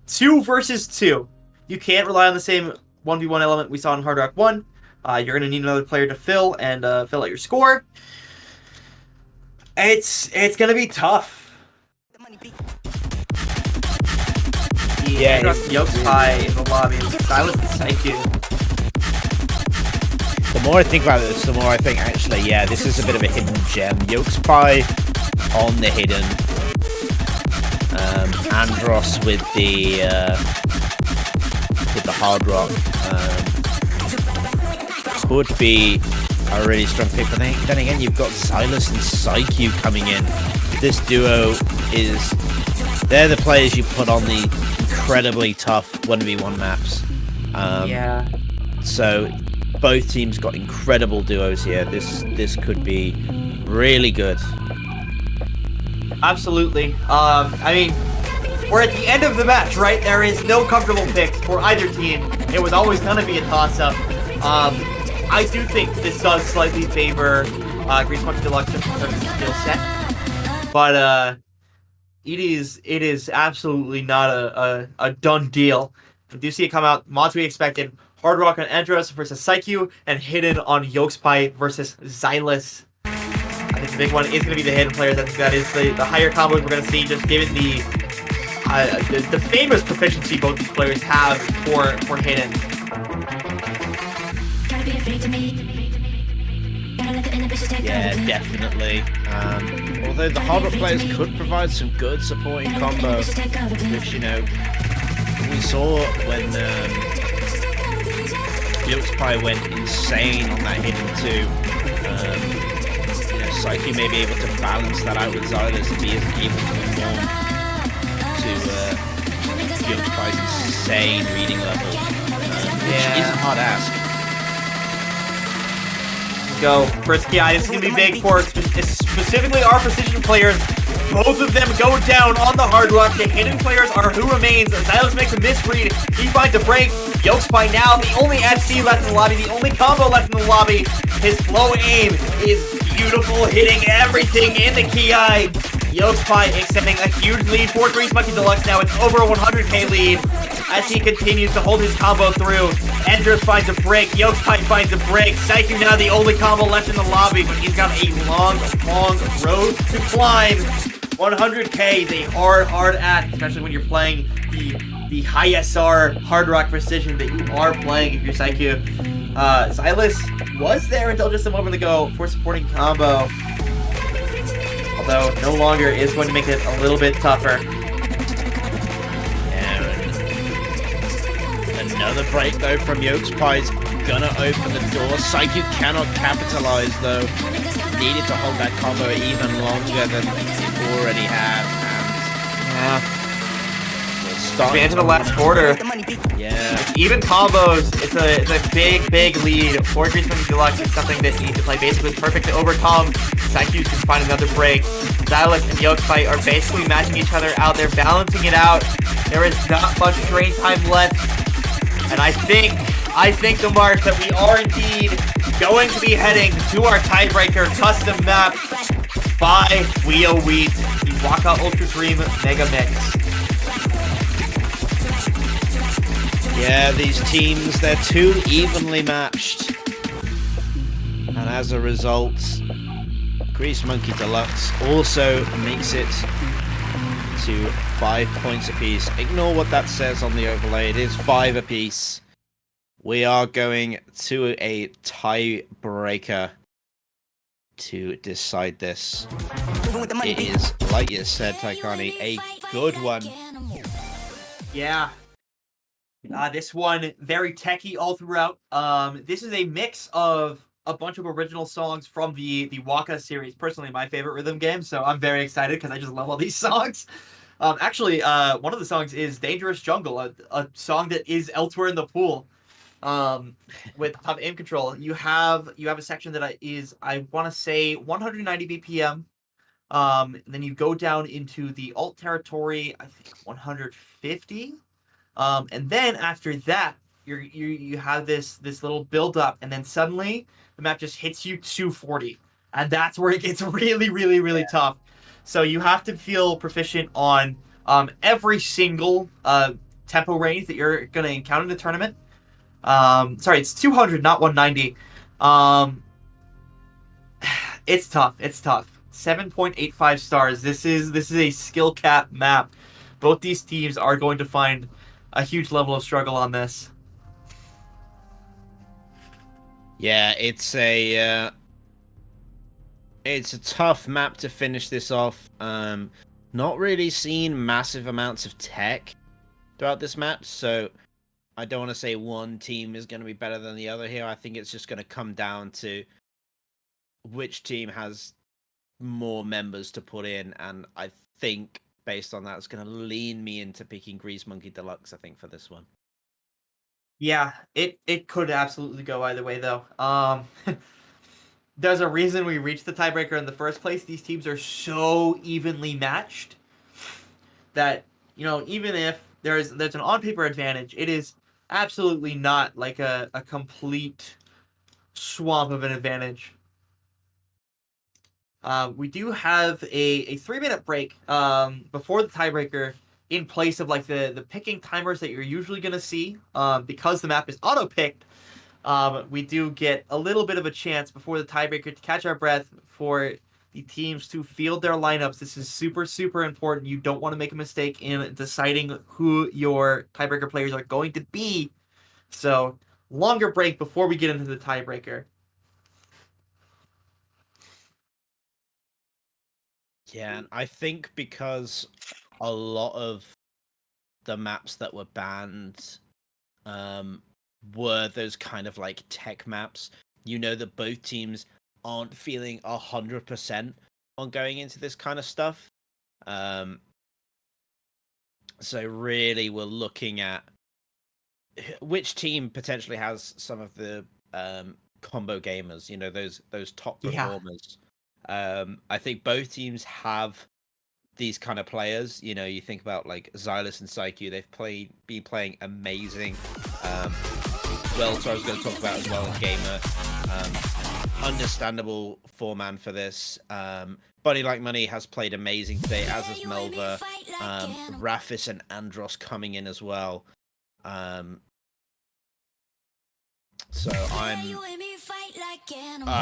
Speaker 4: 2 versus 2. You can't rely on the same 1v1 element we saw in Hard Rock 1. You're going to need another player to fill out your score. It's going to be tough. Yeah, Yoke's high in the lobby. Silence the Psyche.
Speaker 3: The more I think about this, the more I think, actually, yeah, this is a bit of a hidden gem. Yoke's Pie on the hidden. Andros with the Hard Rock could be a really strong pick, but then again, you've got Xylus and Psyche coming in. This duo they're the players you put on the incredibly tough 1v1 maps. So both teams got incredible duos here. This could be really good.
Speaker 4: Absolutely. I mean, we're at the end of the match, right? There is no comfortable picks for either team. It was always going to be a toss-up. I do think this does slightly favor Grease Monkey Deluxe just in terms of skill set. But it is absolutely not a done deal. We do see it come out. Mods we expected. Hard Rock on Andros versus Psyche, and Hidden on Yoke's Pie versus Xylus. I think the big one is going to be the hidden players. I think that is the higher combos we're going to see, just given the famous proficiency both these players have for hidden.
Speaker 3: Yeah, definitely. Although the Hard Rock players could provide some good supporting combo, which, you know, we saw when Yoke's Pie went insane on that hidden too. Psyche may be able to balance that out with Xylus if he isn't able to perform Yokespai's insane reading level, which
Speaker 4: Yeah.
Speaker 3: is a hard ask.
Speaker 4: Go. First KI, this is going to be big for specifically our precision players. Both of them go down on the hard rock. The hidden players are who remains. Xylus makes a misread. He finds a break. Yokespai now the only FC left in the lobby, the only combo left in the lobby. His flow aim is beautiful, hitting everything in the Ki. Yokespai extending a huge lead for Grease Monkey Deluxe now. It's over a 100k lead as he continues to hold his combo through. Enders finds a break. Yokespai finds a break. Saiku now the only combo left in the lobby, but he's got a long road to climb. 100k is a hard ask, especially when you're playing the high SR hard rock precision that you are playing if you're Saiku. Xylus was there until just a moment ago for supporting combo. Although no longer is going to make it a little bit tougher.
Speaker 3: Yeah, another break though from Yokespai's gonna open the door. Saiku cannot capitalize though. Needed to hold that combo even longer than he already had.
Speaker 4: And yeah, into the last quarter.
Speaker 3: Yeah.
Speaker 4: Even combos, it's a big lead for Grease Monkey Deluxe. It's something that you need to play basically perfect to overcome. Saiku can find another break. Xylus and Yokespai are basically matching each other out. They're balancing it out. There is not much drain time left. And I think the march that we are indeed going to be heading to our tiebreaker custom map by We Oh Wheat, the Waka Ultra Dream Mega Mix.
Speaker 3: Yeah, these teams, they're too evenly matched. And as a result, Grease Monkey Deluxe also makes it to 5 points apiece. Ignore what that says on the overlay. It is 5 apiece. We are going to a tiebreaker to decide this. It is, like you said, Taikani, a good one.
Speaker 4: Yeah. This one, very techy all throughout. This is a mix of a bunch of original songs from the Waka series. Personally, my favorite rhythm game, so I'm very excited because I just love all these songs. Actually, one of the songs is Dangerous Jungle, a song that is elsewhere in the pool. With top aim control, you have a section that I want to say 190 BPM. Then you go down into the alt territory, I think 150. And then after that, you have this little build up, and then suddenly the map just hits you 240, and that's where it gets really tough. So you have to feel proficient on every single tempo range that you're gonna encounter in the tournament. Sorry, it's 200, not 190. It's tough. 7.85 stars. This is a skill cap map. Both these teams are going to find a huge level of struggle on this.
Speaker 3: Yeah, it's a tough map to finish this off. Not really seen massive amounts of tech throughout this map, so I don't want to say one team is going to be better than the other here. I think it's just going to come down to which team has more members to put in, and I think based on that, it's going to lean me into picking Grease Monkey Deluxe, I think, for this one.
Speaker 4: Yeah, it could absolutely go either way, though. There's a reason we reached the tiebreaker in the first place. These teams are so evenly matched that, even if there's an on-paper advantage, it is absolutely not like a complete swamp of an advantage. We do have a 3-minute break before the tiebreaker in place of like the picking timers that you're usually going to see. Because the map is auto-picked, we do get a little bit of a chance before the tiebreaker to catch our breath for the teams to field their lineups. This is super important. You don't want to make a mistake in deciding who your tiebreaker players are going to be. So, longer break before we get into the tiebreaker.
Speaker 3: Yeah, and I think because a lot of the maps that were banned were those kind of like tech maps, that both teams aren't feeling 100% on going into this kind of stuff. So really, we're looking at which team potentially has some of the combo gamers. You know, those top performers. I think both teams have these kind of players. You know, you think about like Xylus and Psyche, they've been playing amazing. Welter I was going to talk about as well, as gamer. Understandable 4-man for this. Buddy Like Money has played amazing today, as has Melva. Rafis and Andros coming in as well. So I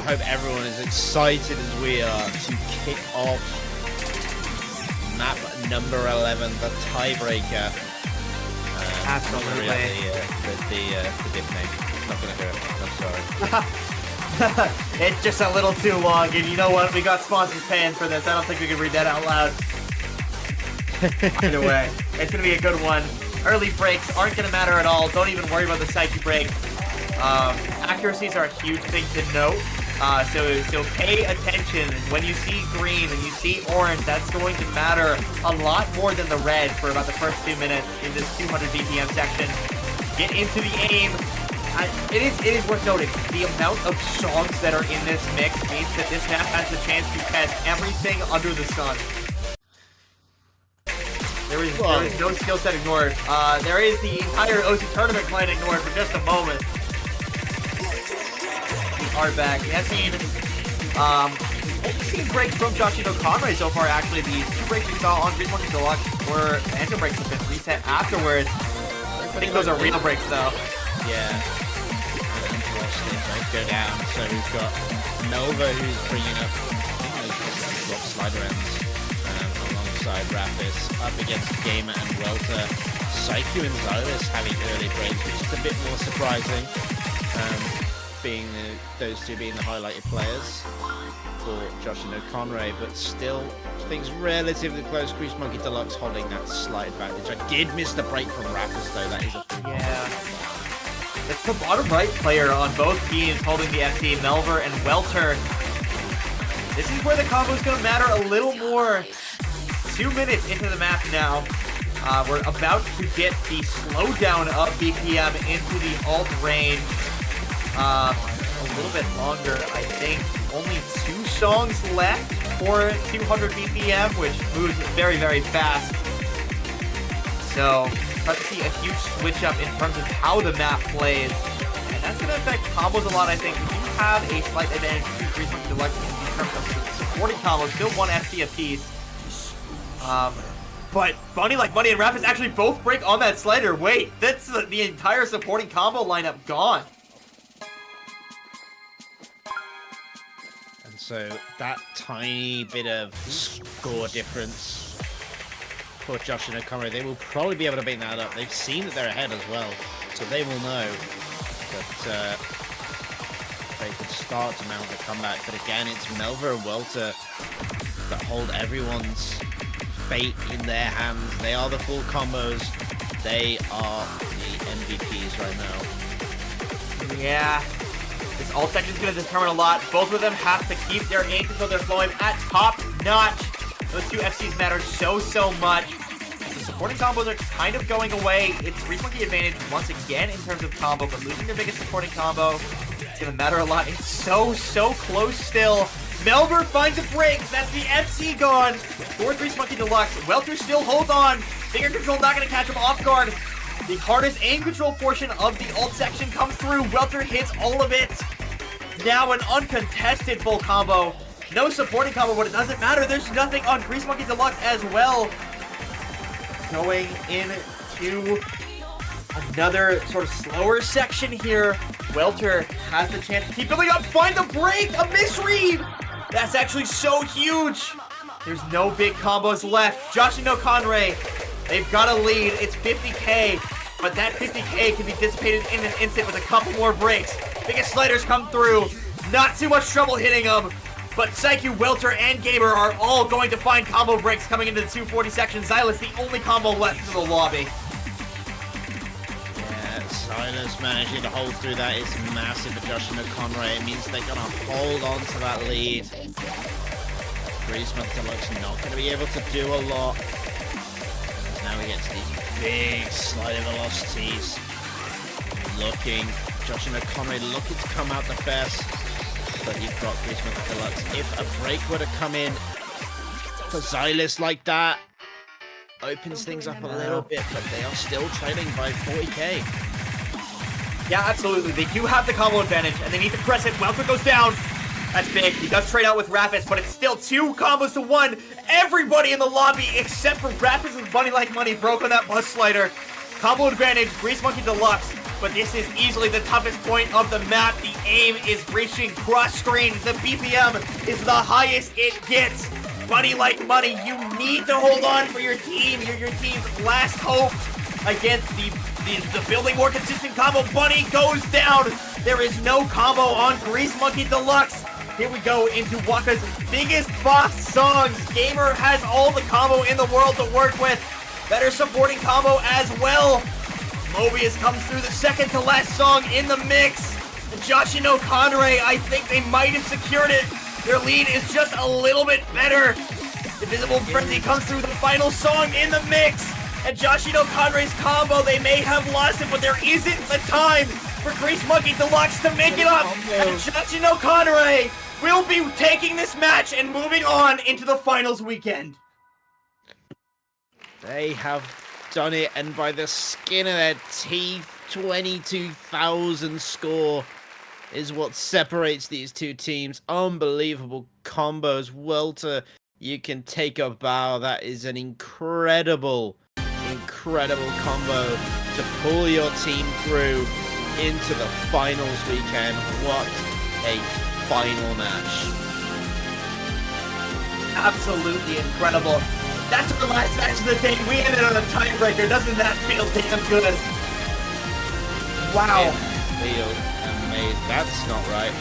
Speaker 3: hope everyone is excited as we are to kick off map number 11, the tiebreaker.
Speaker 4: Absolutely.
Speaker 3: The dip name. Not gonna do it. I'm sorry.
Speaker 4: It's just a little too long, and you know what? We got sponsors paying for this. I don't think we can read that out loud. Either way, it's gonna be a good one. Early breaks aren't gonna matter at all. Don't even worry about the Psyche break. Accuracies are a huge thing to note. So pay attention. When you see green and you see orange, that's going to matter a lot more than the red for about the first 2 minutes in this 200 BPM section. Get into the aim. It is worth noting, the amount of songs that are in this mix means that this map has the chance to test everything under the sun. There is no skill set ignored. There is the entire OC tournament plan ignored for just a moment. Are back. We have seen breaks from Jashin and Konrei so far. Actually, the 2 breaks we saw on Green Monkey Deluxe were answer breaks have been reset afterwards. I think those are real breaks though.
Speaker 3: Yeah. And both go down. So we've got Nova who's bringing up drop slider ends alongside Rapis up against Gamer and Welter. Psyche and Xylus having early breaks, which is a bit more surprising. Being those two being the highlighted players for Jashin and Konrei, but still things relatively close. Grease Monkey Deluxe holding that slight advantage. I did miss the break from Rapis though. That is a
Speaker 4: It's the bottom right player on both teams holding the FT, Melver and Welter. This is where the combo is going to matter a little more. 2 minutes into the map now. We're about to get the slowdown of BPM into the alt range. A little bit longer, I think. Only 2 songs left for 200 BPM, which moves very, very fast. So, start to see a huge switch up in terms of how the map plays. And that's going to affect combos a lot, I think. We do have a slight advantage to Grease Monkey Deluxe in terms of supporting combos. Still 1 FT apiece. But Bunny Like Money and Rapis actually both break on that slider. Wait, that's the entire supporting combo lineup gone.
Speaker 3: So that tiny bit of score difference for Jashin and Konrei, they will probably be able to beat that up. They've seen that they're ahead as well, so they will know that they could start to mount the comeback. But again, it's Melva and Welter that hold everyone's fate in their hands. They are the full combos. They are the MVPs right now.
Speaker 4: Yeah. This ult section is going to determine a lot. Both of them have to keep their aim control. They're flowing at top notch. Those 2 FCs matter so much. The supporting combos are kind of going away. It's Grease Monkey advantage once again in terms of combo, but losing their biggest supporting combo is going to matter a lot. It's so close still. Melver finds a break. That's the FC gone for Grease Monkey Deluxe. Welter still holds on. Finger control not going to catch him off guard. The hardest aim control portion of the ult section comes through. Welter hits all of it. Now an uncontested full combo. No supporting combo, but it doesn't matter. There's nothing on Grease Monkey Deluxe as well. Going into another sort of slower section here. Welter has the chance to keep building up. Find the break. A misread. That's actually so huge. There's no big combos left. Jashin and Konrei, they've got a lead. It's 50k, but that 50k can be dissipated in an instant with a couple more breaks. Biggest sliders come through. Not too much trouble hitting them, but Psyche, Welter, and Gamer are all going to find combo breaks coming into the 240 section. Xylus, the only combo left in the lobby.
Speaker 3: Yeah, Xylus managing to hold through that is massive for Jashin and Konrei. It means they're going to hold on to that lead. Grease Monkey Deluxe not going to be able to do a lot. Now against these big sliding velocities. Looking, Jashin and Konrei looking to come out the best, but you've got Grease Monkey Deluxe. If a break were to come in for Xylus like that, opens things up a little bit, but they are still trailing by 40k.
Speaker 4: Yeah, absolutely. They do have the combo advantage, and they need to press it. Welker goes down. That's big. He does trade out with Raffus, but it's still 2 combos to 1. Everybody in the lobby, except for Raffus and Bunny Like Money, broke on that bus slider. Combo advantage, Grease Monkey Deluxe, but this is easily the toughest point of the map. The aim is reaching cross screen. The BPM is the highest it gets. Bunny Like Money, you need to hold on for your team. You're your team's last hope against the building more consistent combo. Bunny goes down. There is no combo on Grease Monkey Deluxe. Here we go into Waka's biggest boss songs. Gamer has all the combo in the world to work with. Better supporting combo as well. Mobius comes through the second to last song in the mix. Jashin and Konrei, I think they might have secured it. Their lead is just a little bit better. Invisible Frenzy comes through the final song in the mix. And Jashin and Konrei's combo, they may have lost it, but there isn't the time for Grease Monkey Deluxe to make it up. And Jashin and Konrei will be taking this match and moving on into the finals weekend.
Speaker 3: They have done it, and by the skin of their teeth, 22,000 score is what separates these two teams. Unbelievable combos. Welter, you can take a bow. That is an incredible combo to pull your team through into the finals weekend. What a final match.
Speaker 4: Absolutely incredible. That's our last match of the day. We ended on a tiebreaker. Doesn't that feel damn good? Wow.
Speaker 3: It feels amazing. That's not right.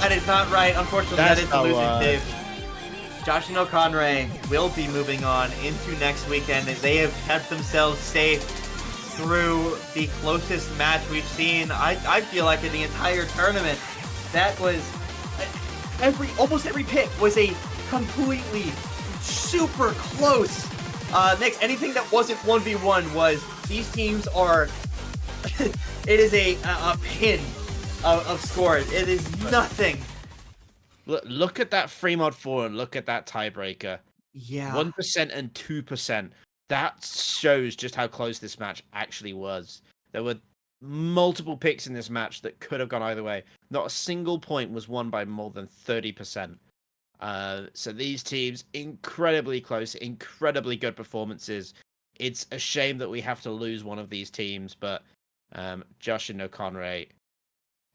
Speaker 4: That is not right. Unfortunately, that is the losing team. Jashin and Konrei will be moving on into next weekend. They have kept themselves safe through the closest match we've seen, I feel like, in the entire tournament. That was almost every pick was a completely super close mix. Anything that wasn't 1v1 was, these teams are it is a pin of scores. It is nothing.
Speaker 3: Look at that free mod 4 and look at that tiebreaker.
Speaker 4: Yeah.
Speaker 3: 1% and 2%. That shows just how close this match actually was. There were multiple picks in this match that could have gone either way. Not a single point was won by more than 30%. So these teams, incredibly close, incredibly good performances. It's a shame that we have to lose one of these teams, but Jashin and Konrei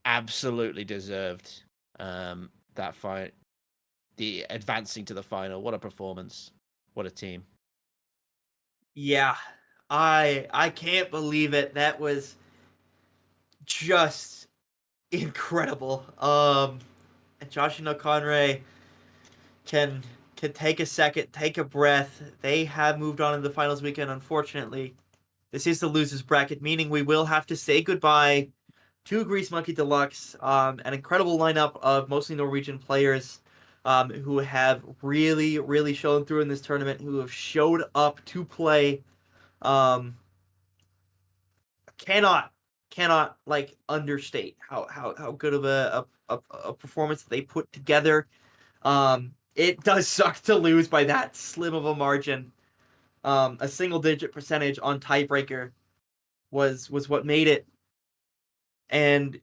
Speaker 3: absolutely deserved that fight. The advancing to the final. What a performance. What a team.
Speaker 4: Yeah. I can't believe it. That was just incredible. And Jashin and Konrei can take a second, take a breath. They have moved on in the finals weekend, unfortunately. This is the losers bracket, meaning we will have to say goodbye to Grease Monkey Deluxe. An incredible lineup of mostly Norwegian players who have really, really shown through in this tournament, who have showed up to play. Cannot like understate how good of a performance they put together. It does suck to lose by that slim of a margin. A single-digit percentage on tiebreaker was what made it. And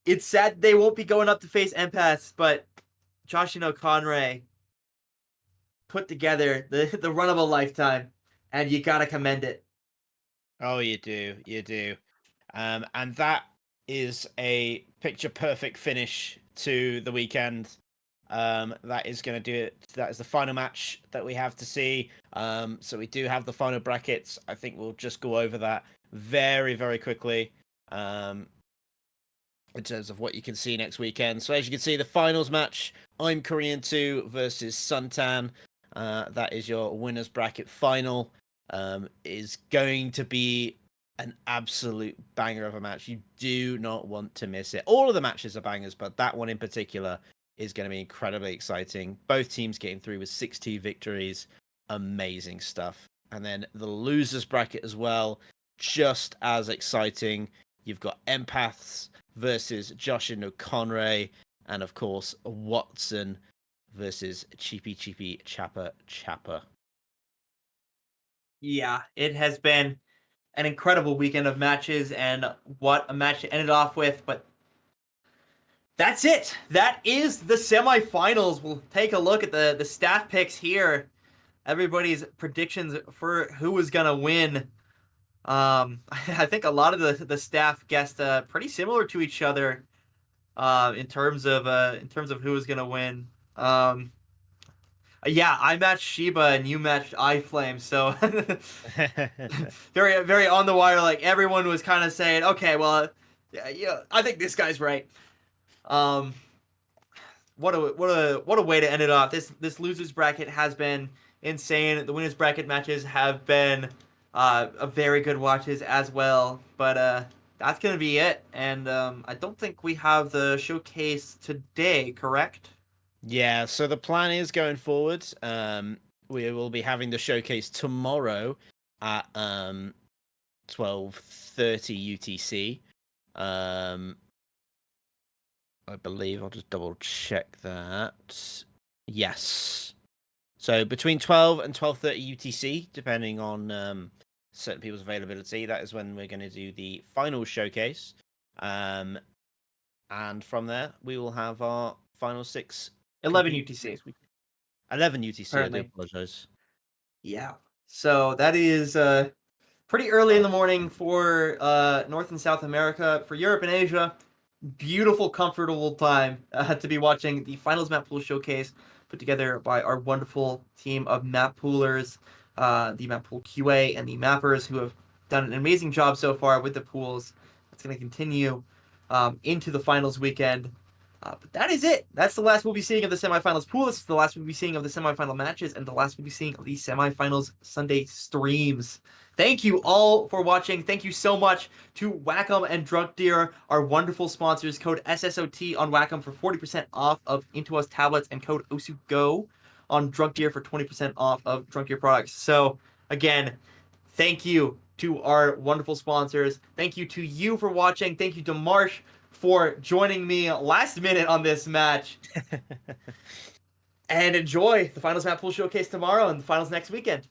Speaker 4: it's sad they won't be going up to face EMPATHS, but Jashin and Konrei put together the run of a lifetime, and you gotta commend it.
Speaker 3: Oh, you do. And that is a picture-perfect finish to the weekend. That is going to do it. That is the final match that we have to see. So we do have the final brackets. I think we'll just go over that very, very quickly in terms of what you can see next weekend. So as you can see, the finals match, I'm Korean 2 versus Suntan. That is your winners bracket final. Is going to be an absolute banger of a match. You do not want to miss it. All of the matches are bangers, but that one in particular is going to be incredibly exciting. Both teams getting through with 6-2 victories. Amazing stuff. And then the losers bracket as well, just as exciting. You've got Empaths versus Jashin no Konrei, and of course Watson versus chipi chapa.
Speaker 4: Yeah, it has been an incredible weekend of matches, and what a match it ended off with. But that's it. That is the semifinals. We'll take a look at the staff picks here. Everybody's predictions for who is gonna win. I think a lot of the staff guessed pretty similar to each other in terms of who is gonna win. Yeah, I matched Shiba and you matched iFlame, so very on the wire. Like everyone was kind of saying, okay, well, yeah, I think this guy's right. What a way to end it off. This losers bracket has been insane. The winners bracket matches have been a very good watches as well. But that's gonna be it. And I don't think we have the showcase today, correct?
Speaker 3: Yeah, so the plan is going forward. We will be having the showcase tomorrow at 12:30 UTC. I believe I'll just double check that. Yes. So between 12 and 12:30 UTC, depending on certain people's availability, that is when we're going to do the final showcase. And from there, we will have our final 6.
Speaker 4: 11 UTC.
Speaker 3: 11 UTC,
Speaker 4: Apparently.
Speaker 3: I do apologize.
Speaker 4: Yeah. So that is pretty early in the morning for North and South America. For Europe and Asia, beautiful, comfortable time to be watching the Finals Map Pool Showcase put together by our wonderful team of map poolers, the Map Pool QA, and the mappers who have done an amazing job so far with the pools. It's going to continue into the finals weekend. But that is it. That's the last we'll be seeing of the semifinals pool. This is the last we'll be seeing of the semifinal matches, and the last we'll be seeing of the semifinals Sunday streams. Thank you all for watching. Thank you so much to Wacom and Drunk Deer, our wonderful sponsors. Code SSOT on Wacom for 40% off of Into Us tablets, and code OSUGO on Drunk Deer for 20% off of Drunk Deer products. So, again, thank you to our wonderful sponsors. Thank you to you for watching. Thank you to Marsh for joining me last minute on this match. And enjoy the Finals Map Pool Showcase tomorrow and the finals next weekend.